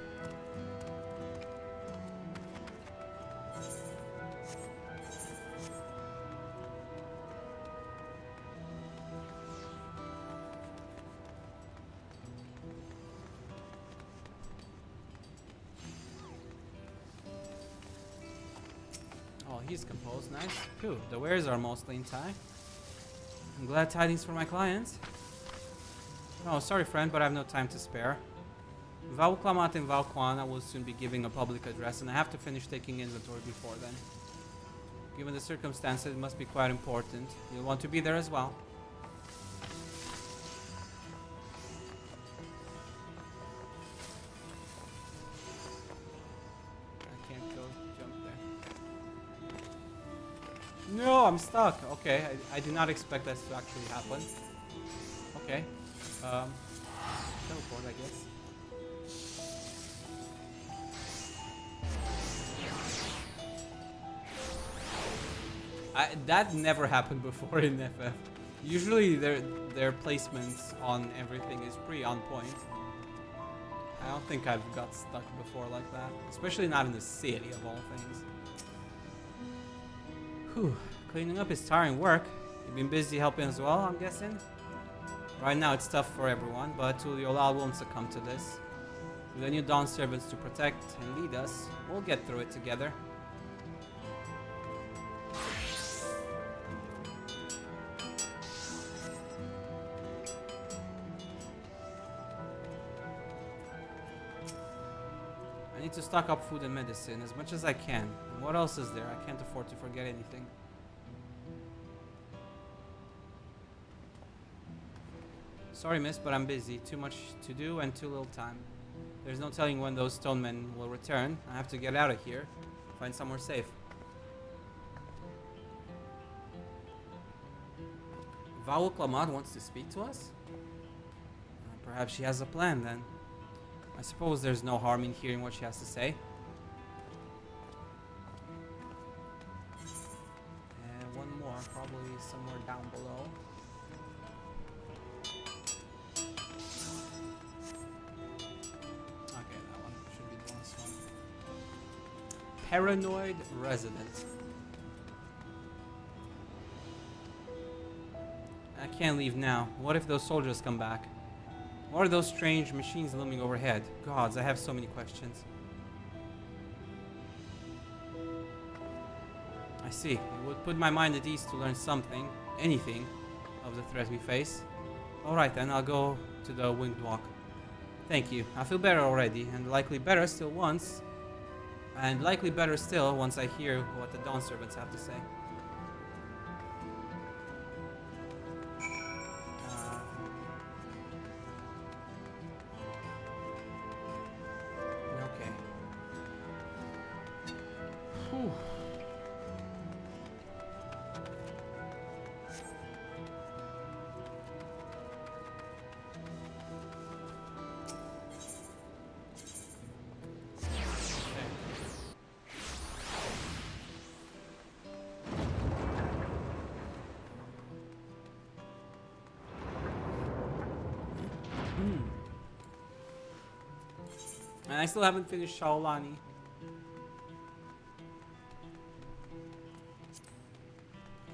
Oh, he's composed, nice. Phew, the wares are mostly in Thai. I'm glad tidings for my clients. Oh, sorry friend, but I have no time to spare. Vauklamat and Valkwana will soon be giving a public address, and I have to finish taking inventory before then. Given the circumstances, it must be quite important. You'll want to be there as well. I can't go jump there. No, I'm stuck. Okay, I did not expect this to actually happen. Okay. Teleport, I guess. That never happened before in FF. Usually their placements on everything is pretty on point. I don't think I've got stuck before like that. Especially not in the city of all things. Whew. Cleaning up is tiring work. You've been busy helping as well, I'm guessing? Right now it's tough for everyone, but Tuliolal won't succumb to this. With the new Dawn servants to protect and lead us, we'll get through it together. I need to stock up food and medicine as much as I can. And what else is there? I can't afford to forget anything. Sorry, miss, but I'm busy. Too much to do and too little time. There's no telling when those stone men will return. I have to get out of here. Find somewhere safe. Vowel Klamad wants to speak to us? Perhaps she has a plan then. I suppose there's no harm in hearing what she has to say. And one more, probably somewhere down below. Okay, that one should be the last one. Paranoid resident. I can't leave now. What if those soldiers come back? What are those strange machines looming overhead? Gods, I have so many questions. I see. It would put my mind at ease to learn something, anything, of the threat we face. Alright then, I'll go to the winged walk. Thank you. I feel better already, and likely better still once I hear what the Dawn servants have to say. And I still haven't finished Shaolani.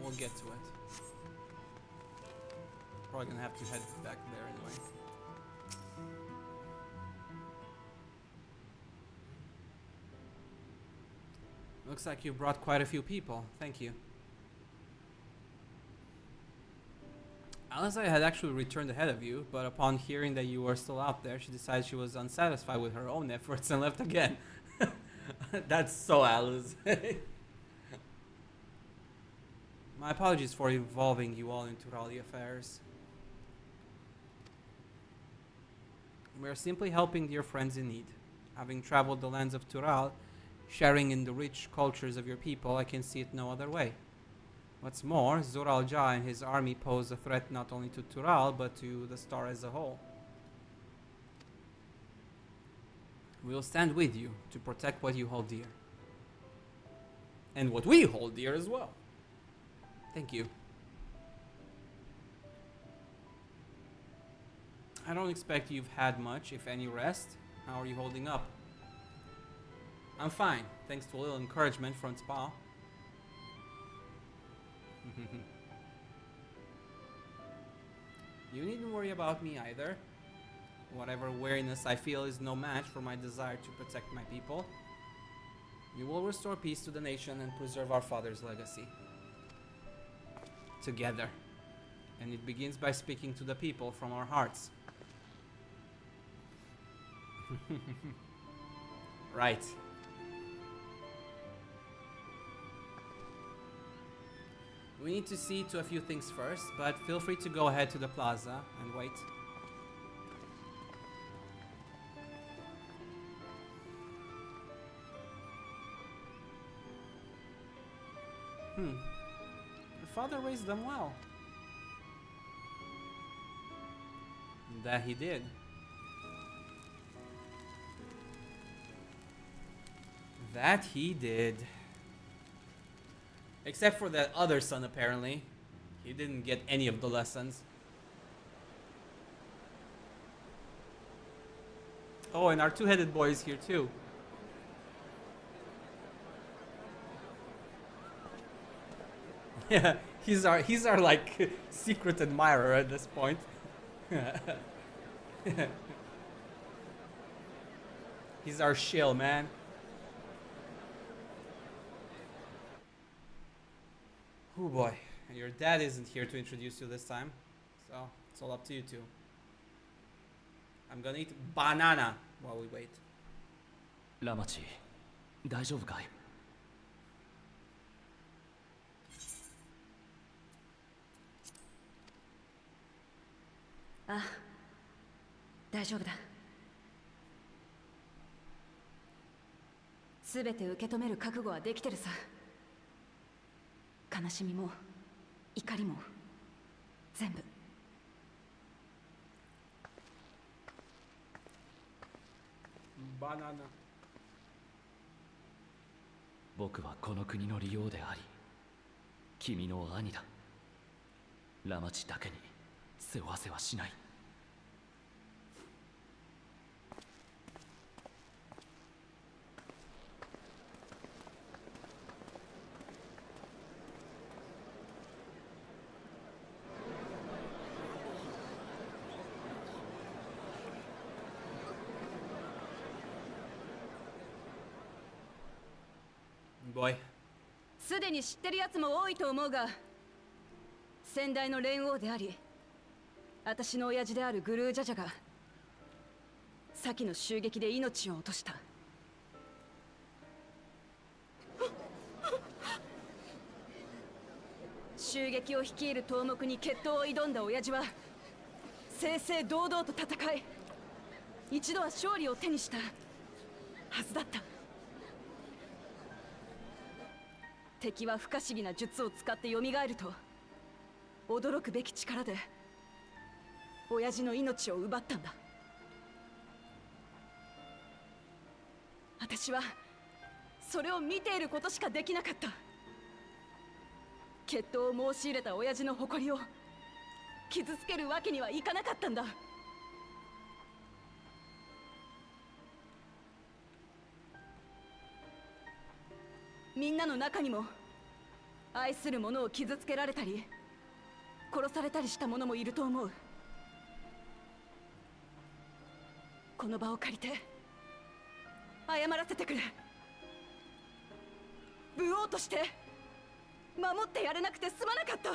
We'll get to it. Probably gonna have to head back there anyway. Looks like you brought quite a few people. Thank you. Alice had actually returned ahead of you, but upon hearing that you were still out there, she decided she was unsatisfied with her own efforts and left again. That's so Alice. My apologies for involving you all in Turali affairs. We are simply helping dear friends in need. Having traveled the lands of Tural, sharing in the rich cultures of your people, I can see it no other way. What's more, Zoral Ja and his army pose a threat not only to Tural, but to the star as a whole. We will stand with you to protect what you hold dear. And what we hold dear as well. Thank you. I don't expect you've had much, if any, rest. How are you holding up? I'm fine, thanks to a little encouragement from Spa. You needn't worry about me either. Whatever weariness I feel is no match for my desire to protect my people. We will restore peace to the nation and preserve our father's legacy. Together. And it begins by speaking to the people from our hearts. Right. We need to see to a few things first, but feel free to go ahead to the plaza and wait. Your father raised them well. That he did. That he did. Except for that other son, apparently. He didn't get any of the lessons. Oh, and our two-headed boy is here too. Yeah, he's our like secret admirer at this point. He's our shill, man. Oh boy, your dad isn't here to introduce you this time, so it's all up to you two. I'm gonna eat banana while we wait. ラマチ、大丈夫かい？あ、大丈夫だ。すべて受け止める覚悟はできてるさ。悲しみも怒りも全部。バナナ。僕はこの国の利用であり、君の兄だ。ラマチだけに背負わせはしない。すでに知ってるやつも多いと思うが、先代の蓮王であり、私の親父であるグルージャジャが先の襲撃で命を落とした。襲撃を率いる頭目に決闘を挑んだ親父は正々堂々と戦い、一度は勝利を手にしたはずだった。敵は不可思議な術を使って蘇ると驚くべき力で親父の命を奪ったんだ。私はそれを見ていることしかできなかった。決闘を申し入れた親父の誇りを傷つけるわけにはいかなかったんだ。みんなの中にも愛する者を傷つけられたり殺されたりした者もいると思う。この場を借りて謝らせてくれ。武王として守ってやれなくてすまなかった。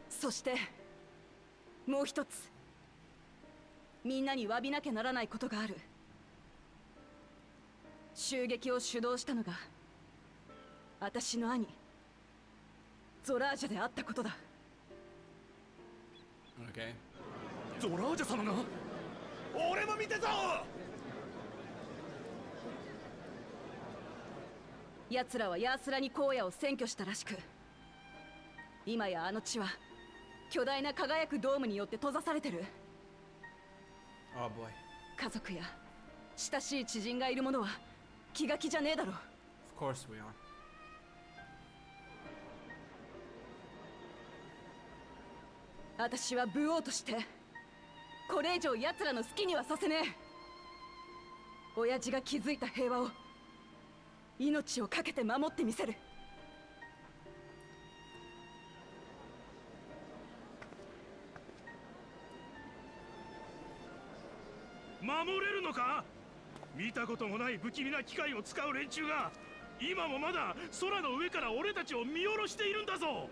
そしてもう一つ、みんなに詫びなきゃならないことがある。襲撃を主導したのが私の兄ゾラージャであったことだ。Okay. ゾラージャ様が。俺も見てぞ。奴らはヤースラに荒野を占拠したらしく、今やあの地は巨大な輝くドームによって閉ざされてる。 Oh boy. 家族や親しい知人がいる者は気が気じゃねえだろ。 Of course we are. 私は武王としてこれ以上奴らの好きにはさせねえ。親父が築いた平和を命を懸けて守ってみせる。守れるのか？見たこともない不気味な機械を使う連中が今もまだ空の上から俺たちを見下ろしているんだぞ。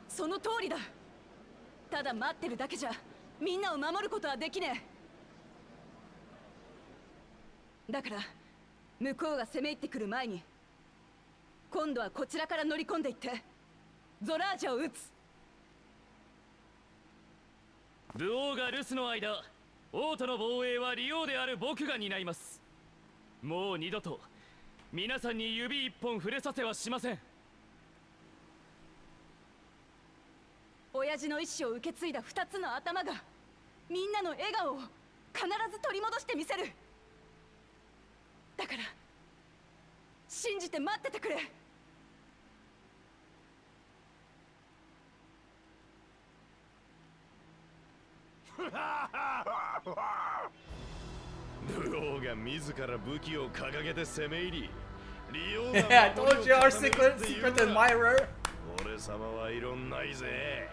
その通りだ。ただ待ってるだけじゃみんなを守ることはできねえ。だから向こうが攻め入ってくる前に今度はこちらから乗り込んでいってゾラージャを撃つ。武王が留守の間、王都の防衛は利王である僕が担います。もう二度と皆さんに指一本触れさせはしません。親父の意志を受け継いだ二つの頭がみんなの笑顔を必ず取り戻してみせる。だから信じて待っててくれ。武王が自ら武器を掲げて攻め入り、利用 Yeah, I told you our secret admirer. 俺様は異論ないぜ。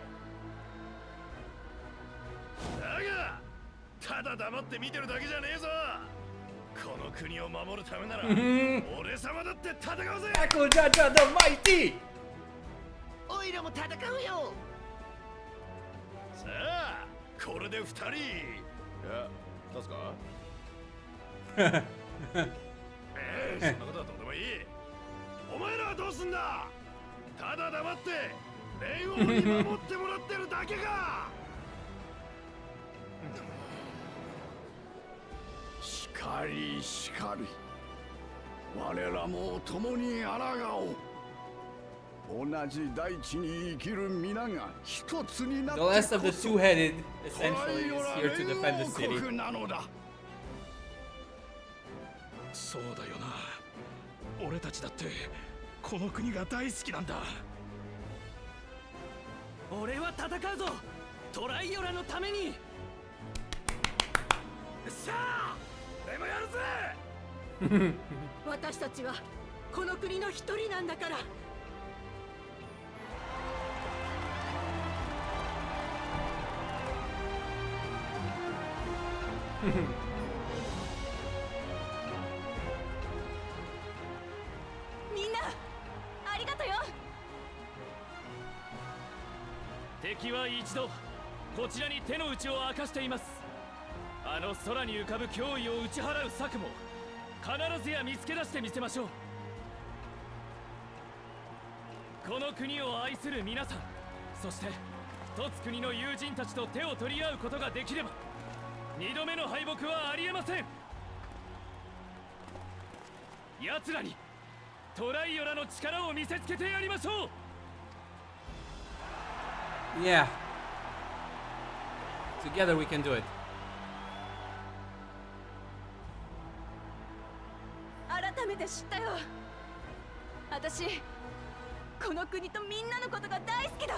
だがただ黙って見てるだけじゃねえぞ。この国を守るためなら俺様だって戦うぜ。Echo Jaja the Mighty. おいらも戦うよ。さあこれで二人。いや立つか。そんなことはどうでもいい。お前らはどうすんだ。ただ黙って連王に守ってもらってるだけか。しかりしかり、我らも共に抗おう。同じ大地に生きる皆が一つになって The last of the two-headed essentially is here to defend the city. なのだ。そうだよな。俺たちだってこの国が大好きなんだ。俺は戦うぞ、トライオラのために。さあ俺もやるぜ。私たちはこの国の一人なんだから。みんなありがとよ。敵は一度こちらに手の内を明かしています。あの空に浮かぶ脅威を打ち払う策も必ずや見つけ出してみせましょう。この国を愛する皆さん、そして一つ国の友人たちと手を取り合うことができれば二度目の敗北はありえません。奴らにトライオラの力を見せつけてやりましょう。Yeah. Together we can do it. 改めて知ったよ。私この国とみんなのことが大好きだ。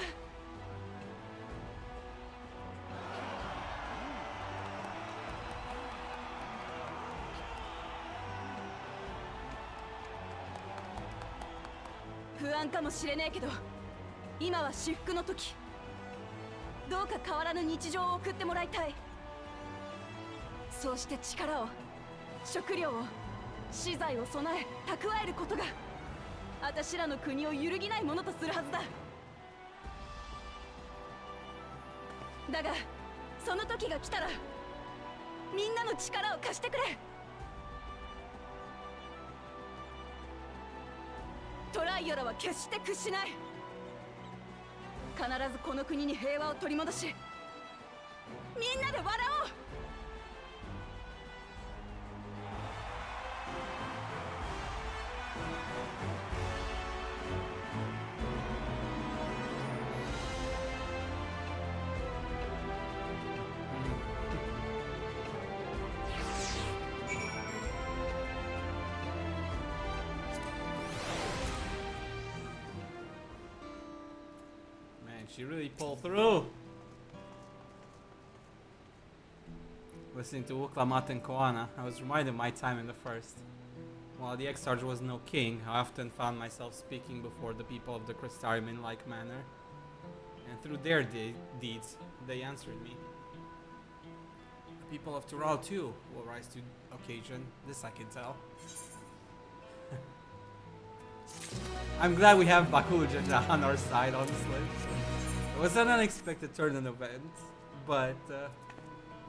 不安かもしれねえけど、今は至福の時。どうか変わらぬ日常を送ってもらいたい。そうして力を、食料を、資材を備え蓄えることが私らの国を揺るぎないものとするはずだ。だがその時が来たらみんなの力を貸してくれ。トライアラは決して屈しない。必ずこの国に平和を取り戻し、みんなで笑おう。She really pulled through. Listening to Uklamat and Koana, I was reminded of my time in the first. While the Exarch was no king, I often found myself speaking before the people of the Crystarium in like manner. And through their deeds, they answered me. The people of Tural too will rise to occasion, this I can tell. I'm glad we have Baku Jaja on our side, honestly. It was an unexpected turn in events, but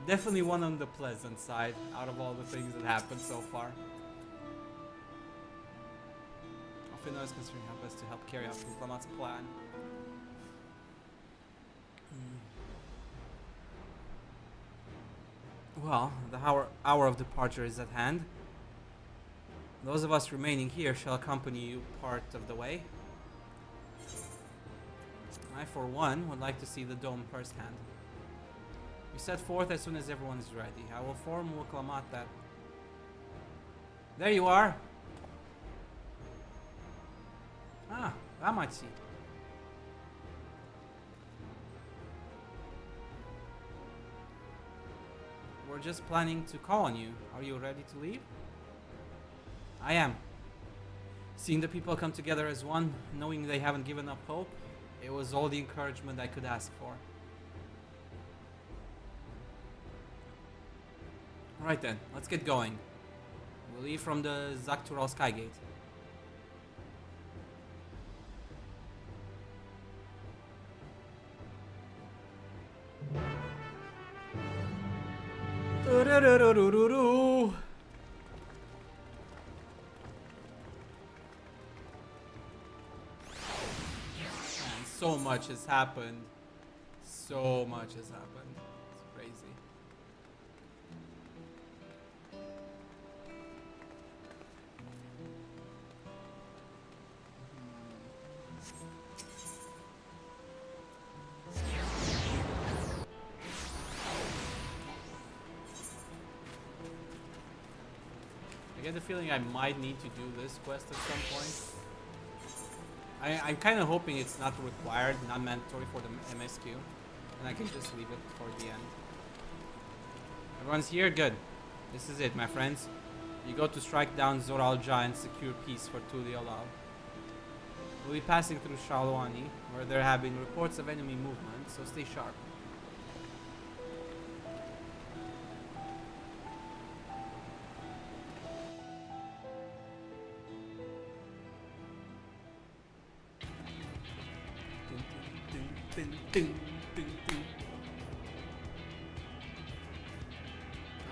definitely one on the pleasant side out of all the things that happened so far. Alfino is considering how best to help carry out Uklamat's plan. Well, the hour of departure is at hand. Those of us remaining here shall accompany you part of the way. I, for one, would like to see the dome firsthand. We set forth as soon as everyone is ready. I will inform Uklamat that... There you are! Ah, Ramachi. We're just planning to call on you. Are you ready to leave? I am. Seeing the people come together as one, knowing they haven't given up hope, it was all the encouragement I could ask for. Right then, let's get going. We'll leave from the Zaktural Skygate. So much has happened. So much has happened. It's crazy. I get the feeling I might need to do this quest at some point. I'm kind of hoping it's not required, not mandatory for the MSQ, and I can just leave it for the end. Everyone's here? Good. This is it, my friends. You go to strike down Zoralja and secure peace for Tuliolal. We'll be passing through Shalwani, where there have been reports of enemy movement, so stay sharp.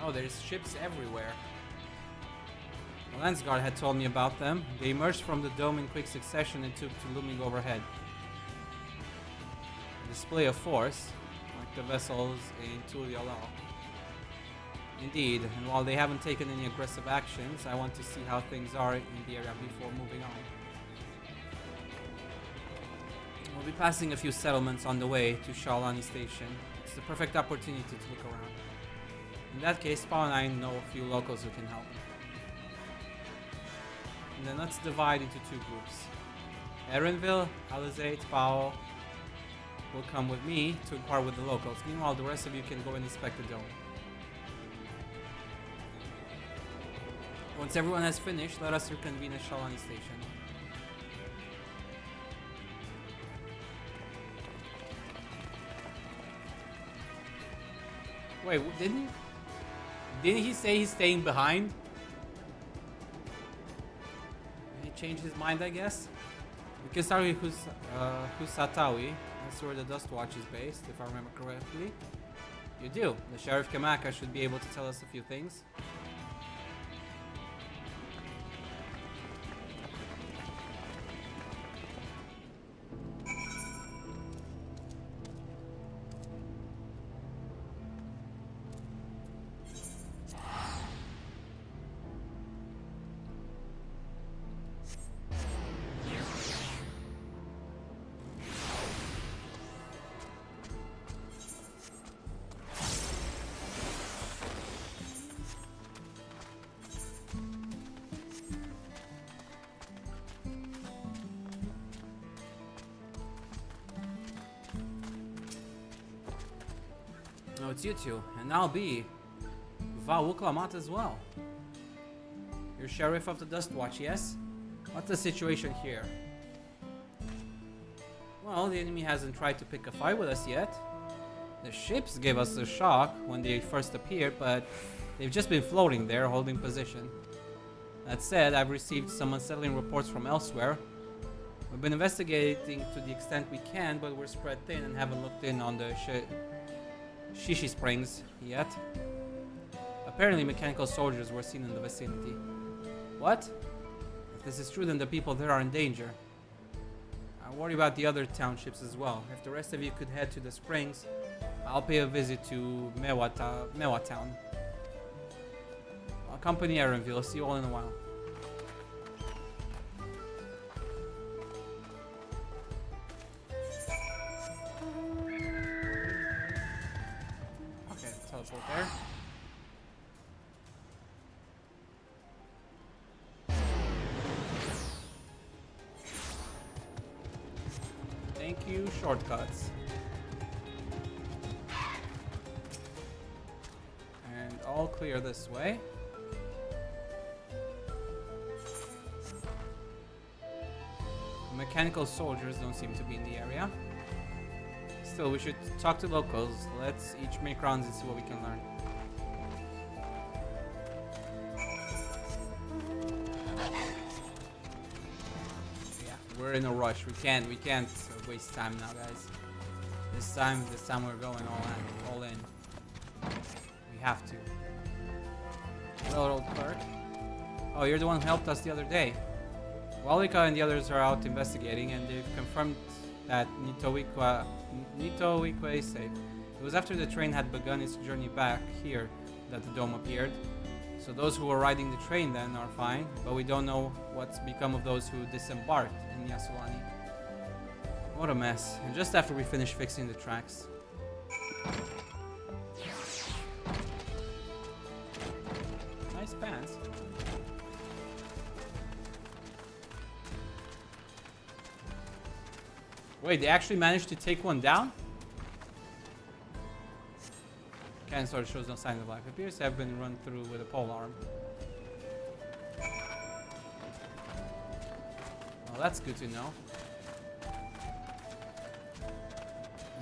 Oh, there's ships everywhere. The Lance Guard had told me about them. They emerged from the dome in quick succession and took to looming overhead. A display of force, like the vessels in Tuliolal. Indeed, and while they haven't taken any aggressive actions, I want to see how things are in the area before moving on. We'll be passing a few settlements on the way to Shalani Station. It's the perfect opportunity to look around. In that case, Paul and I know a few locals who can help. And then let's divide into two groups. Erenville, Alizate, Powell will come with me to inquire with the locals. Meanwhile, the rest of you can go and inspect the dome. Once everyone has finished, let us reconvene at Shalani Station. Wait, didn't he say he's staying behind? He changed his mind, I guess. We can start with Husatawi. That's where the Dust Watch is based, if I remember correctly. You do. The Sheriff Kamaka should be able to tell us a few things. No, it's you two, and I'll be Vauklamat as well. You're Sheriff of the Dust Watch, yes? What's the situation here? Well, the enemy hasn't tried to pick a fight with us yet. The ships gave us a shock when they first appeared, but they've just been floating there, holding position. That said, I've received some unsettling reports from elsewhere. We've been investigating to the extent we can, but we're spread thin and haven't looked in on the Shishi Springs yet. Apparently mechanical soldiers were seen in the vicinity. What? If this is true, then the people there are in danger. I worry about the other townships as well. If the rest of you could head to the springs, I'll pay a visit to Mewa Town. I'll accompany Erenville. See you all in a while. Teleport there. Thank you, shortcuts. And all clear this way. Mechanical soldiers don't seem to be in the area. Still, we should talk to locals. Let's each make rounds and see what we can learn. Yeah, we're in a rush. We can't waste time now, guys. This time we're going all in. We have to. Railroad clerk. Oh, you're the one who helped us the other day. Walika and the others are out investigating, and they've confirmed that Nitowikwa is safe. It was after the train had begun its journey back here that the dome appeared. So those who were riding the train then are fine, but we don't know what's become of those who disembarked in Yasulani. What a mess. And just after we finish fixing the tracks. Nice pants. Wait, they actually managed to take one down? Cannon sword shows no sign of life. Appears to have been run through with a pole arm. Well, that's good to know.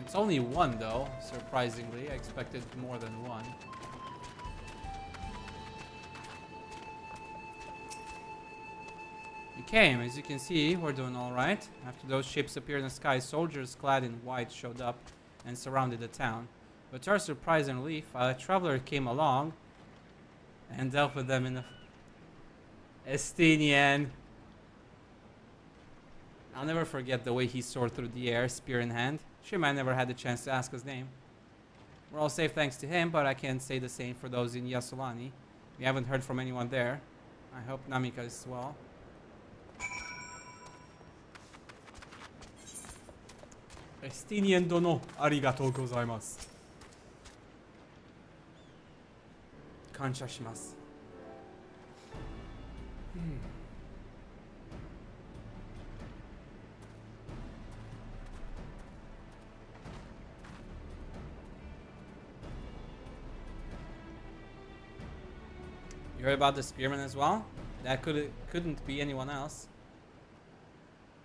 It's only one though, surprisingly. I expected more than one. We came, as you can see, we're doing alright. After those ships appeared in the sky, soldiers clad in white showed up and surrounded the town. But to our surprise and relief, a traveler came along and dealt with them in the Estinian. I'll never forget the way he soared through the air, spear in hand. Shame I never had the chance to ask his name. We're all safe thanks to him, but I can't say the same for those in Yasulani. We haven't heard from anyone there. I hope Namika is well. Estinian dono, arigatou gozaimasu. Kansha shimasu. heard about the spearman as well? That couldn't be anyone else.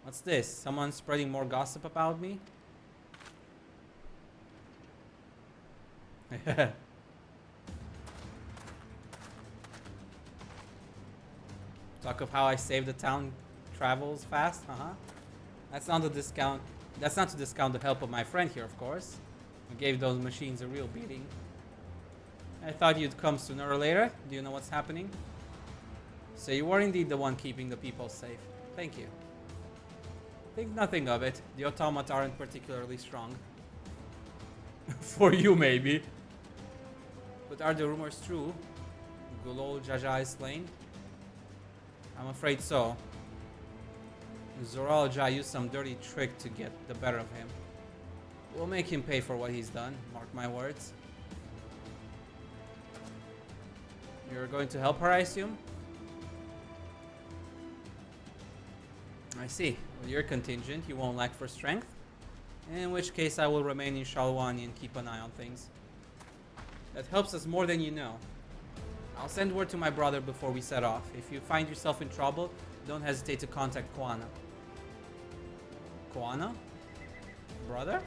What's this? Someone spreading more gossip about me? Talk of how I saved the town travels fast, That's not to discount the help of my friend here, of course. Who gave those machines a real beating. I thought you'd come sooner or later. Do you know what's happening? So you were indeed the one keeping the people safe. Thank you. Think nothing of it. The automata aren't particularly strong. For you, maybe. But are the rumors true? Gulol Jaja is slain? I'm afraid so. Zoral Ja used some dirty trick to get the better of him. We'll make him pay for what he's done, mark my words. You're going to help her, I assume? I see. With your contingent, you won't lack for strength. In which case, I will remain in Shalwani and keep an eye on things. That helps us more than you know. I'll send word to my brother before we set off. If you find yourself in trouble, don't hesitate to contact Koana. Koana? Brother?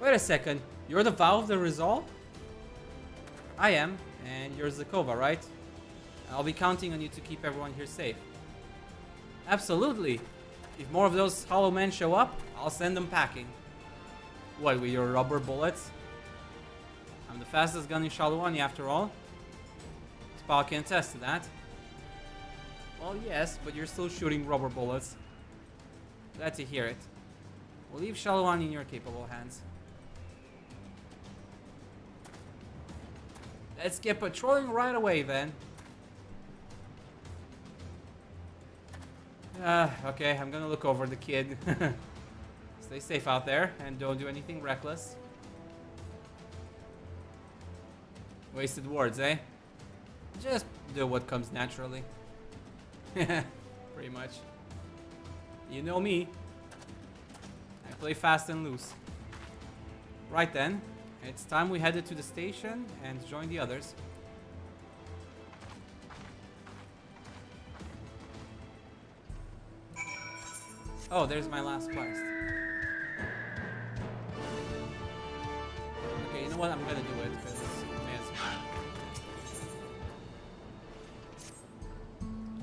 Wait a second. You're the Vow of the Resolve? I am, and you're Zakova, right? I'll be counting on you to keep everyone here safe. Absolutely. If more of those hollow men show up, I'll send them packing. What, with your rubber bullets? I'm the fastest gun in Shalwani after all. Spal can attest to that. Well, yes, but you're still shooting rubber bullets. Glad to hear it. We'll leave Shalwani in your capable hands. Let's get patrolling right away then. Okay, I'm gonna look over the kid. Stay safe out there and don't do anything reckless. Wasted words, eh? Just do what comes naturally. Pretty much. You know me. I play fast and loose. Right then, it's time we headed to the station and join the others. Oh, there's my last quest. Okay, you know what? I'm gonna do it because may as well.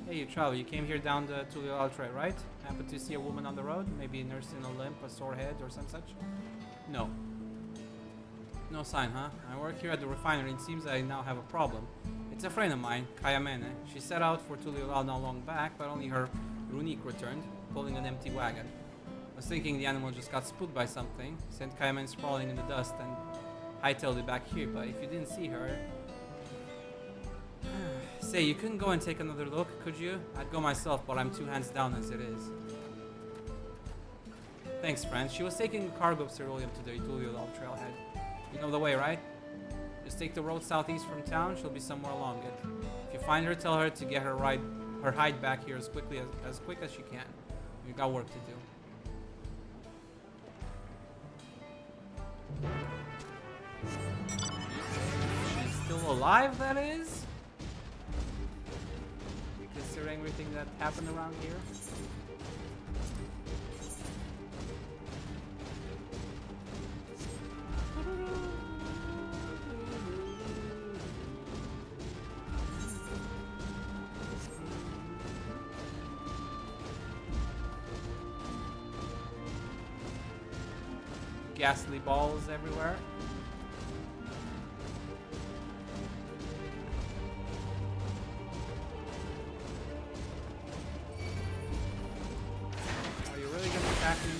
Hey, you travel. You came here down the Dawntrail, right? Happened to see a woman on the road? Maybe nursing a limp, a sore head, or some such? No. No sign, huh? I work here at the refinery. It seems I now have a problem. It's a friend of mine, Kayamene. She set out for Tuliolal not long back, but only her Runique returned, pulling an empty wagon. I was thinking the animal just got spooked by something, sent Kayamene sprawling in the dust, and hightailed it back here, but if you didn't see her... Say, you couldn't go and take another look, could you? I'd go myself, but I'm 2 hands down as it is. Thanks, friend. She was taking a cargo of ceruleum to the Tuliolal trailhead. You know the way, right? Just take the road southeast from town, she'll be somewhere along it. If you find her, tell her to get her hide back here as quick as she can. We've got work to do. She's still alive, that is? Considering everything that happened around here. Ghastly balls everywhere. Are you really gonna attack me?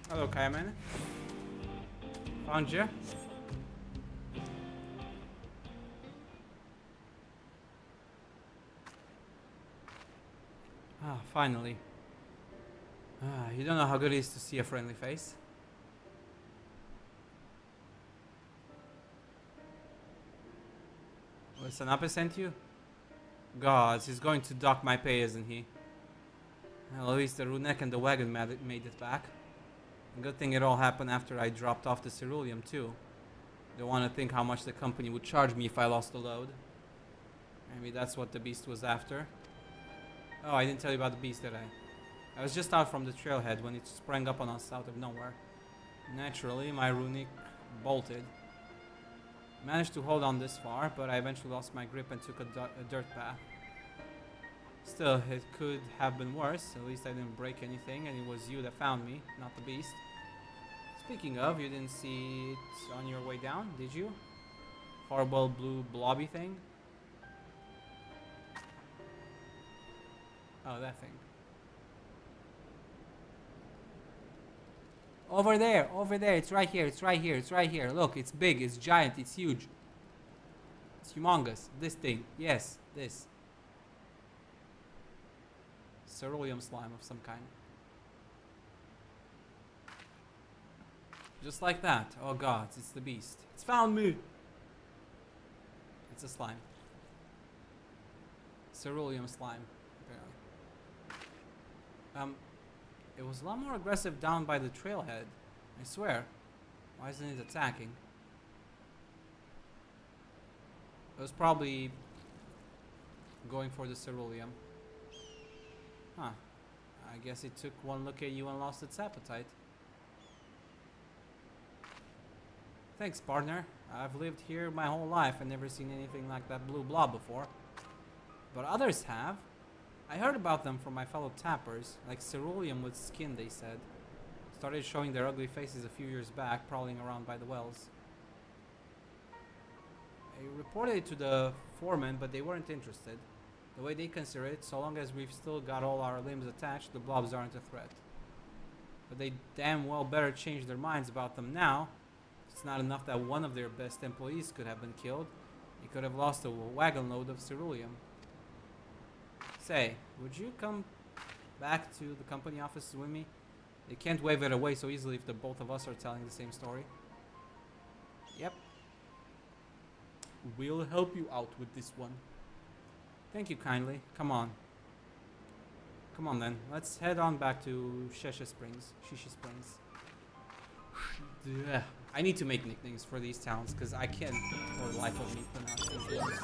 Hello, Kayamene. Found you. Ah, finally. You don't know how good it is to see a friendly face. What, Sanape sent you? Gods, he's going to dock my pay, isn't he? Well, at least the Runek and the wagon made it back. Good thing it all happened after I dropped off the ceruleum too. Don't want to think how much the company would charge me if I lost the load. Maybe that's what the beast was after. Oh, I didn't tell you about the beast, did I? I was just out from the trailhead when it sprang up on us out of nowhere. Naturally, my runic bolted. Managed to hold on this far, but I eventually lost my grip and took a dirt path. Still, it could have been worse. At least I didn't break anything, and it was you that found me, not the beast. Speaking of, you didn't see it on your way down, did you? Horrible blue blobby thing? Oh, that thing. Over there, it's right here, it's right here, it's right here. Look, it's big, it's giant, it's huge. It's humongous. This thing, yes, this. Ceruleum slime of some kind. Just like that. Oh god, it's the beast. It's found me! It's a slime. Ceruleum slime, apparently. It was a lot more aggressive down by the trailhead. I swear. Why isn't it attacking? It was probably going for the ceruleum. Huh. I guess it took one look at you and lost its appetite. Thanks, partner. I've lived here my whole life and never seen anything like that blue blob before. But others have. I heard about them from my fellow tappers, like ceruleum with skin, they said. Started showing their ugly faces a few years back, prowling around by the wells. I reported it to the foreman, but they weren't interested. The way they consider it, so long as we've still got all our limbs attached, the blobs aren't a threat. But they damn well better change their minds about them now. It's not enough that one of their best employees could have been killed. They could have lost a wagon load of ceruleum. Say, would you come back to the company office with me? They can't wave it away so easily if the both of us are telling the same story. Yep. We'll help you out with this one. Thank you kindly. Come on. Come on then. Let's head on back to Shishi Springs. Ugh. I need to make nicknames for these towns because I can't for the life of me pronounce these names.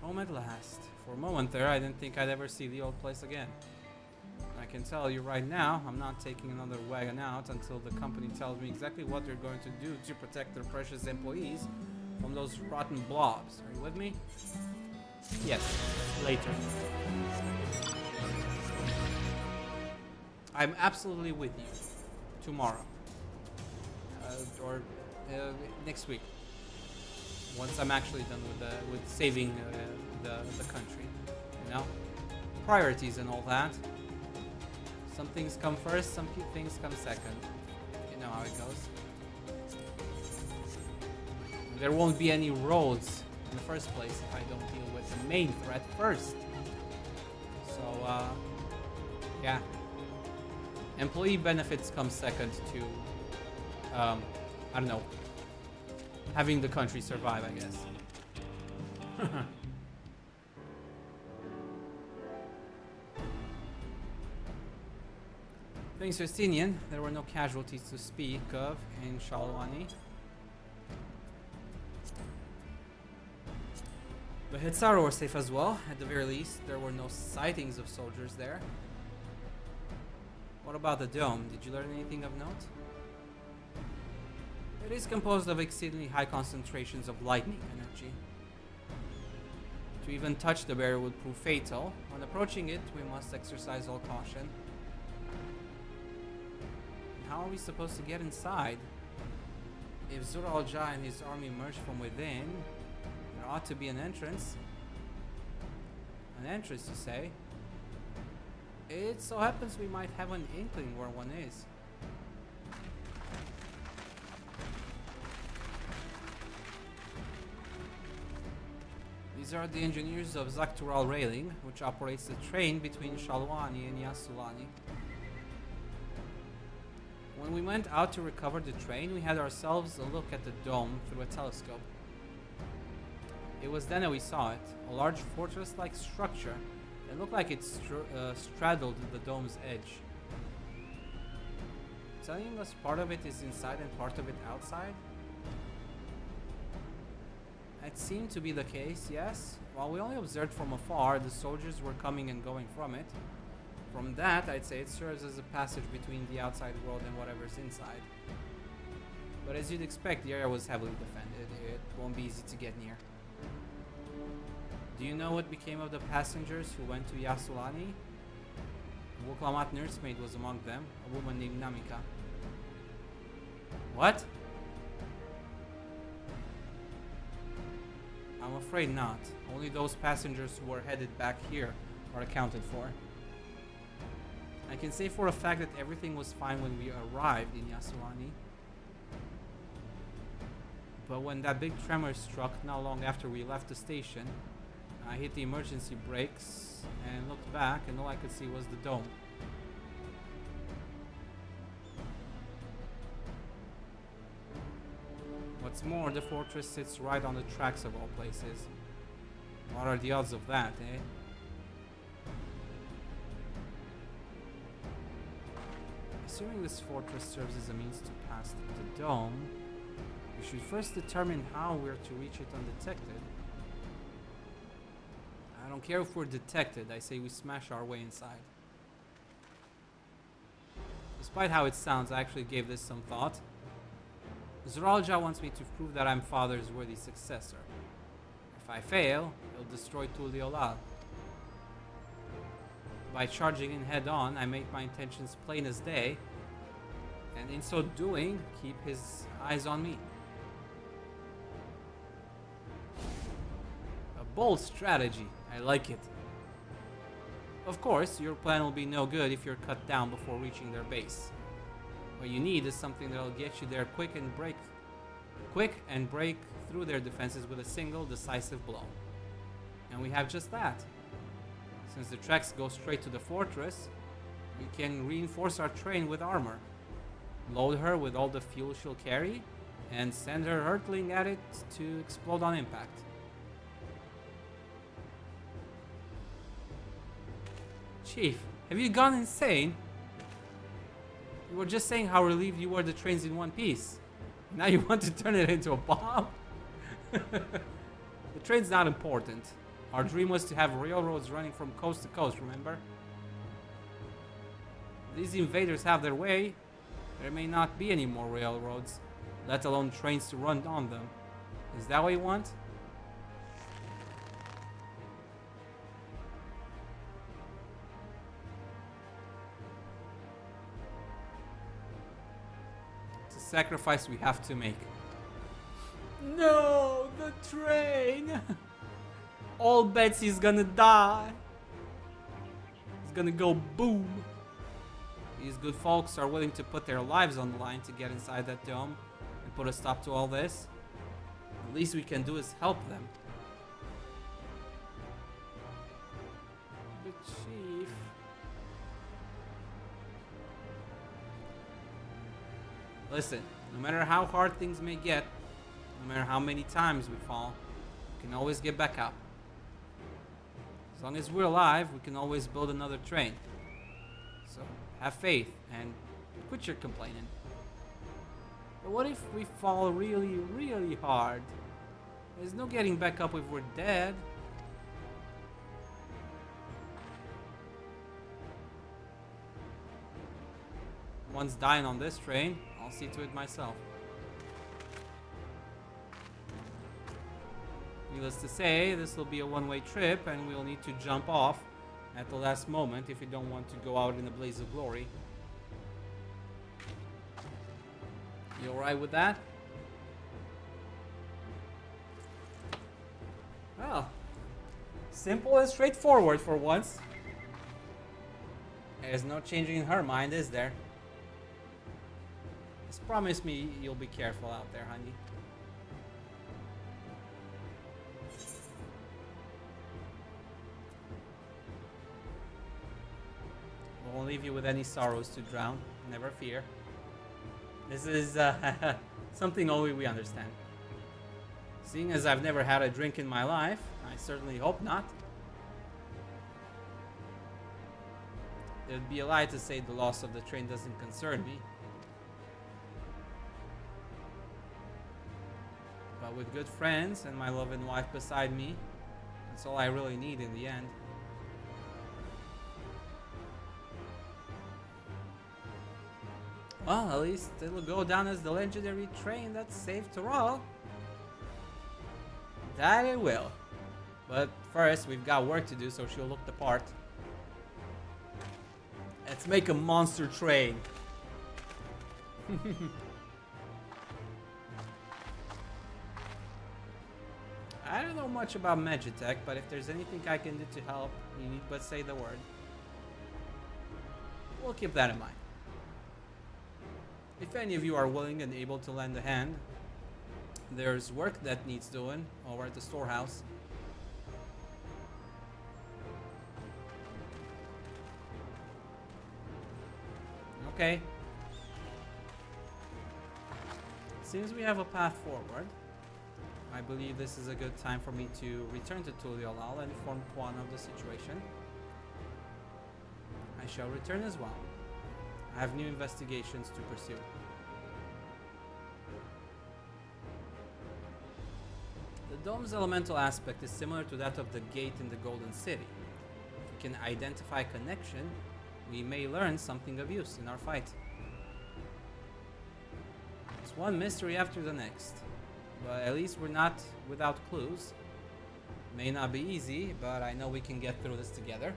Home at last. For a moment there, I didn't think I'd ever see the old place again. I can tell you right now, I'm not taking another wagon out until the company tells me exactly what they're going to do to protect their precious employees from those rotten blobs. Are you with me? Yes, later. I'm absolutely with you. Tomorrow. Or next week. Once I'm actually done with saving the country. You know? Priorities and all that. Some things come first, some things come second. You know how it goes. There won't be any roads in the first place if I don't deal with the main threat first. So, yeah. Employee benefits come second to, I don't know, having the country survive, I guess. Thanks, Justinian. There were no casualties to speak of in Shalwani. The Hitsaru were safe as well. At the very least, there were no sightings of soldiers there. What about the dome? Did you learn anything of note? It is composed of exceedingly high concentrations of lightning energy. To even touch the barrier would prove fatal. When approaching it, we must exercise all caution. How are we supposed to get inside? If Zuralja and his army emerge from within, there ought to be an entrance. An entrance, you say? It so happens we might have an inkling where one is. These are the engineers of Zaktural Railing, which operates the train between Shalwani and Yasulani. When we went out to recover the train, we had ourselves a look at the dome through a telescope. It was then that we saw it, a large fortress-like structure. It looked like it straddled the dome's edge. Telling us part of it is inside and part of it outside? It seemed to be the case, yes. While we only observed from afar, the soldiers were coming and going from it. From that, I'd say it serves as a passage between the outside world and whatever's inside. But as you'd expect, the area was heavily defended. It won't be easy to get near. Do you know what became of the passengers who went to Yasulani? A Wuklamat nursemaid was among them, a woman named Namika. What? I'm afraid not. Only those passengers who were headed back here are accounted for. I can say for a fact that everything was fine when we arrived in Yasulani. But when that big tremor struck not long after we left the station, I hit the emergency brakes and looked back, and all I could see was the dome. What's more, the fortress sits right on the tracks of all places. What are the odds of that, eh? Assuming this fortress serves as a means to pass through the dome, we should first determine how we're to reach it undetected. I don't care if we're detected, I say we smash our way inside. Despite how it sounds, I actually gave this some thought. Zuralja wants me to prove that I'm father's worthy successor. If I fail, he'll destroy Tuliolal. By charging in head on, I make my intentions plain as day, and in so doing, keep his eyes on me. A bold strategy, I like it. Of course, your plan will be no good if you're cut down before reaching their base. What you need is something that'll get you there quick and break through their defenses with a single decisive blow. And we have just that. Since the tracks go straight to the fortress, we can reinforce our train with armor, load her with all the fuel she'll carry, and send her hurtling at it to explode on impact. Chief, have you gone insane? You were just saying how relieved you were the train's in one piece. Now you want to turn it into a bomb? The train's not important. Our dream was to have railroads running from coast to coast, remember? If these invaders have their way, there may not be any more railroads, let alone trains to run on them. Is that what you want? It's a sacrifice we have to make. No, the train! All bets he's gonna die. He's gonna go boom. These good folks are willing to put their lives on the line to get inside that dome and put a stop to all this. The least we can do is help them. But Chief... Listen, no matter how hard things may get, no matter how many times we fall, we can always get back up. As long as we're alive, we can always build another train. So, have faith and quit your complaining. But what if we fall really, really hard? There's no getting back up if we're dead. One's dying on this train, I'll see to it myself. Needless to say, this will be a one-way trip and we'll need to jump off at the last moment if we don't want to go out in a blaze of glory. You alright with that? Well, Simple and straightforward for once. There's no changing in her mind, is there? Just promise me you'll be careful out there, honey. Won't leave you with any sorrows to drown. Never fear. This is something only we understand. Seeing as I've never had a drink in my life, I certainly hope not. It would be a lie to say the loss of the train doesn't concern me. But with good friends and my loving wife beside me, that's all I really need in the end. Well, at least it'll go down as the legendary train that saved Toral. That it will. But first, we've got work to do, so she'll look the part. Let's make a monster train. I don't know much about Magitech, but if there's anything I can do to help, you need but say the word. We'll keep that in mind. If any of you are willing and able to lend a hand, there's work that needs doing over at the storehouse. Okay. Seems we have a path forward. I believe this is a good time for me to return to Tuliolal and inform Kwan of the situation. I shall return as well. I have new investigations to pursue. The dome's elemental aspect is similar to that of the gate in the Golden City. If we can identify a connection, we may learn something of use in our fight. It's one mystery after the next, but at least we're not without clues. May not be easy, but I know we can get through this together.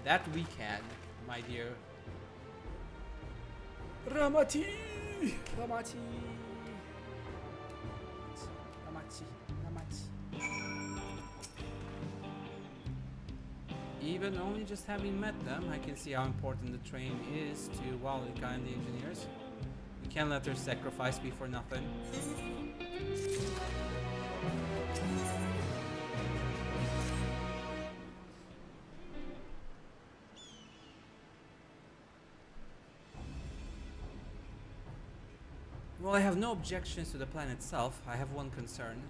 That we can, my dear. Ramati! Ramati! Ramati! Ramati! Even only just having met them, I can see how important the train is to Walika and the engineers. We can't let their sacrifice be for nothing. Well, I have no objections to the plan itself. I have one concern.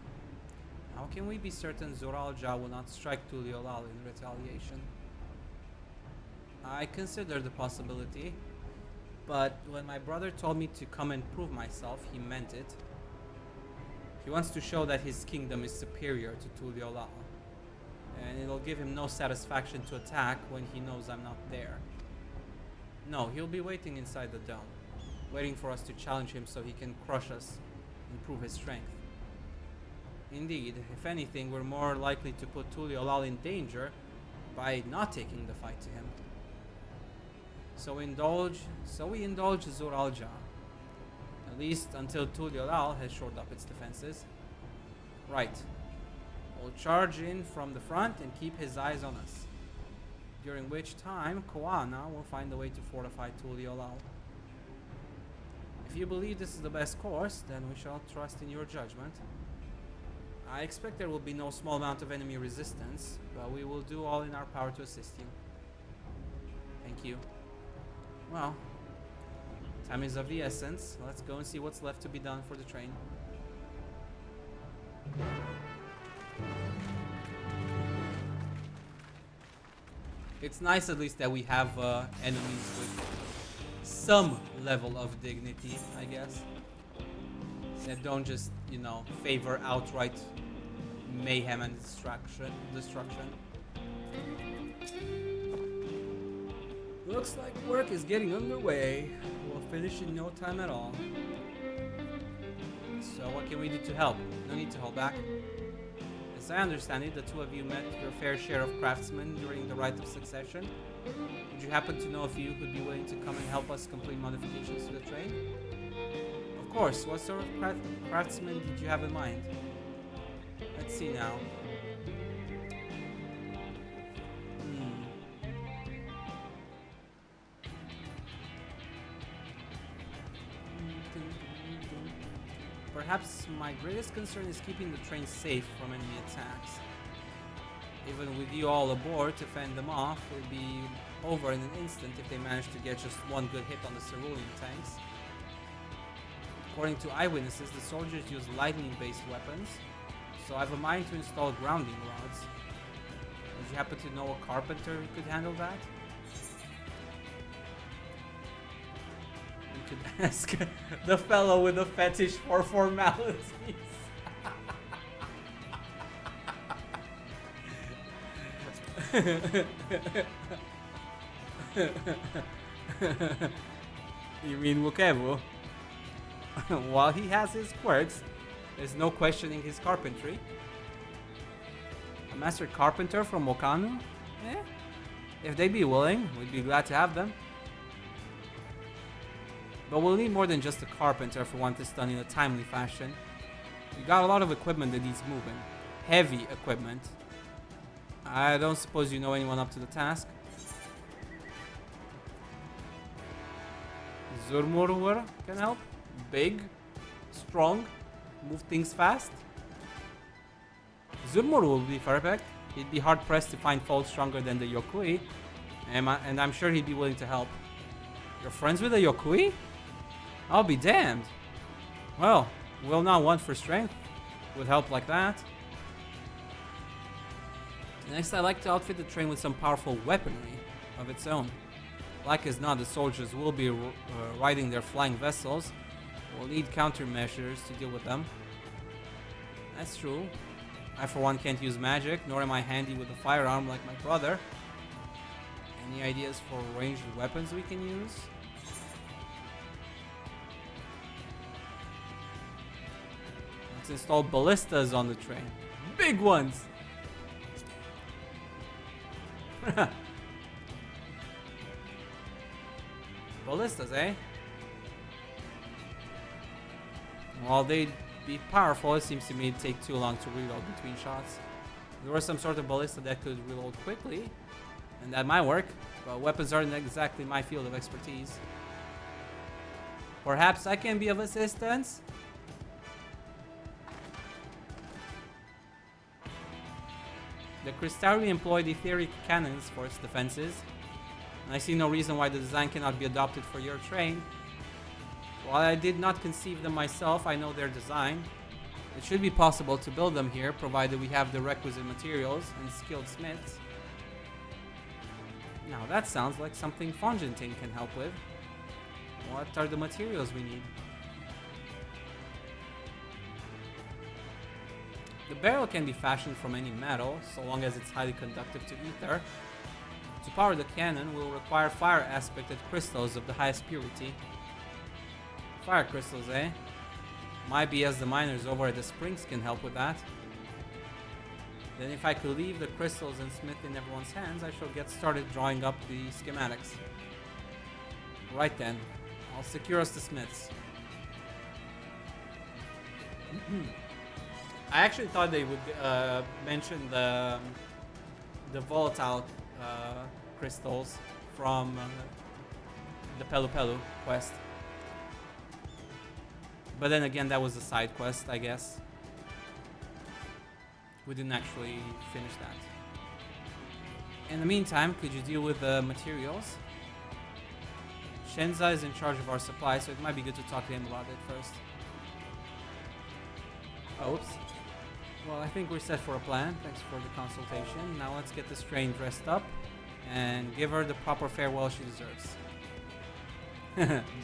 How can we be certain Zoralja will not strike Tuliolal in retaliation? I considered the possibility, but when my brother told me to come and prove myself, he meant it. He wants to show that his kingdom is superior to Tuliolal, and it'll give him no satisfaction to attack when he knows I'm not there. No, he'll be waiting inside the dome, waiting for us to challenge him so he can crush us and prove his strength. Indeed, if anything, we're more likely to put Tuliolal in danger by not taking the fight to him. So we indulge Zoralja, at least until Tuliolal has shored up its defenses. Right. We'll charge in from the front and keep his eyes on us, during which time Koana will find a way to fortify Tuliolal. If you believe this is the best course, then we shall trust in your judgment. I expect there will be no small amount of enemy resistance, but we will do all in our power to assist you. Thank you. Well, time is of the essence. Let's go and see what's left to be done for the train. It's nice at least that we have enemies with some level of dignity, I guess. That don't just, you know, favor outright mayhem and destruction. Looks like work is getting underway. We'll finish in no time at all. So what can we do to help? No need to hold back. As I understand it, the two of you met your fair share of craftsmen during the Rite of Succession. Would you happen to know a few who'd be willing to come and help us complete modifications to the train? Of course. What sort of craftsman did you have in mind? Let's see now. Perhaps my greatest concern is keeping the train safe from enemy attacks. Even with you all aboard to fend them off, it would be over in an instant if they manage to get just one good hit on the cerulean tanks. According to eyewitnesses, the soldiers use lightning-based weapons, so I have a mind to install grounding rods. Would you happen to know a carpenter who could handle that? You could ask the fellow with a fetish for formalities. You mean Mukebu? While he has his quirks, there's no questioning his carpentry. A master carpenter from Okanu? Eh? If they'd be willing, we'd be glad to have them. But we'll need more than just a carpenter if we want this done in a timely fashion. We got a lot of equipment that needs moving. Heavy equipment. I don't suppose you know anyone up to the task. Zurmurur can help. Big, strong, move things fast. Zurmurur will be perfect. He'd be hard pressed to find foes stronger than the Yokui, and I'm sure he'd be willing to help. You're friends with the Yokui? I'll be damned. Well, we'll not want for strength with help like that. Next, I'd like to outfit the train with some powerful weaponry of its own. Like as not, the soldiers will be riding their flying vessels. We'll need countermeasures to deal with them. That's true. I for one can't use magic, nor am I handy with a firearm like my brother. Any ideas for ranged weapons we can use? Let's install ballistas on the train. Big ones! Ballistas, eh? While they'd be powerful, it seems to me it'd take too long to reload between shots. If there was some sort of ballista that could reload quickly, and that might work, but weapons aren't exactly my field of expertise. Perhaps I can be of assistance? The Crystari employed etheric cannons for its defenses, and I see no reason why the design cannot be adopted for your train. While I did not conceive them myself, I know their design. It should be possible to build them here, provided we have the requisite materials and skilled smiths. Now that sounds like something Fongentin can help with. What are the materials we need? The barrel can be fashioned from any metal, so long as it's highly conductive to ether. To power the cannon, we'll require fire-aspected crystals of the highest purity. Fire crystals, eh? Might be as the miners over at the springs can help with that. Then if I could leave the crystals and smith in everyone's hands, I shall get started drawing up the schematics. Right then, I'll secure us the smiths. I actually thought they would mention the volatile crystals from the Pelu Pelu quest. But then again, that was a side quest, I guess. We didn't actually finish that. In the meantime, could you deal with the materials? Shenza is in charge of our supply, so it might be good to talk to him about it first. Oh, oops. Well, I think we're set for a plan. Thanks for the consultation. Now let's get this train dressed up and give her the proper farewell she deserves.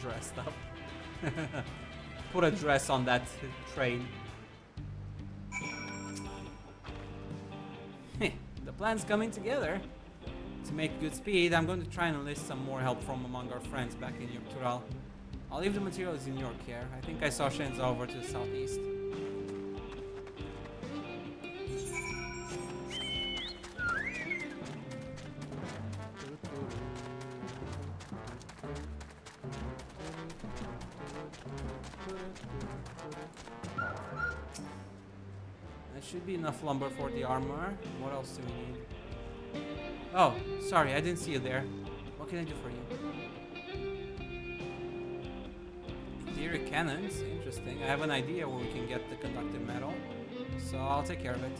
Dressed up. Put a dress on that train. The plan's coming together. To make good speed, I'm going to try and enlist some more help from among our friends back in Yoktural. I'll leave the materials in your care. I think I saw Shenza over to the southeast. should be enough lumber for the armor. What else do we need? Oh, sorry, I didn't see you there. What can I do for you? Interior cannons, interesting. I have an idea where we can get the conductive metal, so I'll take care of it.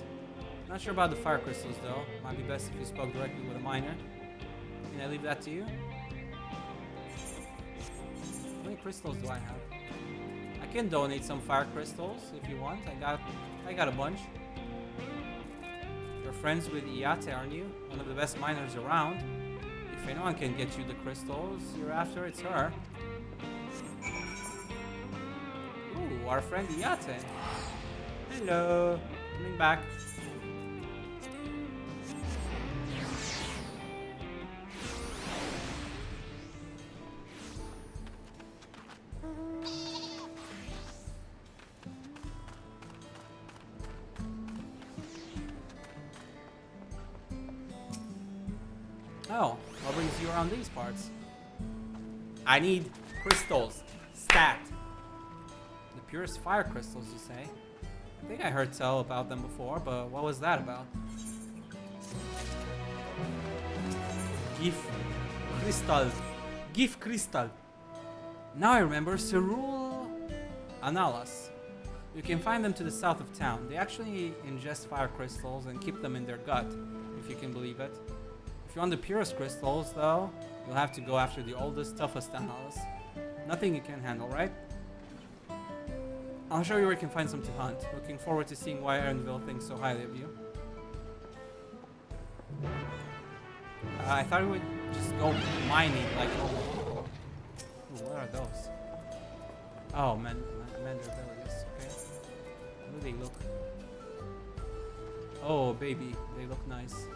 Not sure about the fire crystals though. Might be best if you spoke directly with a miner. Can I leave that to you? How many crystals do I have? I can donate some fire crystals if you want. I got a bunch. You're friends with Iate, aren't you? One of the best miners around. If anyone can get you the crystals you're after, it's her. Ooh, our friend Iate. Hello. Coming back. Oh, what brings you around these parts? I need crystals. Stat. The purest fire crystals, you say? I think I heard tell about them before, but what was that about? Gif crystal. Gif crystal. Now I remember Cerule Analas. You can find them to the south of town. They actually ingest fire crystals and keep them in their gut, if you can believe it. If you want the purest crystals, though, you'll have to go after the oldest, toughest Analas. Nothing you can handle, right? I'll show you where you can find some to hunt. Looking forward to seeing why Erenville thinks so highly of you. I thought we would just go mining like normal people. Ooh, what are those? Oh, Mandrabilius, okay. How do they look? Oh, baby, they look nice.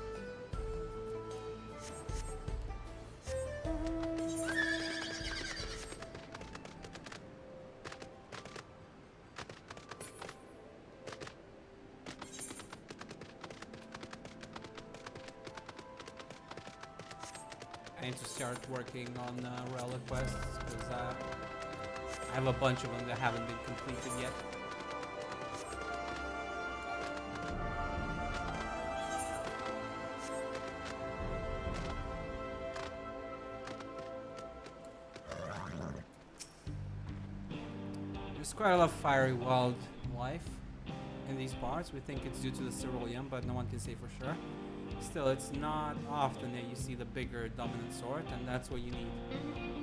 I need to start working on relic quests because I have a bunch of them that haven't been completed yet. There's quite a lot of fiery wildlife in these parts. We think it's due to the ceruleum, but no one can say for sure. Still, it's not often that you see the bigger dominant sort, and that's what you need.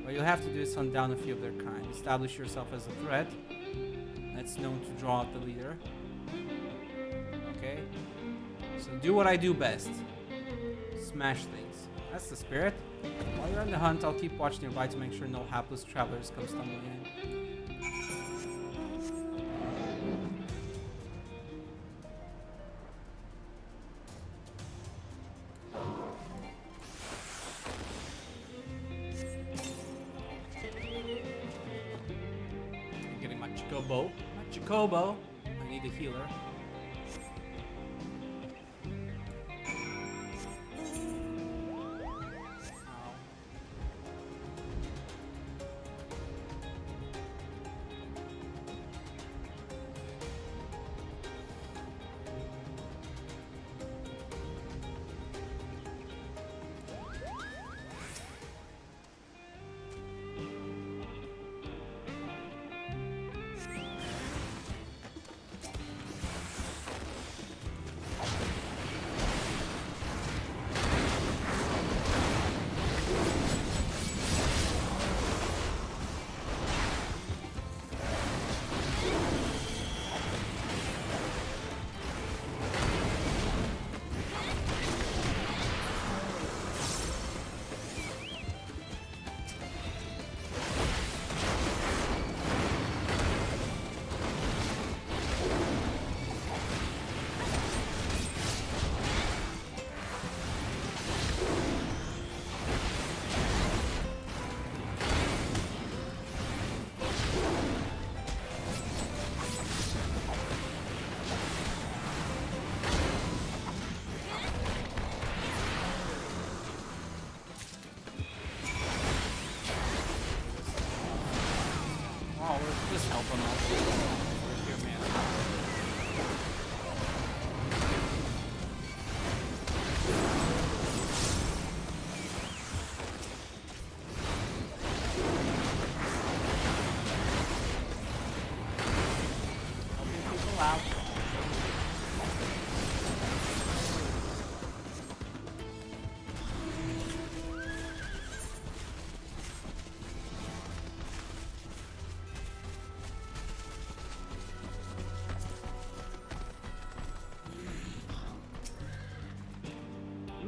What you'll have to do is hunt down a few of their kind. Establish yourself as a threat that's known to draw out the leader. Okay? So do what I do best. Smash things. That's the spirit. While you're on the hunt, I'll keep watch nearby to make sure no hapless travelers come stumbling in. Chocobo. I need a healer.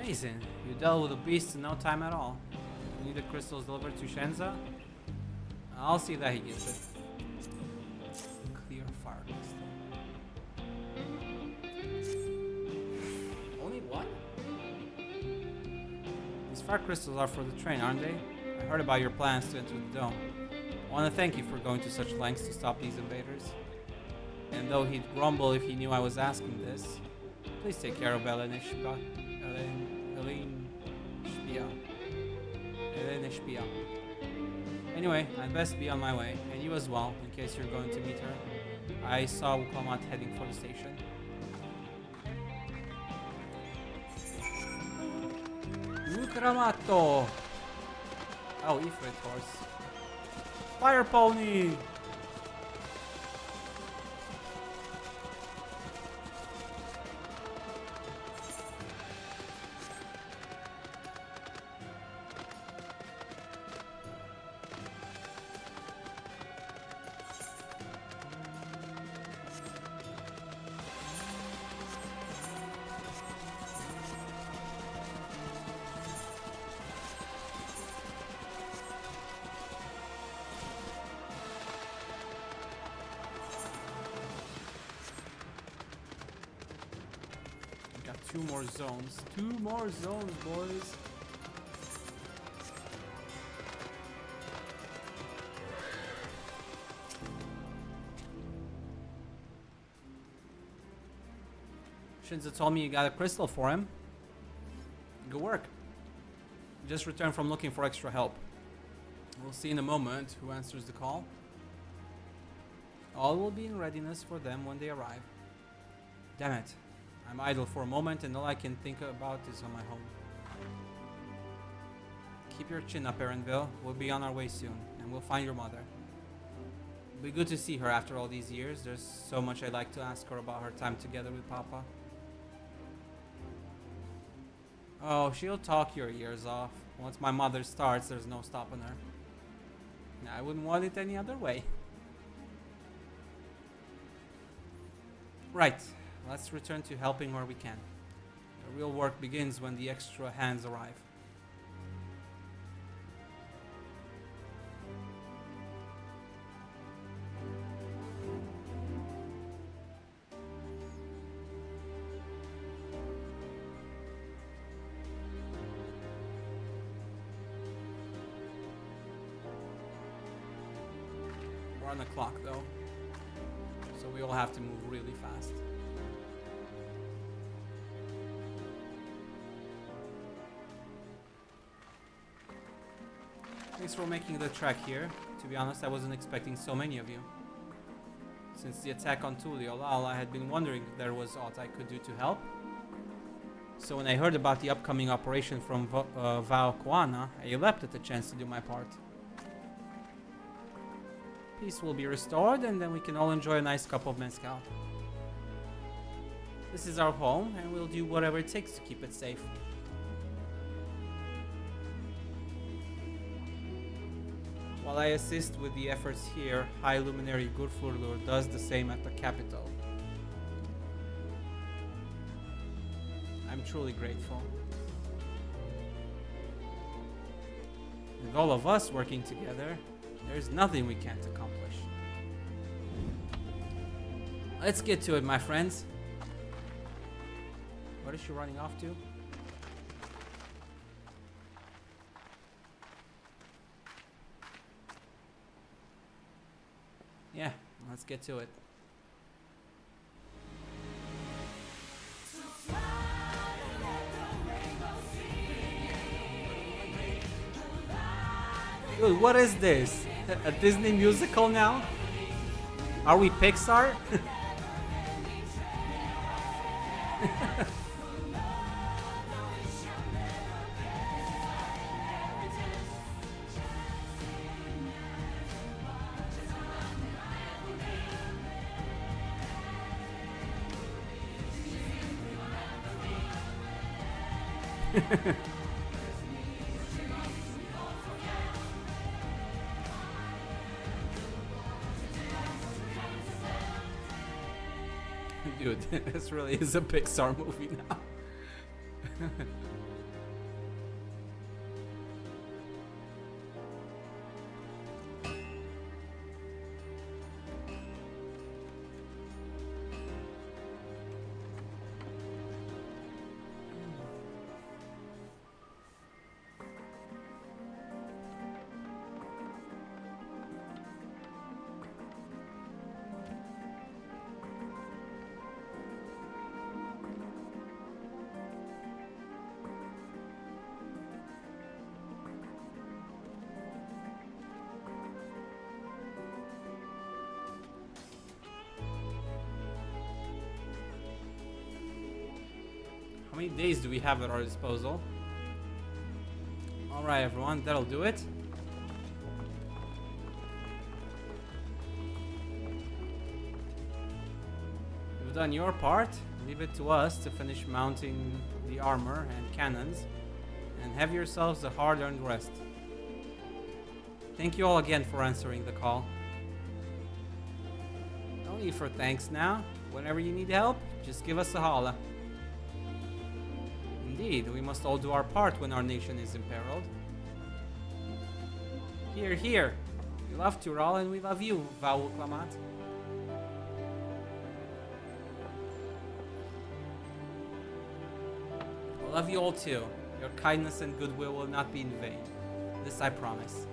Amazing. You dealt with the beast in no time at all. You need the crystals delivered to Shenza? I'll see that he gets it. Clear fire crystal. Only one? These fire crystals are for the train, aren't they? I heard about your plans to enter the dome. I want to thank you for going to such lengths to stop these invaders. And though he'd grumble if he knew I was asking this, please take care of Elena Shpia. Anyway, I'd best be on my way, and you as well, in case you're going to meet her. I saw Wukamat heading for the station. Wukramato! Oh, Ifrit horse. Fire pony! Two more zones. Two more zones, boys. Shinza told me you got a crystal for him. Good work. Just returned from looking for extra help. We'll see in a moment who answers the call. All will be in readiness for them when they arrive. Damn it. I'm idle for a moment and all I can think about is on my home. Keep your chin up, Erenville. We'll be on our way soon, and we'll find your mother. It'll be good to see her after all these years. There's so much I'd like to ask her about her time together with Papa. Oh, she'll talk your ears off. Once my mother starts, there's no stopping her. I wouldn't want it any other way. Right. Let's return to helping where we can. The real work begins when the extra hands arrive. We're on the clock though, so we all have to move really fast. Thanks for making the trek here. To be honest, I wasn't expecting so many of you. Since the attack on Tuliolal, I had been wondering if there was aught I could do to help. So when I heard about the upcoming operation from Vaoquana, I leapt at the chance to do my part. Peace will be restored, and then we can all enjoy a nice cup of mezcal. This is our home, and we'll do whatever it takes to keep it safe. While I assist with the efforts here, High Luminary Gurfurlur does the same at the capital. I'm truly grateful. With all of us working together, there's nothing we can't accomplish. Let's get to it, my friends. What is she running off to? Yeah, let's get to it. Dude, what is this? A Disney musical now? Are we Pixar? Dude, this really is a Pixar movie now. How many days do we have at our disposal? Alright everyone, that'll do it. You've done your part. Leave it to us to finish mounting the armor and cannons, and have yourselves a hard-earned rest. Thank you all again for answering the call. No need for thanks now. Whenever you need help, just give us a holla. Indeed, we must all do our part when our nation is imperiled. Here, here. We love Tural and we love you, Vaul Klamat. I love you all too. Your kindness and goodwill will not be in vain. This I promise.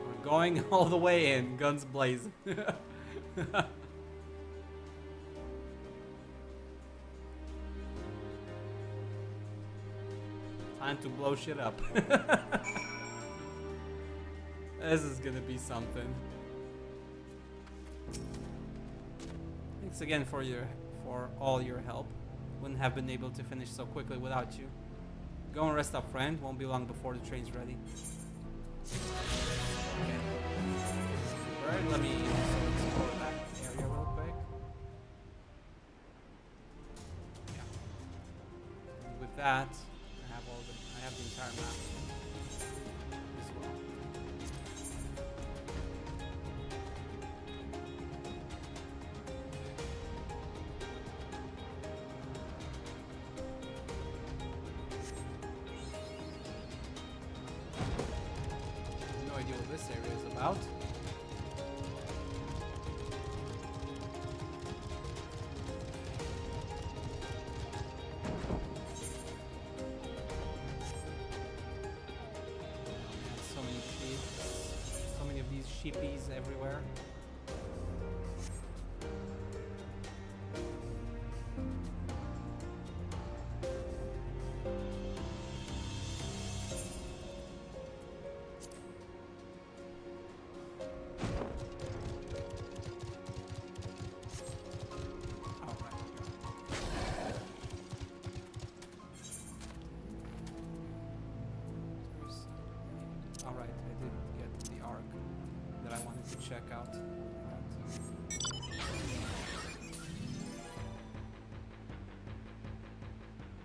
We're going all the way in, guns blazing. Time to blow shit up. This is gonna be something. Thanks again for all your help. Wouldn't have been able to finish so quickly without you. Go and rest up, friend. Won't be long before the train's ready. Okay. Alright, let me explore that area real quick. Yeah. And with that, I have the entire map as well. No idea what this area is about. So many sheep, so many of these sheepies everywhere. Alright, I did get the arc that I wanted to check out.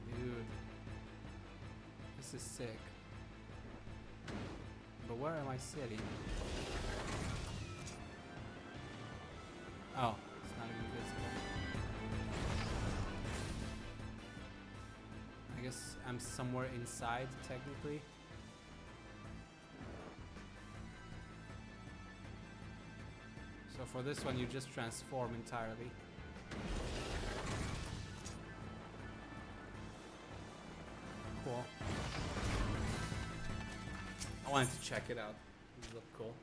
Dude, this is sick. But where am I sitting? Oh, it's not even visible. I guess I'm somewhere inside, technically. So for this one, you just transform entirely. Cool. I wanted to check it out. It looked cool.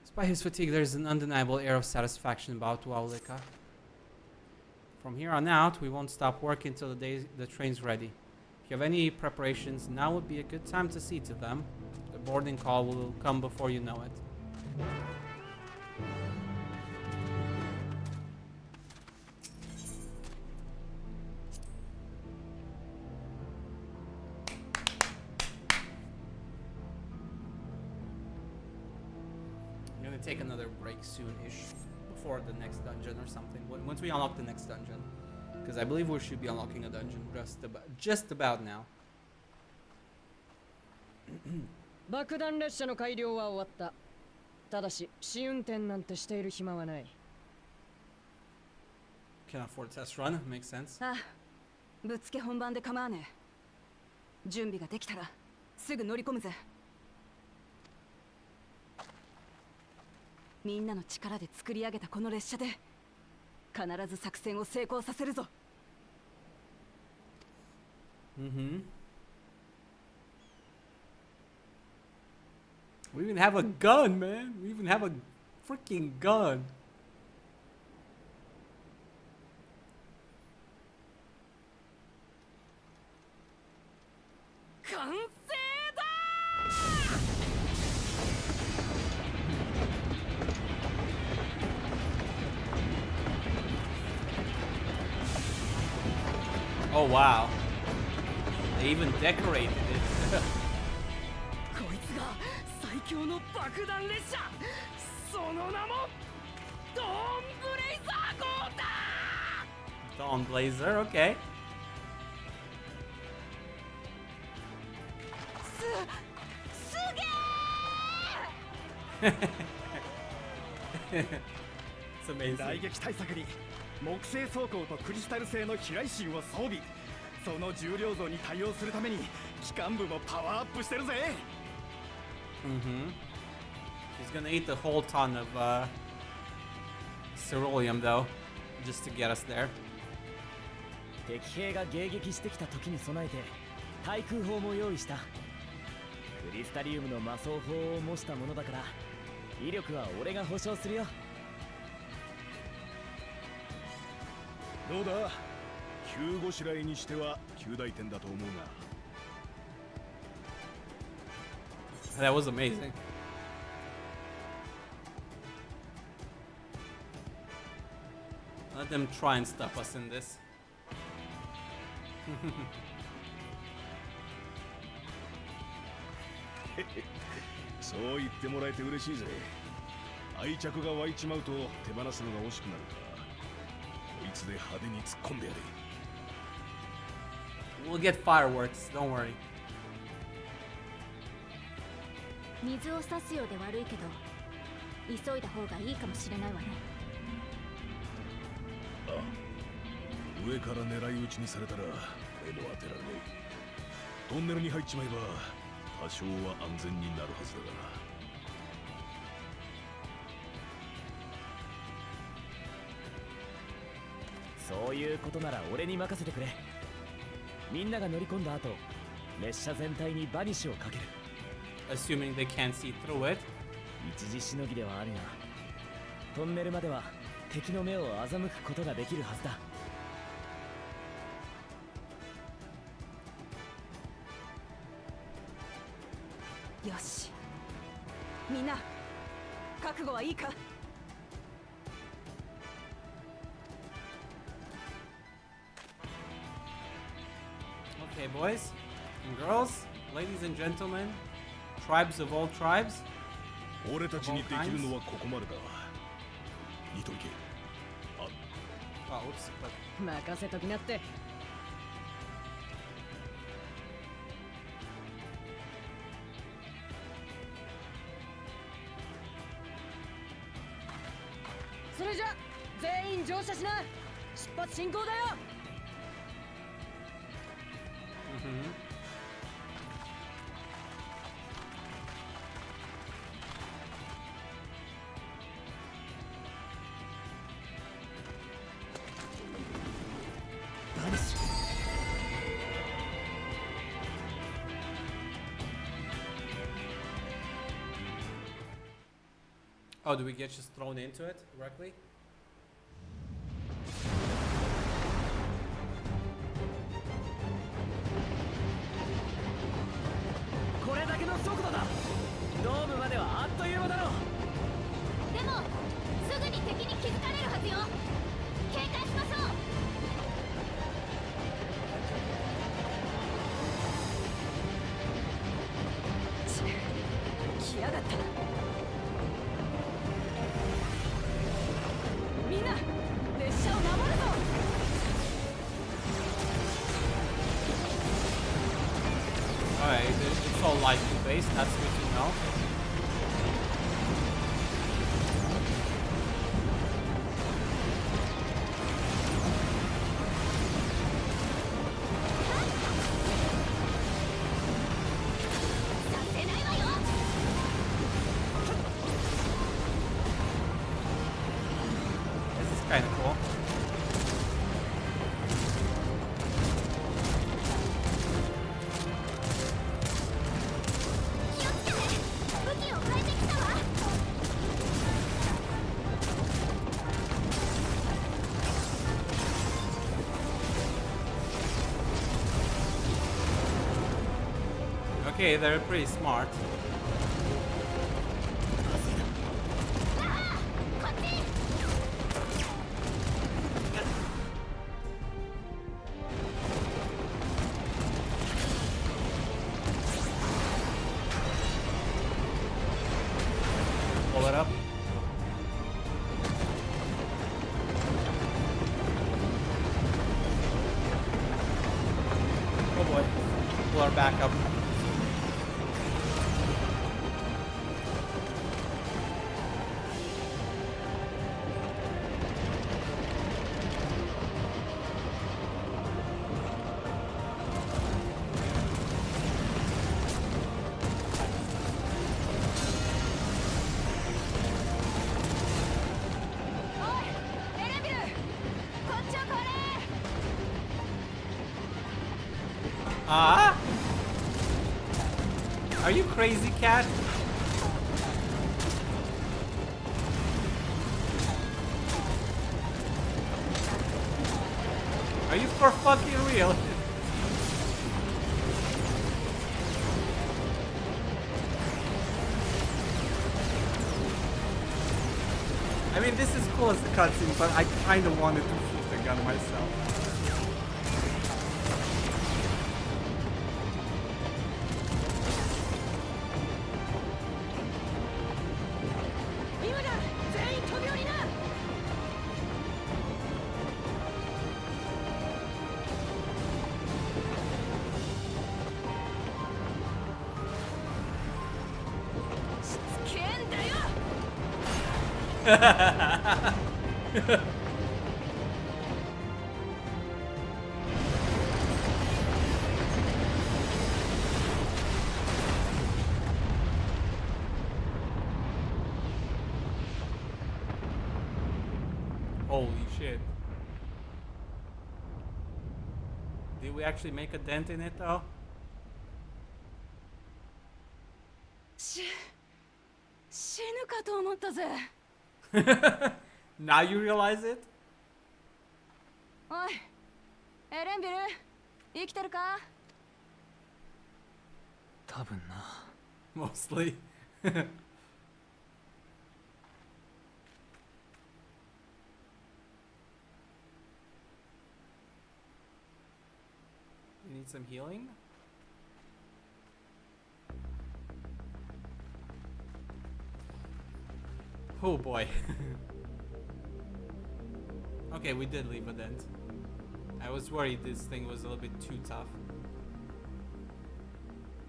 Despite his fatigue, there's an undeniable air of satisfaction about Waulika. From here on out, we won't stop working until the train's ready. If you have any preparations, now would be a good time to see to them. The boarding call will come before you know it. Take another break soon-ish before the next dungeon or something. Once we unlock the next dungeon, because I believe we should be unlocking a dungeon just about now. 爆弾列車の改良は終わった。ただし試運転なんてしている暇はない。Can afford test run, makes sense. ああ、ぶっつけ本番で構わねえ。準備ができたらすぐ乗り込むぜ。みんなの力で作り上げたこの列車で必ず作戦を成功させるぞ。We even have a gun, man. We even have a freaking gun. Oh wow. They even decorated it. こいつが最強の爆弾列車、その名もドーンブレイザー号だ。 Dawn Blazer, okay. すげえ It's amazing. 雷撃対策に木製装甲とクリスタル製の飛来芯を装備。その重量増に対応するために機関部もパワーアップしてるぜ。She's gonna eat the whole ton of ceruleum though, just to get us there. 敵兵が迎撃してきた時に備えて対空砲も用意した。クリスタリウムの魔装砲を模したものだから威力は俺が保証するよ。どうだ、急ごしらえにしては9大点だと思うが。 That was amazing. Let them try and stop us in this. そう言ってもらえて嬉しいぜ。愛着が湧いちまうと手放すのが惜しくなるから、こいつで派手に突っ込んでやれ。 We'll get fireworks, don't worry. 水を差すようで悪いけど急いだ方がいいかもしれないわね。ああ、上から狙い撃ちにされたら目も当てられねえ。トンネルに入っちまえば多少は安全になるはずだが。そういうことなら俺に任せてくれ。みんなが乗り込んだ後、列車全体にバニッシュをかける。 Assuming they can't see through it. 一時しのぎではあるが、トンネルまでは敵の目を欺くことができるはずだ。よし、みんな覚悟はいいか。 Okay, boys and girls, ladies and gentlemen, tribes of all tribes. 俺たちにできるのはここまでだ。見といけ。Oh, oops. 任せときなって。それじゃ全員乗車しな。出発進行だよ。Oh, do we get just thrown into it directly? これだけの速度だ。ドームまではあっという間だろう。でもすぐに敵に気づかれるはずよ。警戒しましょう。来やがった。みんな列車を守るぞ。 Alright, it's all lightning based, that's good to know. This is kind of cool. Okay, they're pretty smart. back up. Ah? Are you crazy, cat? Are you for fucking real? I mean, this is cool as a cutscene, but I kind of wanted to shoot the gun myself. Holy shit. Did we actually make a dent in it though? Now you realize it? おい、エレンビル、生きてるか？多分な。Mostly. You need some healing? Oh boy. Okay, we did leave a dent. I was worried this thing was a little bit too tough.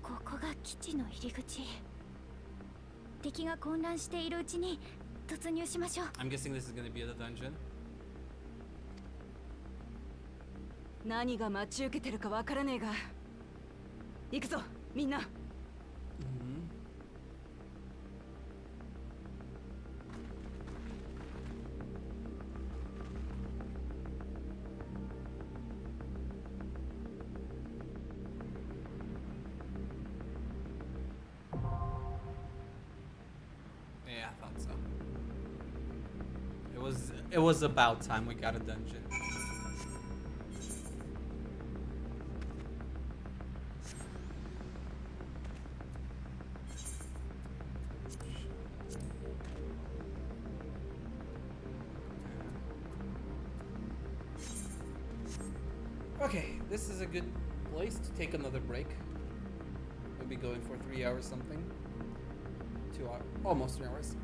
ここが基地の入り口。敵が混乱しているうちに突入しましょう。I'm guessing this is gonna be the dungeon. 何が待ち受けてるかわからねえが。行くぞ、みんな。Yeah, I thought so. It was about time we got a dungeon. Okay, this is a good place to take another break. We'll be going for 3 hours something. 2 hours, almost 3 hours.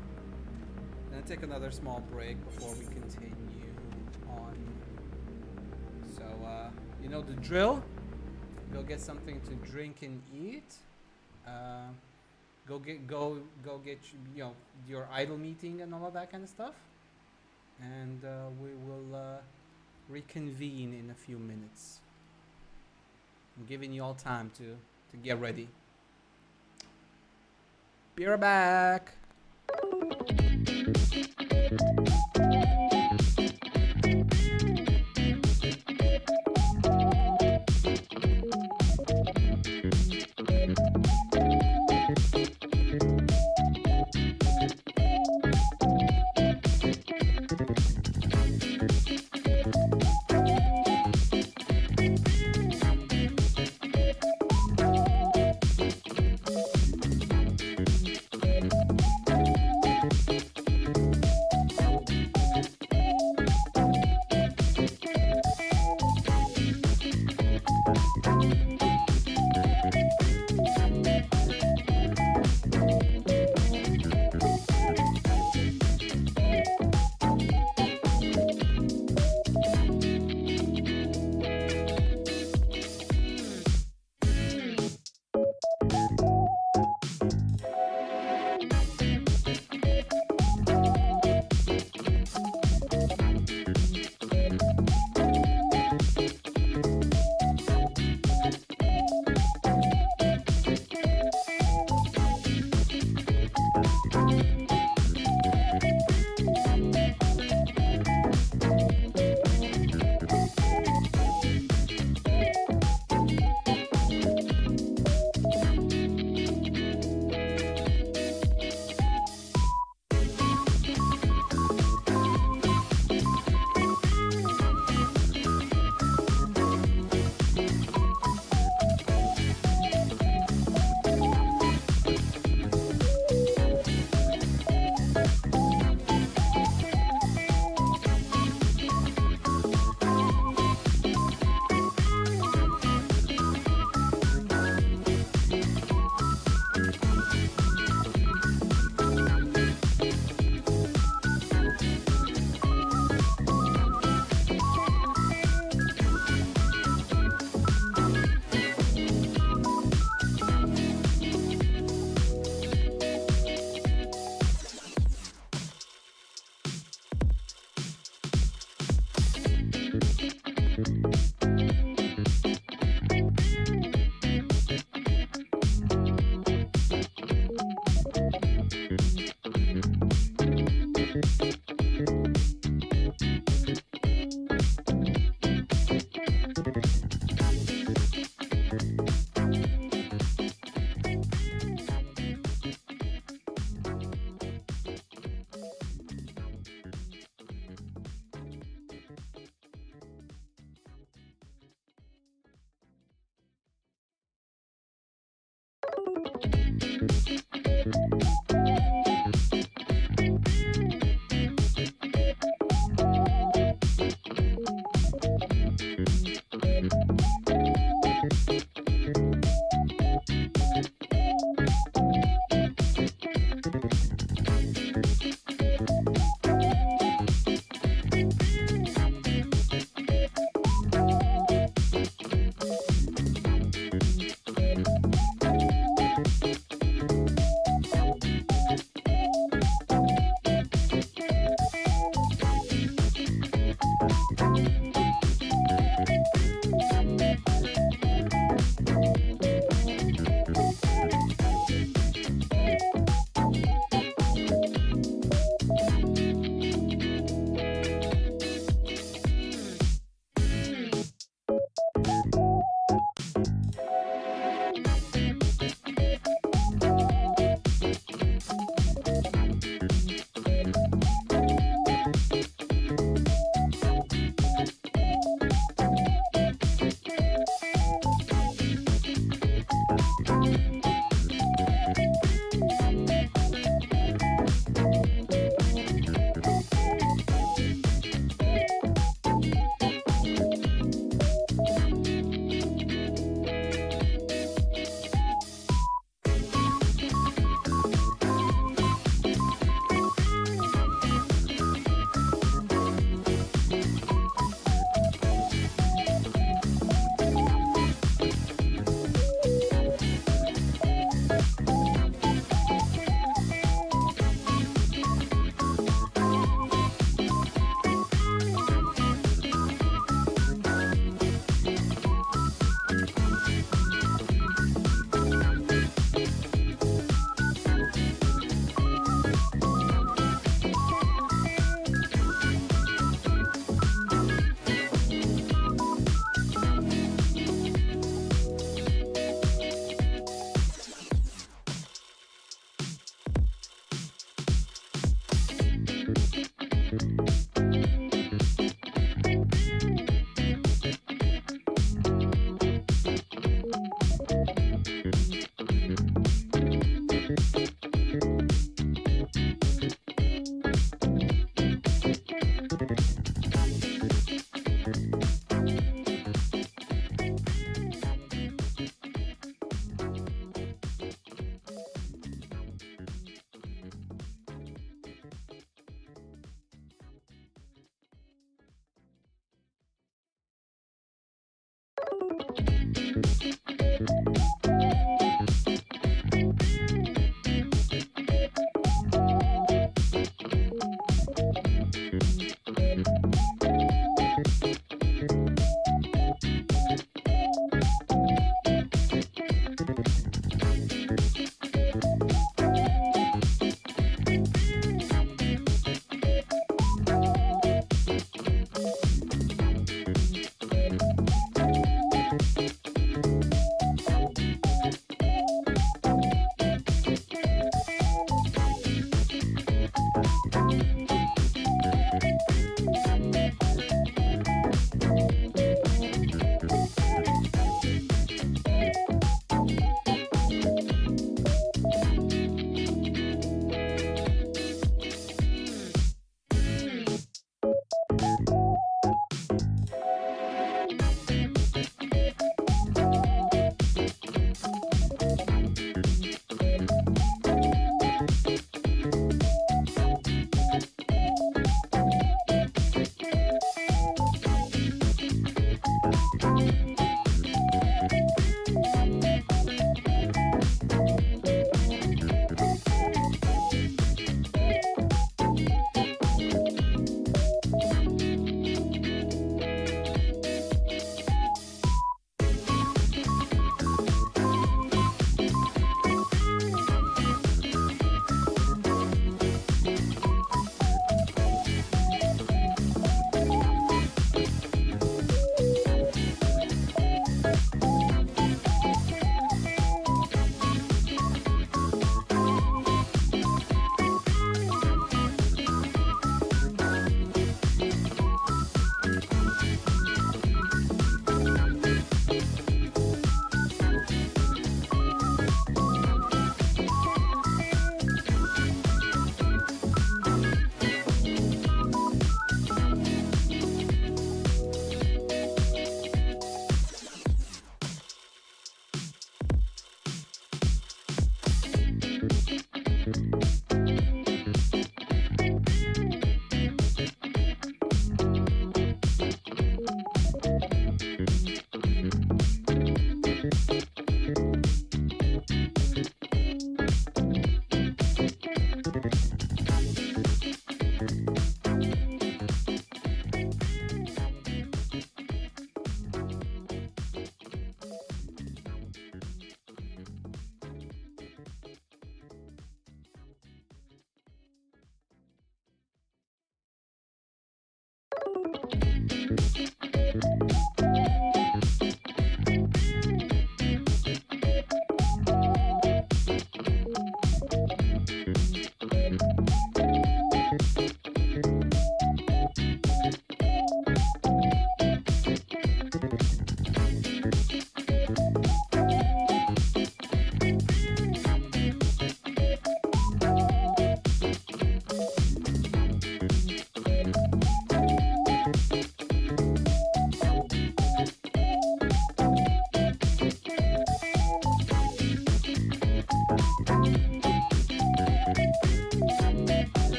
And take another small break before we continue on. So, you know the drill. Go get something to drink and eat. Go get you know, your idol meeting and all of that kind of stuff. And we will reconvene in a few minutes. I'm giving you all time to get ready. Be right back.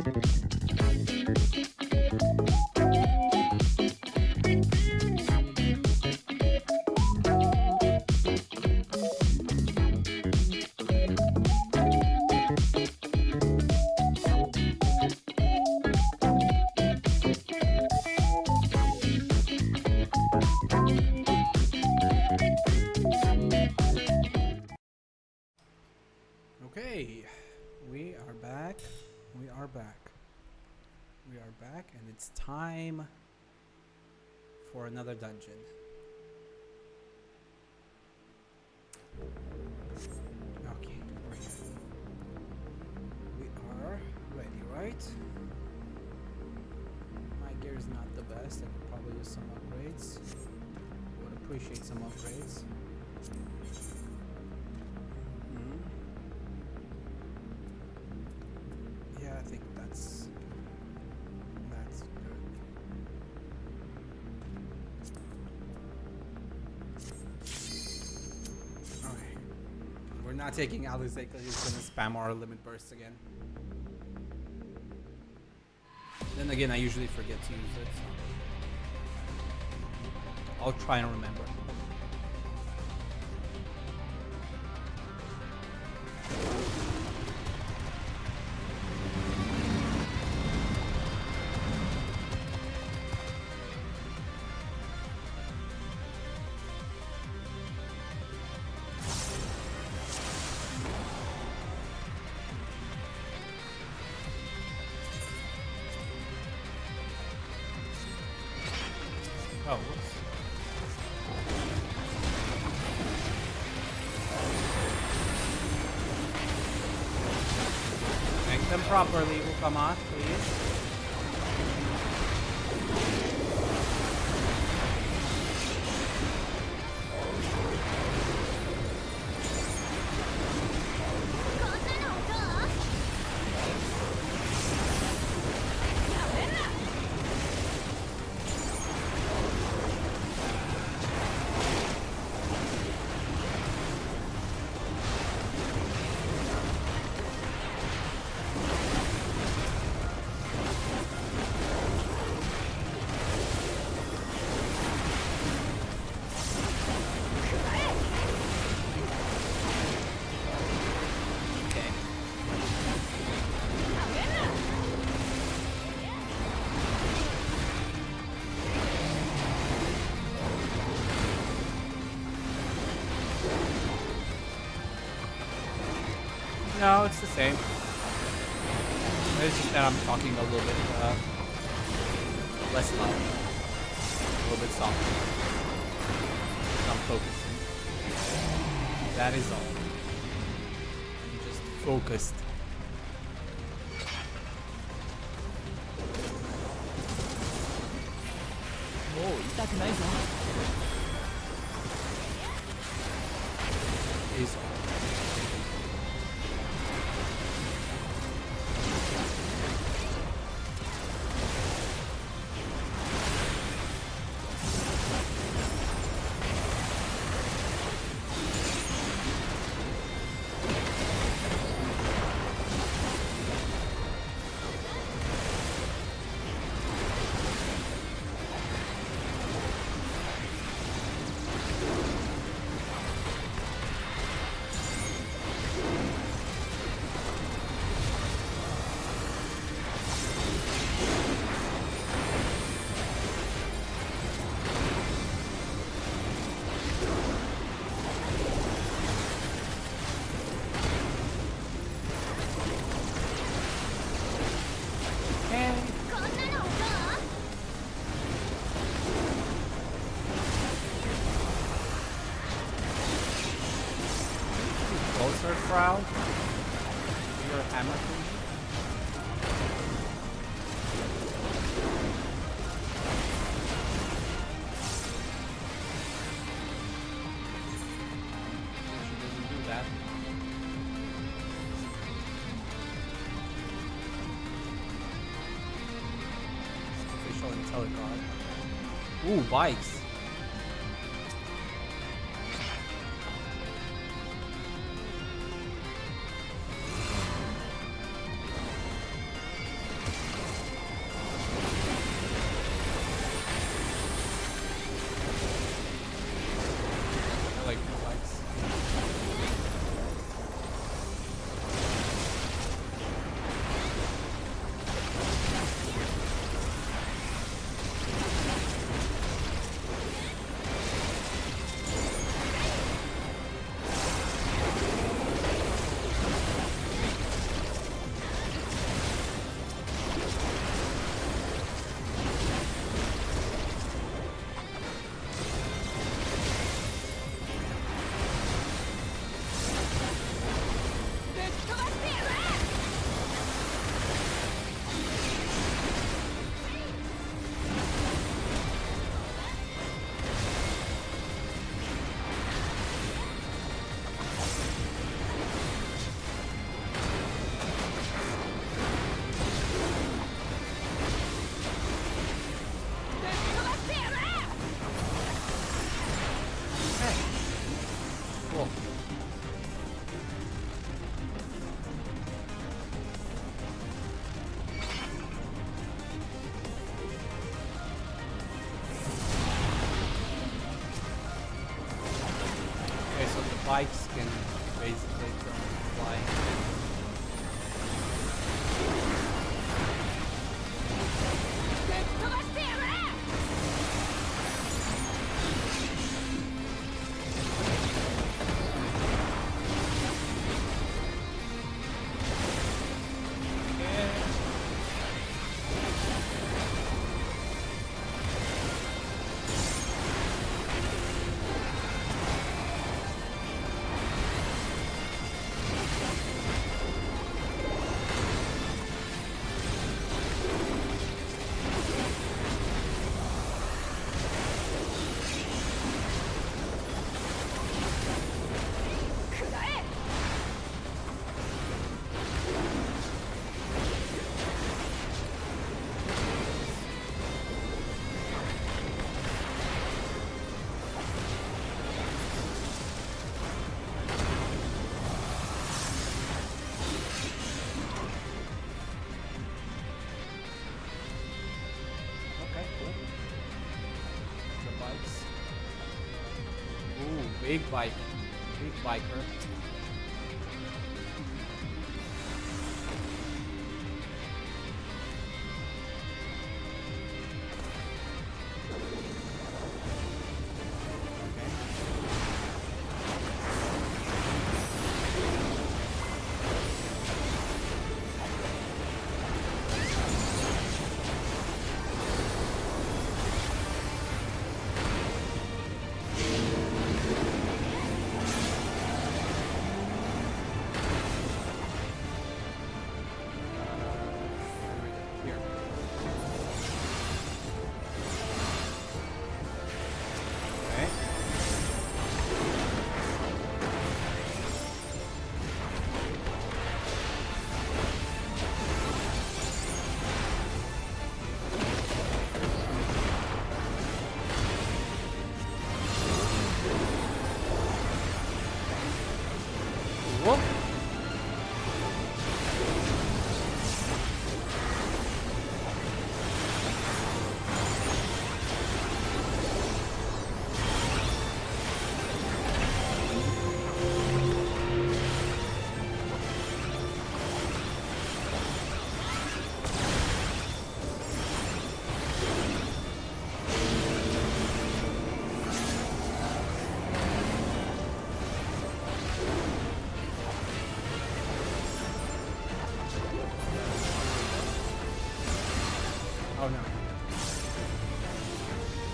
Okay, we are back. We are back. We are back, and it's time for another dungeon. Okay, we're here. We are ready, right? My gear is not the best. I could probably use some upgrades. Would appreciate some upgrades. Yeah, I think that's good. Alright. We're not taking Alizé because he's gonna spam our limit bursts again. Then again, I usually forget to use it, so I'll try and remember. Oh, whoops. Make them properly, Ukama, please. No, it's the same. It's just that I'm talking a little bit less loud, a little bit softer. I'm focusing. That is all. I'm just focused. Oh, 痛くないぞ。 Is all. Closer, crowd. Your hammer, please. She doesn't do that. Official IntelliGuard. Ooh, bikes. bikes can basically fly. Big bike. Big biker. Oh no.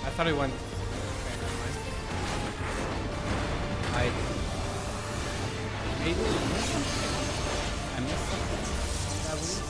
I thought it went. Okay, never mind. Maybe I missed something. That weird.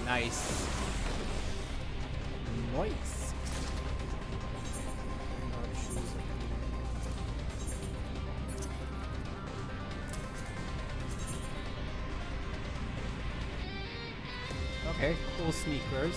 Nice. choice. Okay, cool sneakers.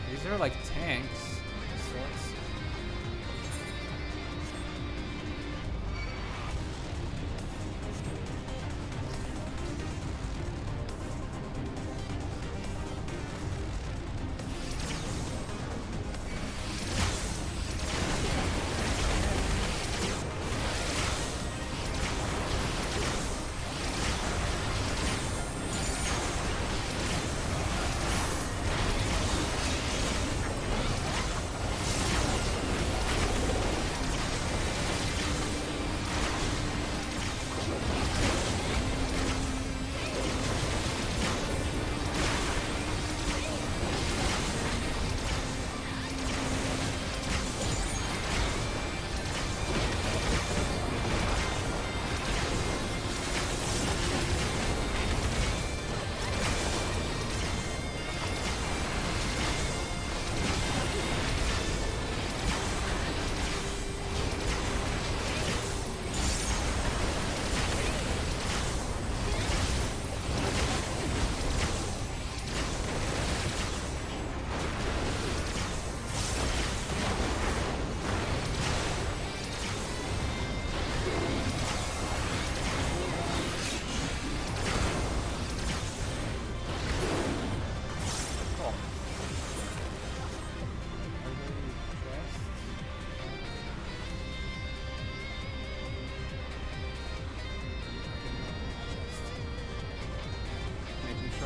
These are like tanks of sorts.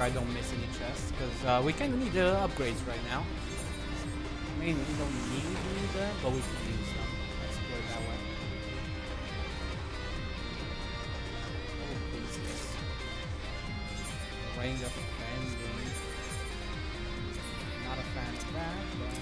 I don't miss any chests because we kind of need the upgrades right now. I mean, we don't need them, but we can use them. Let's put it that way. What is this? Range of defending. Not a fan of that, but.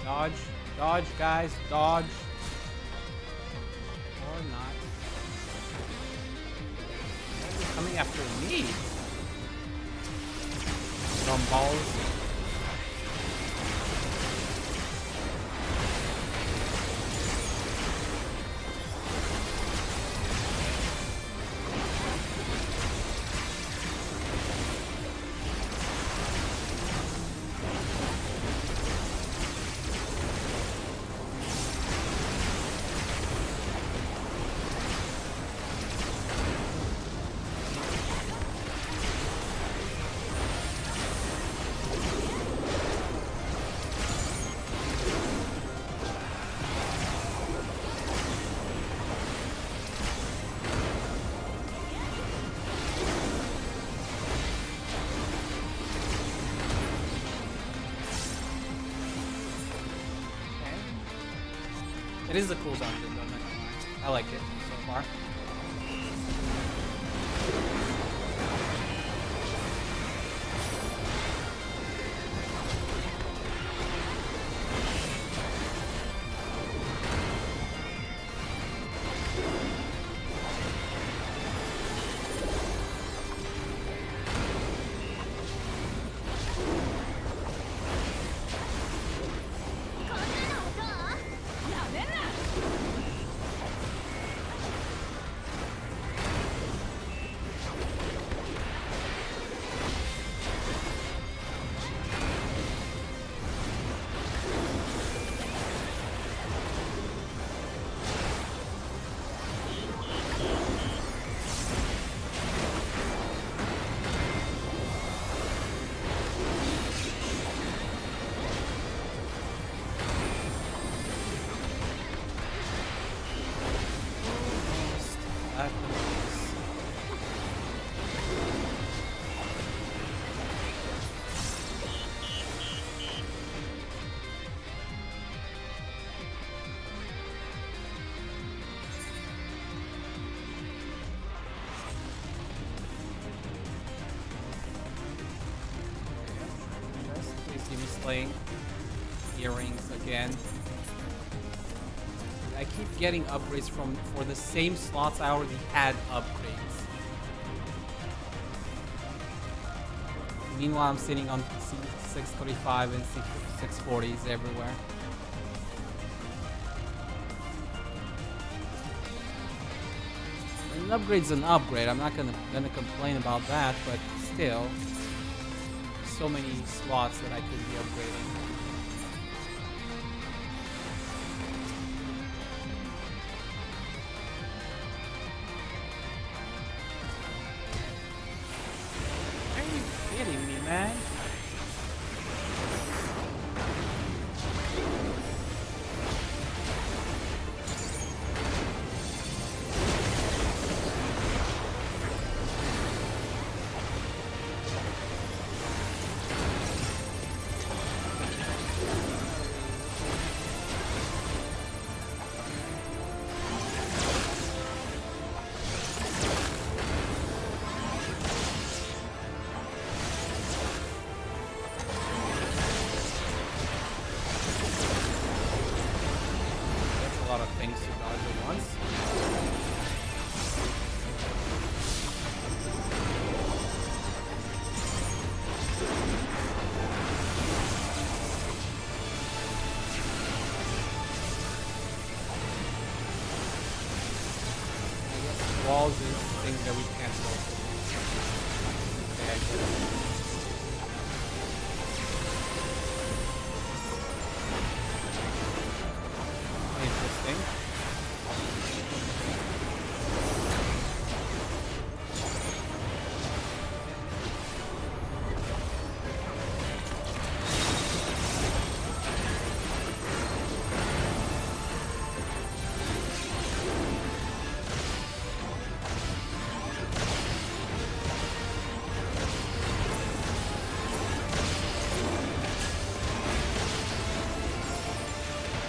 Dodge, dodge, guys, dodge. Or not. They're coming after me. Gumballs. It is a cool dungeon, though, not gonna lie. I like it so far. Slaying earrings again. I keep getting upgrades for the same slots I already had upgrades. Meanwhile, I'm sitting on 635 and 640s everywhere. An upgrade's an upgrade. I'm not gonna complain about that, but still. So many slots that I could be upgrading. Are you kidding me, man? Walls is things that we can't solve. Okay, I get it. Interesting.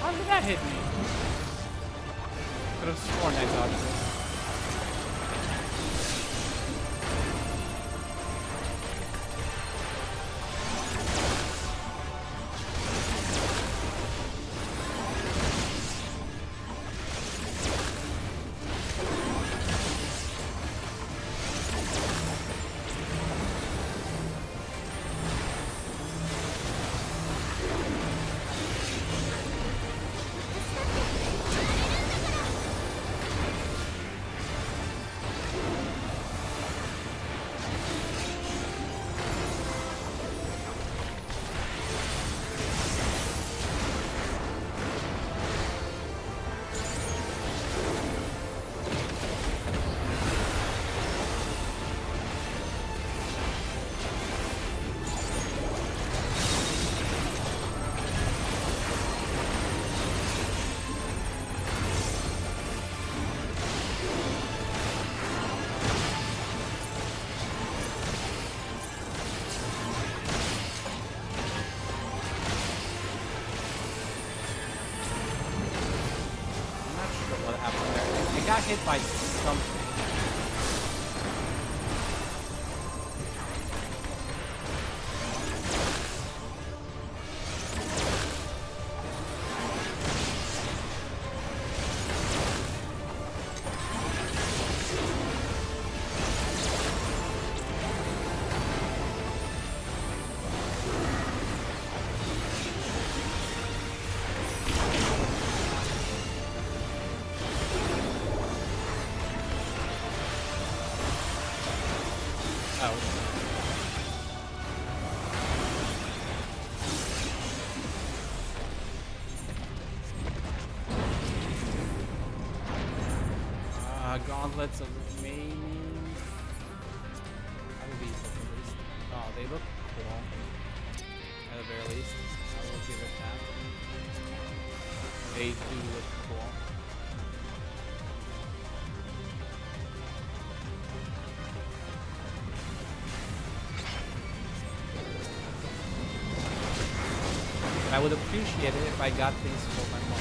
How did that hit me? Could have sworn I dodged it. got hit by something. Gauntlets of remaining. How do these look at least? Oh, they look cool. At the very least, I will give it that. They do look cool. I would appreciate it if I got things for my mom.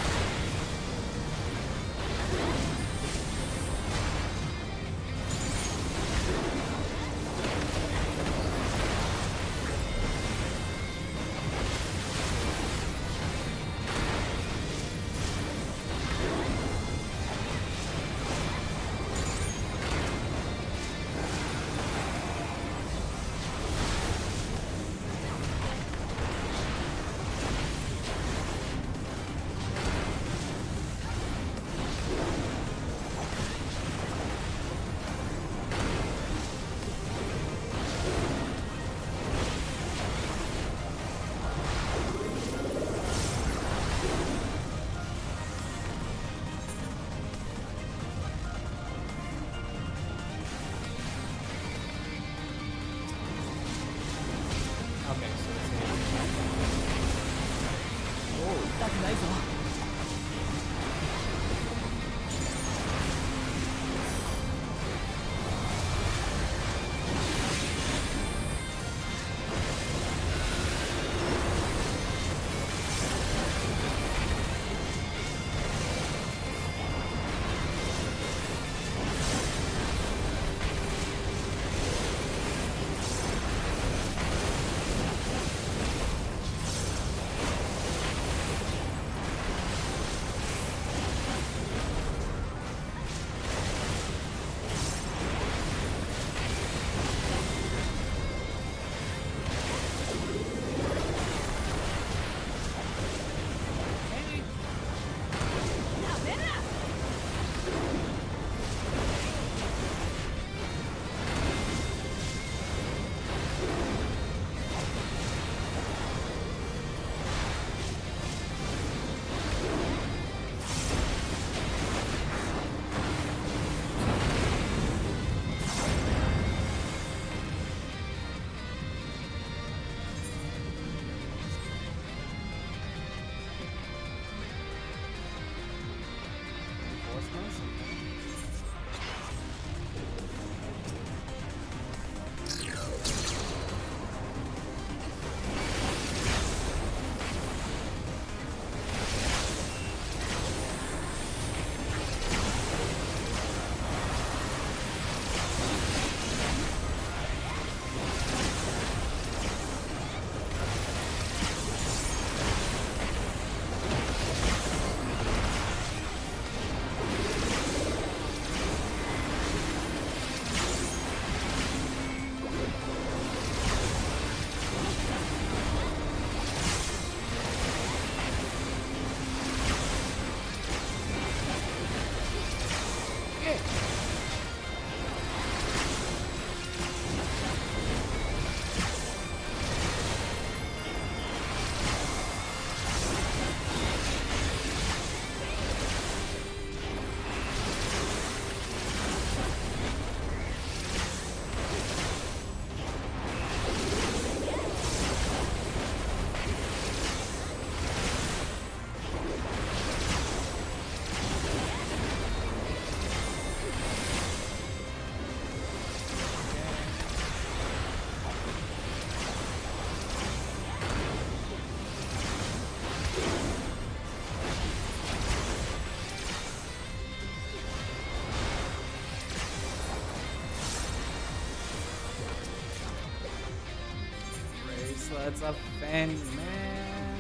That's a fan, man.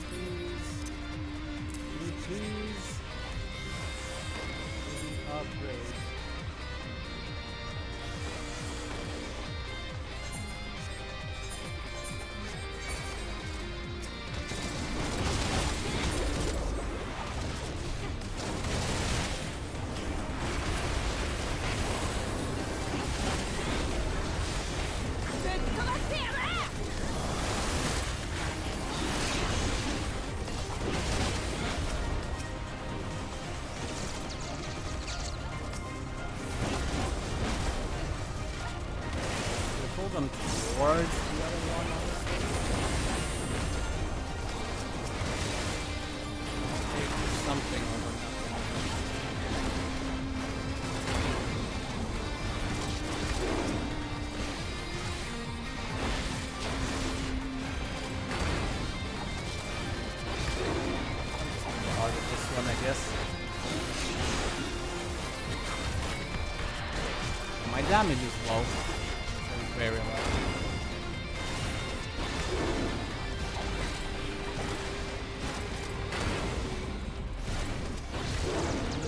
Please. Please. Upgrade. Them towards the other one, honestly. Take something over nothing. Target this one, I guess. My damage is low. Very low.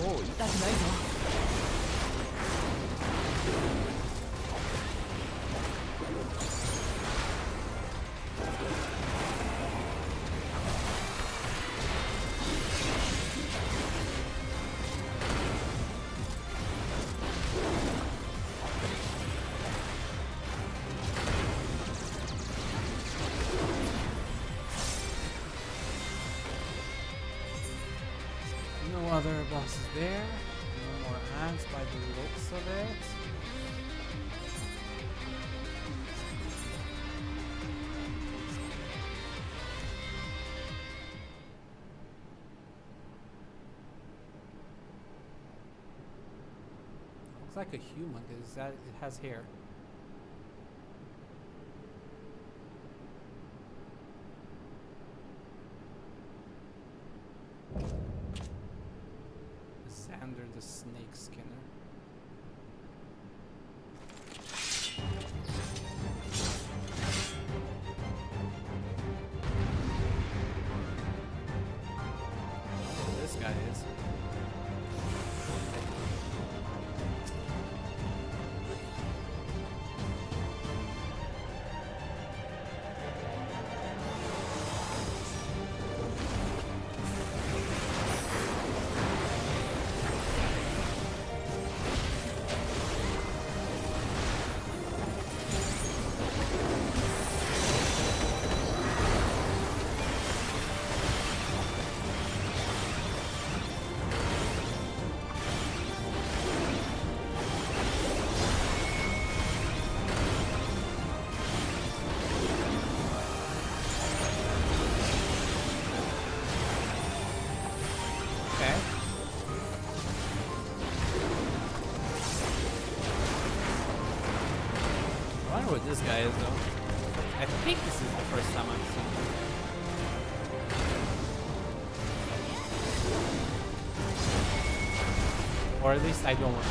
もう痛くないぞ。No other bosses there. No more ants by the looks of it. Looks like a human because that it has hair. Xander the Snake Skinner. This guy is. What this guy is though. I think this is the first time I've seen him. Or at least I don't want to.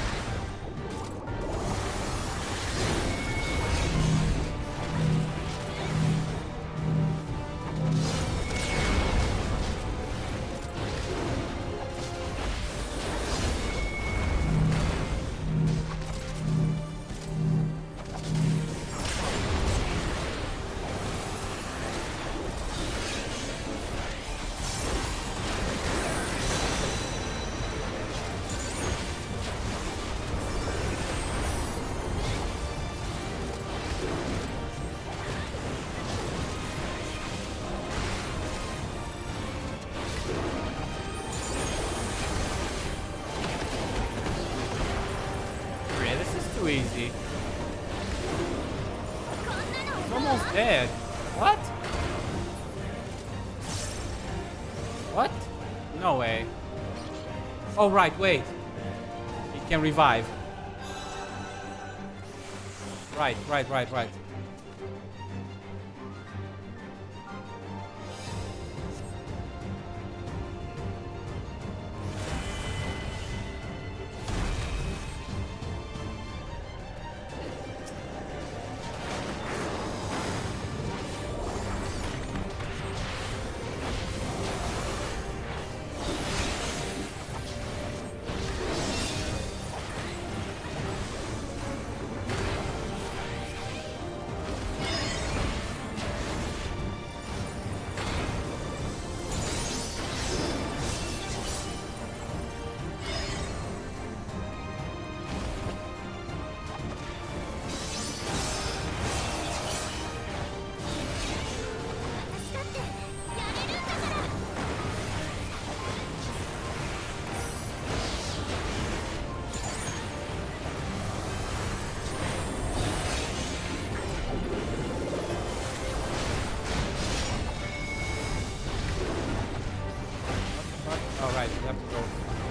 Easy. It's almost dead. What? What? No way. Oh right, wait. It can revive. Right.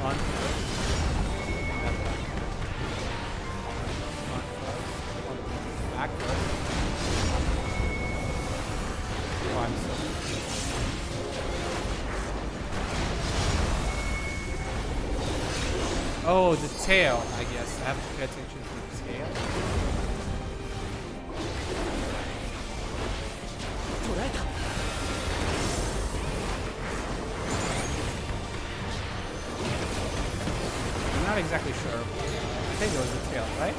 on. Back first. Oh, I'm so. Oh, the tail, I guess. I have to pay attention to the tail. I'm not exactly sure. I think it was the tail, right?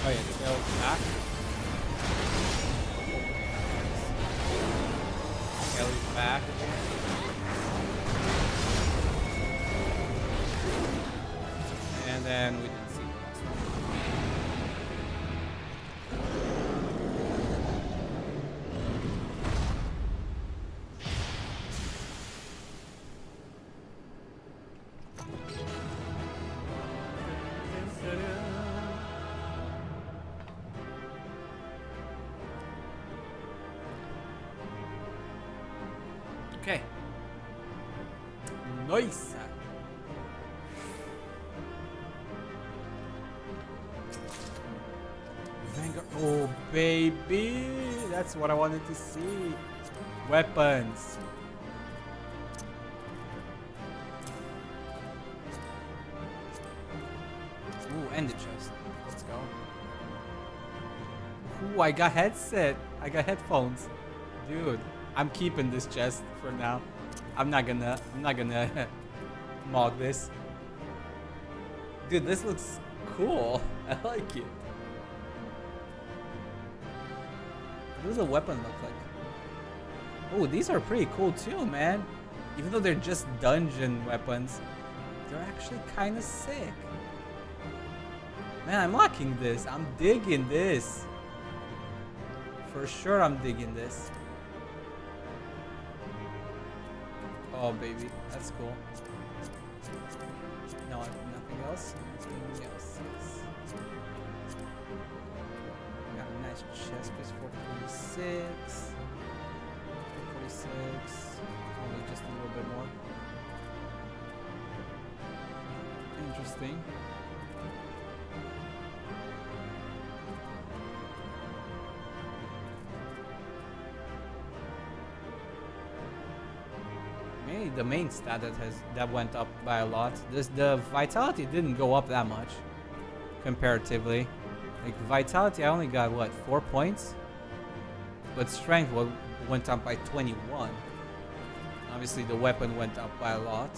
Oh yeah, tail back. Tail is back again. And then we didn't see the last one. Okay. Nice. Vanguard. Oh, baby. That's what I wanted to see. Weapons. Ooh, and the chest. Let's go. Ooh, I got headset. I got headphones. Dude. I'm keeping this chest for now. I'm not gonna mog this. Dude, this looks cool. I like it. What does a weapon look like? Oh, these are pretty cool too, man. Even though they're just dungeon weapons, they're actually kind of sick. Man, I'm liking this. I'm digging this. For sure, I'm digging this. Oh, baby. That's cool. No, nothing else? Nothing else. Yes. Got a nice chest piece for 46. 46. Only just a little bit more. Interesting. Maybe the main stat that went up by a lot. The vitality didn't go up that much comparatively. Like vitality, I only got what, 4 points, but strength went up by 21. Obviously, the weapon went up by a lot,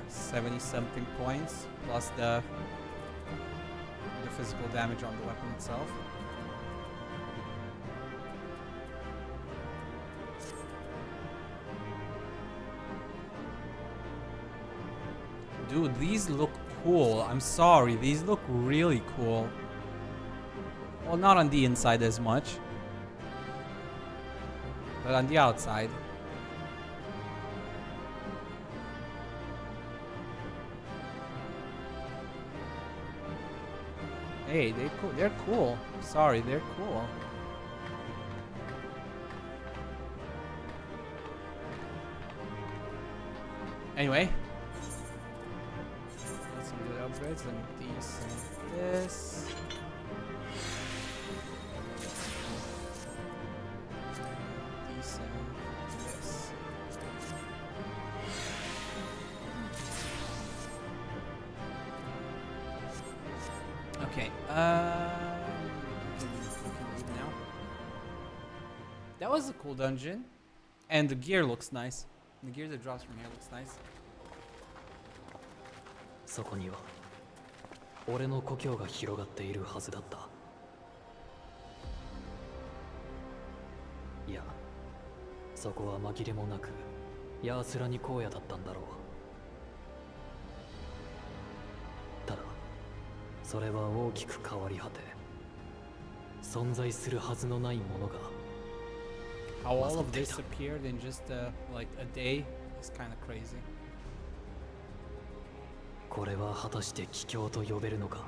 70 something points plus the physical damage on the weapon itself. Dude, these look cool. I'm sorry, these look really cool. Well, not on the inside as much, but on the outside. Hey, they're cool. Sorry, they're cool. Anyway. Upgrades. Let me desync this. Desync this. Okay. We can leave now. That was a cool dungeon, and the gear looks nice. The gear that drops from here looks nice. そこには俺の故郷が広がっているはずだった。いや、そこは紛れもなくヤースラニ荒野だったんだろう。ただそれは大きく変わり果て、存在するはずのないものが How all of this appeared in just like a day is kind of crazy. これは果たして帰郷と呼べるのか。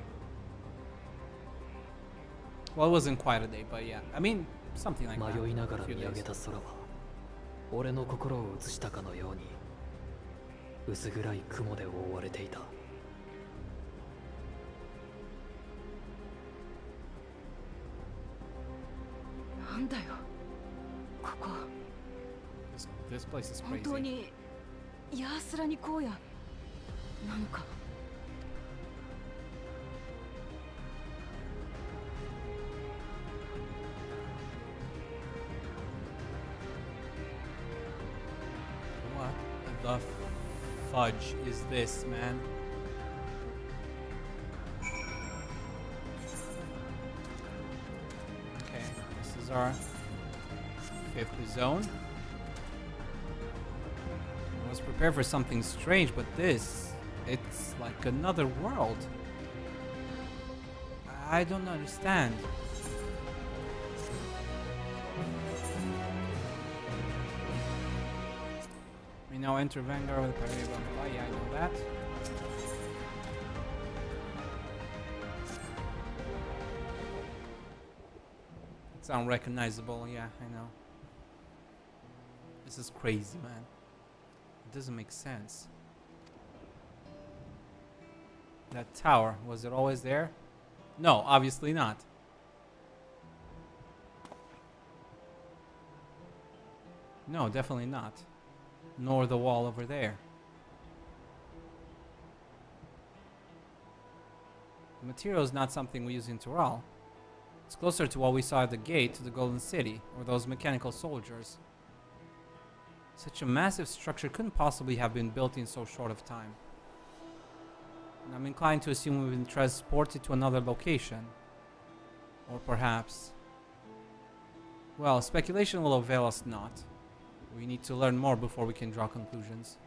Well, it wasn't quite a day, but yeah. I mean, something like that. 迷いながら A few 見上げ days. た空は俺の心を映したかのように薄暗い雲で覆われていた。なんだよここ。 This place is 本当 crazy. にヤースラニ荒野なのか。 What the fudge is this, man? Okay, this is our 5th zone. I was prepared for something strange, but this, it's like another world. I don't understand. We now enter Vanguard with the party. Yeah, I know that. It's unrecognizable, yeah, I know. This is crazy, man. It doesn't make sense. That tower, was it always there? No, obviously not. No, definitely not. Nor the wall over there. The material is not something we use in Toral. It's closer to what we saw at the gate to the Golden City, or those mechanical soldiers. Such a massive structure couldn't possibly have been built in so short of time. And I'm inclined to assume we've been transported to another location. Or perhaps... Well, speculation will avail us not. We need to learn more before we can draw conclusions.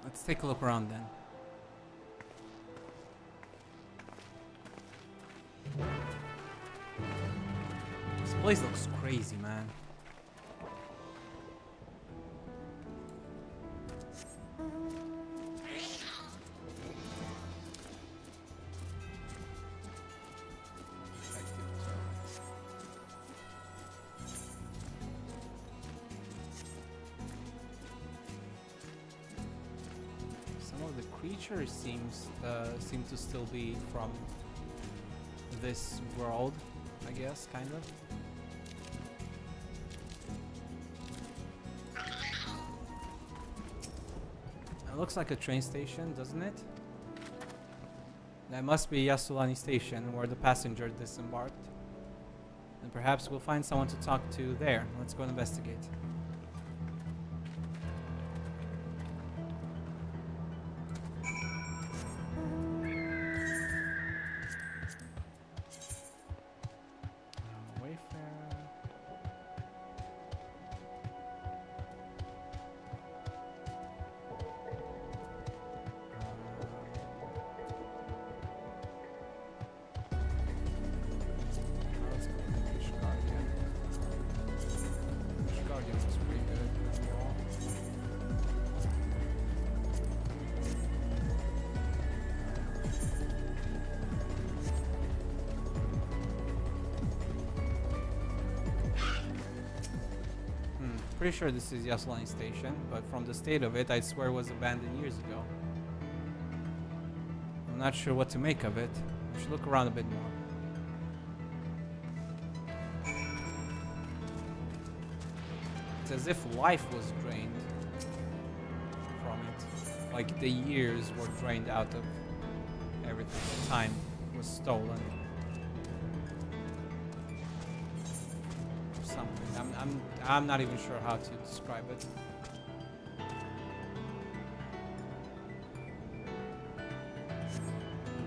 Let's take a look around then. This place looks crazy, man. Some of the creatures seem to still be from this world, I guess, kind of. It looks like a train station, doesn't it? That must be Yassulani Station, where the passenger disembarked. And perhaps we'll find someone to talk to there. Let's go investigate. Pretty sure this is Yassulani Station, but from the state of it, I swear it was abandoned years ago. I'm not sure what to make of it. I should look around a bit more. It's as if life was drained from it. Like the years were drained out of everything. The time was stolen. I'm not even sure how to describe it.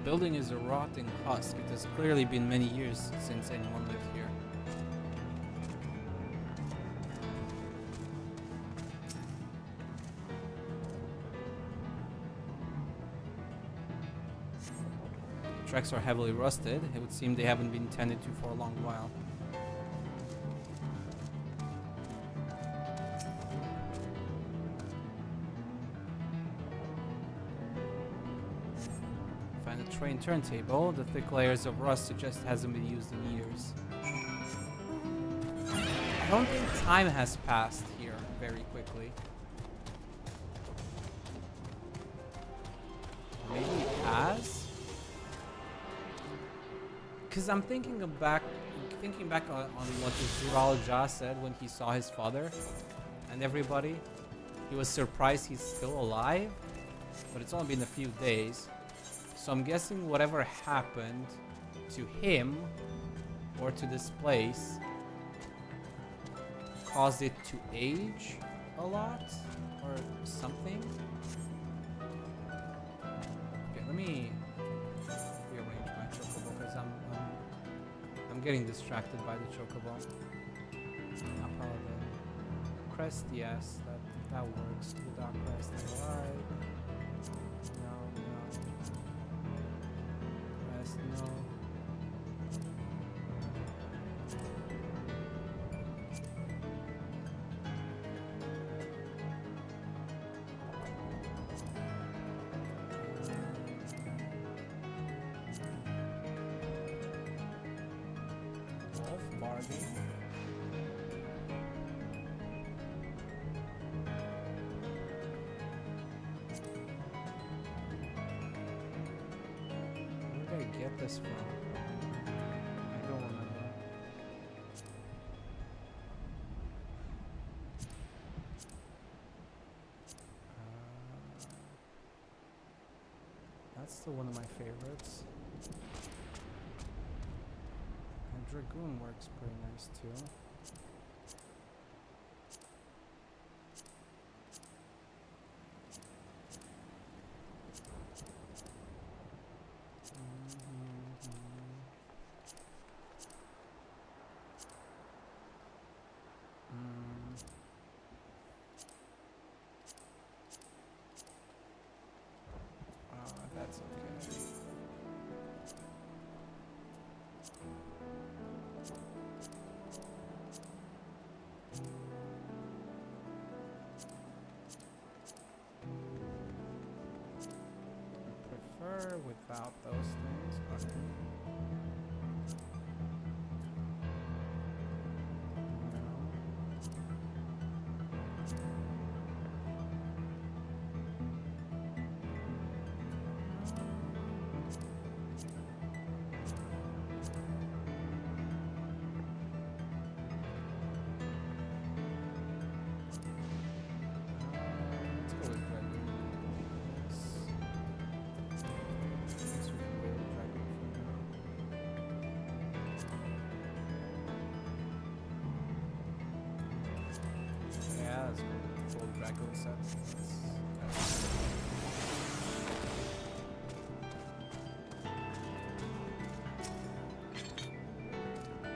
building is a rotting husk. It has clearly been many years since anyone lived here. Tracks are heavily rusted. It would seem they haven't been tended to for a long while. Find a train turntable. The thick layers of rust suggest it hasn't been used in years. I don't think time has passed here very quickly. Or maybe it has? Because I'm thinking back on what the Zoologist said when he saw his father and everybody. He was surprised he's still alive, but it's only been a few days. So I'm guessing whatever happened to him or to this place caused it to age a lot or something. Okay, let me rearrange my chocobo because I'm getting distracted by the chocobo. Probably crest, yes, that works. Without crest, alright. No. Crest, no. This from? I don't remember. That's still one of my favorites. And Dragoon works pretty nice too. That's okay. I prefer without those things, but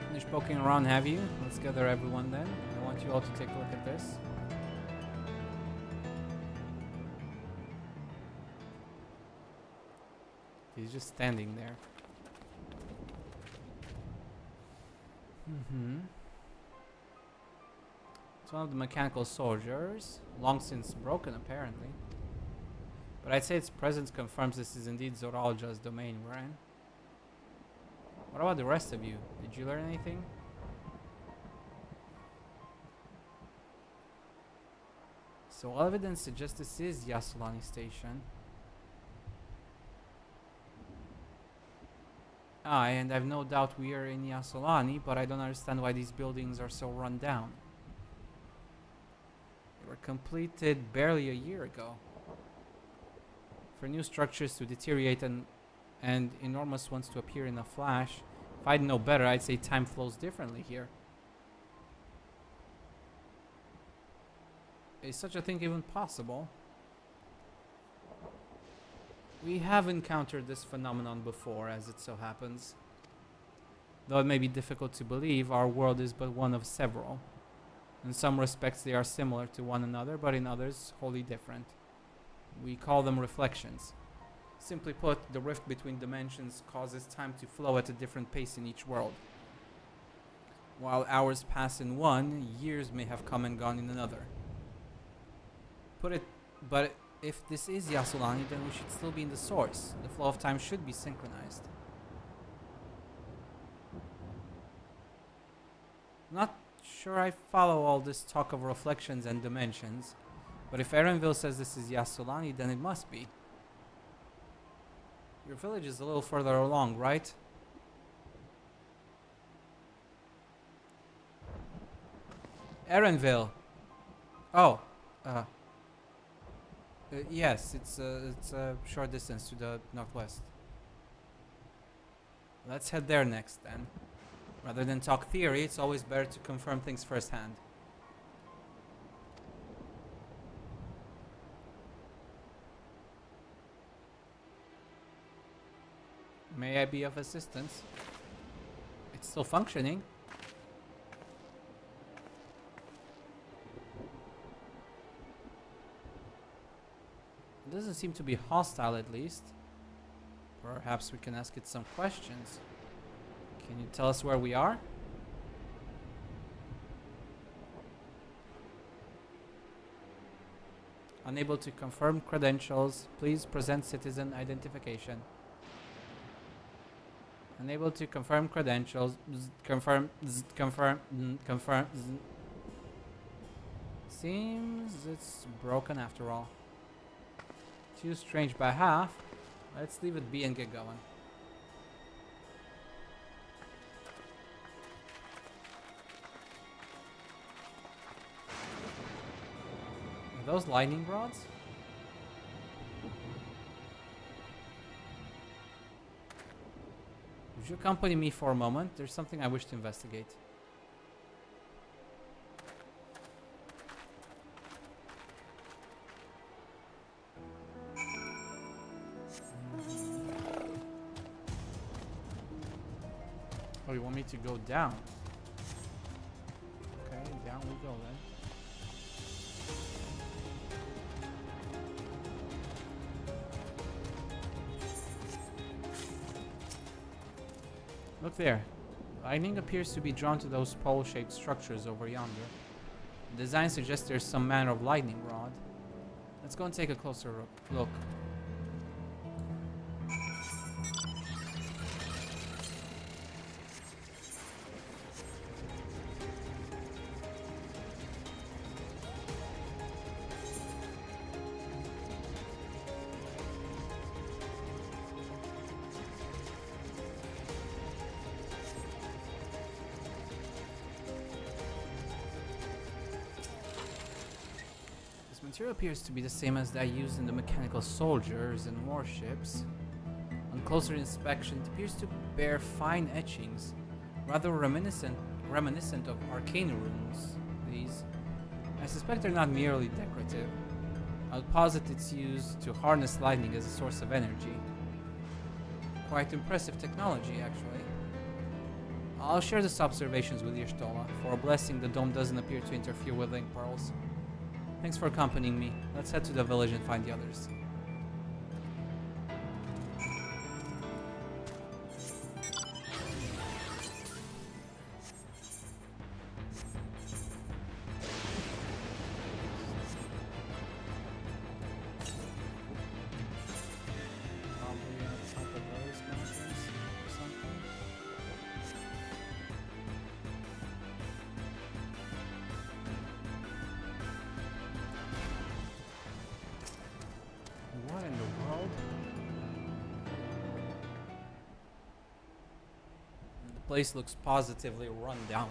finished poking around, have you? Let's gather everyone then. I want you all to take a look at this. He's just standing there. It's one of the mechanical soldiers, long since broken apparently. But I'd say its presence confirms this is indeed Zoologist's domain we're in. What about the rest of you? Did you learn anything? So all evidence suggests this is Yasolani Station. And I've no doubt we are in Yasolani, but I don't understand why these buildings are so run down. They were completed barely a year ago. For new structures to deteriorate and enormous ones to appear in a flash, if I'd know better, I'd say time flows differently here. Is such a thing even possible? We have encountered this phenomenon before, as it so happens. Though it may be difficult to believe, our world is but one of several. In some respects they are similar to one another, but in others wholly different. We call them reflections. Simply put, the rift between dimensions causes time to flow at a different pace in each world. While hours pass in one, years may have come and gone in another. But if this is Yasulani, then we should still be in the source. The flow of time should be synchronized. Not sure I follow all this talk of reflections and dimensions, but if Erenville says this is Yasulani, then it must be. Your village is a little further along, right? Erenville. Oh, yes, it's a short distance to the northwest. Let's head there next, then. Rather than talk theory, it's always better to confirm things firsthand. May I be of assistance? It's still functioning. It doesn't seem to be hostile, at least. Perhaps we can ask it some questions. Can you tell us where we are? Unable to confirm credentials. Please present citizen identification. Unable to confirm credentials. Confirm. Confirm. Seems it's broken after all. Too strange by half. Let's leave it be and get going. Are those lightning rods? Would you accompany me for a moment? There's something I wish to investigate. Oh, you want me to go down? Okay, down we go then. Look there. Lightning appears to be drawn to those pole-shaped structures over yonder. The design suggests there's some manner of lightning rod. Let's go and take a closer look. Material appears to be the same as that used in the mechanical soldiers and warships. On closer inspection, it appears to bear fine etchings, rather reminiscent of arcane runes. These, I suspect, are not merely decorative. I'll posit it's used to harness lightning as a source of energy. Quite impressive technology, actually. I'll share this observations with Y'shtola. For a blessing, the dome doesn't appear to interfere with link pearls. Thanks for accompanying me. Let's head to the village and find the others. Probably on top of those mountains or something. What in the world? The place looks positively run down.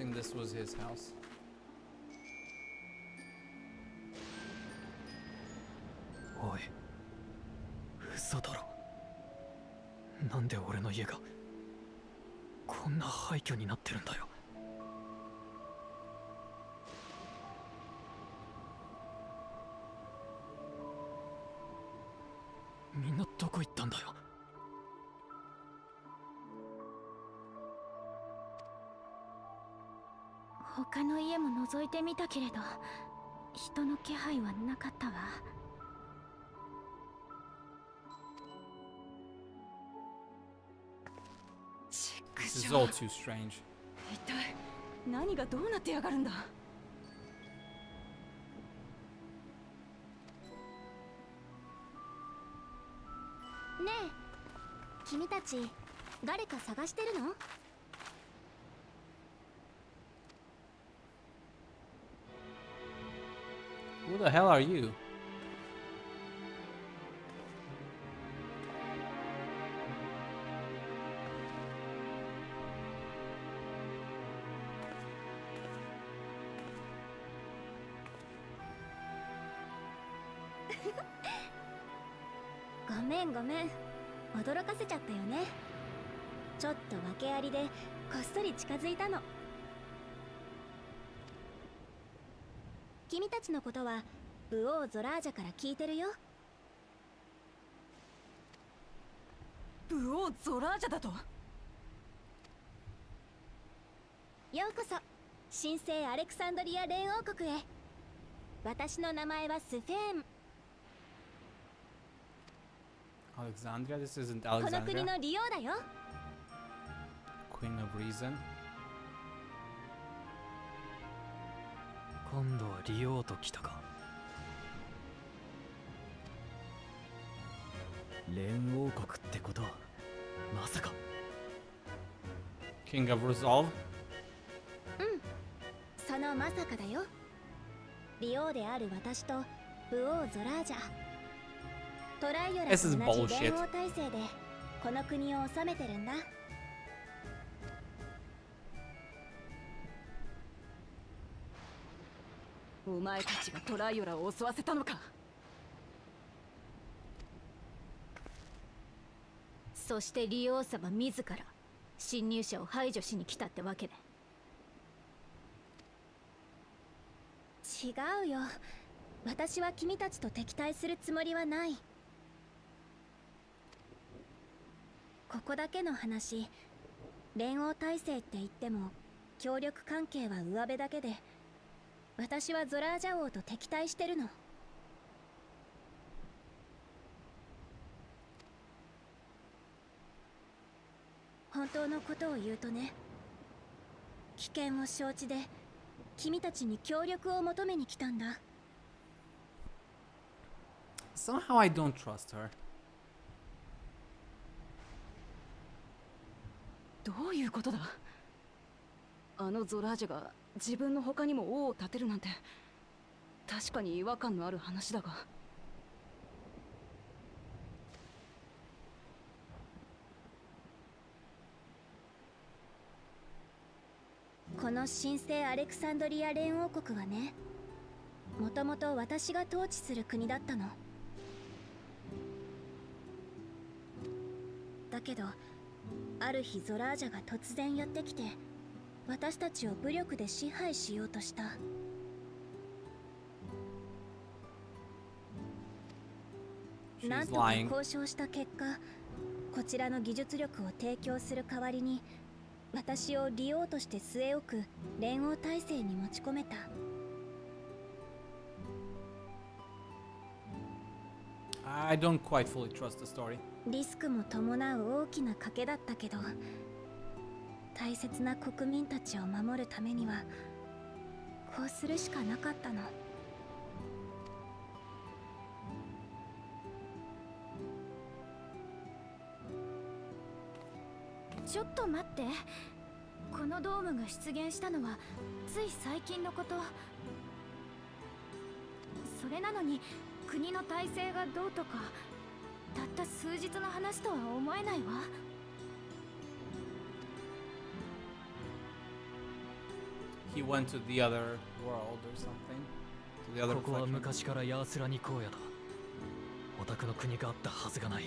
guessing this was his house. おい、嘘だろ。なんで俺の家がこんな廃墟になってるんだよ。みんなどこ行ったんだよ。他の家も覗いてみたけれど人の気配はなかったわ。This is all too strange. 一体何がどうなってやがるんだ。ねえ、君たち誰か探してるのWho the hell are you?ごめんごめん、驚かせちゃったよね。ちょっと訳ありでこっそり近づいたの。君たちのことは武王ゾラージャから聞いてるよ。武王ゾラージャだと。ようこそ神聖アレクサンドリア連王国へ。私の名前はスフェーン。 Alexandria? This isn't この国 Alexandria. の利用だよ。 Queen of Reason. 今度は利王と来たか。連王国ってことはまさか King of Resolve? そのまさかだよ。利王である私と武王ゾラージャ、トライオラと This is 同じ bullshit. 連王体制でこの国を治めてるんだ。お前たちがトライオラを襲わせたのか。そして利王様自ら侵入者を排除しに来たってわけで。違うよ、私は君たちと敵対するつもりはない。ここだけの話、連王体制って言っても協力関係は上辺だけで、私はゾラージャ王と敵対してるの。本当のことを言うとね、危険を承知で君たちに協力を求めに来たんだ。 Somehow I don't trust her. どういうことだ。あのゾラージャが自分の他にも王を立てるなんて確かに違和感のある話だが。この神聖アレクサンドリア連王国はね、もともと私が統治する国だったの。だけどある日ゾラージャが突然やってきて私たちを武力で支配しようとした。なんとか交渉した結果、こちらの技術力を提供する代わりに私を利王として据え置く連王体制に持ち込めた。I don't quite fully trust the story. リスクも伴う大きな賭けだったけど、大切な国民たちを守るためにはこうするしかなかったの。ちょっと待って、このドームが出現したのはつい最近のこと。それなのに国の体制がどうとか、たった数日の話とは思えないわ。he went to the other world or something. To the other ここは reflection. 昔からヤースラニ荒野だ。オタクの国があったはずがない。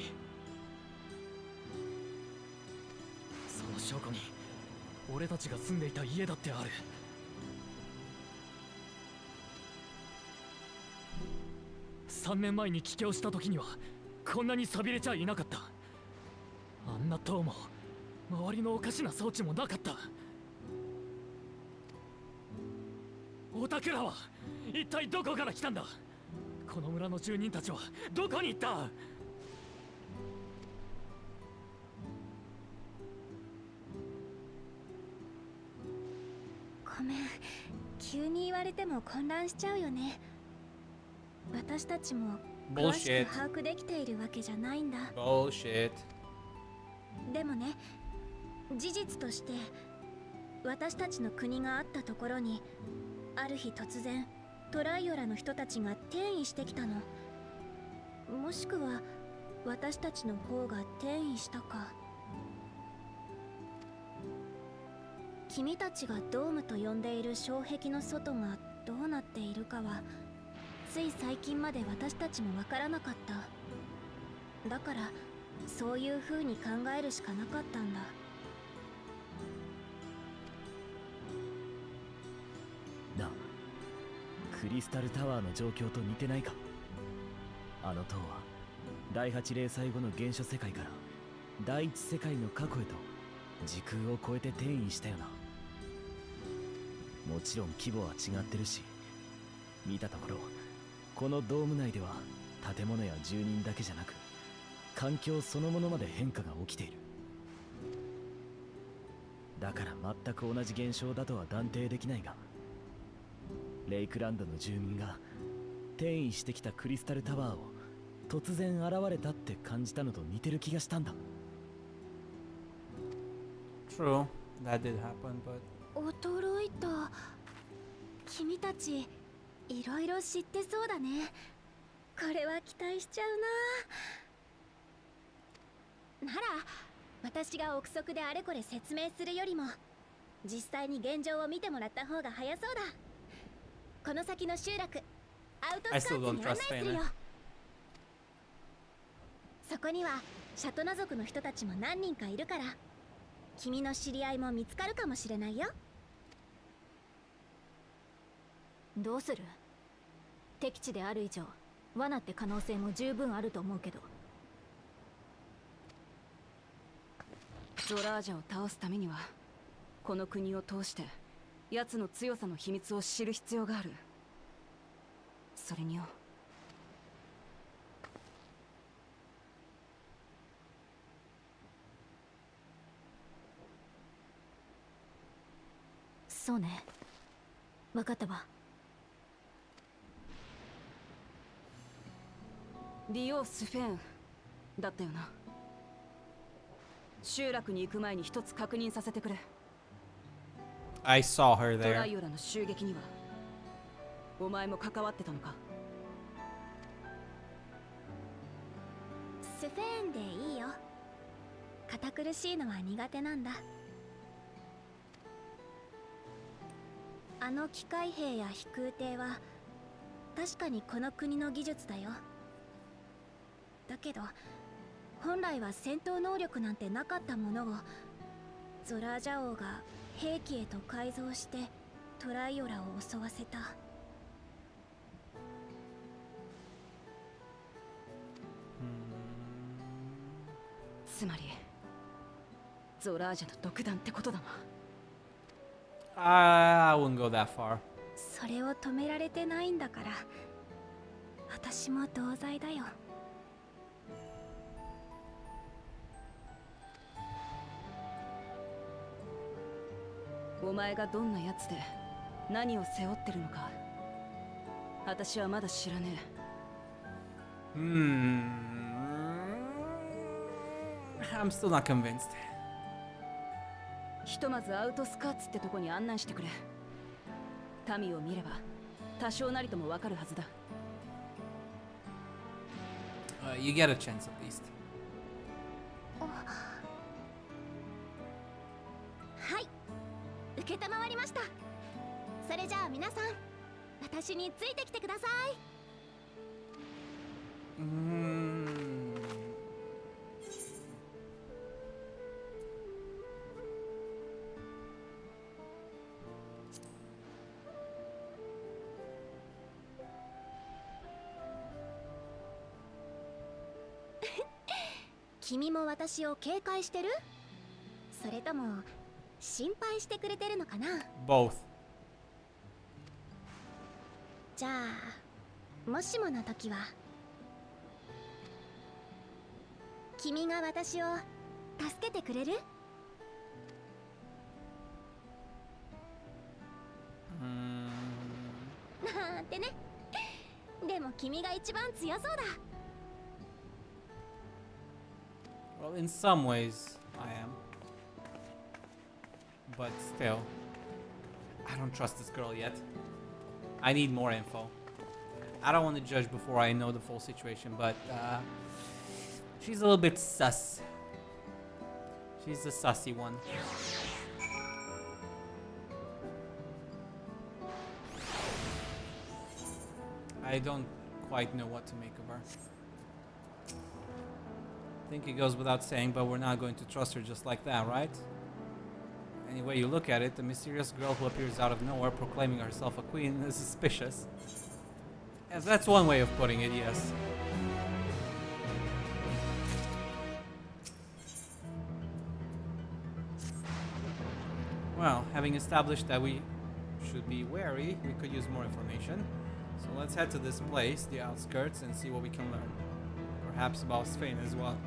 その証拠に俺たちが住んでいた家だってある。3年前に帰郷した時にはこんなに寂れちゃいなかった。あんな塔も周りのおかしな装置もなかった。オタクらは一体どこから来たんだ。この村の住人たちはどこに行った。ごめん、急に言われても混乱しちゃうよね。私たちも詳し Bullshit. く把握できているわけじゃないんだ。 Bullshit. でもね、事実として私たちの国があったところにある日突然トライオラの人たちが転移してきたの。もしくは私たちの方が転移したか。君たちがドームと呼んでいる障壁の外がどうなっているかはつい最近まで私たちもわからなかった。だからそういう風に考えるしかなかったんだ。なあ、クリスタルタワーの状況と似てないか。あの塔は第8零細後の原初世界から第一世界の過去へと時空を超えて転移したよな。もちろん規模は違ってるし、見たところこのドーム内では建物や住人だけじゃなく環境そのものまで変化が起きている。だから全く同じ現象だとは断定できないが、レイクランドの住民が転移してきたクリスタルタワーを突然現れたって感じたのと似てる気がしたんだ。 True, that did happen, but 驚いた。君たちいろいろ知ってそうだね。これは期待しちゃうな。なら私が憶測であれこれ説明するよりも実際に現状を見てもらった方が早そうだ。この先の集落アウトスカーツに案内するよ。そこにはシャトナ族の人たちも何人かいるから君の知り合いも見つかるかもしれないよ。どうする？敵地である以上罠って可能性も十分あると思うけど。ゾラージャを倒すためにはこの国を通して奴の強さの秘密を知る必要がある。それによ、そうね、分かったわ。ディオ・スフェンだったよな。集落に行く前に一つ確認させてくれ。 I saw her トラ there. イオラの襲撃にはお前も関わってたのか？スフェーンでいいよ。堅苦しいのは苦手なんだ。あの機械兵や飛空艇は確かにこの国の技術だよ。だけど本来は戦闘能力なんてなかったものをゾラージャ王が兵器へと改造してトライオラを襲わせた。つまりゾラージャの独断ってことだな。I wouldn't go that far. それを止められてないんだから私も同罪だよ。お前がどんなやつで何を背負ってるのか私はまだ知らねえ。I'm still not convinced. ひとまずアウトスカーツってとこに案内してくれ。民を見れば多少なりともわかるはずだ。You get a chance at least. はい、承りました。それじゃあ皆さん、私についてきてください。君も私を警戒してる？それとも心配してくれてるのかな？ Both. じゃあもしもの時は君が私を助けてくれる？なんてね。でも君が一番強そうだ。Well, in some ways, I am. But still, I don't trust this girl yet. I need more info. I don't want to judge before I know the full situation, but she's a little bit sus. She's the sussy one. I don't quite know what to make of her. I think it goes without saying, but we're not going to trust her just like that, right? Any way you look at it, the mysterious girl who appears out of nowhere proclaiming herself a queen is suspicious. Yes, that's one way of putting it, yes. Well, having established that we should be wary, we could use more information. So let's head to this place, the outskirts, and see what we can learn. Perhaps about Spain as well.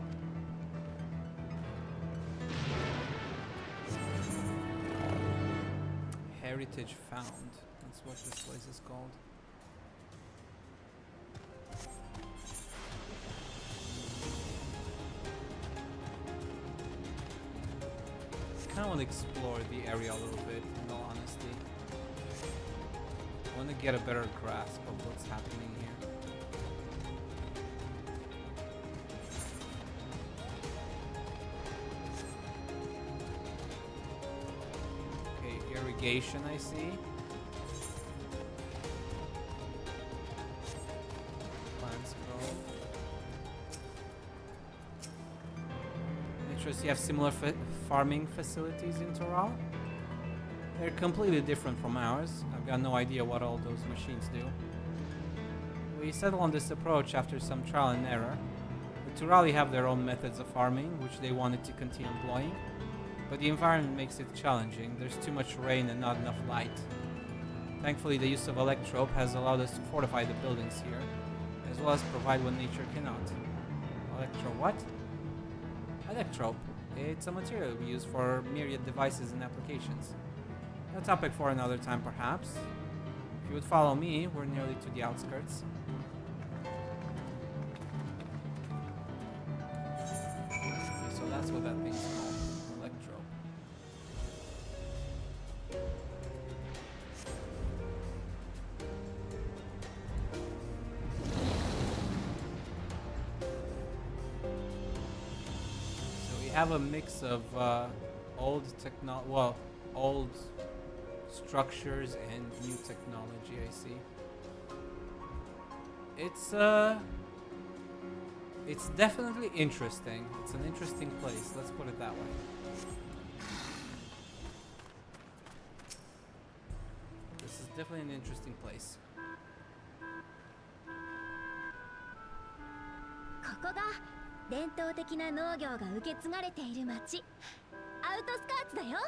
Heritage found. That's what this place is called. I kind of want to explore the area a little bit, in all honesty. I want to get a better grasp of what's happening here. Irrigation, I see. Plants grow. Interesting, you have similar farming facilities in Toral. They're completely different from ours. I've got no idea what all those machines do. We settled on this approach after some trial and error. The Turali have their own methods of farming, which they wanted to continue employing. But the environment makes it challenging. There's too much rain and not enough light. Thankfully, the use of electrope has allowed us to fortify the buildings here, as well as provide what nature cannot. Electro what? Electrope. It's a material we use for myriad devices and applications. A topic for another time, perhaps. If you would follow me, we're nearly to the outskirts. So that's what that thing's called. Have a mix of old structures and new technology. I see. It's definitely interesting. It's an interesting place. Let's put it that way. This is definitely an interesting place. ここが伝統的な農業が受け継がれている町、アウトスカーツだよ。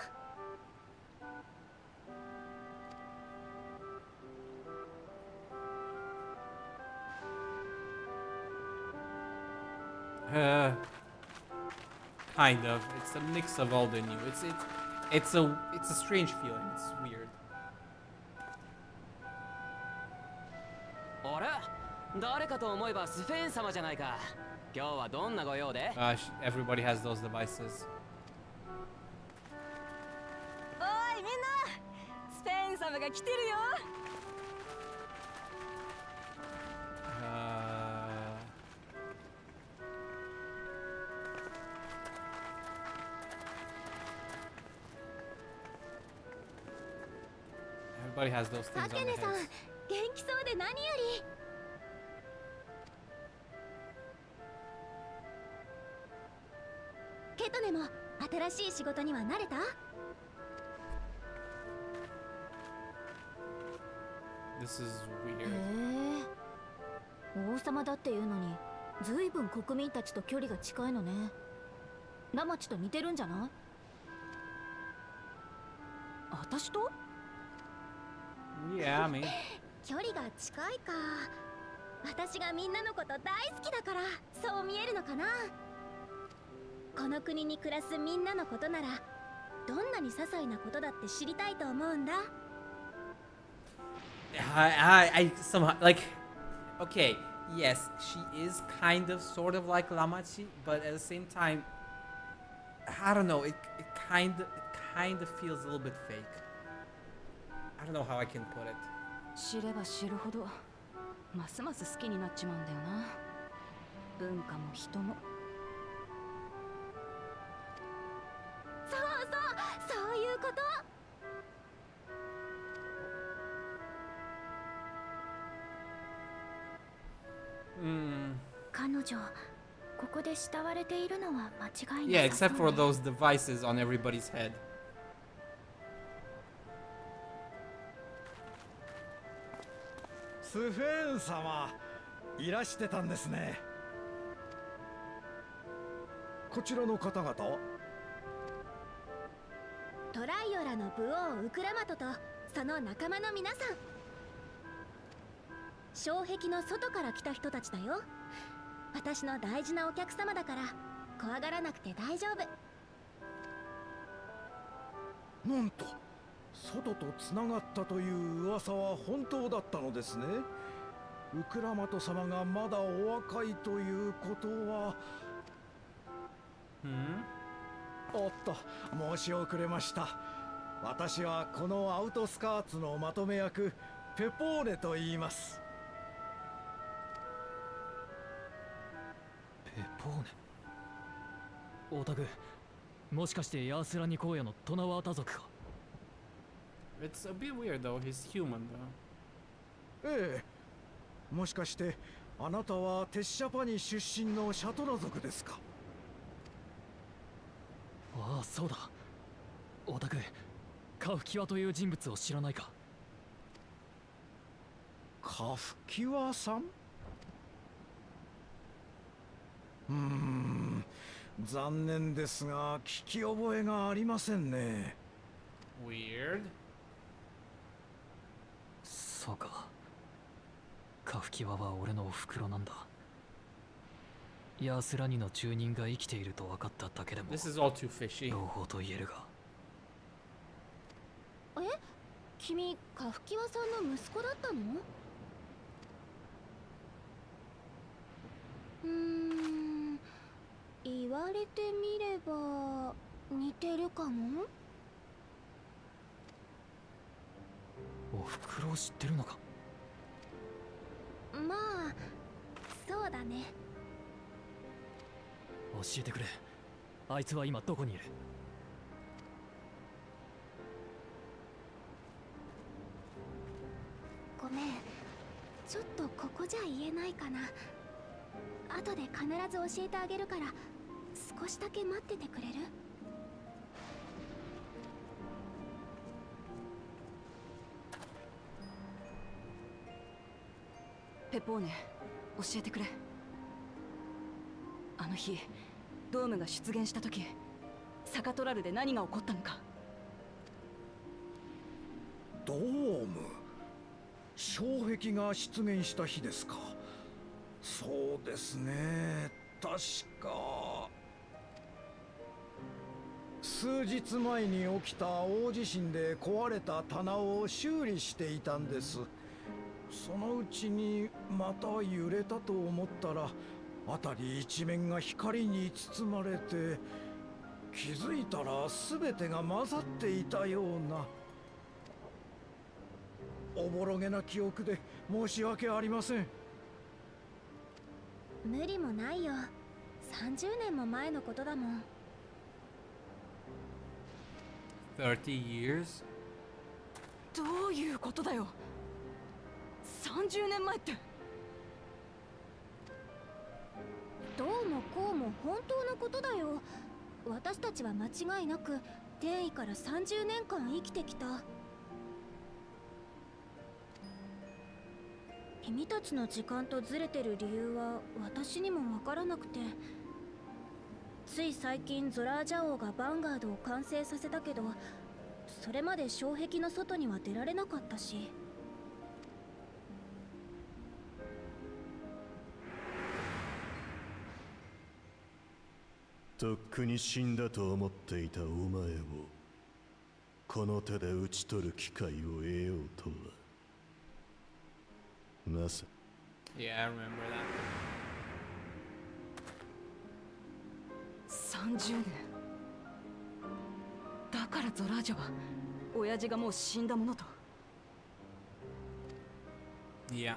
Kind of. It's a mix of old and new. It's a strange feeling. It's weird. あれ、誰かと思えばスフェーン様じゃないか。今日はどんなご用で？ Everybody has those devices. おいみんな、スフェーン様が来てるよ。But he has those ア things ケ on ネ their さん heads. 元気そうで何より。ケトネも新しい仕事には慣れた？ This is weird. 王様だっていうのにずいぶん国民たちと距離が近いのね。ラマチと似てるんじゃない？私と？ Yeah, me. 距離が近いか。私がみんなのこと大好きだからそう見えるのかな。この国に暮らすみんなのことならどんなに些細なことだって知りたいと思うんだ。I somehow like. Okay, yes, she is kind of, sort of like Lamachi, but at the same time, I don't know. It kind of feels a little bit fake. I don't know how I can put it. 知れば知るほどますます好きになっちまうんだよな。文化も人も。そういうこと。彼女ここで慕われているのは間違いない。 Yeah, except for those devices on everybody's head. スフェーン様、いらしてたんですね。こちらの方々は？トライオラの武王ウクラマトとその仲間の皆さん。障壁の外から来た人たちだよ。私の大事なお客様だから怖がらなくて大丈夫。なんと外とつながったという噂は本当だったのですね。ウクラマト様がまだお若いということは。おっと、申し遅れました。私はこのアウトスカーツのまとめ役ペポーネと言います。ペポーネ。オタク、もしかしてヤースラニ荒野のトナワータ族か？ It's a bit weird though. He's human though. ええ、もしかしてあなたはテッシャパニ出身のシャトラ族ですか？ああ、そうだ。オタク、カフキワという人物を知らないか？カフキワさん？残念ですが聞き覚えがありませんね。Weird. そうか。カフキワは俺のお袋なんだ。ヤースラニの住人が生きていると分かっただけでも This is all too fishy. 朗報と言えるが。え、君カフキワさんの息子だったの？言われてみれば似てるかも。お袋を知ってるのか？まあそうだね。教えてくれ。あいつは今どこにいる？ごめん、ちょっとここじゃ言えないかな。後で必ず教えてあげるから少しだけ待っててくれる？ペポーネ、教えてくれ。あの日ドームが出現した時、サカトラルで何が起こったのか。ドーム、障壁が出現した日ですか？そうですね、確か数日前に起きた大地震で壊れた棚を修理していたんです。そのうちにまた揺れたと思ったら辺り一面が光に包まれて、気づいたら全てが混ざっていたような。おぼろげな記憶で申し訳ありません。無理もないよ。30年も前のことだもん。30 years? どういうことだよ。30年前って。どうもこうも本当のことだよ。私たちは間違いなく転移から30年間生きてきた。君たちの時間とずれてる理由は私にもわからなくて、つい最近ゾラージャ王がヴァンガードを完成させたけど、それまで障壁の外には出られなかったし。とっくに死んだと思っていたお前をこの手で討ち取る機会を得ようとは。まさ。Yeah, I remember that. 30年。だからゾラージャは親父がもう死んだものと。Yeah.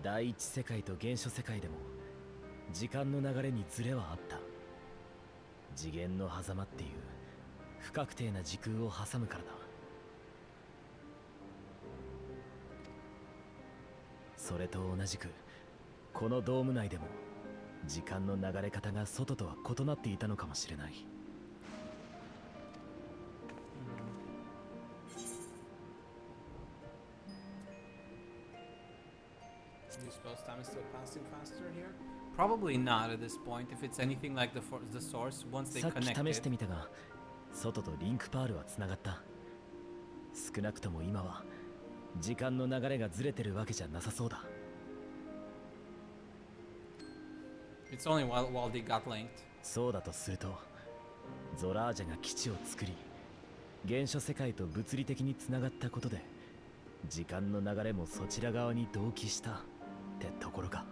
第一世界と原初世界でも時間の流れにズレはあった。次元の狭間っていう不確定な時空を挟むからだ。それと同じくこのドーム内でも時間の流れ方が外とは異なっていたのかもしれない。Do you suppose time is still passing faster here? Probably not at this point. If it's anything like the source, once they さっき試し connected. てみたが外とリンクパールはつながった。少なくとも今は時間の流れがずれてるわけじゃなさそうだ。It's only while they got linked. そうだとするとゾラージャが基地を作り原初世界と物理的につながったことで時間の流れもそちら側に同期したってところか。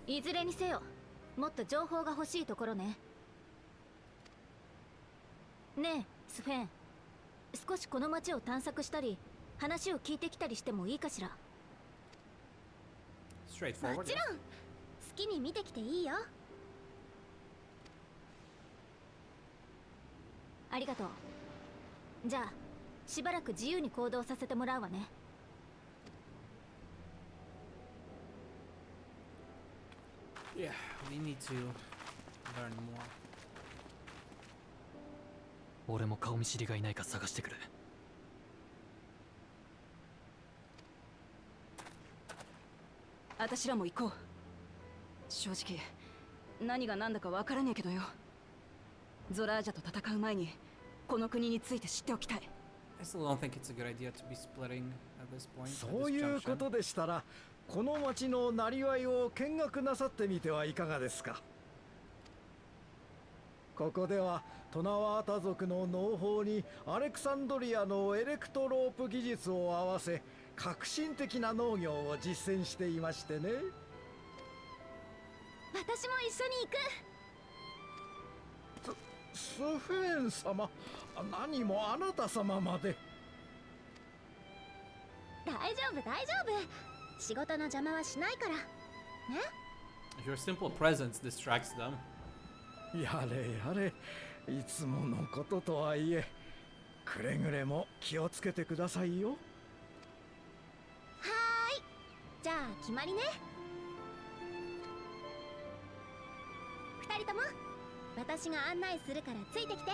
いずれにせよもっと情報が欲しいところね。ねえスフェン、少しこの街を探索したり話を聞いてきたりしてもいいかしら。も Straightforward. ちろん好きに見てきていいよ。ありがとう。じゃあしばらく自由に行動させてもらうわね。Yeah, we need to learn more. 俺も顔見知りがいないか探してくる。私らも行こう。正直何が何だかわからねえけどよ。ゾラージャと戦う前にこの国について知っておきたい。I still don't think it's a good idea to be splitting at this point. そういうことでしたらこの町のなりわいを見学なさってみてはいかがですか。ここではトナワータ族の農法にアレクサンドリアのエレクトロープ技術を合わせ革新的な農業を実践していましてね。私も一緒に行く。スフェーン様、何もあなた様まで。大丈夫大丈夫、仕事の邪魔はしないからね。 Your simple presence distracts them. やれやれ、いつものこととはいえくれぐれも気をつけてくださいよ。はーい、じゃあ決まりね。二人とも私が案内するからついてきて。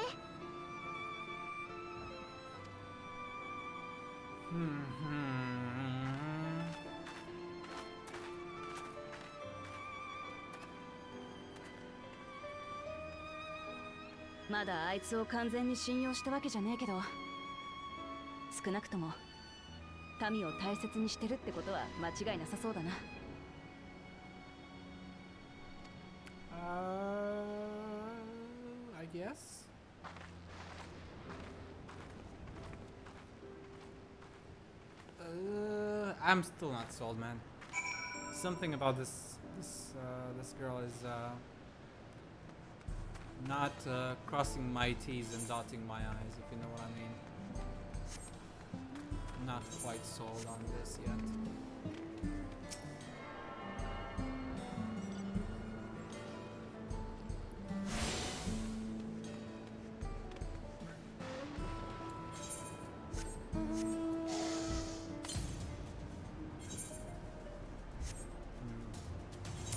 まだあいつを完全に信用したわけじゃねえけど、少なくとも民を大切にしてるってことは間違いなさそうだな。I guess. I'm still not sold, man. Something about this girl is not crossing my T's and dotting my I's, if you know what I mean. Not quite sold on this yet.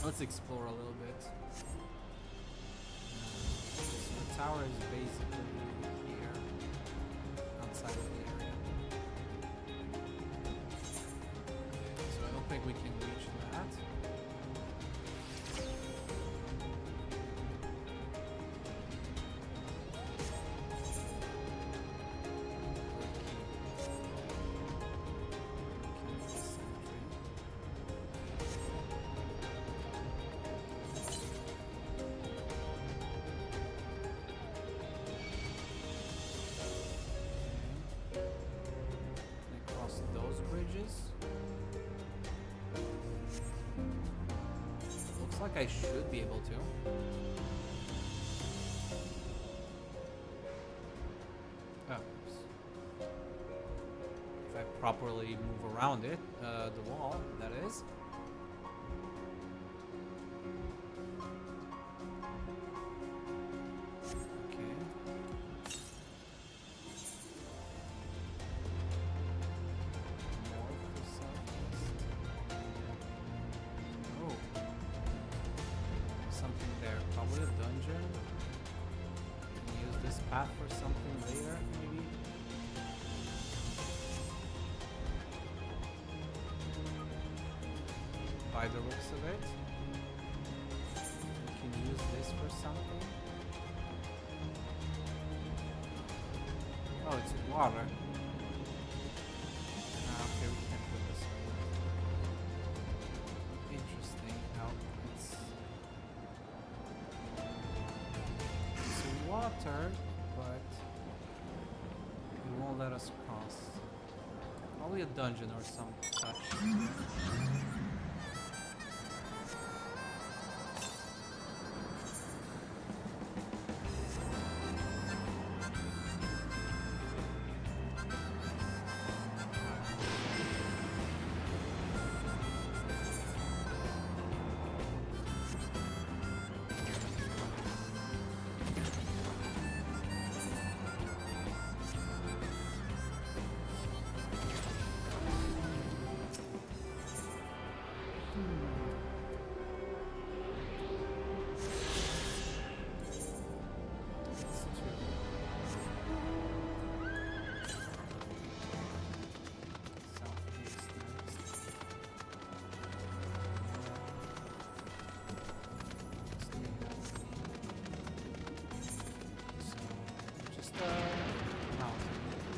Let's explore a little bit. So the tower is basically here, outside of the area. So I don't think we can reach that. Across those bridges. Looks like I should be able to. Oh, oops. If I properly move around it, the wall, that is. Path for something later, maybe? By the looks of it. We can use this for something. Oh, it's water. Ah, okay, we can't go this way. Interesting. Now, it's water. But it won't let us cross. Probably a dungeon or some such.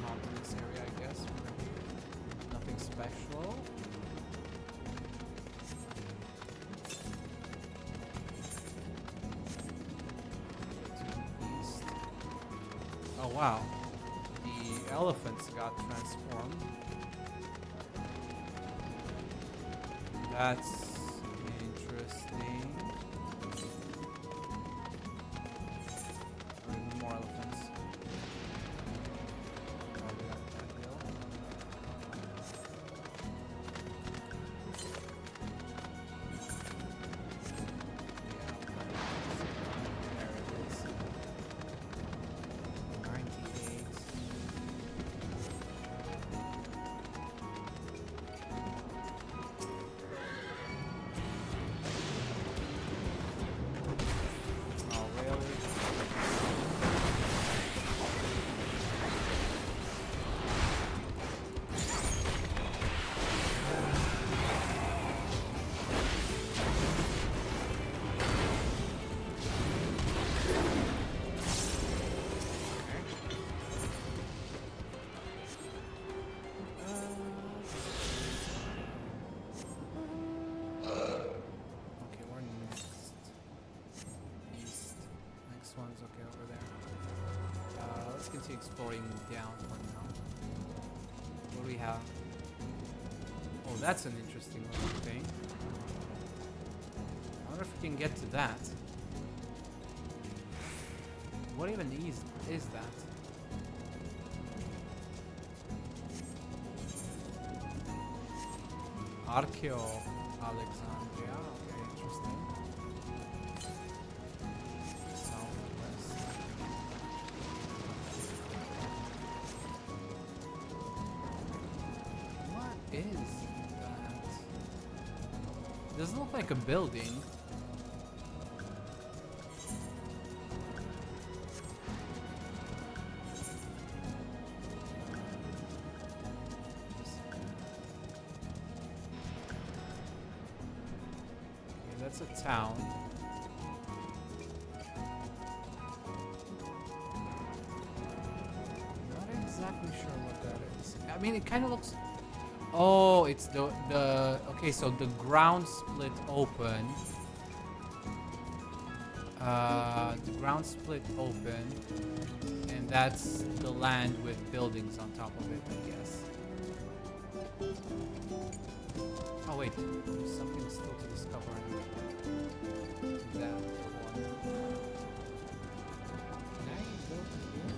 Mountainous area, I guess. Nothing special. East. Oh wow, the elephants got transformed. That's interesting. More elephants. Continue exploring down for now. What do we have? Oh, that's an interesting looking thing. I wonder if we can get to that. What even is that? Archeo Alexandria. Okay, interesting. Southwest. is that? Doesn't look like a building. Okay, that's a town. Not exactly sure what that is. I mean, it kind of looks. Oh, it's the okay. So the ground split open. The ground split open, and that's the land with buildings on top of it, I guess. Oh wait, there's something still to discover in that corner. Can I go to here?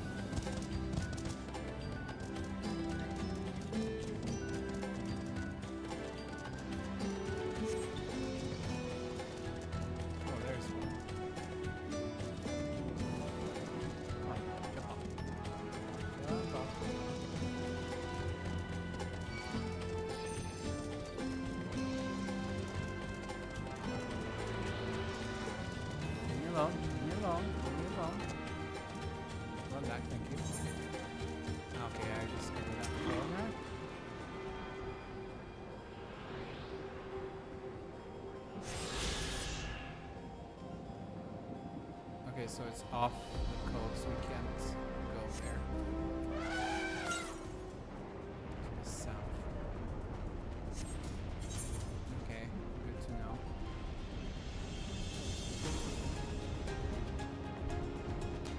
Oh, there's one. Come on, jump up. Jump up. Leave me alone, leave me alone, leave me alone. Run back, thank you. Okay, I just got that corner. Okay, so it's off the coast, we can't go there. To the south. Okay, good to know.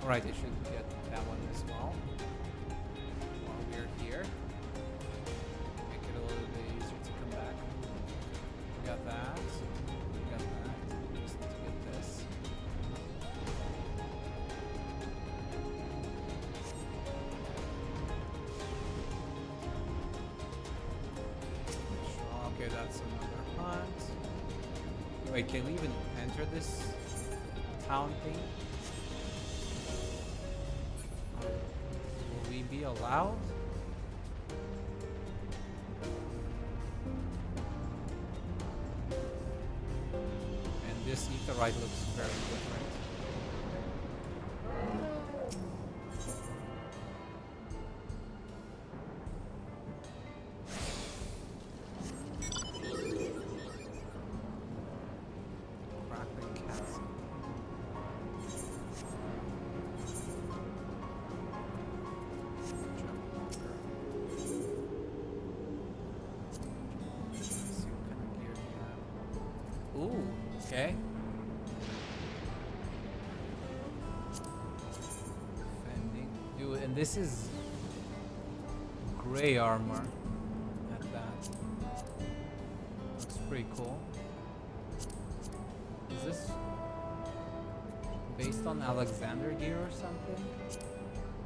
Alright, I should get that one as well. While we're here. Make it a little bit easier to come back. We got that. We got that. Just need to get this. Sure, okay, that's another hunt. Wait, can we even enter this town thing? Will we be allowed? And this etherite looks very different. Crackling castle. Ooh, okay. Defending. Dude, and this is gray armor at that. Looks pretty cool. Is this based on Alexander gear or something?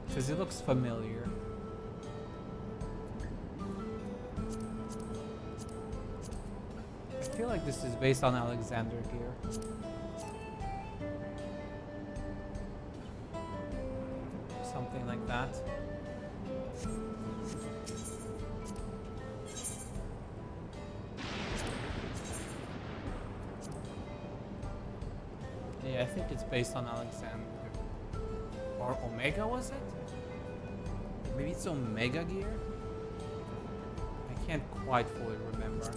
Because it looks familiar. I feel like this is based on Alexander gear. Something like that. Yeah, I think it's based on Alexander. Or Omega, was it? Maybe it's Omega gear? I can't quite fully remember.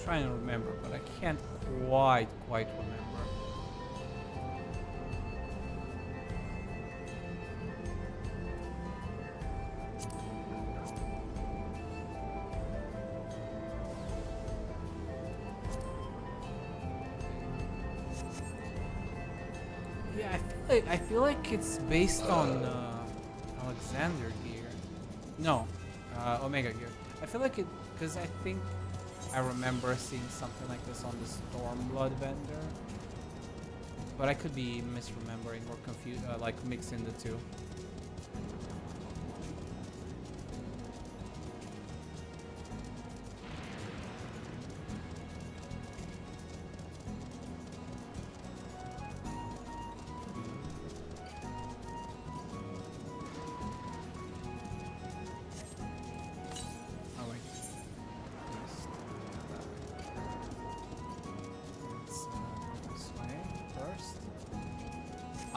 Trying to remember, but I can't quite remember. Yeah, I feel like it's based on Alexander gear. No, Omega gear. I feel like it because I think I remember seeing something like this on the Stormblood vendor, but I could be misremembering or confused, like mixing the two.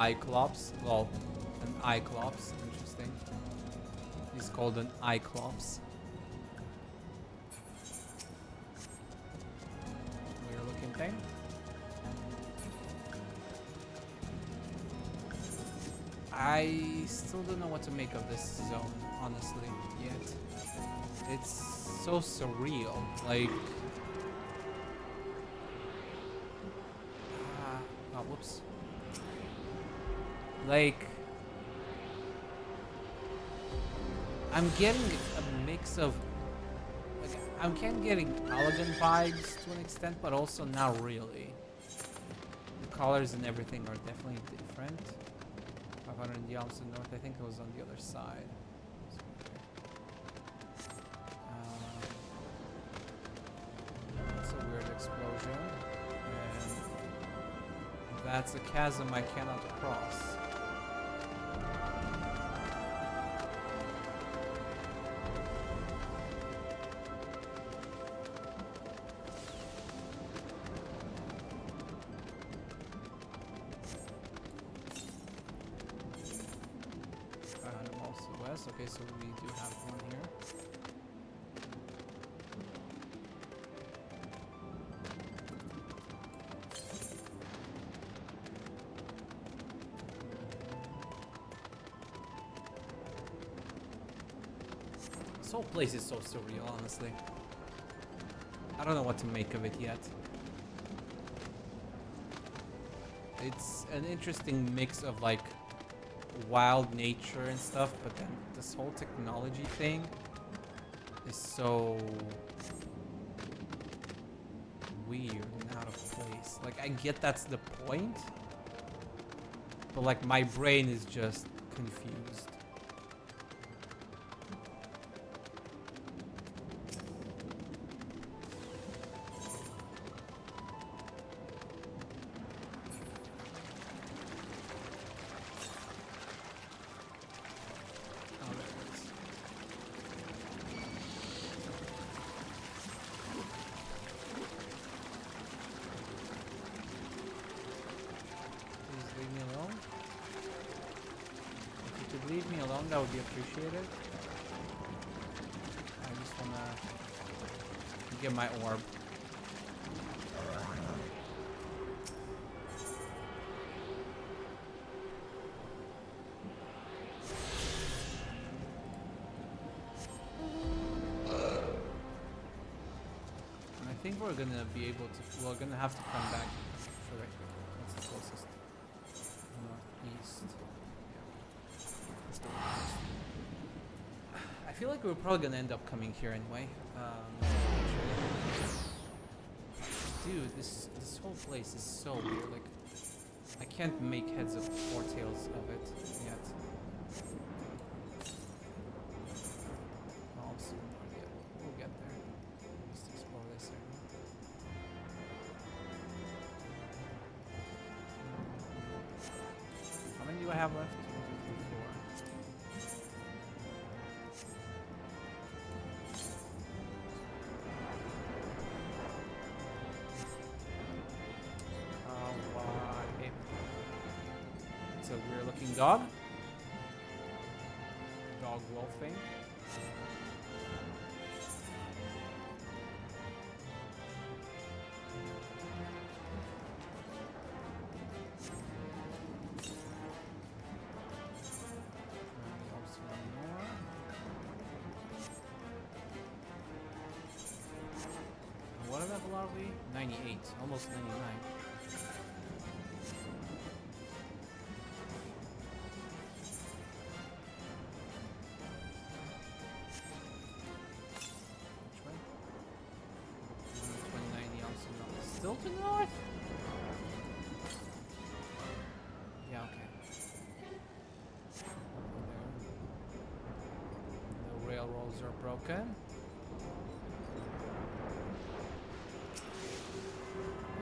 Iclops. Well, an Iclops. Interesting. He's called an Iclops. Weird looking thing. I still don't know what to make of this zone, honestly, yet. It's so surreal. Like... oh, whoops. Like... I'm getting a mix of... like, I'm kind of getting Elegant vibes to an extent, but also not really. The colors and everything are definitely different. 500 yalms to the north, I think it was on the other side. That's a weird explosion. And that's a chasm I cannot cross. Okay, so we do have one here. This whole place is so surreal, honestly. I don't know what to make of it yet. It's an interesting mix of like wild nature and stuff, but then this whole technology thing is so weird and out of place. Like, I get that's the point, but like my brain is just confused. That would be appreciated. I just wanna get my orb. And I think we're gonna be able to. We're gonna have to come back. Sorry, that's the closest. Northeast. I feel like we're probably gonna end up coming here anyway. Dude, this whole place is so weird. Like, I can't make heads or tails of it yet. Also, we'll get there. Just explore this area. How many do I have left? 2, 3, 4. Weird looking dog. Dog wolf thing. What level are we? 98, almost 99. Still to the north? Yeah, okay. The railroads are broken.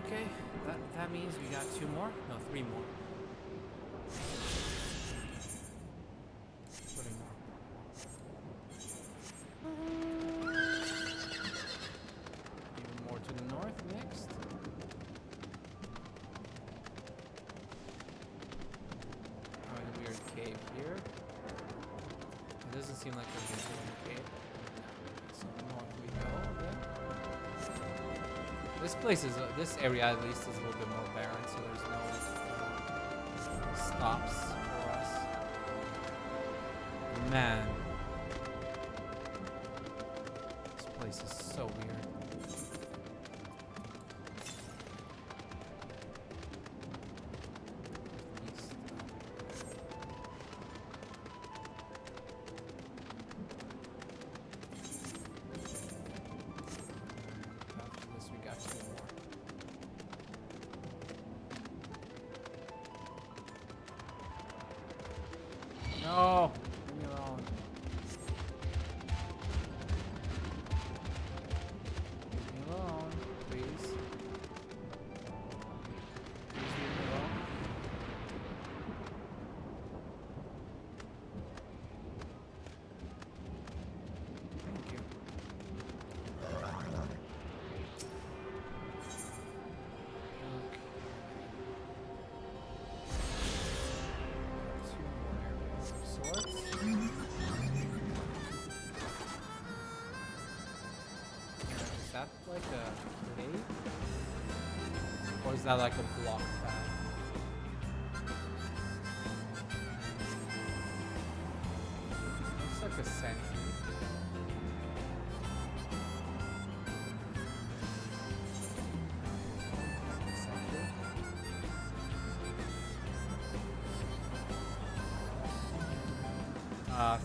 Okay, that means we got 2 more? No, 3 more. 3 more. Even more to the north next. This place is this area at least is a little bit more barren, so there's no stops for us. Man, this place is so weird. No! Leave me alone. Leave me alone, please. Please leave me alone. Thank you. Is that like a cave? Or is that like a block path? Looks like a sentry.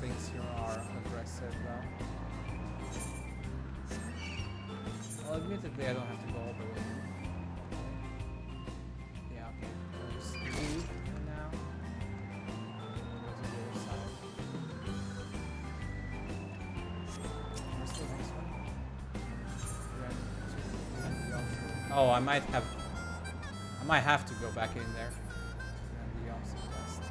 Things here are aggressive though. Well, admittedly, I don't have to go all the way. Yeah, okay. I'll just leave for now. Go to the other side. Where's the next one? Oh, I might have to go back in there. The opposite west.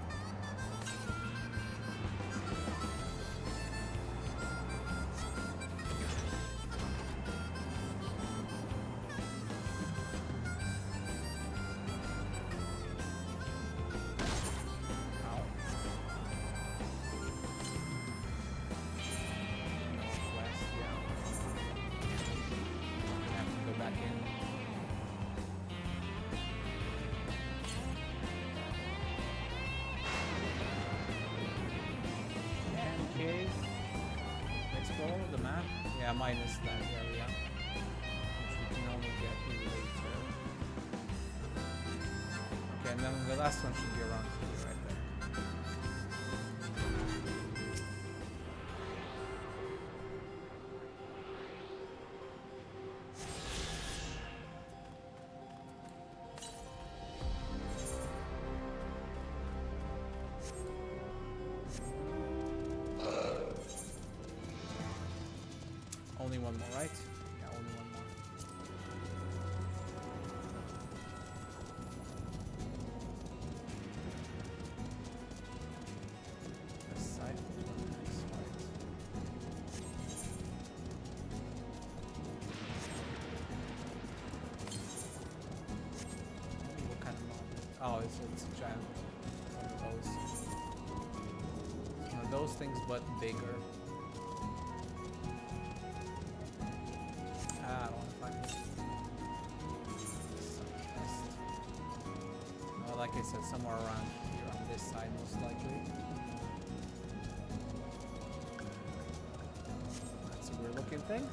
Yeah, minus that area, which we can only get later. Okay, and then the last one should be around here, right there. Only one more, right? Yeah, only one more. This side, this side. What kind of mob? Oh, it's a giant one of those. One of those things, but bigger. I don't want to find it. Well, like I said, somewhere around here on this side, most likely. That's a weird looking thing.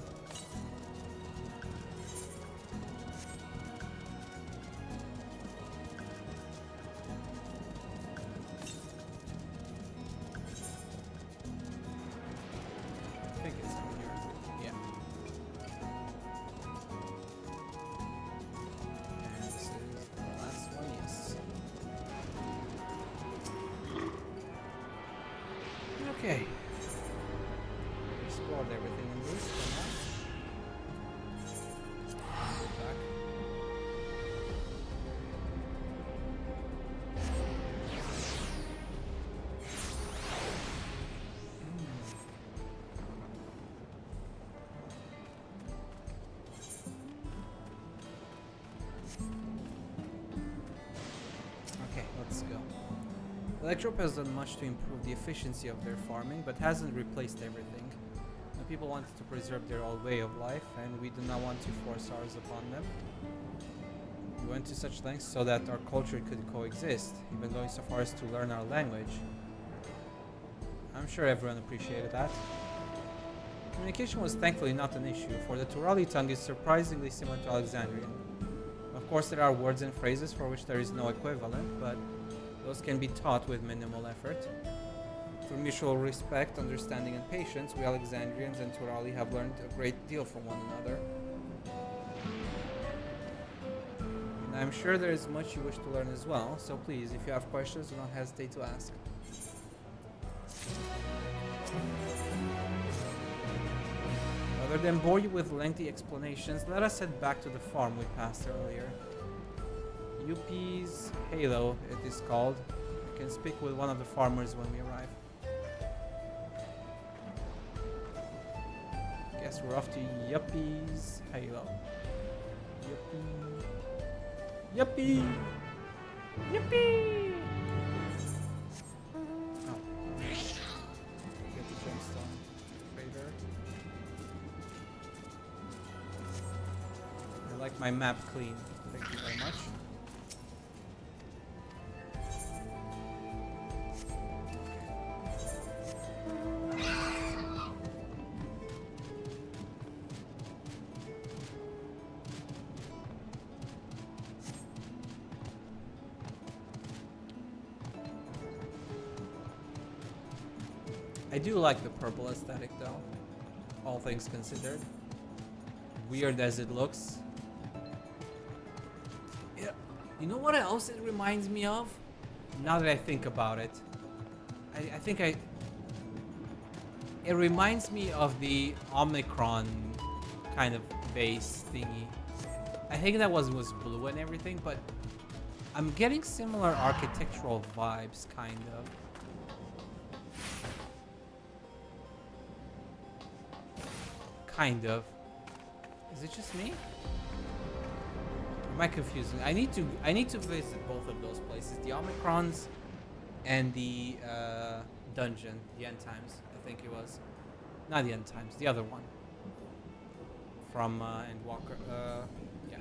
I think it's in here. Yeah. Okay. Explored everything in this for now. Go back. Okay, let's go. Electrope has done much to improve the efficiency of their farming, but hasn't replaced everything. Now, people wanted to preserve their old way of life, and we do not want to force ours upon them. We went to such lengths so that our culture could coexist, even going so far as to learn our language. I'm sure everyone appreciated that. Communication was thankfully not an issue, for the Turali tongue is surprisingly similar to Alexandrian. Of course, there are words and phrases for which there is no equivalent, but those can be taught with minimal effort. Through mutual respect, understanding, and patience, we Alexandrians and Turali have learned a great deal from one another. And I'm sure there is much you wish to learn as well, so please, if you have questions, do not hesitate to ask. Rather than bore you with lengthy explanations, let us head back to the farm we passed earlier. Yuppie's Halo, it is called. I can speak with one of the farmers when we arrive. Guess we're off to Yuppie's Halo. Yuppie. Yuppie! Yuppie! Oh. Get the gemstone. Trader. I like my map clean. Thank you very much. I do like the purple aesthetic though, all things considered. Weird as it looks. Yeah. You know what else it reminds me of? Now that I think about it. I think it reminds me of the Omicron kind of base thingy. I think that was blue and everything, but I'm getting similar architectural vibes, kind of. Kind of. Is it just me? Or am I confusing? I need to visit both of those places. The Omicrons and the dungeon. The End Times, I think it was. Not the End Times, the other one. From Endwalker. Yeah,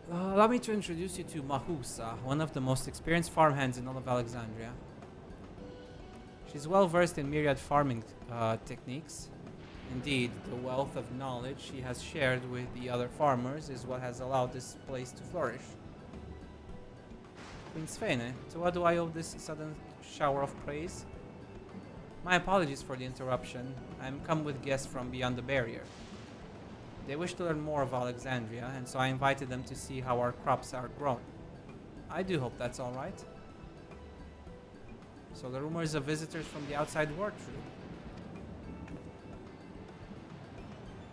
Endwalker. Allow me to introduce you to Mahusa, one of the most experienced farmhands in all of Alexandria. She's well versed in myriad farming techniques. Indeed, the wealth of knowledge she has shared with the other farmers is what has allowed this place to flourish. Queen Svene, to what do I owe this sudden shower of praise? My apologies for the interruption. I'm come with guests from beyond the barrier. They wish to learn more of Alexandria, and so I invited them to see how our crops are grown. I do hope that's all right. So the rumors of visitors from the outside were true.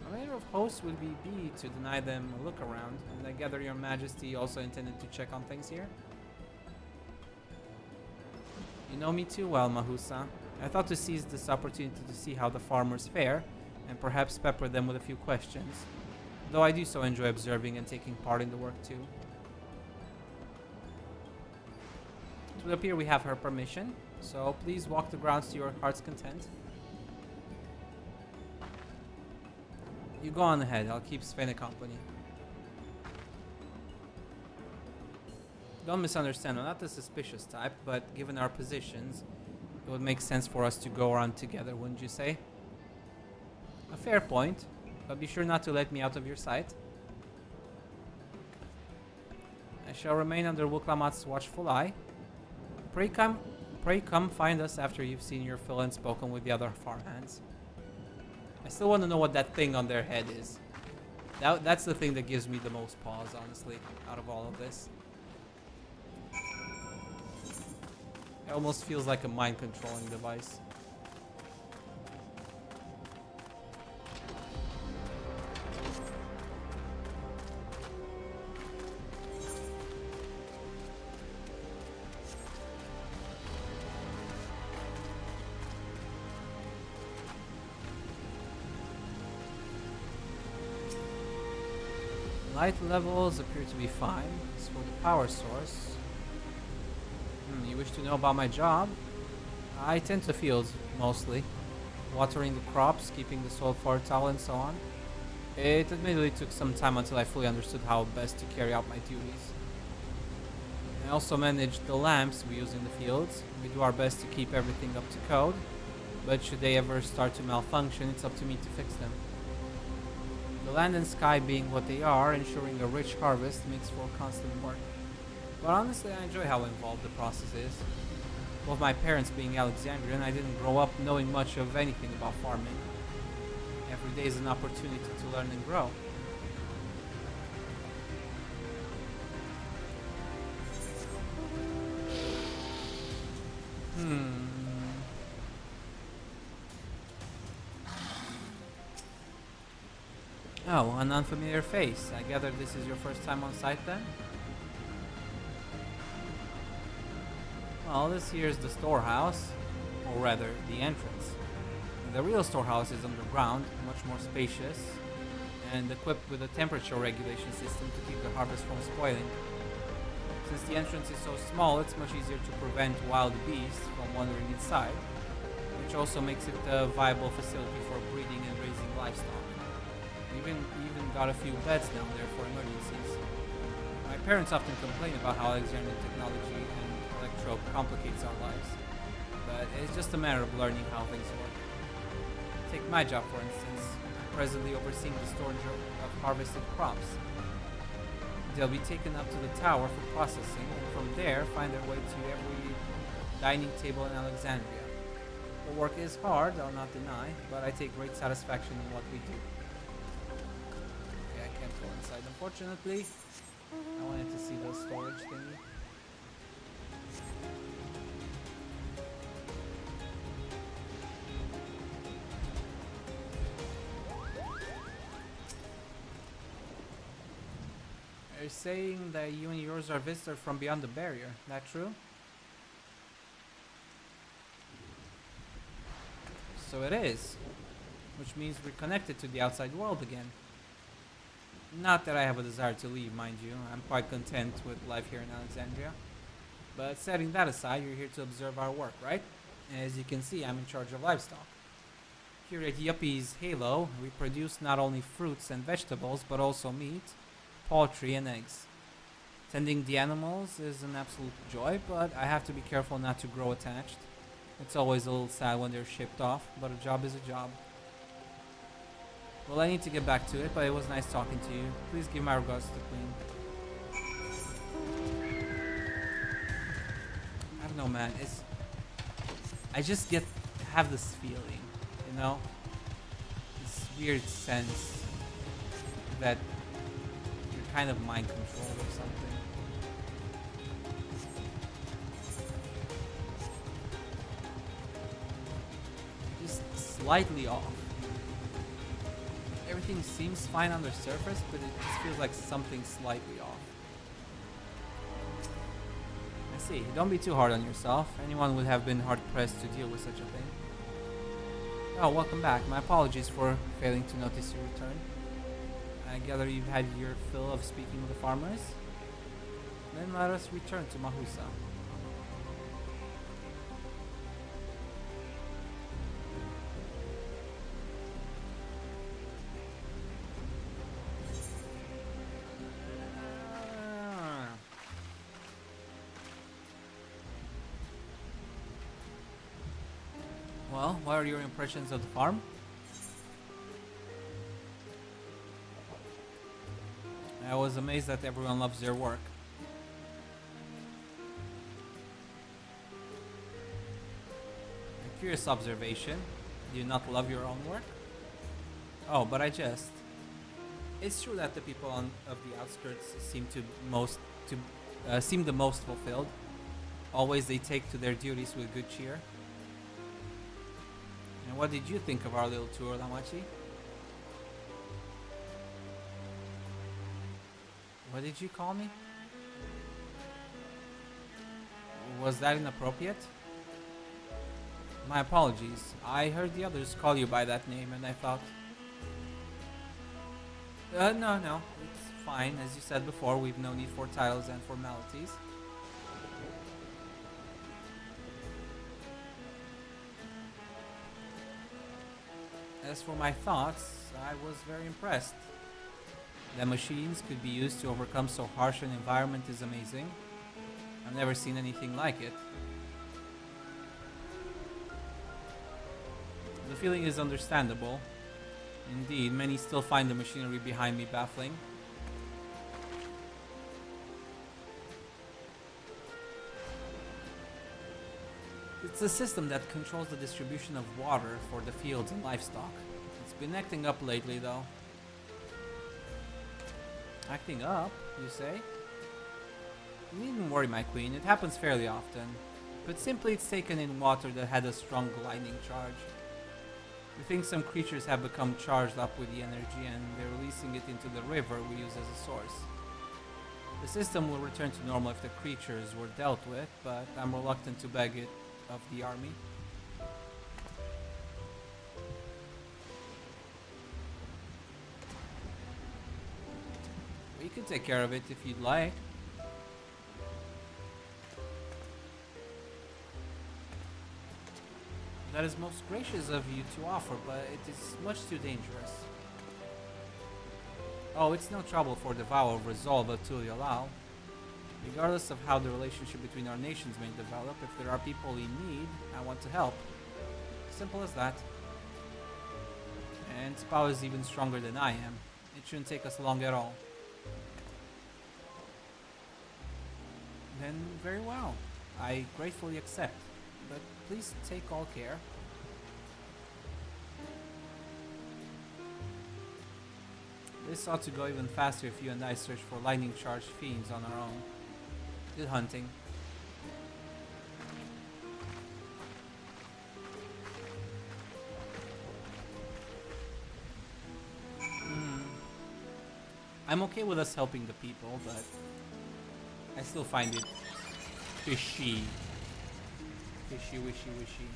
A matter of hosts would be to deny them a look around, and I gather your majesty also intended to check on things here? You know me too well, Mahusa. I thought to seize this opportunity to see how the farmers fare, and perhaps pepper them with a few questions, though I do so enjoy observing and taking part in the work too. It would appear we have her permission, so please walk the grounds to your heart's content. You go on ahead, I'll keep Svene company. Don't misunderstand, I'm not the suspicious type, but given our positions, it would make sense for us to go around together, wouldn't you say? A fair point, but be sure not to let me out of your sight. I shall remain under Wuklamat's watchful eye. Pray come find us after you've seen your fill and spoken with the other farmhands. I still want to know what that thing on their head is. That's the thing that gives me the most pause, honestly, out of all of this. It almost feels like a mind-controlling device. Light levels appear to be fine. As for the power source... you wish to know about my job? I tend to fields, mostly. watering the crops, keeping the soil fertile, and so on. It admittedly took some time until I fully understood how best to carry out my duties. I also manage the lamps we use in the fields. We do our best to keep everything up to code, but should they ever start to malfunction, it's up to me to fix them. The land and sky being what they are, ensuring a rich harvest makes for constant work. But honestly, I enjoy how involved the process is. With my parents being Alexandrian, I didn't grow up knowing much of anything about farming. Every day is an opportunity to learn and grow. Oh, an unfamiliar face. I gather this is your first time on site then? Well, this here is the storehouse, or rather, the entrance. The real storehouse is underground, much more spacious, and equipped with a temperature regulation system to keep the harvest from spoiling. Since the entrance is so small, it's much easier to prevent wild beasts from wandering inside, which also makes it a viable facility for breeding and raising livestock. We even got a few beds down there for emergencies. My parents often complain about how Alexandrian technology and electro complicates our lives, but it's just a matter of learning how things work. Take my job for instance. I'm presently overseeing the storage of harvested crops. They'll be taken up to the tower for processing, and from there find their way to every dining table in Alexandria. The work is hard, I'll not deny, but I take great satisfaction in what we do. Okay, I can't go inside, unfortunately. I wanted to see the storage thingy. You're saying that you and yours are visitors from beyond the barrier, that true? So it is, which means we're connected to the outside world again. Not that I have a desire to leave, mind you. I'm quite content with life here in Alexandria. But setting that aside, you're here to observe our work, right? As you can see, I'm in charge of livestock. Here at Yuppie's Halo, we produce not only fruits and vegetables, but also meat, poultry, and eggs. Tending the animals is an absolute joy, but I have to be careful not to grow attached. It's always a little sad when they're shipped off, but a job is a job. Well, I need to get back to it, but it was nice talking to you. Please give my regards to the Queen. I don't know, man. I just have this feeling, you know? This weird sense that you're kind of mind controlled or something. Just slightly off. Everything seems fine on the surface, but it just feels like something slightly off. I see. Don't be too hard on yourself. Anyone would have been hard-pressed to deal with such a thing. Oh, welcome back. My apologies for failing to notice your return. I gather you've had your fill of speaking with the farmers? Then let us return to Mahusa. Well, what are your impressions of the farm? I was amazed that everyone loves their work. A curious observation. Do you not love your own work? Oh, but I jest. It's true that the people of the outskirts seem the most fulfilled. Always they take to their duties with good cheer. And what did you think of our little tour, Lamachi? What did you call me? Was that inappropriate? My apologies. I heard the others call you by that name and I thought... No. It's fine. As you said before, we've no need for titles and formalities. As for my thoughts, I was very impressed. The machines could be used to overcome so harsh an environment is amazing. I've never seen anything like it. The feeling is understandable. Indeed, many still find the machinery behind me baffling. It's a system that controls the distribution of water for the fields and livestock. It's been acting up lately, though. Acting up, you say? You needn't worry, my queen. It happens fairly often. But simply it's taken in water that had a strong lightning charge. We think some creatures have become charged up with the energy and they're releasing it into the river we use as a source. The system will return to normal if the creatures were dealt with, but I'm reluctant to beg it of the army. We could take care of it if you'd like. That is most gracious of you to offer, but it is much too dangerous. Oh, it's no trouble for the vow of resolve until you allow. Regardless of how the relationship between our nations may develop, if there are people in need, I want to help. Simple as that. And Spao is even stronger than I am. It shouldn't take us long at all. Then very well. I gratefully accept. But please take all care. This ought to go even faster if you and I search for lightning charged fiends on our own. Good hunting. I'm okay with us helping the people, but I still find it fishy. Fishy, wishy, wishy.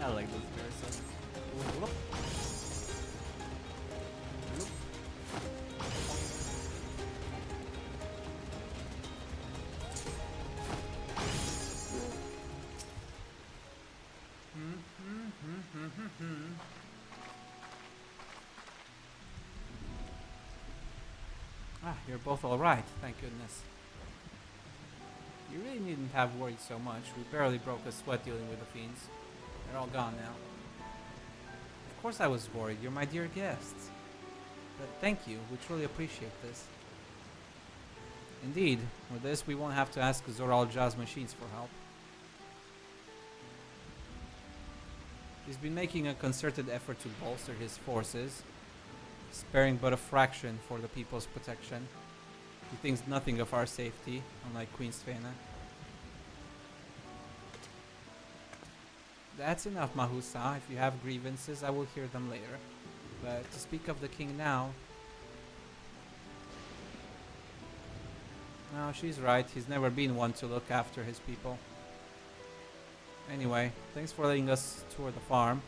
I like this person. Whoop. Whoop. Ah, you're both alright, thank goodness. You really needn't have worried so much. We barely broke a sweat dealing with the fiends. They're all gone now. Of course I was worried. You're my dear guests. But thank you. We truly appreciate this. Indeed, with this we won't have to ask Zoral Jazz machines for help. He's been making a concerted effort to bolster his forces, sparing but a fraction for the people's protection. He thinks nothing of our safety, unlike Queen Sfena. That's enough, Mahusa. If you have grievances, I will hear them later. But to speak of the king now... No, she's right. He's never been one to look after his people. Anyway, thanks for letting us tour the farm.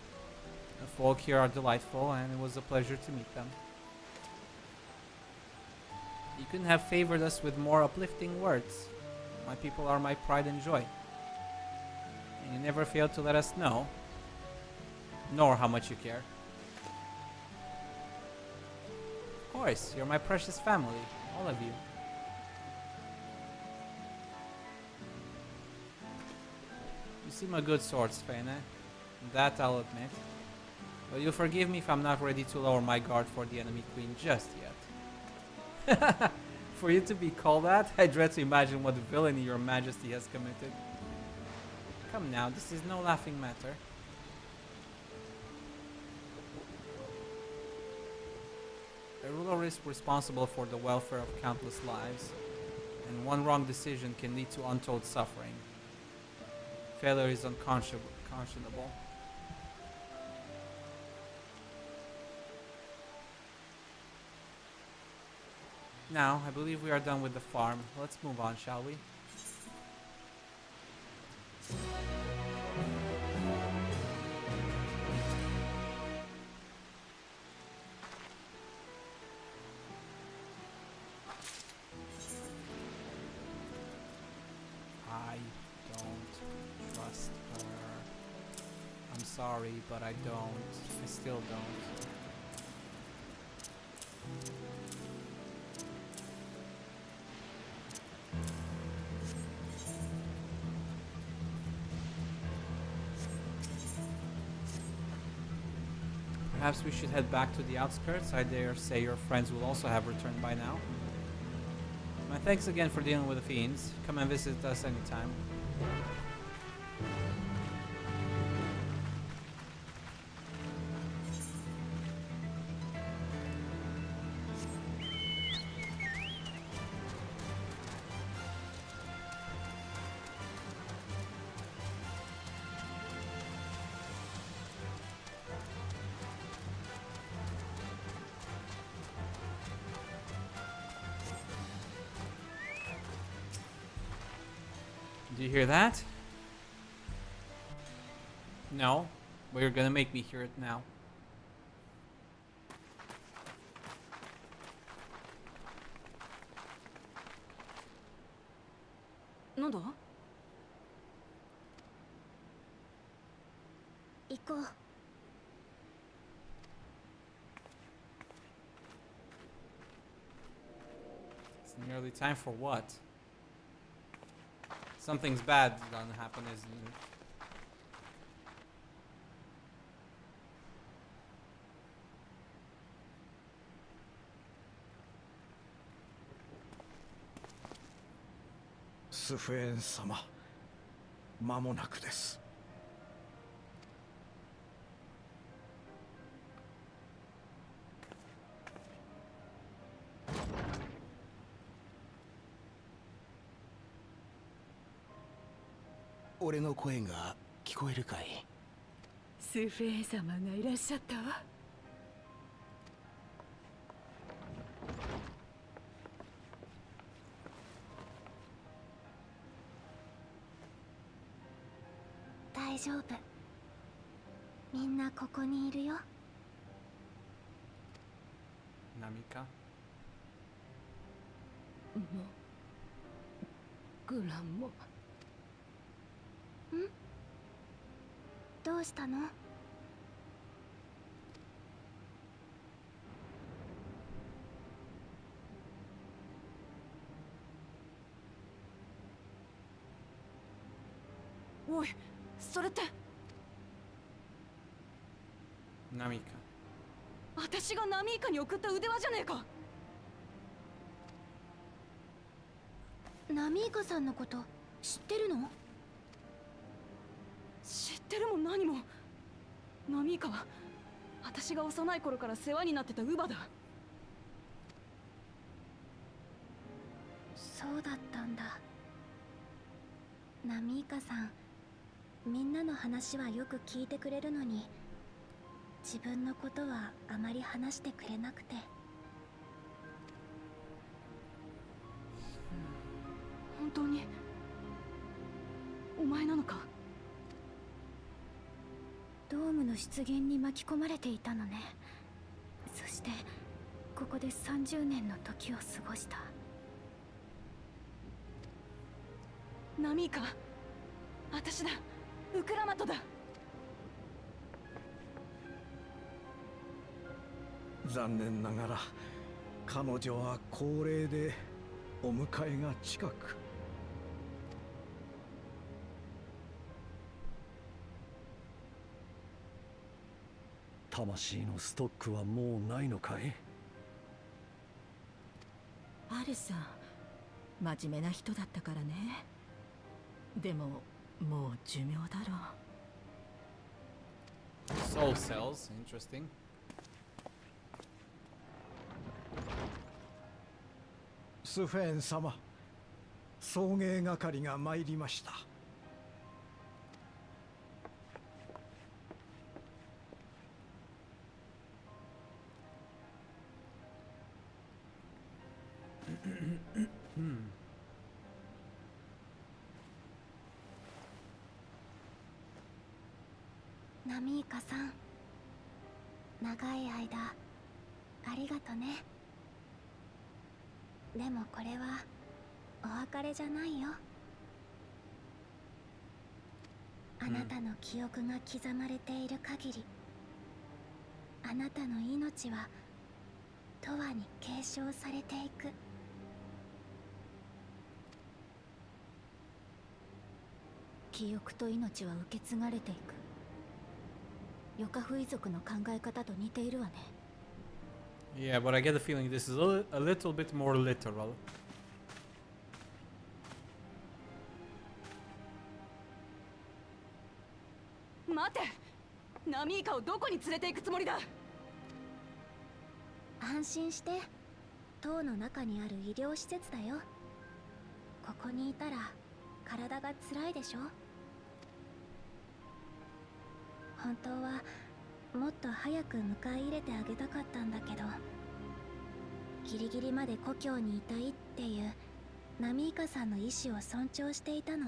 The folk here are delightful, and it was a pleasure to meet them. You couldn't have favored us with more uplifting words. My people are my pride and joy. And you never failed to let us know, nor how much you care. Of course, you're my precious family, all of you. You seem a good sort, Sfene. That I'll admit. But you'll forgive me if I'm not ready to lower my guard for the enemy queen just yet. For you to be called that, I dread to imagine what villainy your majesty has committed. Come now, this is no laughing matter. A ruler is responsible for the welfare of countless lives, and one wrong decision can lead to untold suffering. Failure is unconscionable. Now, I believe we are done with the farm. Let's move on, shall we? I don't trust her. I'm sorry, but I don't. I still don't. Perhaps we should head back to the outskirts. I dare say your friends will also have returned by now. My thanks again for dealing with the fiends. Come and visit us anytime. Do you hear that? No, but you're gonna make me hear it now. What? 行こう。 It's nearly time for what? Something's bad gonna happen, isn't it?スフェーン様、間もなくです。俺の声が聞こえるかい？スフェーン様がいらっしゃったわ。大丈夫。みんなここにいるよ。ナミカ？もうグランも。ん？どうしたの？おい、それってナミカ。私がナミーカに送った腕輪じゃねえか。ナミーカさんのこと知ってるの？知ってるも何も。ナミーカは私が幼い頃から世話になってた乳母だ。そうだったんだ。ナミイカさん、みんなの話はよく聞いてくれるのに、自分のことはあまり話してくれなくて。本当にお前なのか？ドームの出現に巻き込まれていたのね。そしてここで30年の時を過ごした。ナミイカ、私だ、ウクラマトだ。残念ながら彼女は高齢でお迎えが近く。魂のストックはもうないのかい？アルさん、真面目な人だったからね。でももう寿命だろう。 Soul cells, interesting. スフェーン様、送迎係が参りました。ナミイカさん、長い間ありがとね。でもこれはお別れじゃないよ。あなたの記憶が刻まれている限り、あなたの命は永遠に継承されていく。記憶と命は受け継がれていく。ヨカフイ族の考え方と似ているわね。Yeah, but I get the feeling this is a little bit more literal. 待て、ナミイカをどこに連れて行くつもりだ？安心して、塔の中にある医療施設だよ。ここにいたら体が辛いでしょ。本当はもっと早く迎え入れてあげたかったんだけど、ギリギリまで故郷にいたいっていうナミイカさんの意志を尊重していたの。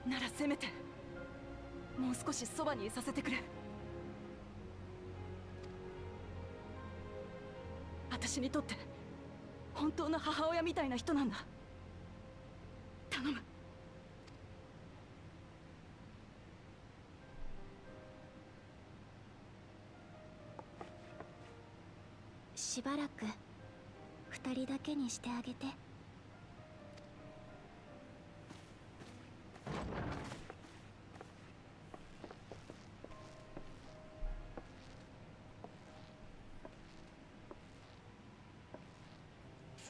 ならせめてもう少しそばにいさせてくれ。私にとって本当の母親みたいな人なんだ。頼む。しばらく二人だけにしてあげて。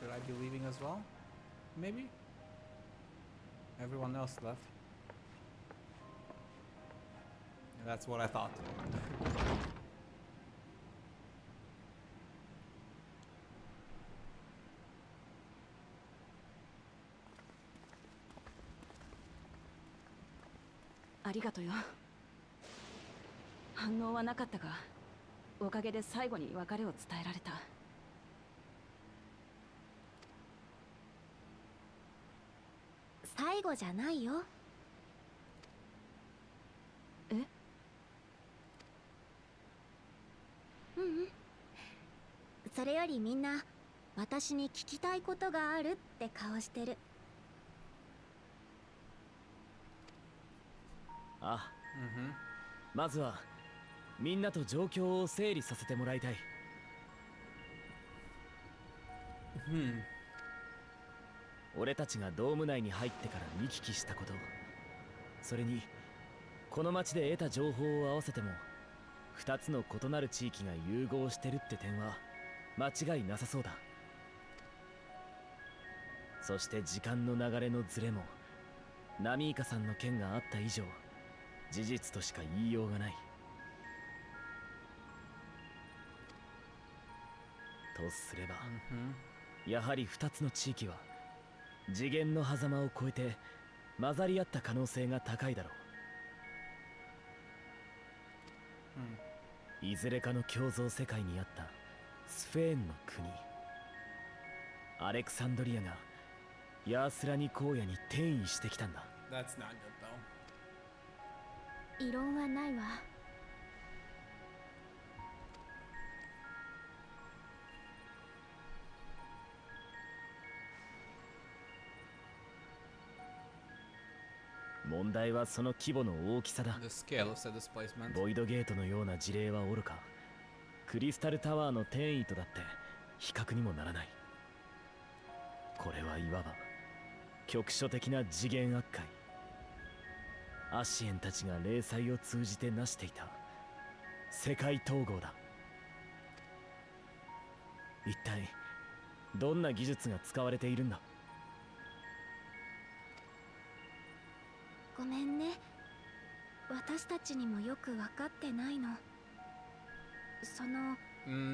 Should I be leaving as well? Maybe? Everyone else left. That's what I thought. ありがとよ。反応はなかったが、おかげで最後に別れを伝えられた。最後じゃないよ。え？うんうん。それよりみんな私に聞きたいことがあるって顔してる。あ、まずはみんなと状況を整理させてもらいたい。俺たちがドーム内に入ってから見聞きしたこと、それにこの町で得た情報を合わせても2つの異なる地域が融合してるって点は間違いなさそうだ。そして時間の流れのズレもナミイカさんの件があった以上事実としか言いようがない。とすれば、やはり2つの地域は次元の狭間を越えて混ざり合った可能性が高いだろう。いずれかの共造世界にあったスフェーンの国、アレクサンドリアがヤースラニ荒野に転移してきたんだ。 That's not good though. 異論はないわ。問題はその規模の大きさだ。 The scale of said displacement. ボイドゲートのような事例はおろか、クリスタルタワーの転移とだって比較にもならない。これはいわば局所的な次元悪解。アシエンたちが霊祭を通じて成していた世界統合だ。一体どんな技術が使われているんだ。ごめんね、私たちにもよく分かってないの。その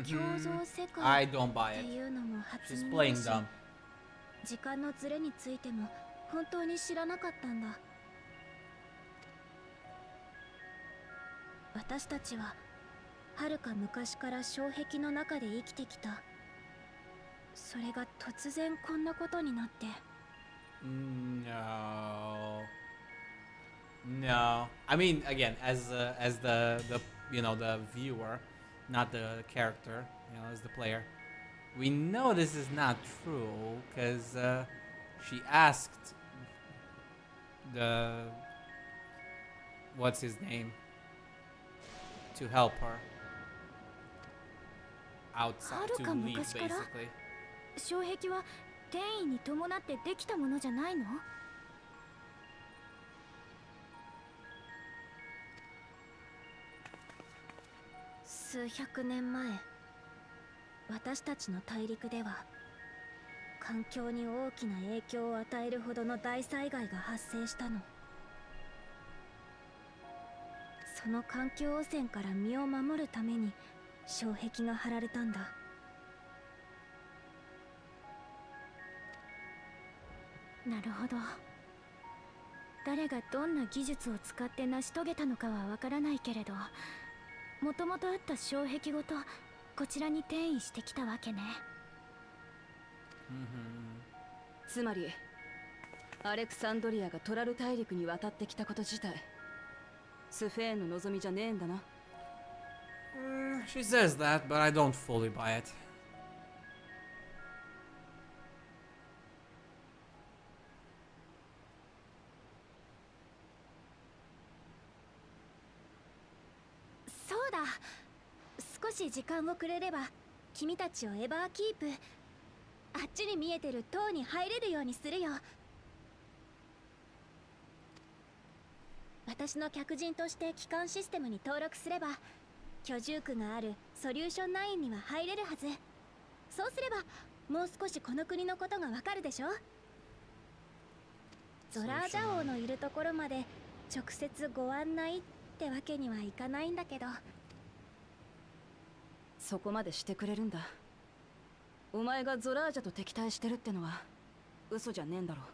共造世界っていうのも初耳だし、時間のズレについても本当に知らなかったんだ。私たちは遥か昔から障壁の中で生きてきた。それが突然こんなことになって。No. I mean, again, as the you know, the viewer, not the character, you know, as the player, we know this is not true because she asked the what's his name to help her outside to leave, basically. 障壁は転移に伴ってできたものじゃないの？数百年前、私たちの大陸では環境に大きな影響を与えるほどの大災害が発生したの。その環境汚染から身を守るために障壁が張られたんだ。なるほど。誰がどんな技術を使って成し遂げたのかはわからないけれど、もともとあった障壁ごとこちらに転移してきたわけね。つまりアレクサンドリアがトラル大陸に渡ってきたこと自体スフェーンの望みじゃねえんだな。She says that, but I don't fully buy it. そうだ、少し時間をくれれば君たちをエバーキープ、あっちに見えてる塔に入れるようにするよ。私の客人として機関システムに登録すれば居住区があるソリューション9には入れるはず。そうすればもう少しこの国のことがわかるでしょ。ゾラージャ王のいるところまで直接ご案内ってわけにはいかないんだけど。そこまでしてくれるんだ。お前がゾラージャと敵対してるってのは嘘じゃねえんだろう。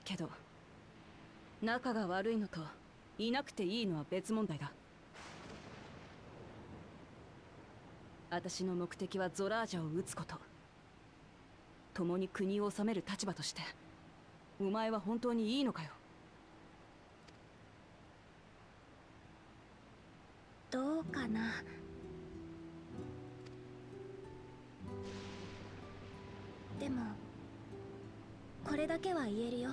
けど仲が悪いのといなくていいのは別問題だ。私の目的はゾラージャを撃つこと。共に国を治める立場としてお前は本当にいいのかよ。どうかな。でもこれだけは言えるよ。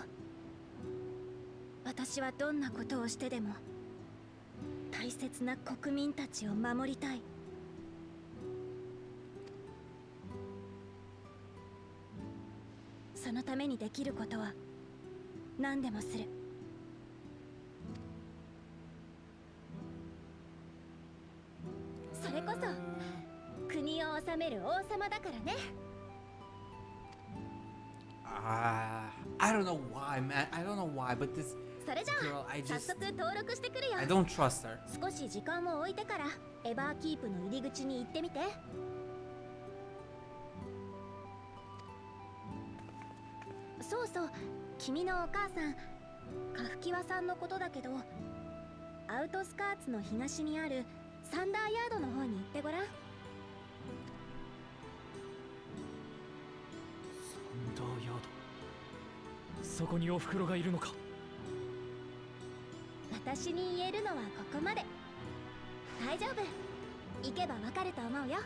私はどんなことをしてでも大切な国民たちを守りたい。そのためにできることは何でもする。それこそ国を治める王様だからね。I don't know why, man. I don't know why, but this それじゃ girl, あ I 早 just 速登録してくるよ。 I don't trust her. 少し時間を置いてからエバーキープの入り口に行ってみて。そうそう、君のお母さんカフキワさんのことだけど、アウトスカーツの東にあるサンダーヤードの方に行ってごらん。サンダーヤード、そこにお袋がいるのか。私に言えるのはここまで。大丈夫、行けばわかると思うよ。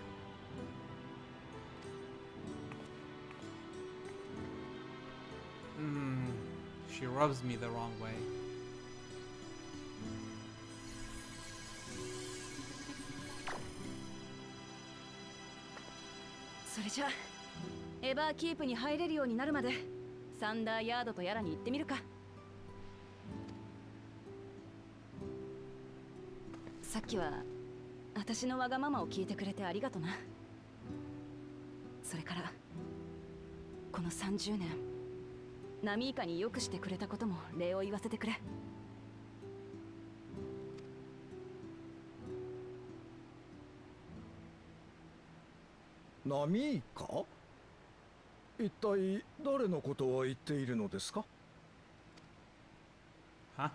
She rubs me the wrong way. それじゃあエバーキープに入れるようになるまでサンダーヤードとやらに行ってみるか。さっきは私のわがままを聞いてくれてありがとな。それからこの30年ナミイカによくしてくれたことも礼を言わせてくれ。ナミイカ？一体誰のことを言っているのですか？Huh?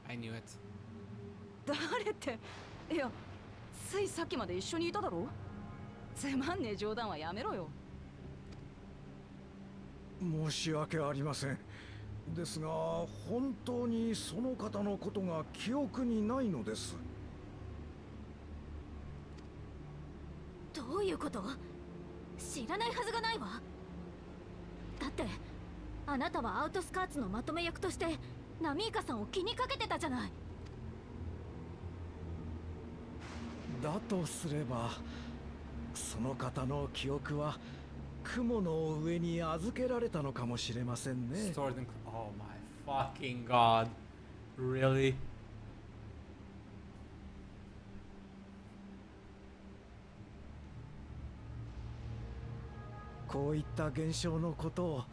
I knew it. 誰って、いやついさっきまで一緒にいただろ。つまんねえ冗談はやめろよ。申し訳ありません。ですが本当にその方のことが記憶にないのです。どういうこと？知らないはずがないわ。だってあなたはアウトスカーツのまとめ役としてナミイカさんを気にかけてたじゃない。だとすればその方の記憶は雲の上に預けられたのかもしれませんね。 Sword and oh my fucking god. Really? こういった現象のことを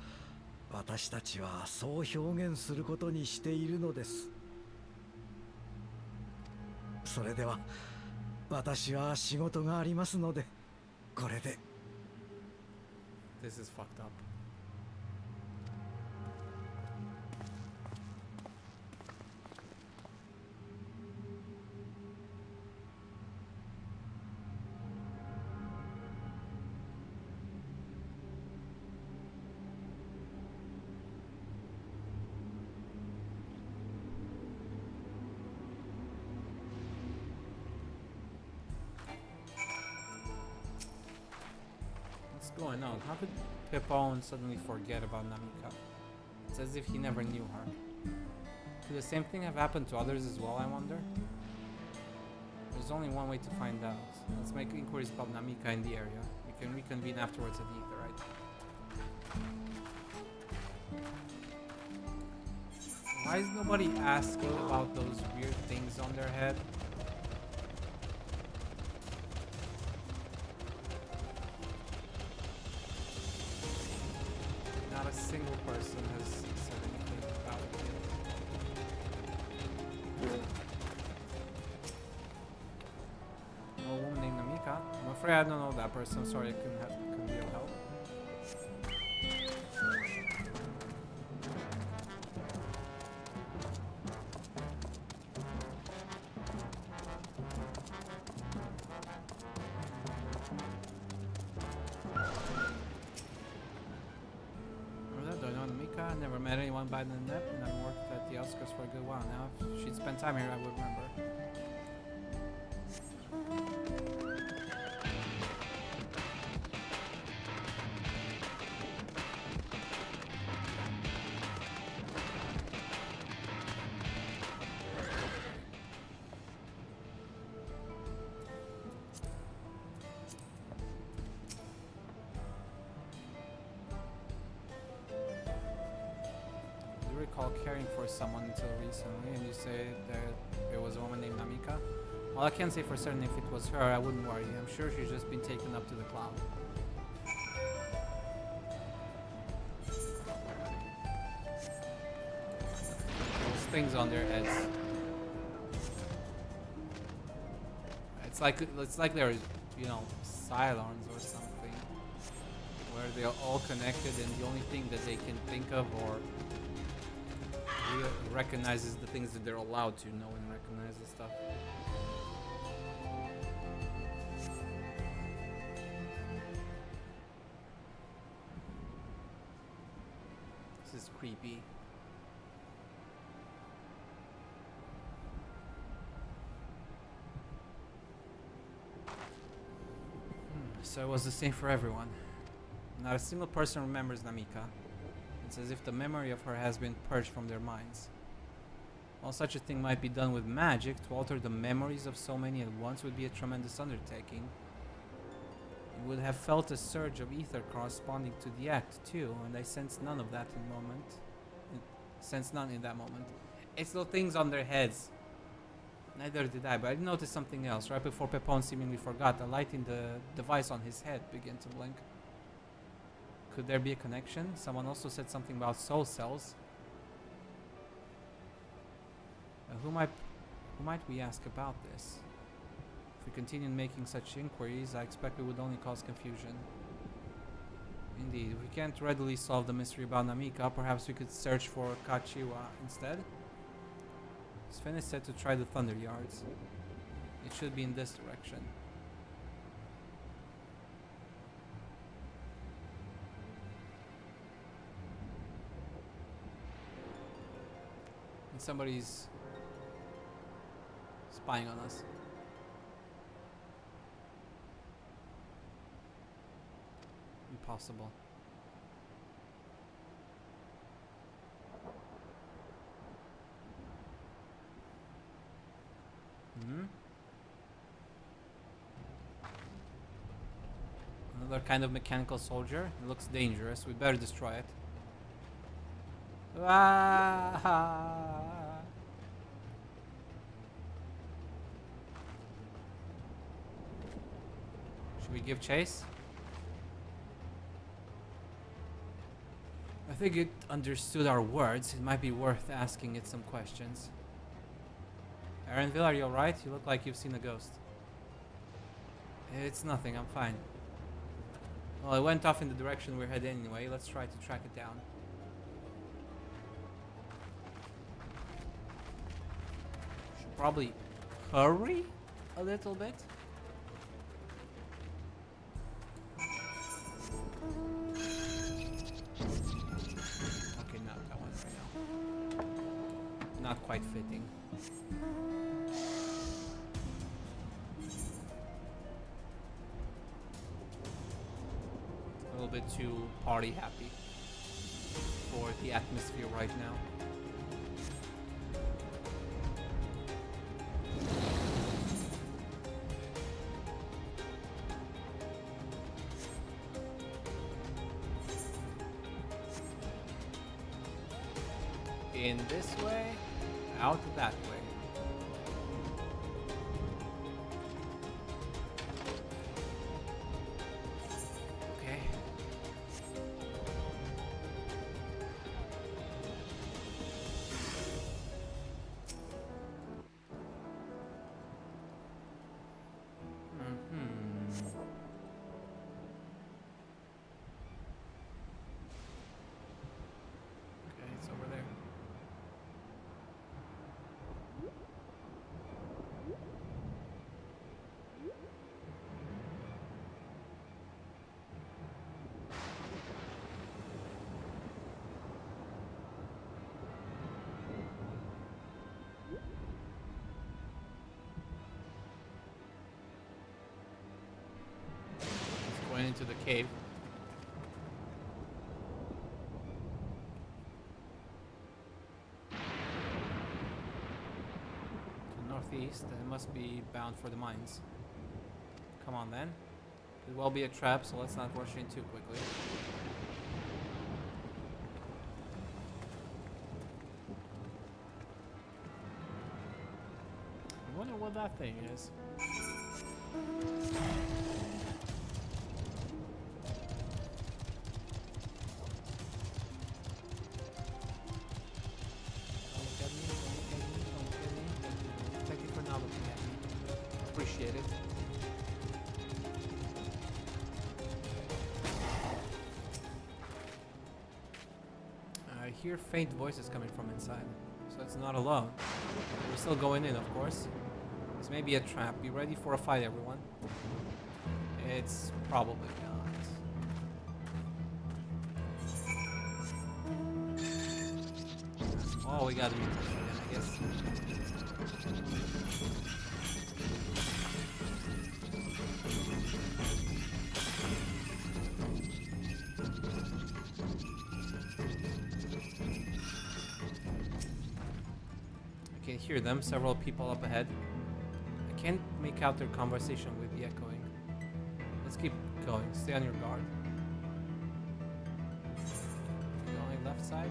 私たちはそう表現することにしているのです。それでは私は仕事がありますのでこれで。 This is fucked up. What's going on? How could Pepone suddenly forget about Namika? It's as if he never knew her. Could the same thing have happened to others as well, I wonder? There's only one way to find out. Let's make inquiries about Namika in the area. We can reconvene afterwards at the Ether, right? Why is nobody asking about those weird things on their head? Not a single person has said anything about it yet. No woman named Namika. I'm afraid I don't know that person. Sorry, I couldn't be of help. Do I know Namika? Never met anyone by the net, and I've worked at the outskirts for a good while now. If she'd spent time here, I would remember. recall caring for someone until recently, and you say that there was a woman named Namika. Well, I can't say for certain if it was her. I wouldn't worry. I'm sure she's just been taken up to the cloud. Those things on their heads. It's like they're, you know, Cylons or something, where they're all connected, and the only thing that they can think of or recognize is the things that they're allowed to know and recognize and stuff. This is creepy. So it was the same for everyone. Not a single person remembers Namika. It's as if the memory of her has been purged from their minds. While such a thing might be done with magic, to alter the memories of so many at once would be a tremendous undertaking. You would have felt a surge of ether corresponding to the act too, and I sensed none of that in the moment. Sensed none in that moment. It's the things on their heads. Neither did I, but I noticed something else. Right before Pepon seemingly forgot, a light in the device on his head began to blink. Could there be a connection? Someone also said something about soul cells. Who might we ask about this? If we continue making such inquiries, I expect we would only cause confusion. Indeed, if we can't readily solve the mystery about Namika, perhaps we could search for Kachiwa instead. Sven is said to try the Thunder Yards. It should be in this direction. And somebody's spying on us. Impossible. Another kind of mechanical soldier. It looks dangerous. We better destroy it. Should we give chase? I think it understood our words. It might be worth asking it some questions. Aaronville, are you alright? You look like you've seen a ghost. It's nothing, I'm fine. Well, it went off in the direction we're headed anyway. Let's try to track it down. Should probably hurry a little bit. Okay, not that one right now. Not quite fitting. A little bit too party happy for the atmosphere right now. In this way, out that way. Into the cave. To the northeast, and it must be bound for the mines. Come on then. Could well be a trap, so let's not rush in too quickly. wonder what that thing is. Thank you for not looking at me. Appreciate it. I hear faint voices coming from inside, so it's not alone. We're still going in, of course. This may be a trap. Be ready for a fight, everyone. It's probably not. Oh, we gotta be pushing again, I guess. I can hear them, several people up ahead. I can't make out their conversation with the echoing. Let's keep going. Stay on your guard. Going left side.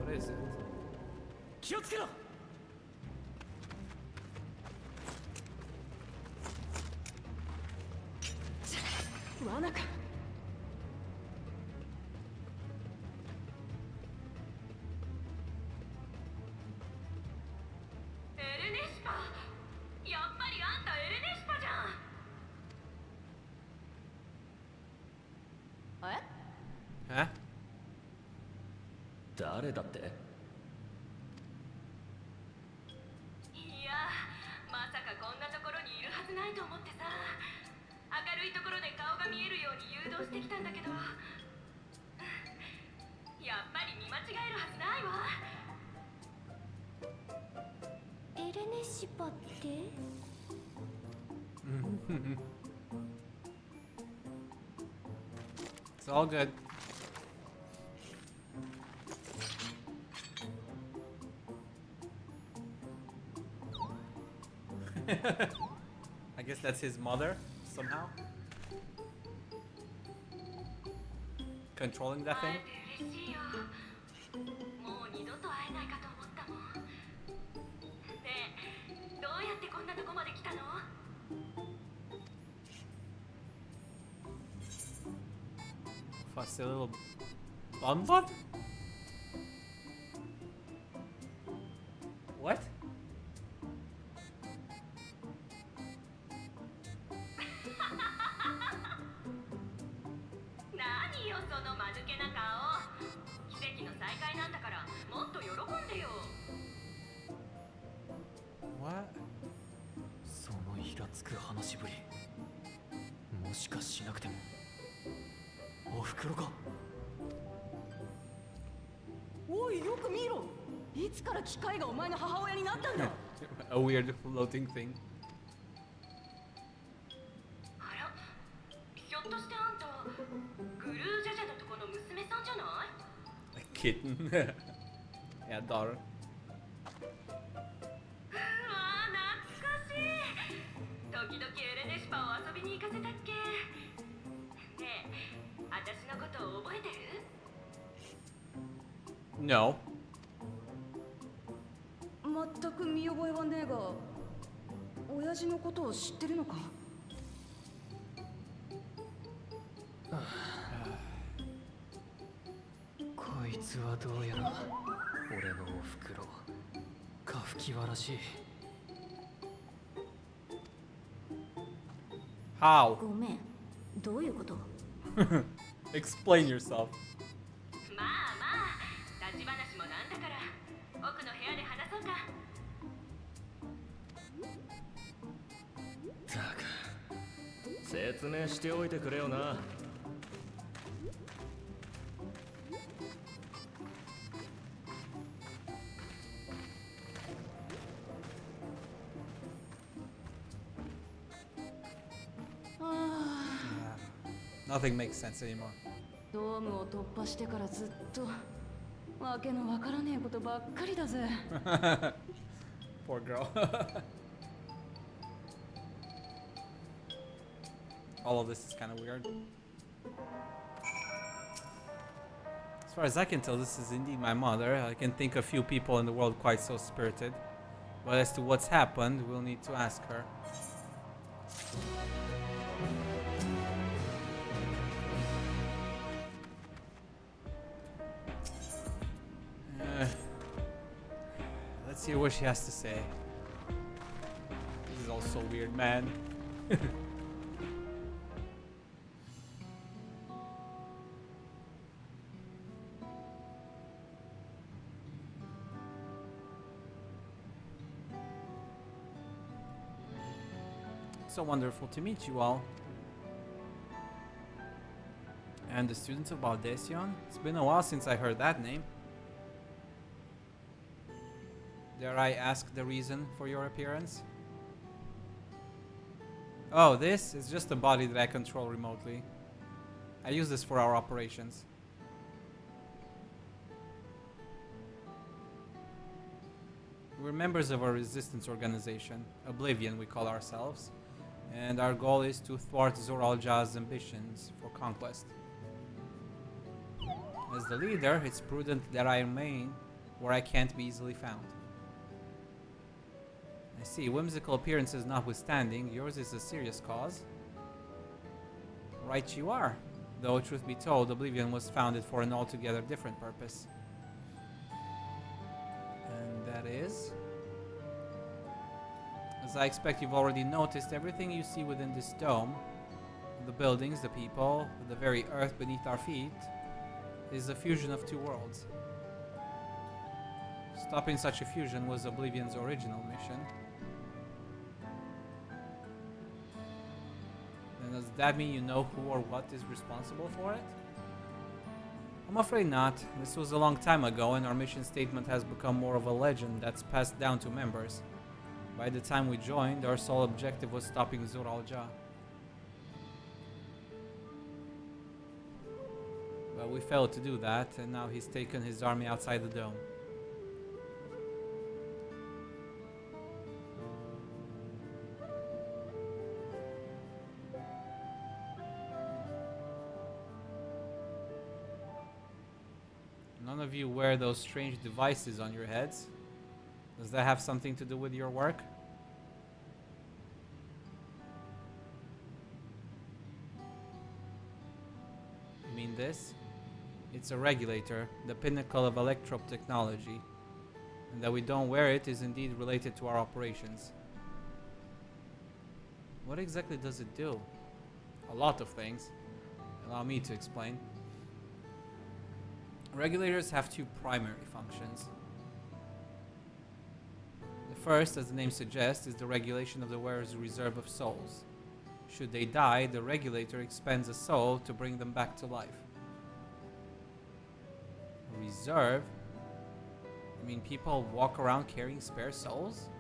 What is it? 気をつけろ。罠か。エレネシパ、やっぱりあんたエレネシパじゃん。え？誰だって？いや、まさかこんなところにいるはずないと思ってさ、明るいところで顔が見えるように誘導してきたんだけど、やっぱり見間違えるはずないわ。エレネシパって？ It's all good. I guess that's his mother somehow. Controlling that thing. もう二度と会えないかと思ったもん。ねえ、どうやってこんなとこまで来たの？Fussy little bonbon? What? 何よその間抜けな顔。奇跡の再会なんだからもっと喜んでよ。What? そのイラつく話ぶり、もしかしなくてもおふくろか。おい、よく見ろ。いつから機械がお前の母親になったんだ。A weird floating thing. あら、ひょっとしてあんたグルージャジャのとこの娘さんじゃない？ A kitten. Yeah, daughter. うわー、懐かしい。時々エレネシパを遊びに行かせたっけ。ねえ、私のことを覚えてる？ No. 全く見覚えはねえが、親父のことを知ってるのか？こいつはどうやら俺のおふくろ、カフキワらしい。How? ごめん、どういうこと？ Explain yourself. まあまあ、立ち話もなんだから奥の部屋で話そうか。たく、説明しておいてくれよな。Nothing makes sense anymore. ドームを突破してからずっとわけのわからねえことばっかりだぜ。Poor girl. All of this is kind of weird. As far as I can tell, this is indeed my mother. I can think of few people in the world quite so spirited. But as to what's happened, we'll need to ask her. Let's hear what she has to say. This is all so weird, man. So wonderful to meet you all. And the students of Baldesion? It's been a while since I heard that name. Dare I ask the reason for your appearance? Oh, this is just a body that I control remotely. I use this for our operations. We're members of a resistance organization, Oblivion we call ourselves, and our goal is to thwart Zoralja's ambitions for conquest. As the leader, it's prudent that I remain where I can't be easily found. I see, whimsical appearances notwithstanding, yours is a serious cause. Right you are, though truth be told, Oblivion was founded for an altogether different purpose. And that is... As I expect you've already noticed, everything you see within this dome, the buildings, the people, the very earth beneath our feet, is a fusion of two worlds. Stopping such a fusion was Oblivion's original mission. And does that mean you know who or what is responsible for it? I'm afraid not. This was a long time ago, and our mission statement has become more of a legend that's passed down to members. By the time we joined, our sole objective was stopping Zoralja. But we failed to do that, and now he's taken his army outside the dome. None of you wear those strange devices on your heads. Does that have something to do with your work? You mean this? It's a regulator, the pinnacle of electrop technology. And that we don't wear it is indeed related to our operations. What exactly does it do? A lot of things. Allow me to explain. Regulators have two primary functions. The first, as the name suggests, is the regulation of the wearer's reserve of souls. Should they die, the regulator expends a soul to bring them back to life. Reserve? I mean, people walk around carrying spare souls?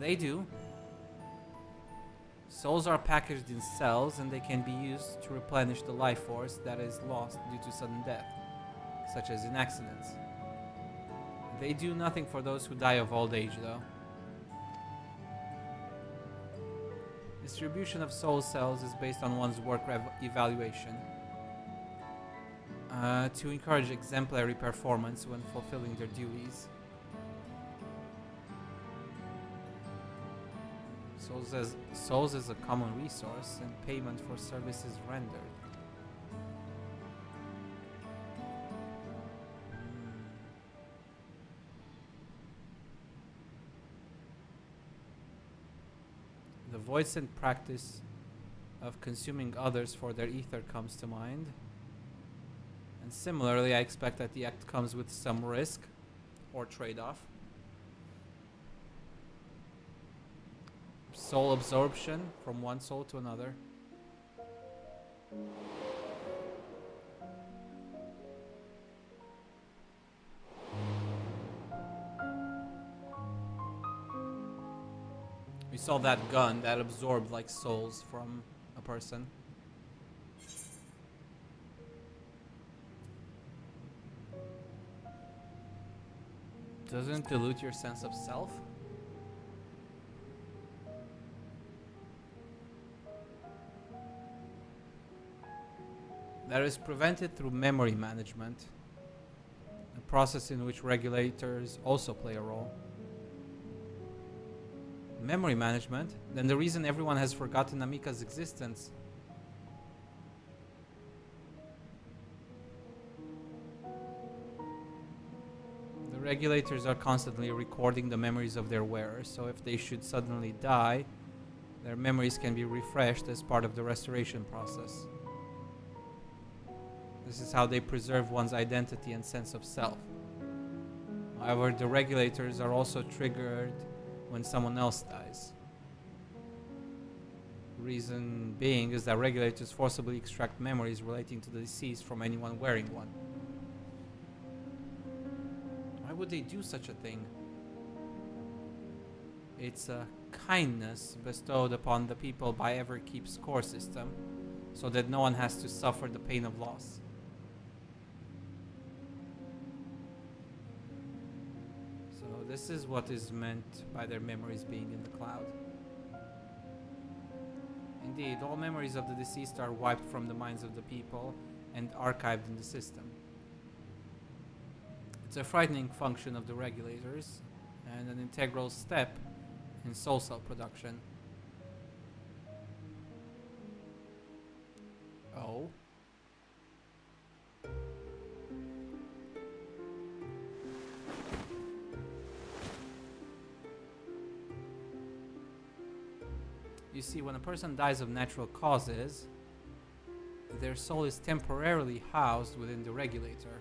They do. Souls are packaged in cells, and they can be used to replenish the life force that is lost due to sudden death, such as in accidents. They do nothing for those who die of old age, though. Distribution of soul cells is based on one's work evaluation. To encourage exemplary performance when fulfilling their duties. Souls as a common resource and payment for services rendered. The voiced practice of consuming others for their ether comes to mind. And similarly, I expect that the act comes with some risk or trade-off. Soul absorption from one soul to another. We saw that gun that absorbed like souls from a person. Doesn't dilute your sense of self? That is prevented through memory management, a process in which regulators also play a role. Memory management? Then the reason everyone has forgotten Amika's existence. The regulators are constantly recording the memories of their wearers, so if they should suddenly die, their memories can be refreshed as part of the restoration process. This is how they preserve one's identity and sense of self. However, the regulators are also triggered when someone else dies. Reason being is that regulators forcibly extract memories relating to the deceased from anyone wearing one. Why would they do such a thing? It's a kindness bestowed upon the people by Everkeep's core system, so that no one has to suffer the pain of loss. This is what is meant by their memories being in the cloud. Indeed, all memories of the deceased are wiped from the minds of the people and archived in the system. It's a frightening function of the regulators and an integral step in soul cell production. Oh. You see, when a person dies of natural causes, their soul is temporarily housed within the regulator.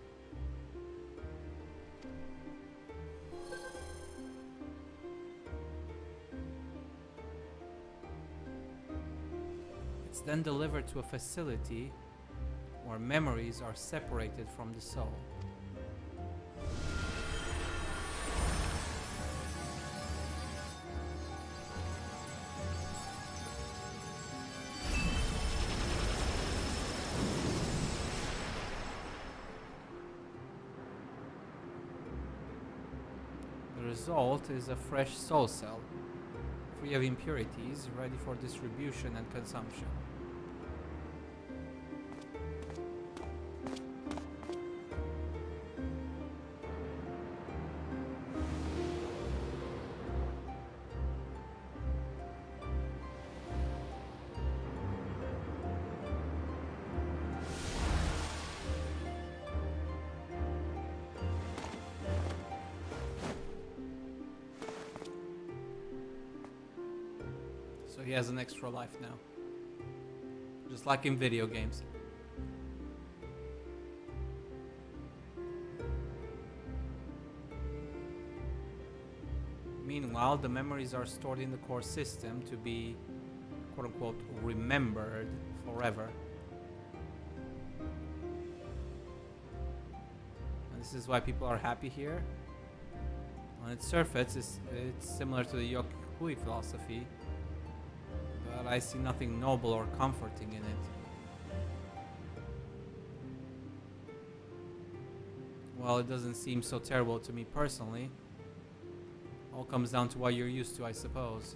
It's then delivered to a facility where memories are separated from the soul. The result is a fresh soul cell, free of impurities, ready for distribution and consumption. So he has an extra life now. Just like in video games. Meanwhile, the memories are stored in the core system to be, quote-unquote, remembered forever. And this is why people are happy here. On its surface, it's similar to the Yokui philosophy, but I see nothing noble or comforting in it. Well, it doesn't seem so terrible to me personally. All comes down to what you're used to, I suppose.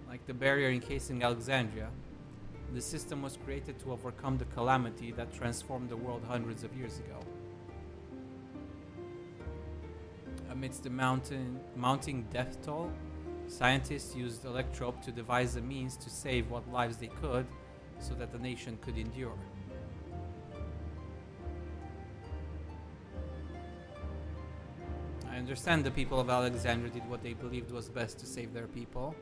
Like the barrier encasing Alexandria, the system was created to overcome the calamity that transformed the world hundreds of years ago. Amidst the mounting death toll, scientists used Electrope to devise a means to save what lives they could so that the nation could endure. I understand the people of Alexandria did what they believed was best to save their people.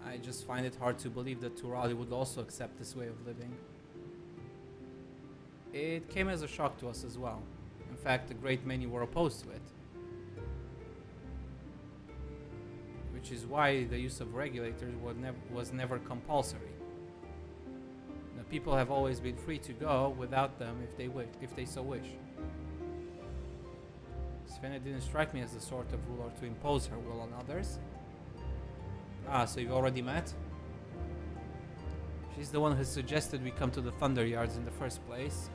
I just find it hard to believe that Turali would also accept this way of living. It came as a shock to us as well. In fact, a great many were opposed to it. Which is why the use of regulators was never compulsory. The people have always been free to go without them if they so wish. Svena didn't strike me as the sort of ruler to impose her will on others. Ah, so you've already met? She's the one who suggested we come to the Thunder Yards in the first place.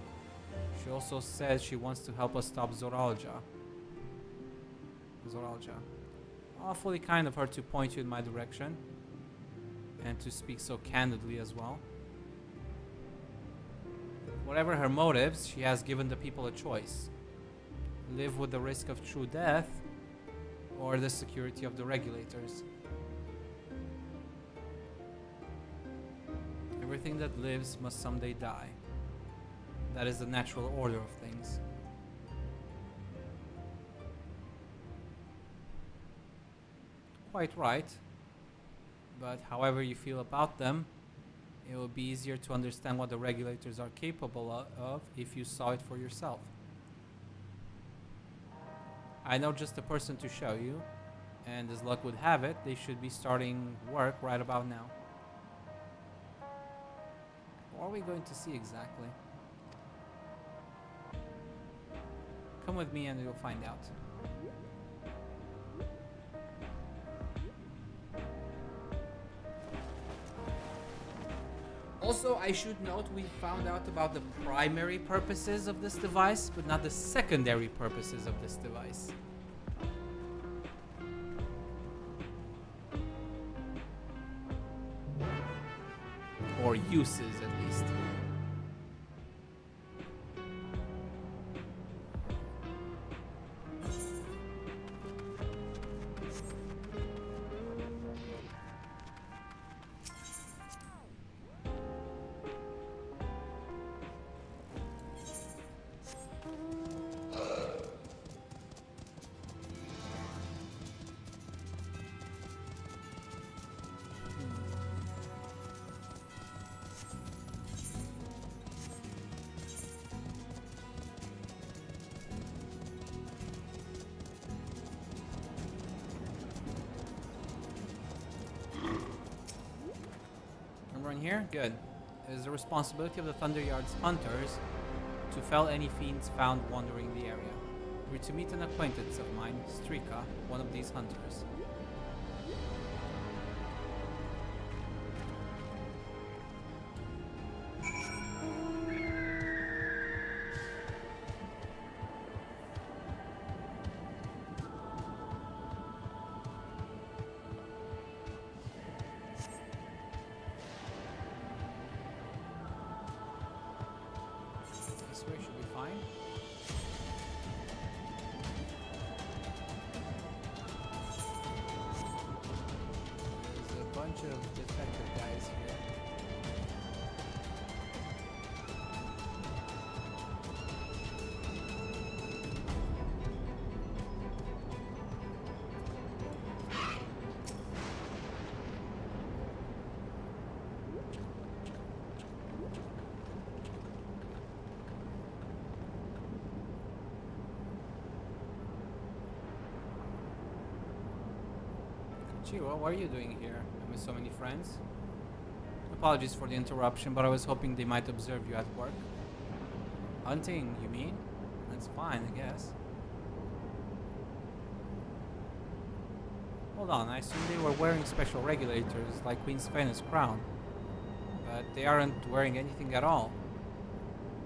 She also says she wants to help us stop Zoralja. Awfully kind of her to point you in my direction. And to speak so candidly as well. Whatever her motives, she has given the people a choice. Live with the risk of true death, or the security of the regulators. Everything that lives must someday die. That is the natural order of things. Quite right. But however you feel about them, it will be easier to understand what the regulators are capable of if you saw it for yourself. I know just the person to show you, and as luck would have it, they should be starting work right about now. What are we going to see exactly? Come with me and you'll find out. Also, I should note we found out about the primary purposes of this device, but not the secondary purposes of this device. Or uses, at least. Everyone here? Good. It is the responsibility of the Thunder Yard's hunters to fell any fiends found wandering the area. We're to meet an acquaintance of mine, Strika, one of these hunters. This way should be fine. There's a bunch of detective guys here. Chiro, what are you doing here? And with so many friends? Apologies for the interruption, but I was hoping they might observe you at work. Hunting, you mean? That's fine, I guess. Hold on, I assume they were wearing special regulators like Queen Svenna's crown. But they aren't wearing anything at all.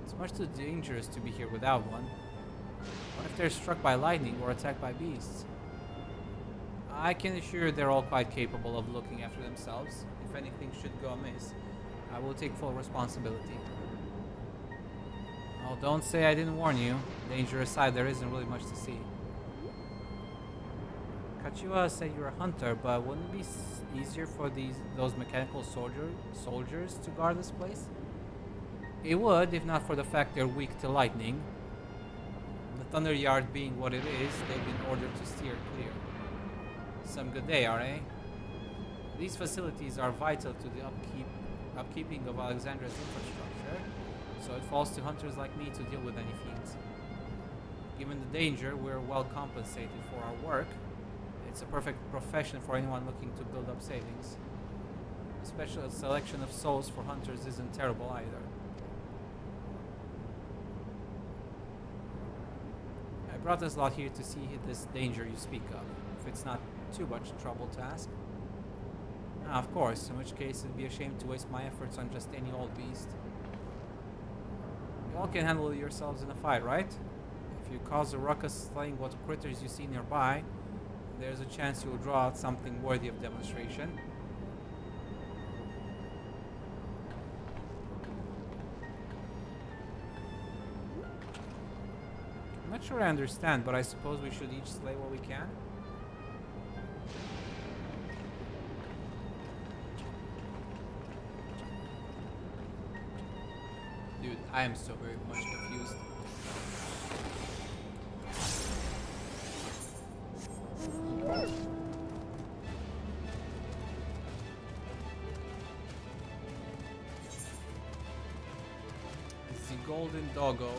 It's much too dangerous to be here without one. What if they're struck by lightning or attacked by beasts? I can assure they're all quite capable of looking after themselves. If anything should go amiss, I will take full responsibility. Oh, don't say I didn't warn you. Danger aside, there isn't really much to see. Kachua said you're a hunter, but wouldn't it be easier for those mechanical soldiers to guard this place? It would, if not for the fact they're weak to lightning. The Thunder Yard being what it is, they've been ordered to steer clear. Some good day, eh? These facilities are vital to the upkeeping of Alexandra's infrastructure, so it falls to hunters like me to deal with any fiends. Given the danger, we're well compensated for our work. It's a perfect profession for anyone looking to build up savings. A special selection of souls for hunters isn't terrible either. I brought this lot here to see this danger you speak of, if it's not too much trouble to ask. Ah, of course, in which case it'd be a shame to waste my efforts on just any old beast. You all can handle yourselves in a fight, right? If you cause a ruckus slaying what critters you see nearby, there's a chance you'll draw out something worthy of demonstration. I'm not sure I understand, but I suppose we should each slay what we can. Dude, I am so very much confused. The golden doggo.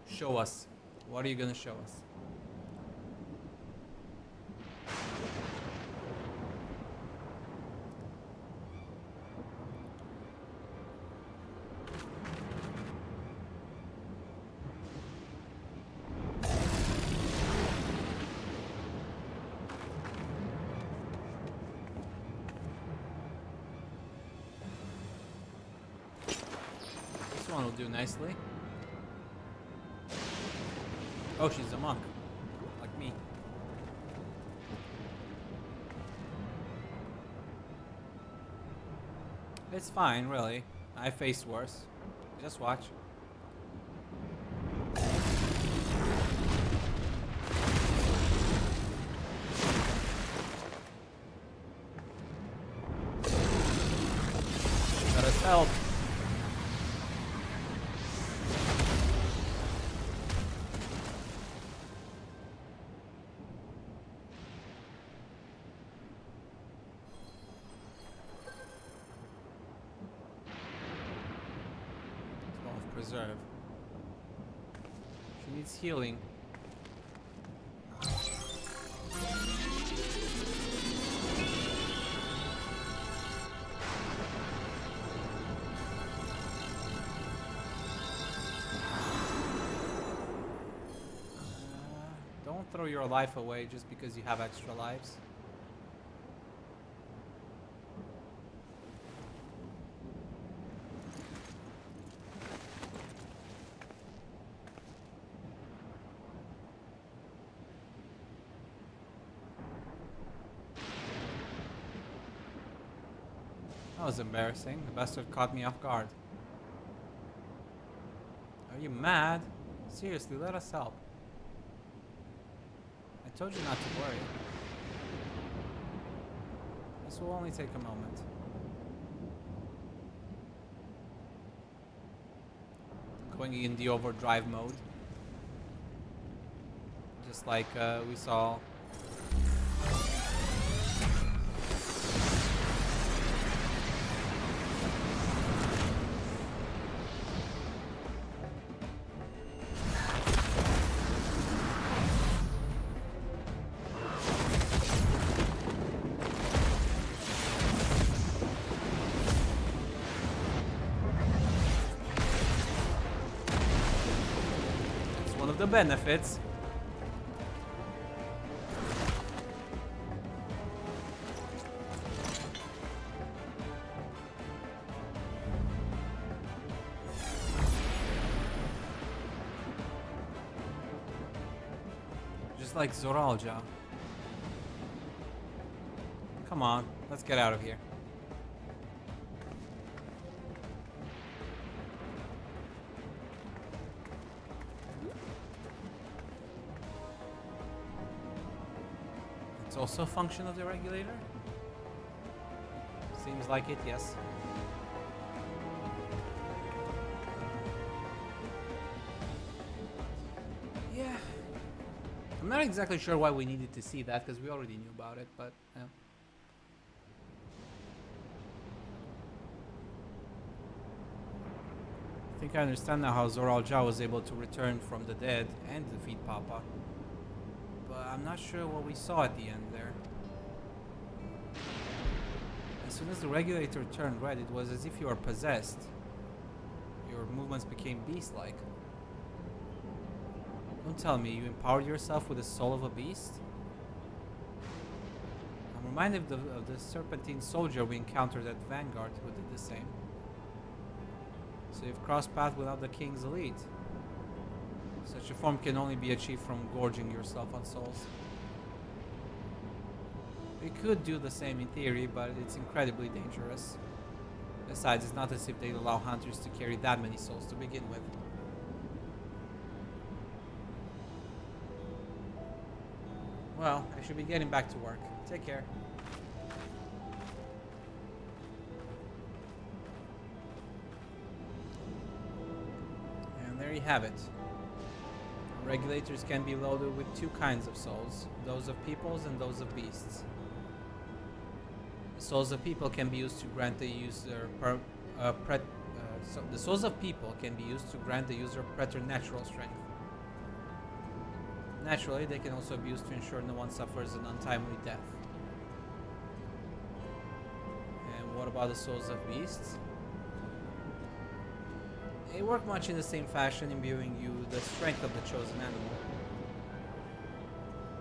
Show us. What are you gonna show us? This one will do nicely. Oh, she's a monk. Like me. It's fine, really. I faced worse. Just watch. Got us help. Preserve. She needs healing. Don't throw your life away just because you have extra lives. That was embarrassing. The bastard caught me off guard. Are you mad? Seriously, let us help. I told you not to worry. This will only take a moment. Going in the overdrive mode. Just like we saw. of the benefits. Just like Zoralja. Come on, let's get out of here. It's also a function of the regulator? Seems like it, yes. Yeah. I'm not exactly sure why we needed to see that, because we already knew about it, but yeah. I think I understand now how Zoralja was able to return from the dead and defeat Papa. But I'm not sure what we saw at the end there. As soon as the regulator turned red, it was as if you were possessed. Your movements became beast-like. Don't tell me you empowered yourself with the soul of a beast? I'm reminded of the serpentine soldier we encountered at Vanguard who did the same. So you've crossed paths without the king's elite. Such a form can only be achieved from gorging yourself on souls. We could do the same in theory, but it's incredibly dangerous. Besides, it's not as if they'd allow hunters to carry that many souls to begin with. Well, I should be getting back to work. Take care. And there you have it. Regulators can be loaded with two kinds of souls, those of peoples and those of beasts. The souls of people can be used to grant the user the souls of people can be used to grant the user preternatural strength. Naturally, they can also be used to ensure no one suffers an untimely death. And what about the souls of beasts? They work much in the same fashion, imbuing you the strength of the chosen animal.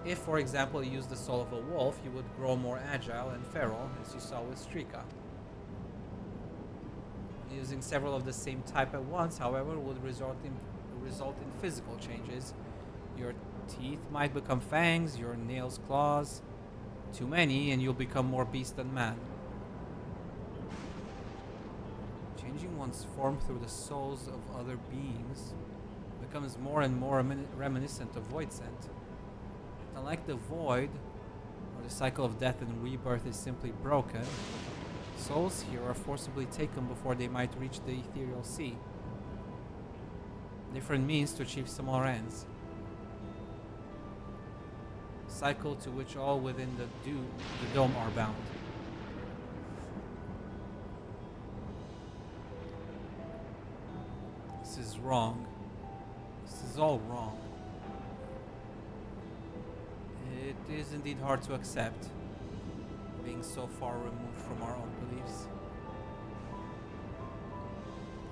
If, for example, you use the soul of a wolf, you would grow more agile and feral, as you saw with Strika. Using several of the same type at once, however, would result in physical changes. Your teeth might become fangs, your nails claws. Too many, and you'll become more beast than man. Changing one's form through the souls of other beings becomes more and more reminiscent of Void Scent. Unlike the Void, where the cycle of death and rebirth is simply broken, souls here are forcibly taken before they might reach the ethereal sea. Different means to achieve similar ends. A cycle to which all within the dome are bound. This is wrong. This is all wrong. It is indeed hard to accept, being so far removed from our own beliefs.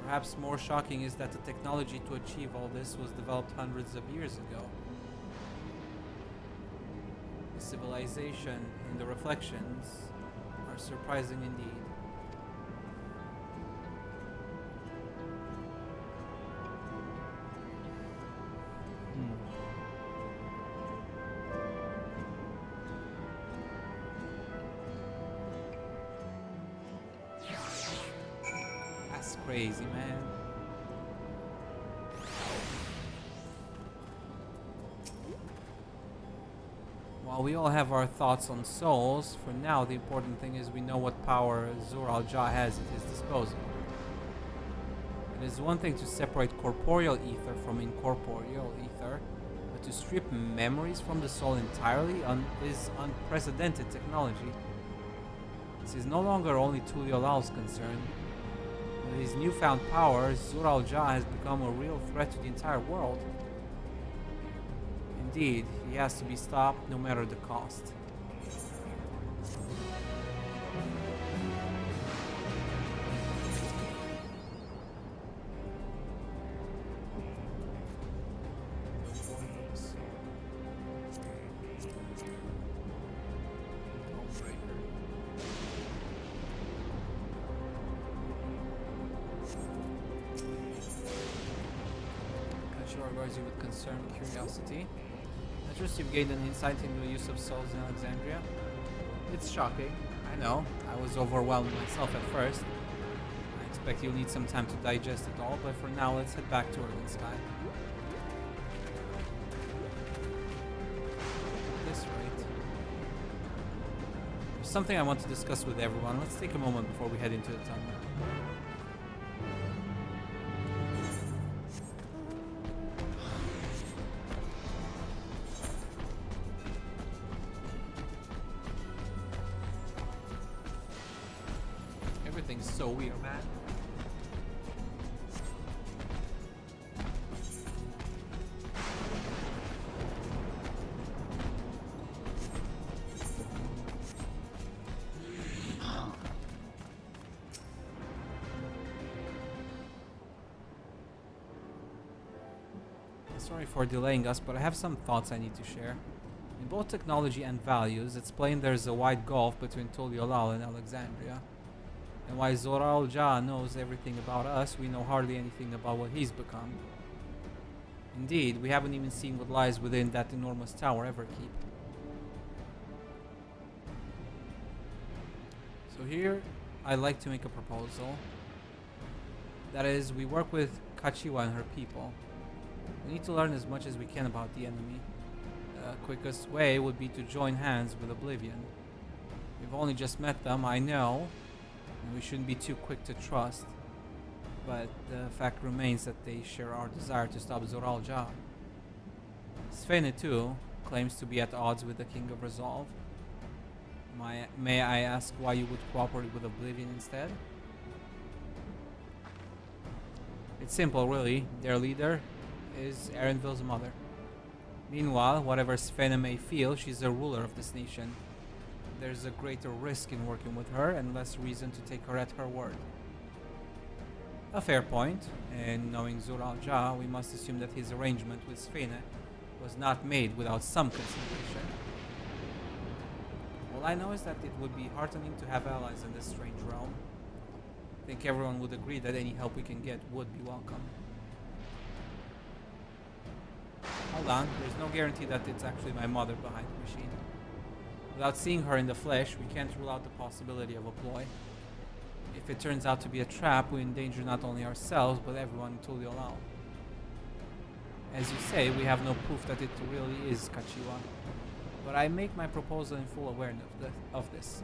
Perhaps more shocking is that the technology to achieve all this was developed hundreds of years ago. The civilization and the reflections are surprising indeed. Crazy, man. While we all have our thoughts on souls, for now the important thing is we know what power Zoralja has at his disposal. It is one thing to separate corporeal ether from incorporeal ether, but to strip memories from the soul entirely is unprecedented technology. This is no longer only Tuliolau's concern. With his newfound powers, Zoralja has become a real threat to the entire world. Indeed, he has to be stopped no matter the cost. regards you with concern and curiosity. I trust you've gained an insight into the use of souls in Alexandria. It's shocking, I know. I was overwhelmed myself at first. I expect you'll need some time to digest it all, but for now, let's head back to Urban Sky. At this rate. There's something I want to discuss with everyone. Let's take a moment before we head into the tunnel. Everything's so weird, man. Sorry for delaying us, but I have some thoughts I need to share. In both technology and values, it's plain there's a wide gulf between Tuliolal and Alexandria. And while Zoral Ja knows everything about us, we know hardly anything about what he's become. Indeed, we haven't even seen what lies within that enormous tower Everkeep. So here, I'd like to make a proposal. That is, we work with Kachiwa and her people. We need to learn as much as we can about the enemy. The quickest way would be to join hands with Oblivion. We've only just met them, I know, and we shouldn't be too quick to trust. But the fact remains that they share our desire to stop Zoral Ja. Svene too claims to be at odds with the King of Resolve. May I ask why you would cooperate with Oblivion instead? It's simple, really. Their leader is Erenville's mother. Meanwhile, whatever Svene may feel, she's the ruler of this nation. There's a greater risk in working with her and less reason to take her at her word. A fair point, and knowing Zoral Ja, we must assume that his arrangement with Svene was not made without some consideration. All I know is that it would be heartening to have allies in this strange realm. I think everyone would agree that any help we can get would be welcome. Hold on, there's no guarantee that it's actually my mother behind the machine. Without seeing her in the flesh, we can't rule out the possibility of a ploy. If it turns out to be a trap, we endanger not only ourselves, but everyone in Tuliolal. As you say, we have no proof that it really is Kachiwa, but I make my proposal in full awareness of this.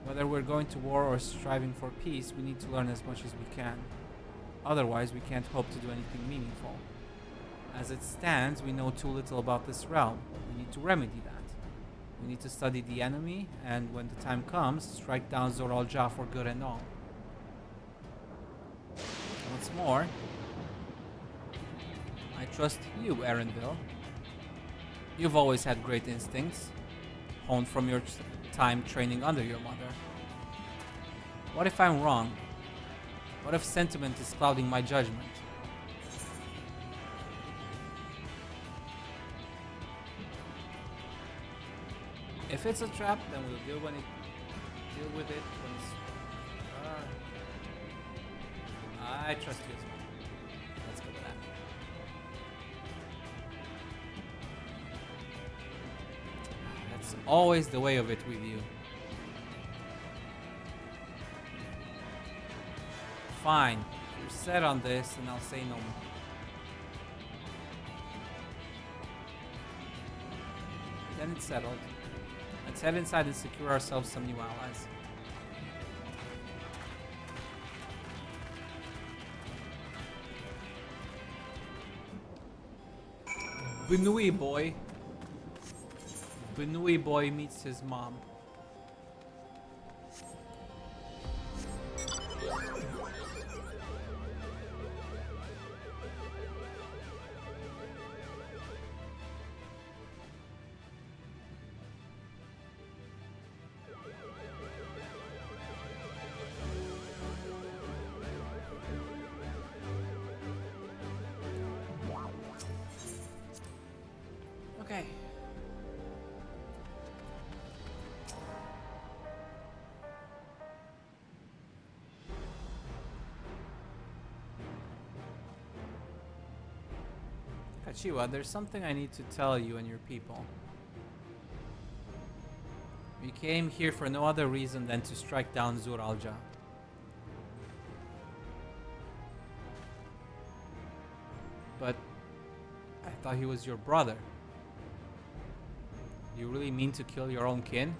Whether we're going to war or striving for peace, we need to learn as much as we can. Otherwise, we can't hope to do anything meaningful. As it stands, we know too little about this realm. We need to remedy that. We need to study the enemy, and when the time comes, strike down Zoral Ja for good and all. What's more, I trust you, Erenville. You've always had great instincts, honed from your time training under your mother. What if I'm wrong? What if sentiment is clouding my judgment? If it's a trap, then we'll deal with it when it's... I trust you as well. Let's go with that. That's always the way of it with you. Fine. If you're set on this, and I'll say no more. Then it's settled. Let's head inside and secure ourselves some new allies. Benui boy. Benui boy meets his mom. Okay. Kachiwa, there's something I need to tell you and your people. We came here for no other reason than to strike down Zur-Al-Ja. But I thought he was your brother. Do you really mean to kill your own kin?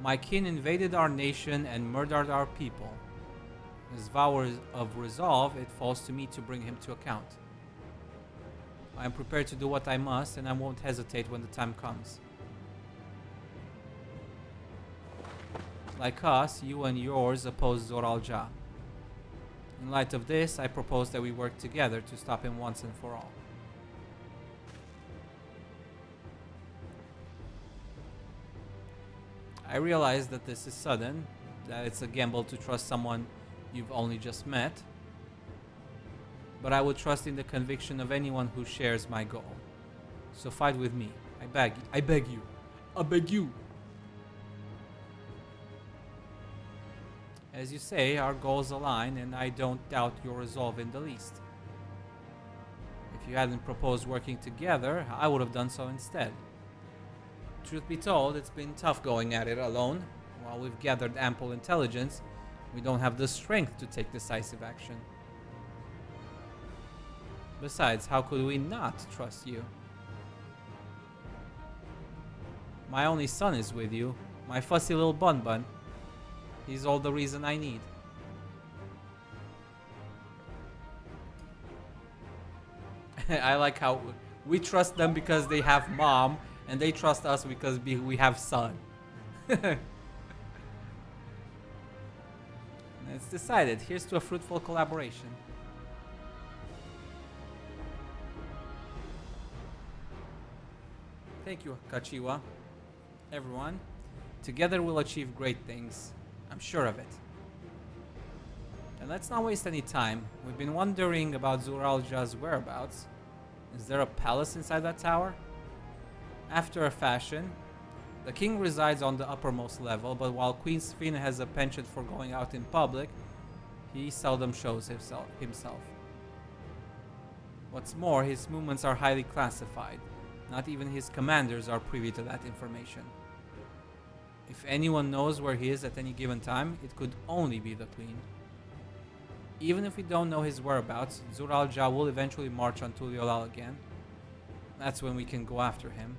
My kin invaded our nation and murdered our people. As vow of resolve, it falls to me to bring him to account. I am prepared to do what I must, and I won't hesitate when the time comes. Like us, you and yours oppose Zur-Al-Ja. In light of this, I propose that we work together to stop him once and for all. I realize that this is sudden, that it's a gamble to trust someone you've only just met, but I would trust in the conviction of anyone who shares my goal. So fight with me. I beg you. I beg you. I beg you. As you say, our goals align, and I don't doubt your resolve in the least. If you hadn't proposed working together, I would have done so instead. Truth be told, it's been tough going at it alone. While we've gathered ample intelligence, we don't have the strength to take decisive action. Besides, how could we not trust you? My only son is with you, my fussy little bun-bun. He's all the reason I need. I like how we trust them because they have mom, and they trust us because we have son. It's decided. Here's to a fruitful collaboration. Thank you, Kachiwa. Everyone, together we'll achieve great things. I'm sure of it. And let's not waste any time. We've been wondering about Zur-Al-Ja's whereabouts. Is there a palace inside that tower? After a fashion, the king resides on the uppermost level, but while Queen Sphina has a penchant for going out in public, he seldom shows himself. What's more, his movements are highly classified. Not even his commanders are privy to that information. If anyone knows where he is at any given time, it could only be the Queen. Even if we don't know his whereabouts, Zur-Al-Ja will eventually march on Tuliolal again. That's when we can go after him.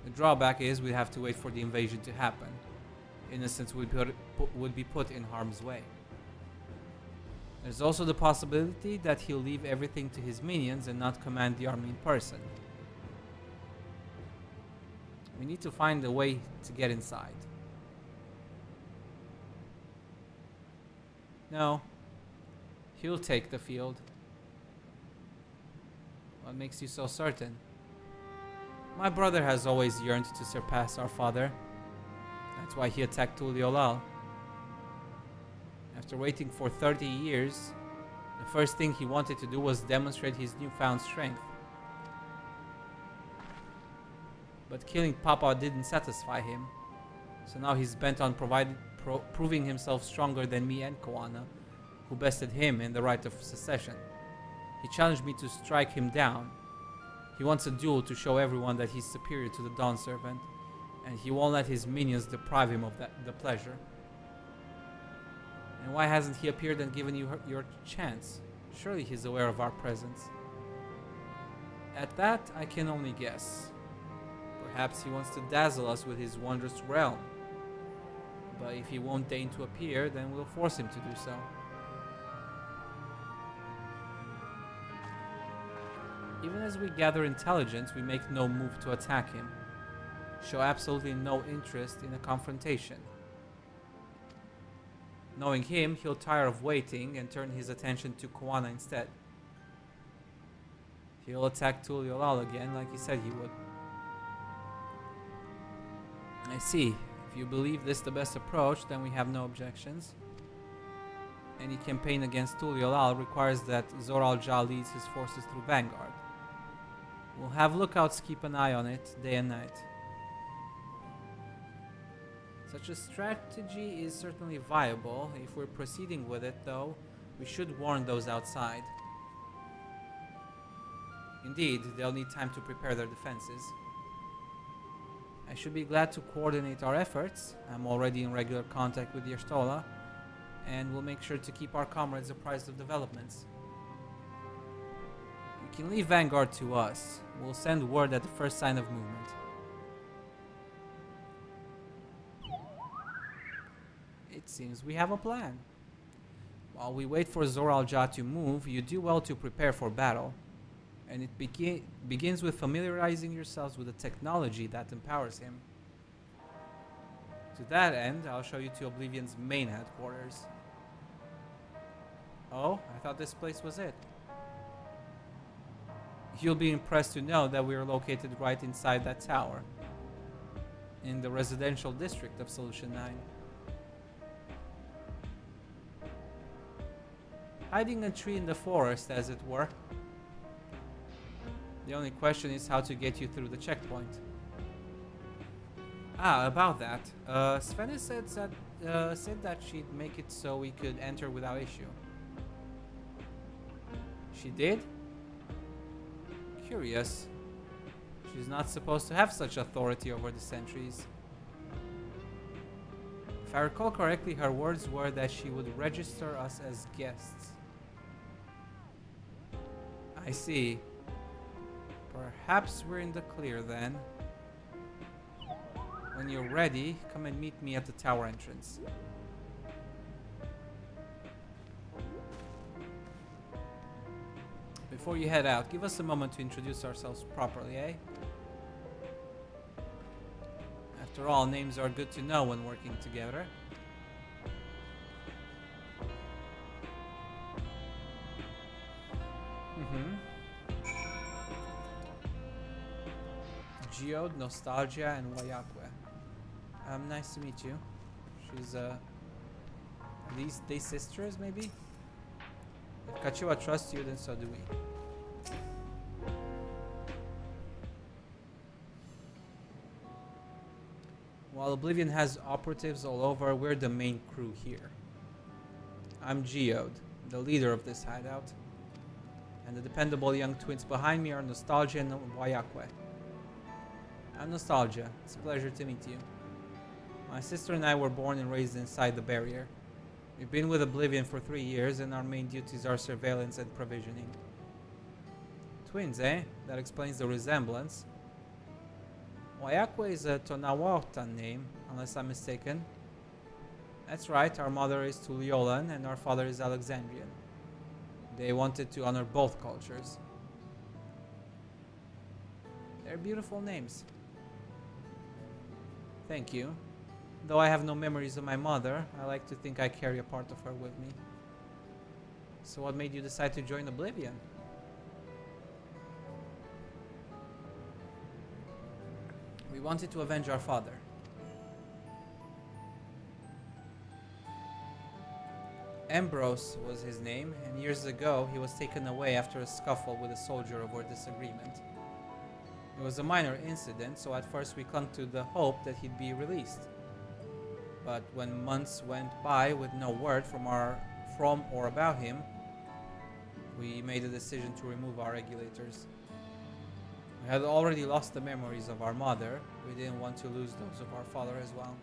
The drawback is we have to wait for the invasion to happen. Innocents would be put in harm's way. There's also the possibility that he'll leave everything to his minions and not command the army in person. We need to find a way to get inside. No. He'll take the field. What makes you so certain? My brother has always yearned to surpass our father. That's why he attacked Tuliolal. After waiting for 30 years, the first thing he wanted to do was demonstrate his newfound strength. But killing Papa didn't satisfy him, so now he's bent on proving himself stronger than me and Koana, who bested him in the right of secession. He challenged me to strike him down. He wants a duel to show everyone that he's superior to the Dawn Servant, and he won't let his minions deprive him of the pleasure. And why hasn't he appeared and given you your chance? Surely he's aware of our presence. At that, I can only guess. Perhaps he wants to dazzle us with his wondrous realm. But if he won't deign to appear, then we'll force him to do so. Even as we gather intelligence, we make no move to attack him. Show absolutely no interest in a confrontation. Knowing him, he'll tire of waiting and turn his attention to Koana instead. He'll attack Tuliolal again like he said he would. I see. If you believe this the best approach, then we have no objections. Any campaign against Tuliolal requires that Zur-Al-Ja leads his forces through Vanguard. We'll have lookouts keep an eye on it day and night. Such a strategy is certainly viable. If we're proceeding with it, though, we should warn those outside. Indeed, they'll need time to prepare their defenses. I should be glad to coordinate our efforts. I'm already in regular contact with Yerstola, and we'll make sure to keep our comrades apprised of developments. You can leave Vanguard to us. We'll send word at the first sign of movement. It seems we have a plan. While we wait for Zoral Ja to move, you do well to prepare for battle. And it begins with familiarizing yourselves with the technology that empowers him. To that end, I'll show you to Oblivion's main headquarters. Oh, I thought this place was it. You'll be impressed to know that we are located right inside that tower, in the residential district of Solution 9. Hiding a tree in the forest, as it were. The only question is how to get you through the checkpoint. Ah, about that. Svena said that she'd make it so we could enter without issue. She did? Curious. She's not supposed to have such authority over the sentries. If I recall correctly, her words were that she would register us as guests. I see. Perhaps we're in the clear then. When you're ready, come and meet me at the tower entrance. Before you head out, give us a moment to introduce ourselves properly, eh? After all, names are good to know when working together. Geode, Nostalgia, and Wayakwe. Nice to meet you. She's, are they sisters, maybe? If Kachiwa trusts you, then so do we. While Oblivion has operatives all over, we're the main crew here. I'm Geode, the leader of this hideout. And the dependable young twins behind me are Nostalgia and Wayakwe. I'm Nostalgia. It's a pleasure to meet you. My sister and I were born and raised inside the barrier. We've been with Oblivion for 3 years, and our main duties are surveillance and provisioning. Twins, eh? That explains the resemblance. Wayakwe is a Tonawaotan name, unless I'm mistaken. That's right, our mother is Tuliolan and our father is Alexandrian. They wanted to honor both cultures. They're beautiful names. Thank you. Though I have no memories of my mother, I like to think I carry a part of her with me. So what made you decide to join Oblivion? We wanted to avenge our father. Ambrose was his name, and years ago he was taken away after a scuffle with a soldier over disagreement. It was a minor incident, so at first we clung to the hope that he'd be released. But when months went by with no word from or about him, we made a decision to remove our regulators. We had already lost the memories of our mother. We didn't want to lose those of our father as well.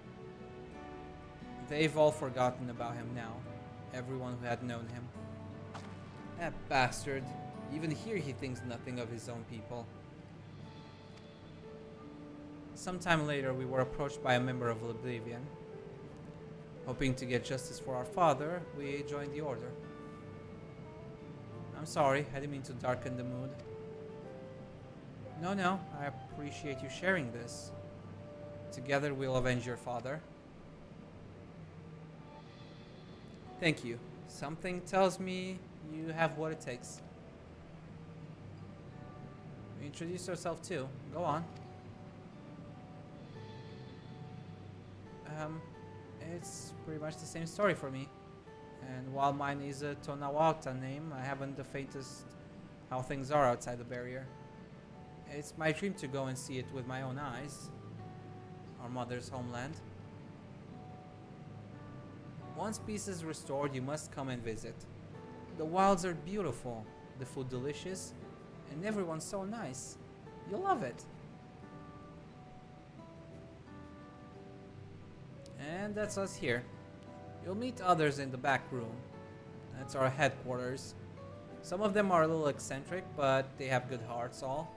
They've all forgotten about him now. Everyone who had known him. That bastard. Even here he thinks nothing of his own people. Sometime later we were approached by a member of Oblivion. Hoping to get justice for our father, we joined the Order. I'm sorry, I didn't mean to darken the mood. No, I appreciate you sharing this. Together we'll avenge your father. Thank you. Something tells me you have what it takes. Introduce yourself too. Go on. It's pretty much the same story for me. And while mine is a Tonawata name, I haven't the faintest how things are outside the barrier. It's my dream to go and see it with my own eyes. Our mother's homeland. Once peace is restored, you must come and visit. The wilds are beautiful, the food delicious, And everyone's so nice. You'll love it. And that's us here. You'll meet others in the back room. That's our headquarters. Some of them are a little eccentric, but they have good hearts all.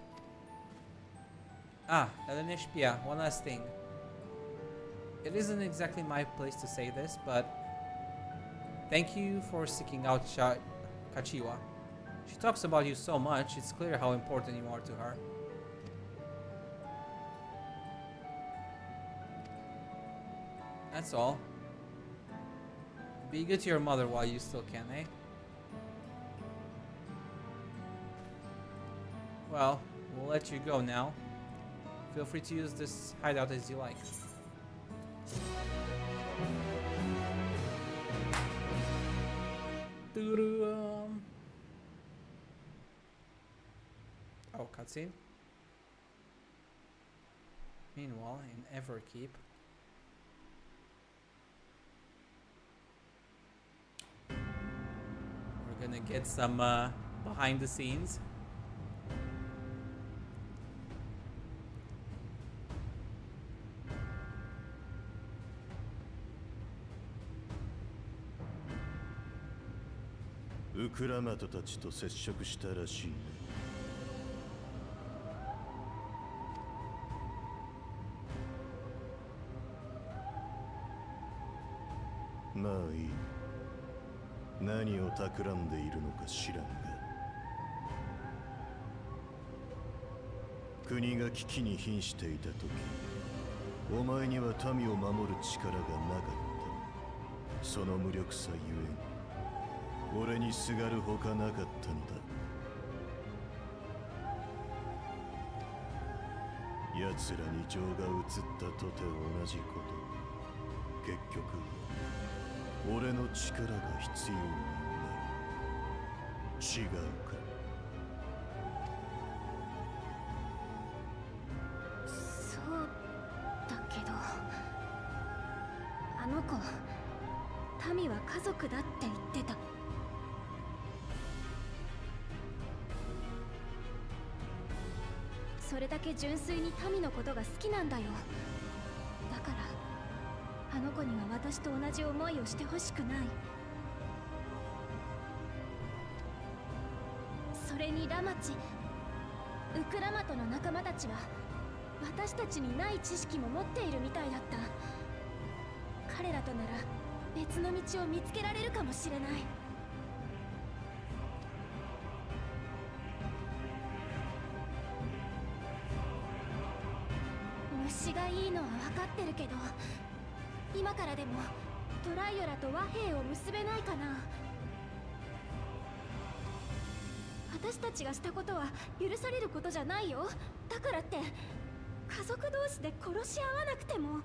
Ah, Elenishpia, one last thing. It isn't exactly my place to say this, but thank you for seeking out Kachiwa. She talks about you so much, it's clear how important you are to her. That's all. Be good to your mother while you still can, eh? Well, we'll let you go now. Feel free to use this hideout as you like. Oh, cutscene. Meanwhile, in Everkeep. We're gonna get some behind the scenes.ウクラマトたちと接触したらしいね。まあいい。何を企んでいるのか知らんが、国が危機に瀕していた時、お前には民を守る力がなかった。その無力さゆえに俺にすがるほかなかったのだ。奴らに情が移ったとて同じこと。結局俺の力が必要になる。違うか？そうだけど、あの子民は家族だって言ってた。それだけ純粋に民のことが好きなんだよ。だからあの子には私と同じ思いをしてほしくない。それにラマチ、ウクラマトの仲間たちは私たちにない知識も持っているみたいだった。彼らとなら別の道を見つけられるかもしれない。虫がいいのは分かってるけど、今からでもトライオラと和平を結べないかな。私たちがしたことは許されることじゃないよ。だからって家族同士で殺し合わなくても。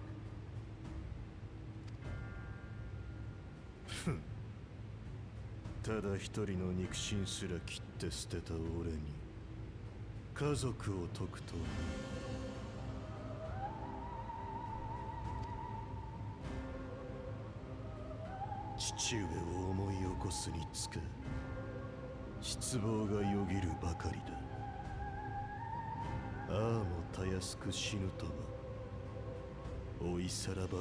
ただ一人の肉親すら切って捨てた俺に家族を解くとは。父上を思い起こすにつけ失望がよぎるばかりだ。ああもたやすく死ぬとは追いさらばえた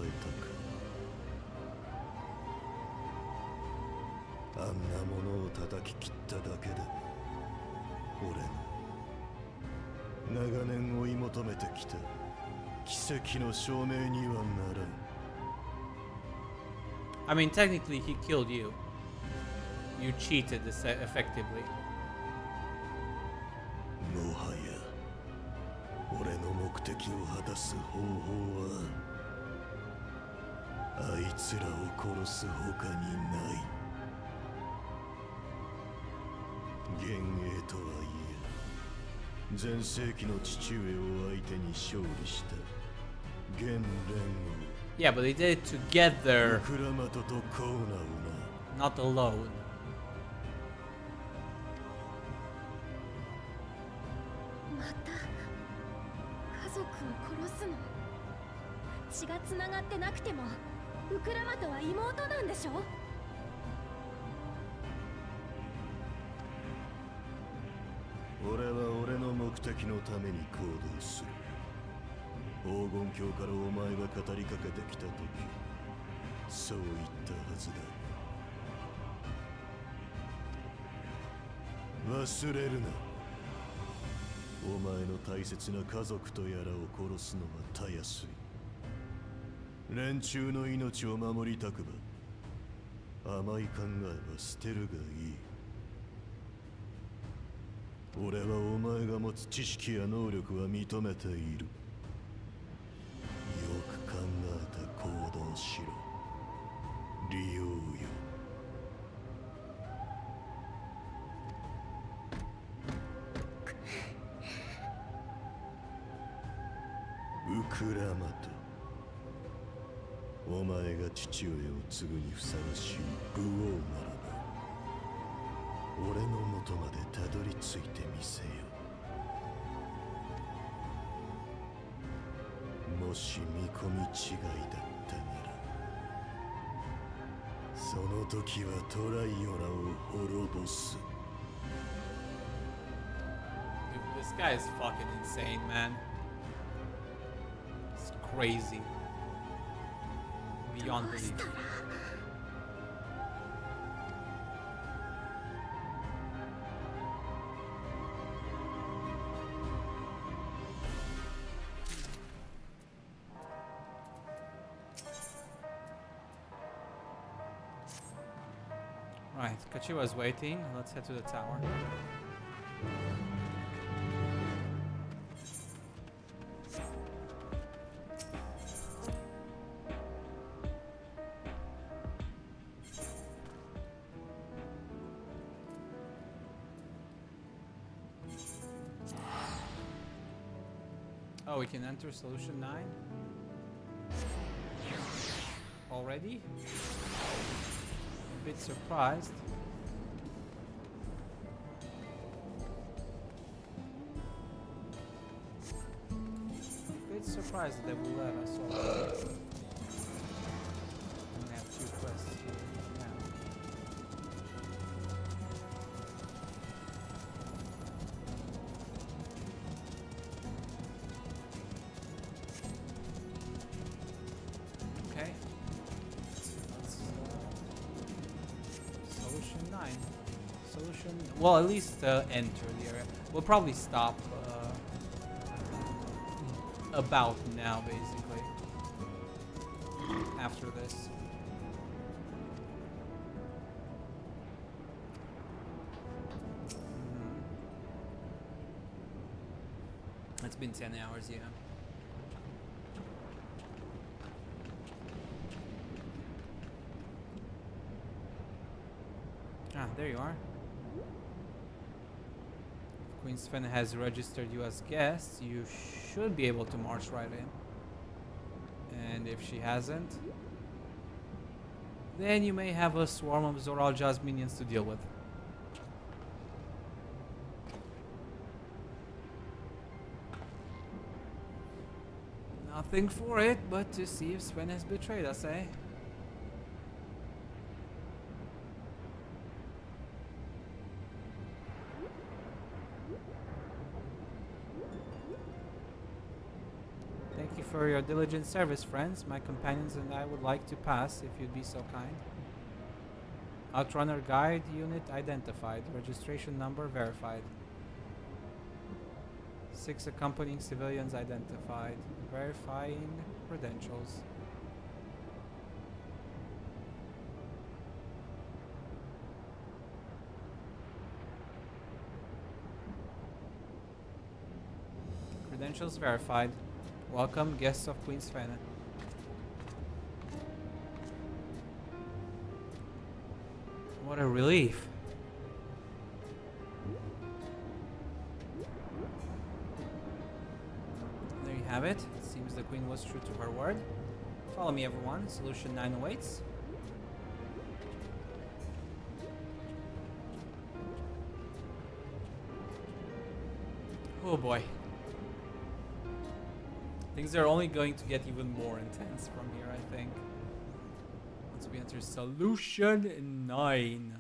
か。あんなものを叩き切っただけで俺の長年追い求めてきた奇跡の証明にはならん。I mean, technically, he killed you. You cheated effectively. もはや俺の目的を果たす方法はあいつらを殺すほかにない。幻影とはいえ前世紀の父上を相手に勝利した現連合。Yeah, but they did it together, ウクラマトとコーナウな。 not alone. また家族を殺すの。血がつながってなくてもウクラマトは妹なんでしょ。俺は敵のために行動する。黄金鏡からお前が語りかけてきた時、そう言ったはずだ。忘れるな。お前の大切な家族とやらを殺すのはたやすい。連中の命を守りたくば、甘い考えは捨てるがいい。俺はお前が持つ知識や能力は認めている。よく考えて行動しろ。利用よ。ウクラマとお前が父親を継ぐにふさわしい武王ならば、俺の元までたどり着いてみせよ。もし見込み違いだったなら、その時はトライオラを滅ぼす。 Dude, this guy is fucking insane, man. It's crazy. Beyond belief. Right, Kachiwa's waiting. Let's head to the tower. Oh, we can enter solution 9 already? A bit surprised. A bit surprised that they will let us already. We have 2 quests here now. Okay. Let's, solution 9. Solution. Well, at least enter the area. We'll probably stop about now, basically. After this. It's been 10 hours, yeah. Ah, there you are. Queen Sven has registered you as guest. You should be able to march right in. And if she hasn't, then you may have a swarm of Zoralja's minions to deal with. Nothing for it but to see if Sven has betrayed us, eh? Thank you for your diligent service, friends. My companions and I would like to pass, if you'd be so kind. Outrunner guide unit identified. Registration number verified. 6 accompanying civilians identified. Verifying credentials. Credentials verified. Welcome, guests of Queen Sven. What a relief. There you have it. It seems the Queen was true to her word. Follow me, everyone. Solution 9 awaits. Oh boy. Things are only going to get even more intense from here, I think. Once we enter solution 9.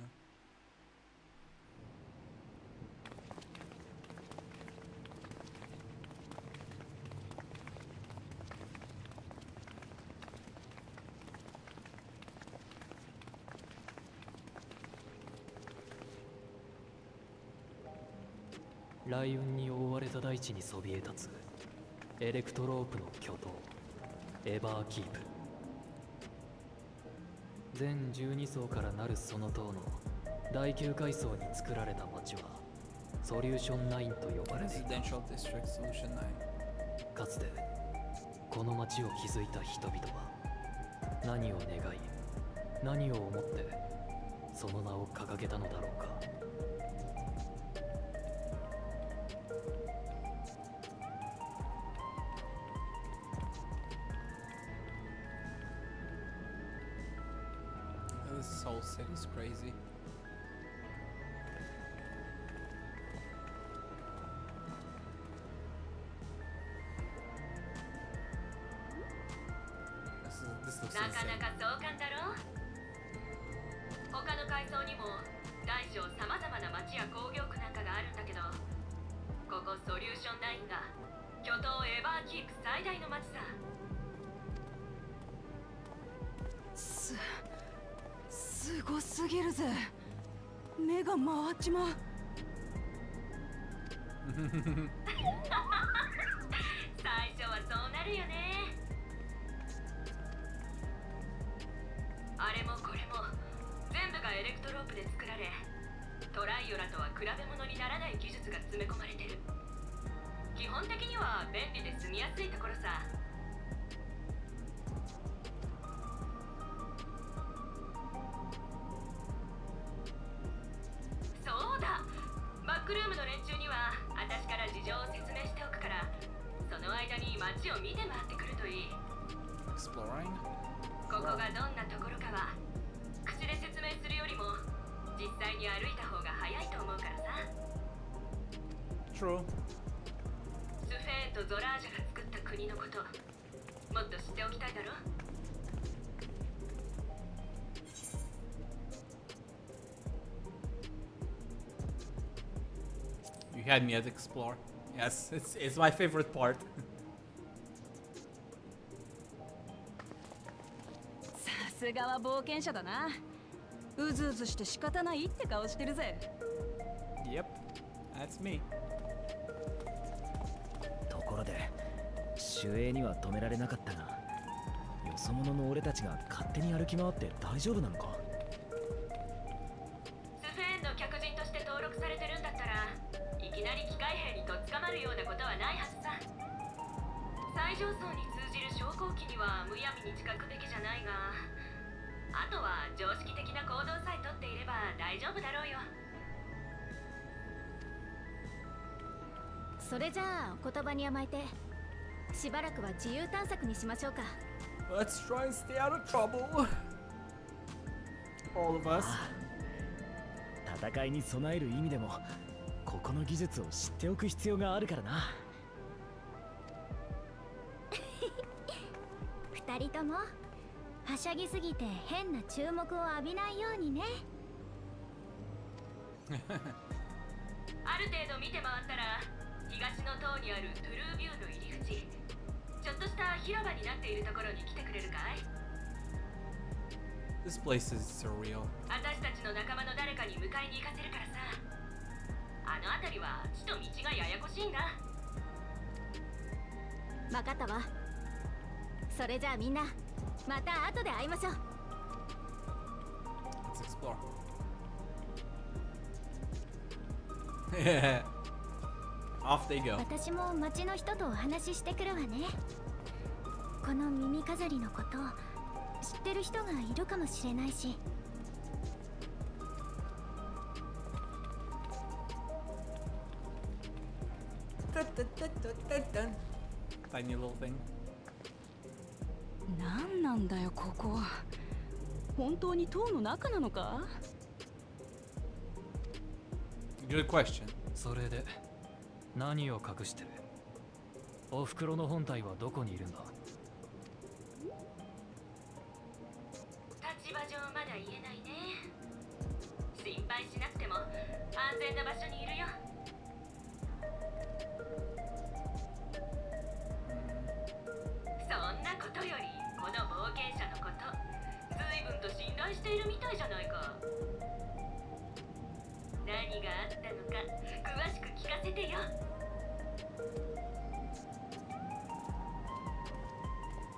雷雲に覆われた大地にそびえ立つエレクトロープの巨塔エバーキープ。全12層からなるその塔の第9階層に作られた町はソリューション9と呼ばれていた。 Residential District Solution 9。かつてこの町を築いた人々は何を願い何を思ってその名を掲げたのだろうか。This whole city's crazy. This looks なかな insane. か壮観だろ。他の階層にも大小さまざまな町や工業区なんかがあるんだけど、ここソリューション9が巨頭エバーキープ最大の町さ。すごすぎるぜ。目が回っちまう。最初はそうなるよね。あれもこれも全部がエレクトロープで作られ、トライオラとは比べ物にならない技術が詰め込まれてる。基本的には便利で住みやすいところさ。そうだ、バックルームの連中には私から事情を説明しておくから、その間に街を見て回ってくるといい。 Exploring? ここがどんなところかは口で説明するよりも実際に歩いた方が早いと思うからさ。 True. スフェーンとゾラージャが作った国のこともっと知っておきたいだろ。 You had me at explore. Yes, it's my favorite part. さすがは冒険者だな。うずうずして仕方ないって顔してるぜ。 Yep, that's me. ところで守衛には止められなかったが、よそ者の俺たちが勝手に歩き回って大丈夫なのか。スフェーンの客人として登録されてるんだったら、いきなり機械兵にとっ捕まるようなことはないはずさ。最上層に通じる昇降機にはむやみに近くべきじゃないが、あとは常識的な行動さえとっていれば大丈夫だろうよ。それじゃあお言葉に甘えてしばらくは自由探索にしましょうか。 Let's try and stay out of trouble. All of us. 戦いに備える意味でもここの技術を知っておく必要があるからな。二人ともはしゃぎすぎて変な注目を浴びないようにね。ある程度見て回ったら東の塔にあるトゥルービューの入り口、ちょっとした広場になっているところに来てくれるかい？ This place is surreal. 私たちの仲間の誰かに迎えに行かせるからさ。あの辺りは地と道がややこしいんだ。分かったわ。それじゃあみんなまた後で会いましょう。 Let's explore. Off they go. 私も町の人とお話ししてくるわね。この耳飾りのこと知ってる人がいるかもしれないし。 Tiny little thing. 何なんだよここ。本当に塔の中なのか？ Good question. それで何を隠してる？お袋の本体はどこにいるんだ？立場上まだ言えないね。心配しなくても安全な場所にいるよ。そんなことよりこの冒険者のこと、随分と信頼しているみたいじゃないか。何があったのか詳しく聞かせてよ。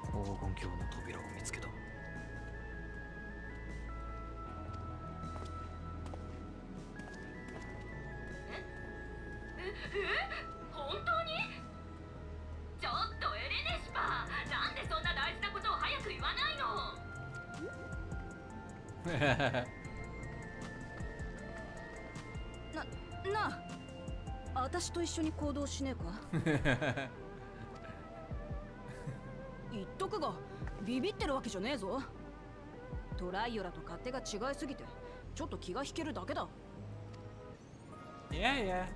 黄金鏡の扉を見つけた。本当に？ちょっとエレネシパー、なんでそんな大事なことを早く言わないの？なあ、私と一緒に行動しねえか？言っとくが、ビビってるわけじゃねえぞ。トライオラと勝手が違いすぎて、ちょっと気が引けるだけだ。Yeah, yeah.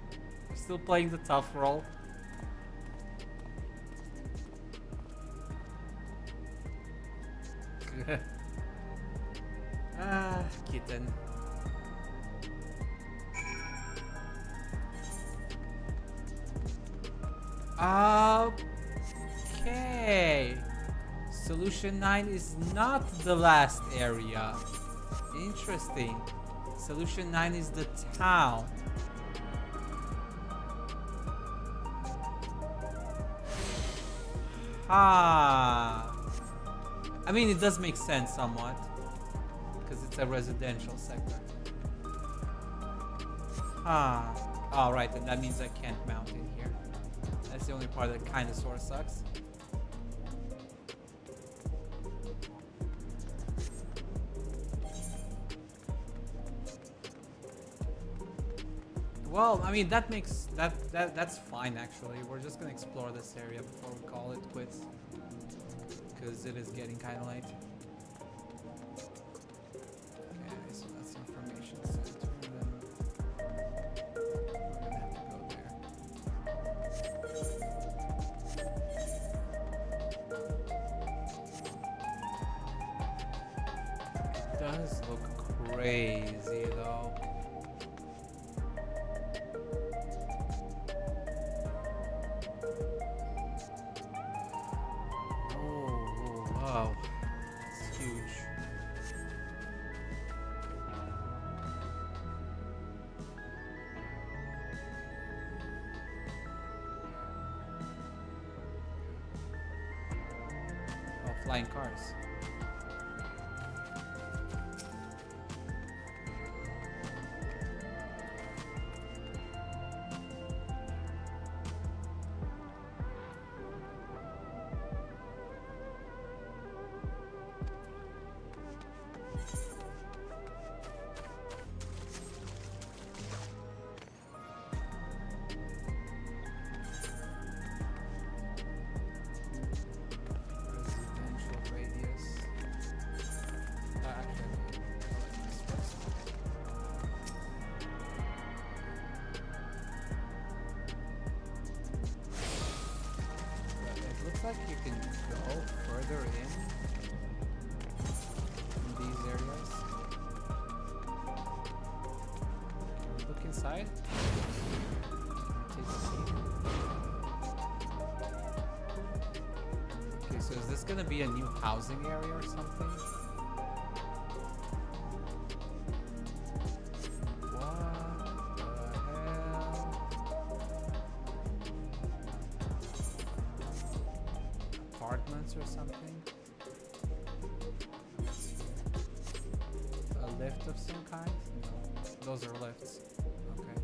Still playing the tough role. Ah, kitten. Okay. Solution 9 is not the last area. Interesting. Solution 9 is the town. Ah. I mean, it does make sense somewhat. Because it's a residential sector. Ah. Alright, and that means I can't mount in here. That's the only part that kind of sort of sucks. Well, I mean, that makes that's fine actually. We're just gonna explore this area before we call it quits, because it is getting kind of late. Okay, so that's information center. Then we're gonna have to go there. It does look crazy though. Wow, it's huge. Oh, flying cars. Like you can go further in these areas. Can we look inside? Take a seat. Okay, so is this gonna be a new housing area or something? Or something? A lift of some kind? No, those are lifts. Okay.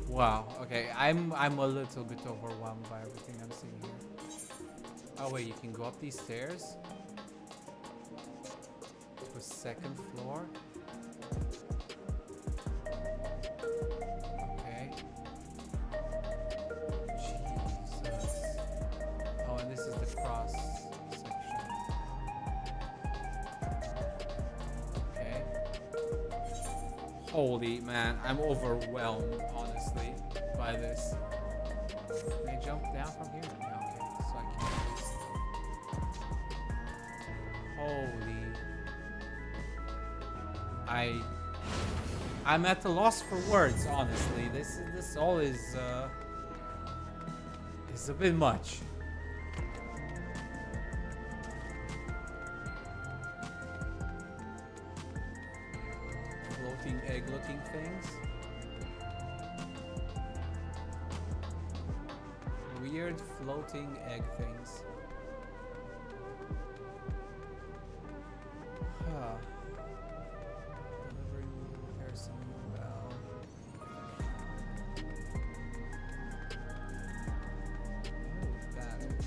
Wow. Okay, I'm a little bit overwhelmed by everything I'm seeing here. Oh wait, you can go up these stairs to a second floor. Holy man, I'm overwhelmed, honestly, by this. Can I jump down from here? No, okay, so I can't. Holy. I'm at a loss for words, honestly. This all is a bit much. floating egg looking things. Weird floating egg things. Huh. Delivering person bell. Oh, that is.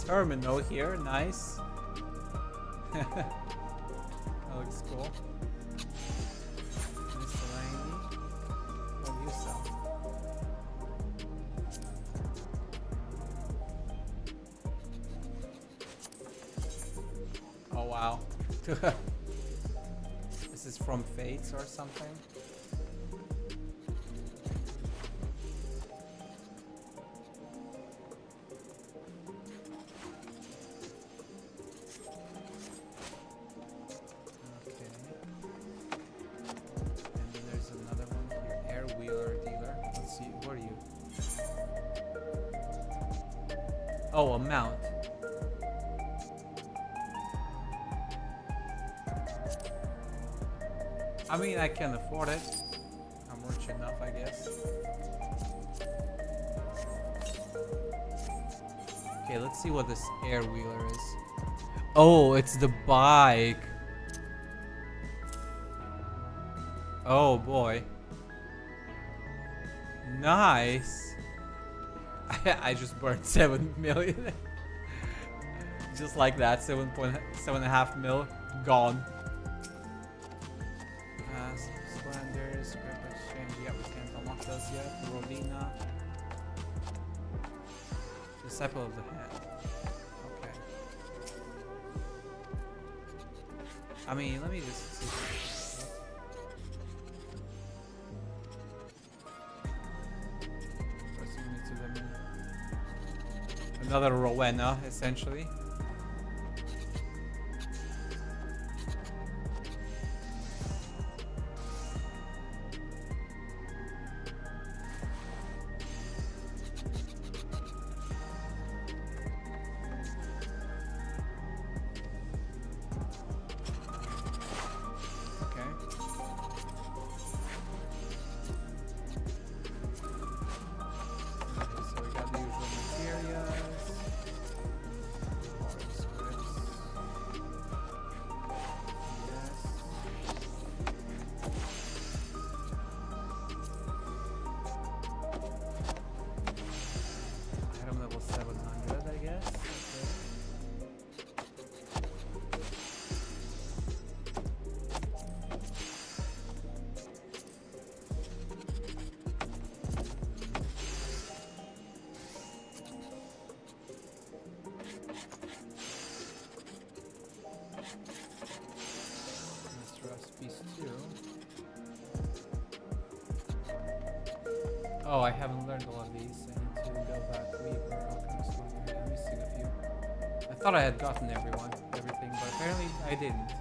Terminal here, nice. That looks cool. Miscellany. What do you sell? Oh wow. This is from Fates or something. Oh, a mount. I mean, I can afford it. I'm rich enough, I guess. Okay, let's see what this air wheeler is. Oh, it's the bike. Oh boy. Nice. I just burned 7 million. Just like that, 7.5 mil gone. Splendor, scrap exchange. Yeah, we can't unlock those yet. Rolina. Disciple of the Hand. Okay. I mean, let me just see. Another Rowena, essentially. Oh, I haven't learned all of these. I need to go back. Weaver, Alchemist, I'm missing a few. I thought I had gotten everything, but apparently I didn't.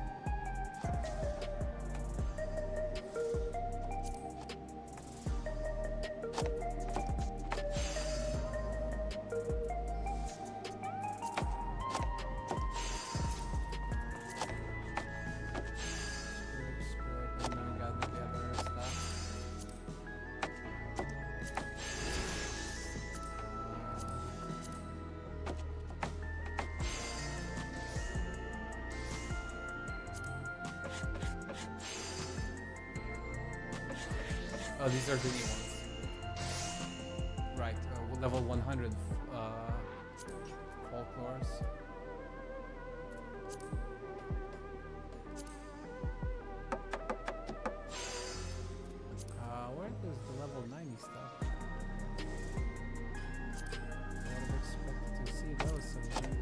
Oh, these are the new ones. Right, level 100 folklores. Where is the level 90 stuff? I would have expected to see those somewhere.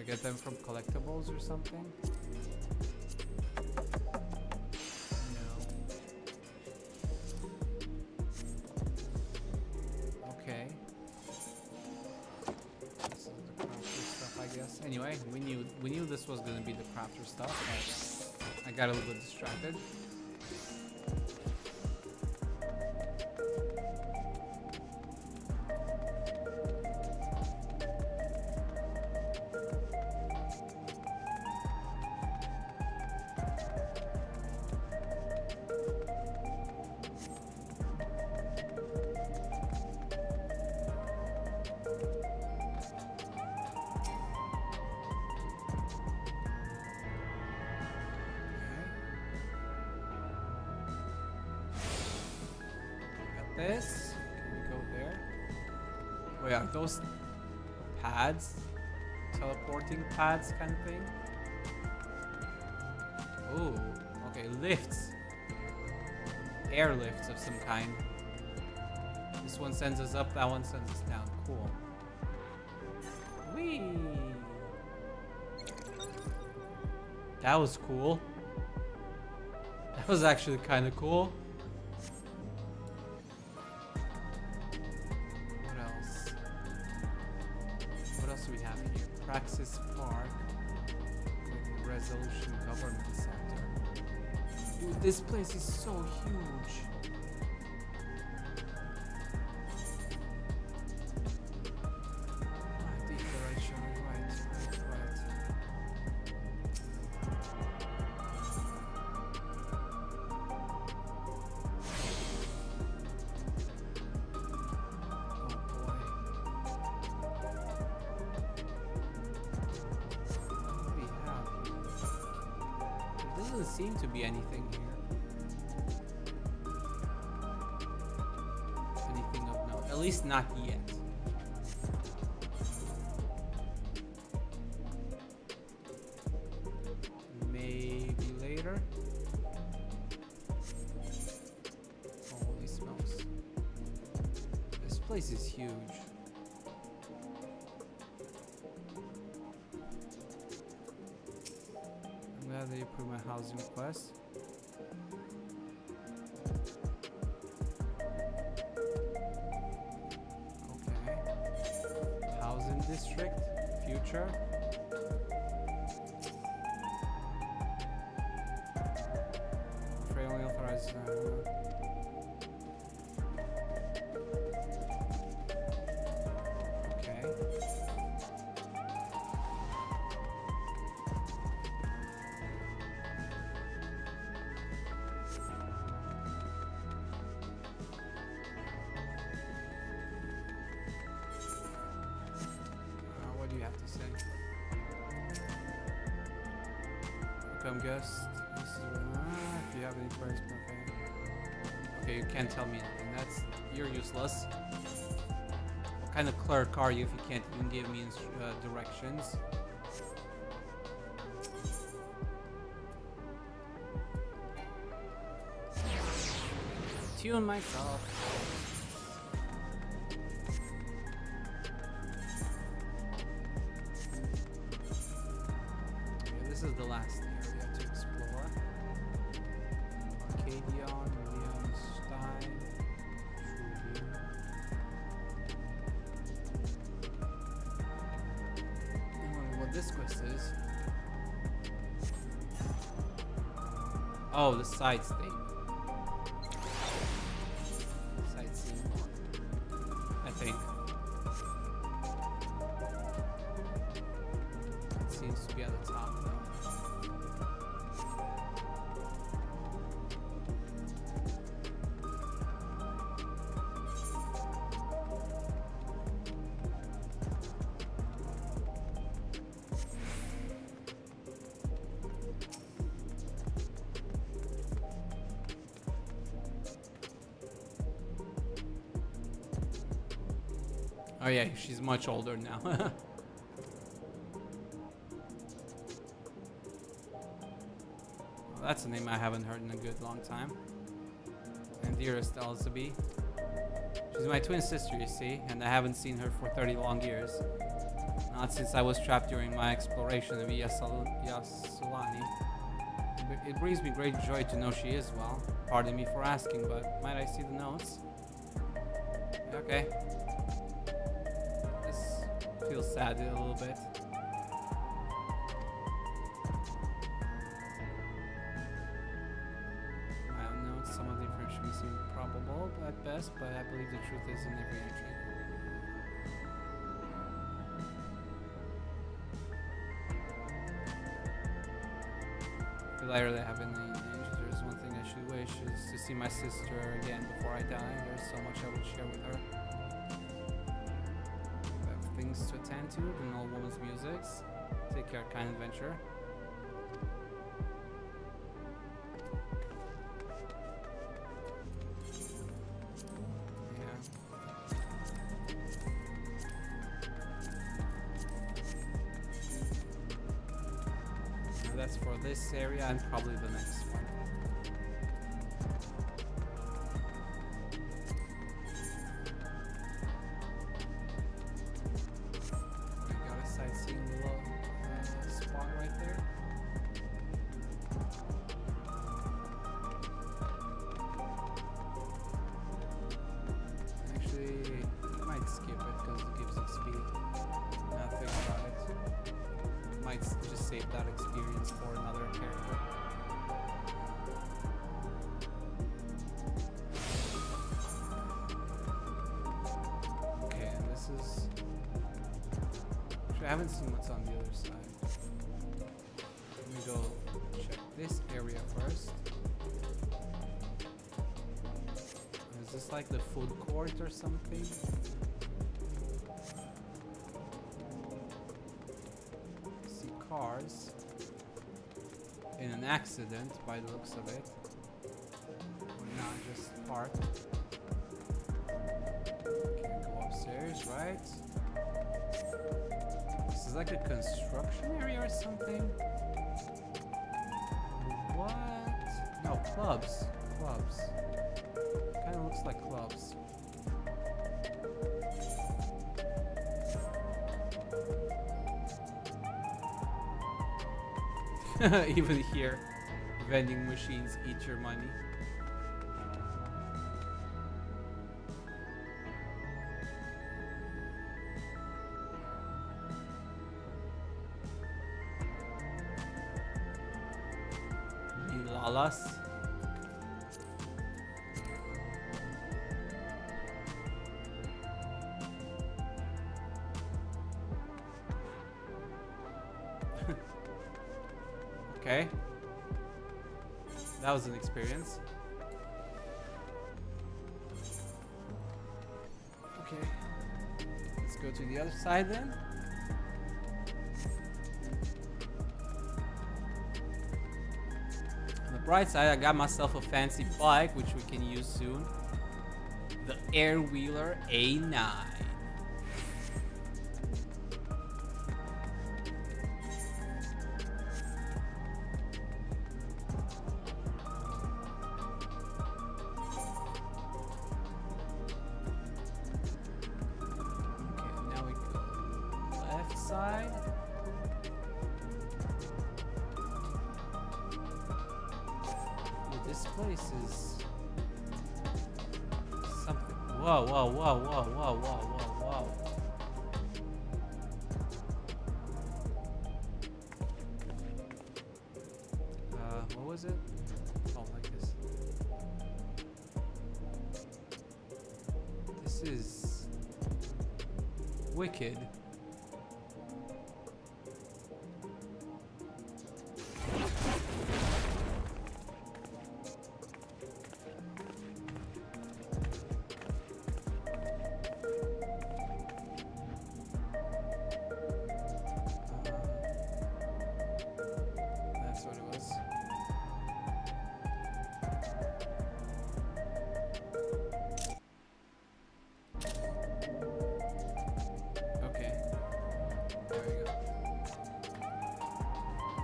I get them from collectibles or something? No. Okay. This is the crafter stuff, I guess. Anyway, we knew this was gonna be the crafter stuff, but I got a little bit distracted. This. Can we go there? Wait, are those pads? Teleporting pads kind of thing? Ooh, okay, lifts. Air lifts of some kind. This one sends us up, that one sends us down. Cool. Whee! That was cool. That was actually kind of cool. Praxis Park, Resolution Government Center. Dude, this place is so huge. Doesn't seem to be anything here. Anything of note. At least not yet. Maybe later. Holy smokes. This place is huge. They approve my housing request. Okay. Housing district, future. Only authorized. Okay. Welcome guest. This is if you have any queries, okay. Okay, you can't tell me anything. You're useless. What kind of clerk are you if you can't even give me directions? Tune myself. This is the last area to explore. Arcadion, Williamstein, True. I wonder what this quest is. Oh, the side state. Sightseeing. I think. It seems to be at the top though. Oh yeah, she's much older now. Well, that's a name I haven't heard in a good long time. And dearest Elzeby. She's my twin sister, you see, and I haven't seen her for 30 long years. Not since I was trapped during my exploration of Yasulani. It brings me great joy to know she is well. Pardon me for asking, but might I see the notes? Okay. This feels sad a little bit. I don't know, some of the information seem probable at best, but I believe the truth is in every entry. If I really have any age, there's one thing I should wish is to see my sister again before I die. There's so much I would share with her. I have things to attend to, an old woman's musics. Take care, kind adventure. That's for this area and probably the next one. We got a sightseeing spot right there. Actually, I might skip it because it gives XP. Now think about it. Might just save that experience for another character. Okay, and this is... Actually, I haven't seen what's on the other side. Let me go check this area first. Is this like the food court or something? Cars in an accident by the looks of it, or not just parked. Can't go upstairs, right? This is like a construction area or something. What? No, clubs. Clubs. Kind of looks like clubs. Even here, vending machines eat your money. Lalas. Okay. That was an experience. Okay. Let's go to the other side then. On the bright side, I got myself a fancy bike, which we can use soon. The Airwheeler A9. This place is something. Whoa, whoa, whoa, whoa, whoa, whoa, whoa, whoa. What was it? Oh, like this. This is wicked.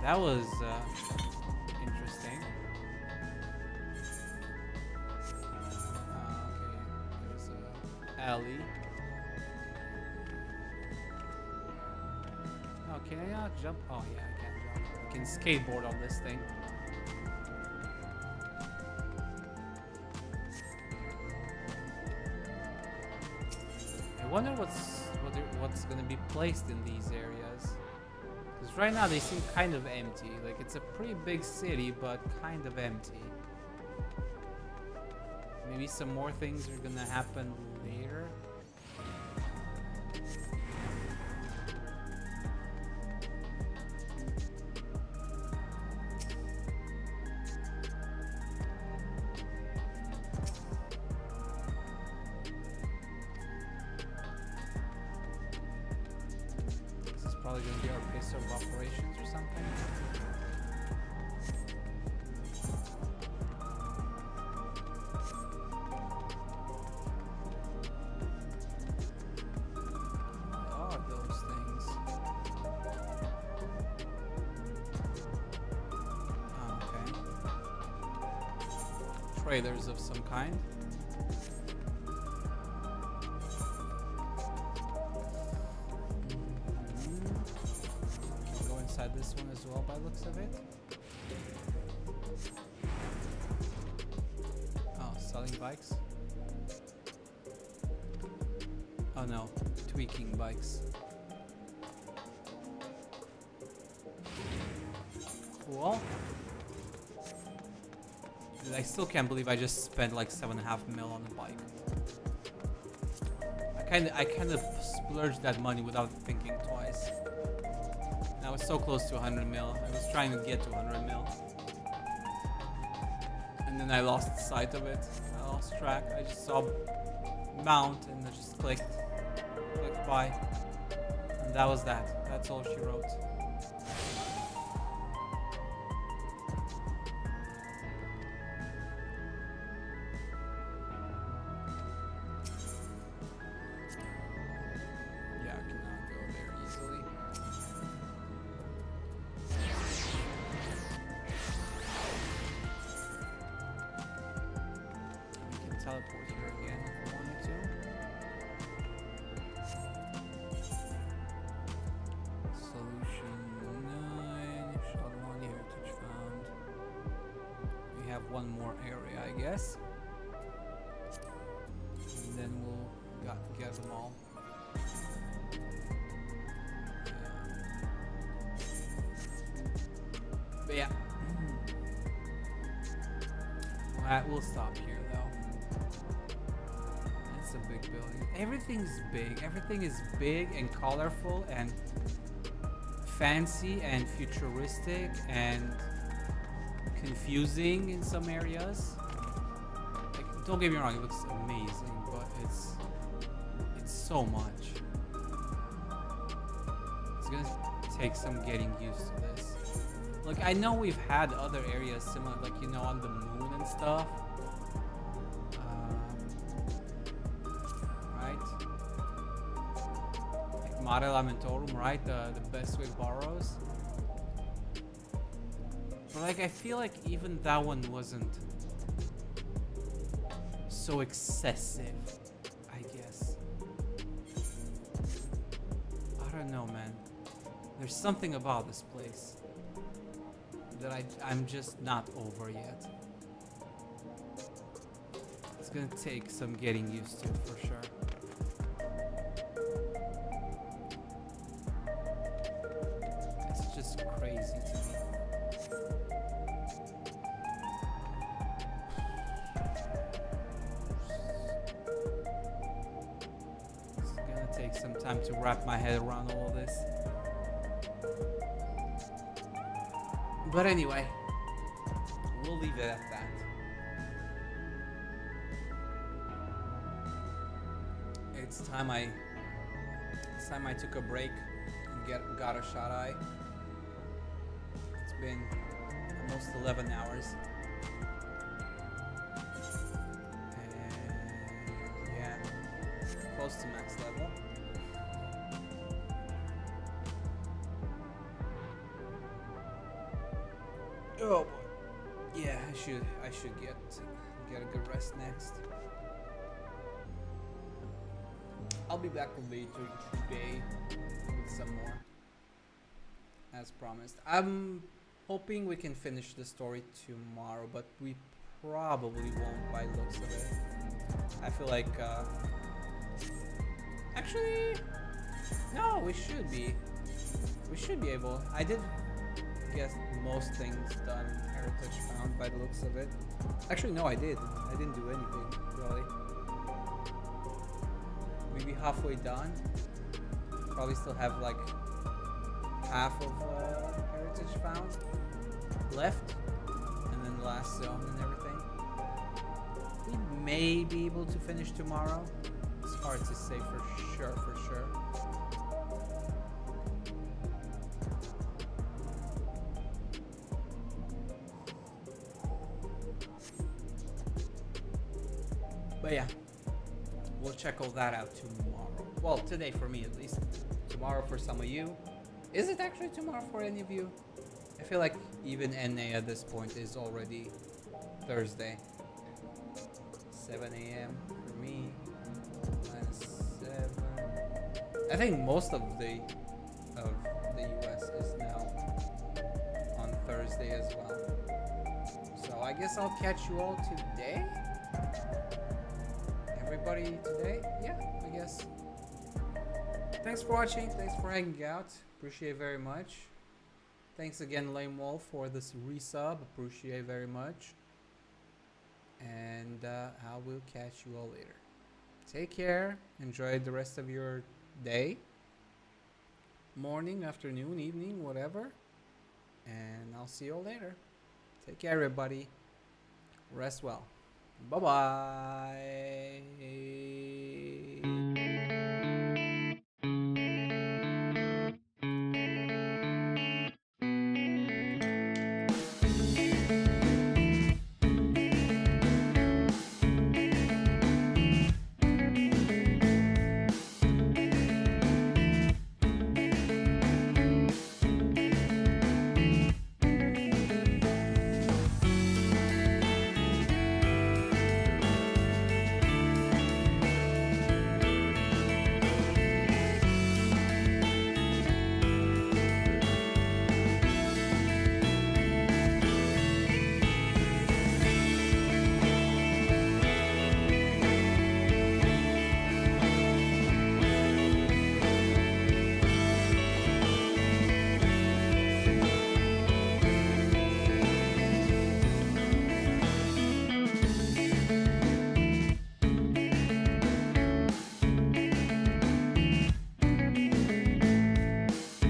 That was interesting. Okay, there's a alley. can I not jump? Oh yeah, I can jump. I can skateboard on this thing. I wonder what's gonna be placed in these areas. Because right now they seem kind of empty. Like it's a pretty big city, but kind of empty. Maybe some more things are gonna happen later. This is probably gonna be our base of operations or something. Traders of some kind. Go inside this one as well by looks of it. Oh, selling bikes. Oh no, tweaking bikes. Cool. I still can't believe I just spent like 7.5 mil on a bike. I kind of splurged that money without thinking twice. And I was so close to 100 mil. I was trying to get to 100 mil. And then I lost sight of it. I lost track. I just saw mount and I just clicked buy. And that was that. That's all she wrote. Teleport here again if I wanted to. Solution 9. Shot 1 heritage found. We have one more area, I guess. And then we'll get them all. But yeah. We'll stop here though. It's a big building. Everything's big. Everything is big and colorful and fancy and futuristic and confusing in some areas. Like, don't get me wrong, it looks amazing, but it's so much. It's gonna take some getting used to this. Like, I know we've had other areas similar, like, you know, on the moon and stuff. Right? Like Mare Lamentorum, right? The best way borrows. But, like, I feel like even that one wasn't so excessive, I guess. I don't know, man. There's something about this place that I'm just not over yet. It's gonna take some getting used to, for sure. It's just crazy to me. It's gonna take some time to wrap my head around all of this. But anyway, we'll leave it at that. It's time I took a break and got a shut eye. It's been almost 11 hours. And yeah, close to max level. Oh boy. Yeah, I should get a good rest next. I'll be back later today with some more. as promised. I'm hoping we can finish the story tomorrow, but we probably won't by the looks of it. I feel like, actually, no, we should be. We should be able. I did get most things done in Heritage Found by the looks of it. Actually, no, I did. I didn't do anything, really. Maybe halfway done. Probably still have like half of Heritage Found left, and then the last zone and everything. We may be able to finish tomorrow. It's hard to say for sure, But yeah, we'll check all that out tomorrow. Well, today for me at least. Tomorrow for some of you. Is it actually tomorrow for any of you? I feel like even NA at this point is already Thursday. 7 a.m. for me. -7. I think most of the US is now on Thursday as well. So I guess I'll catch you all today. Everybody today? Yeah, I guess. Thanks for watching. Thanks for hanging out. Appreciate very much. Thanks again, Lame Wolf, for this resub. Appreciate very much. And I will catch you all later. Take care. Enjoy the rest of your day. Morning, afternoon, evening, whatever. And I'll see you all later. Take care, everybody. Rest well. Bye-bye.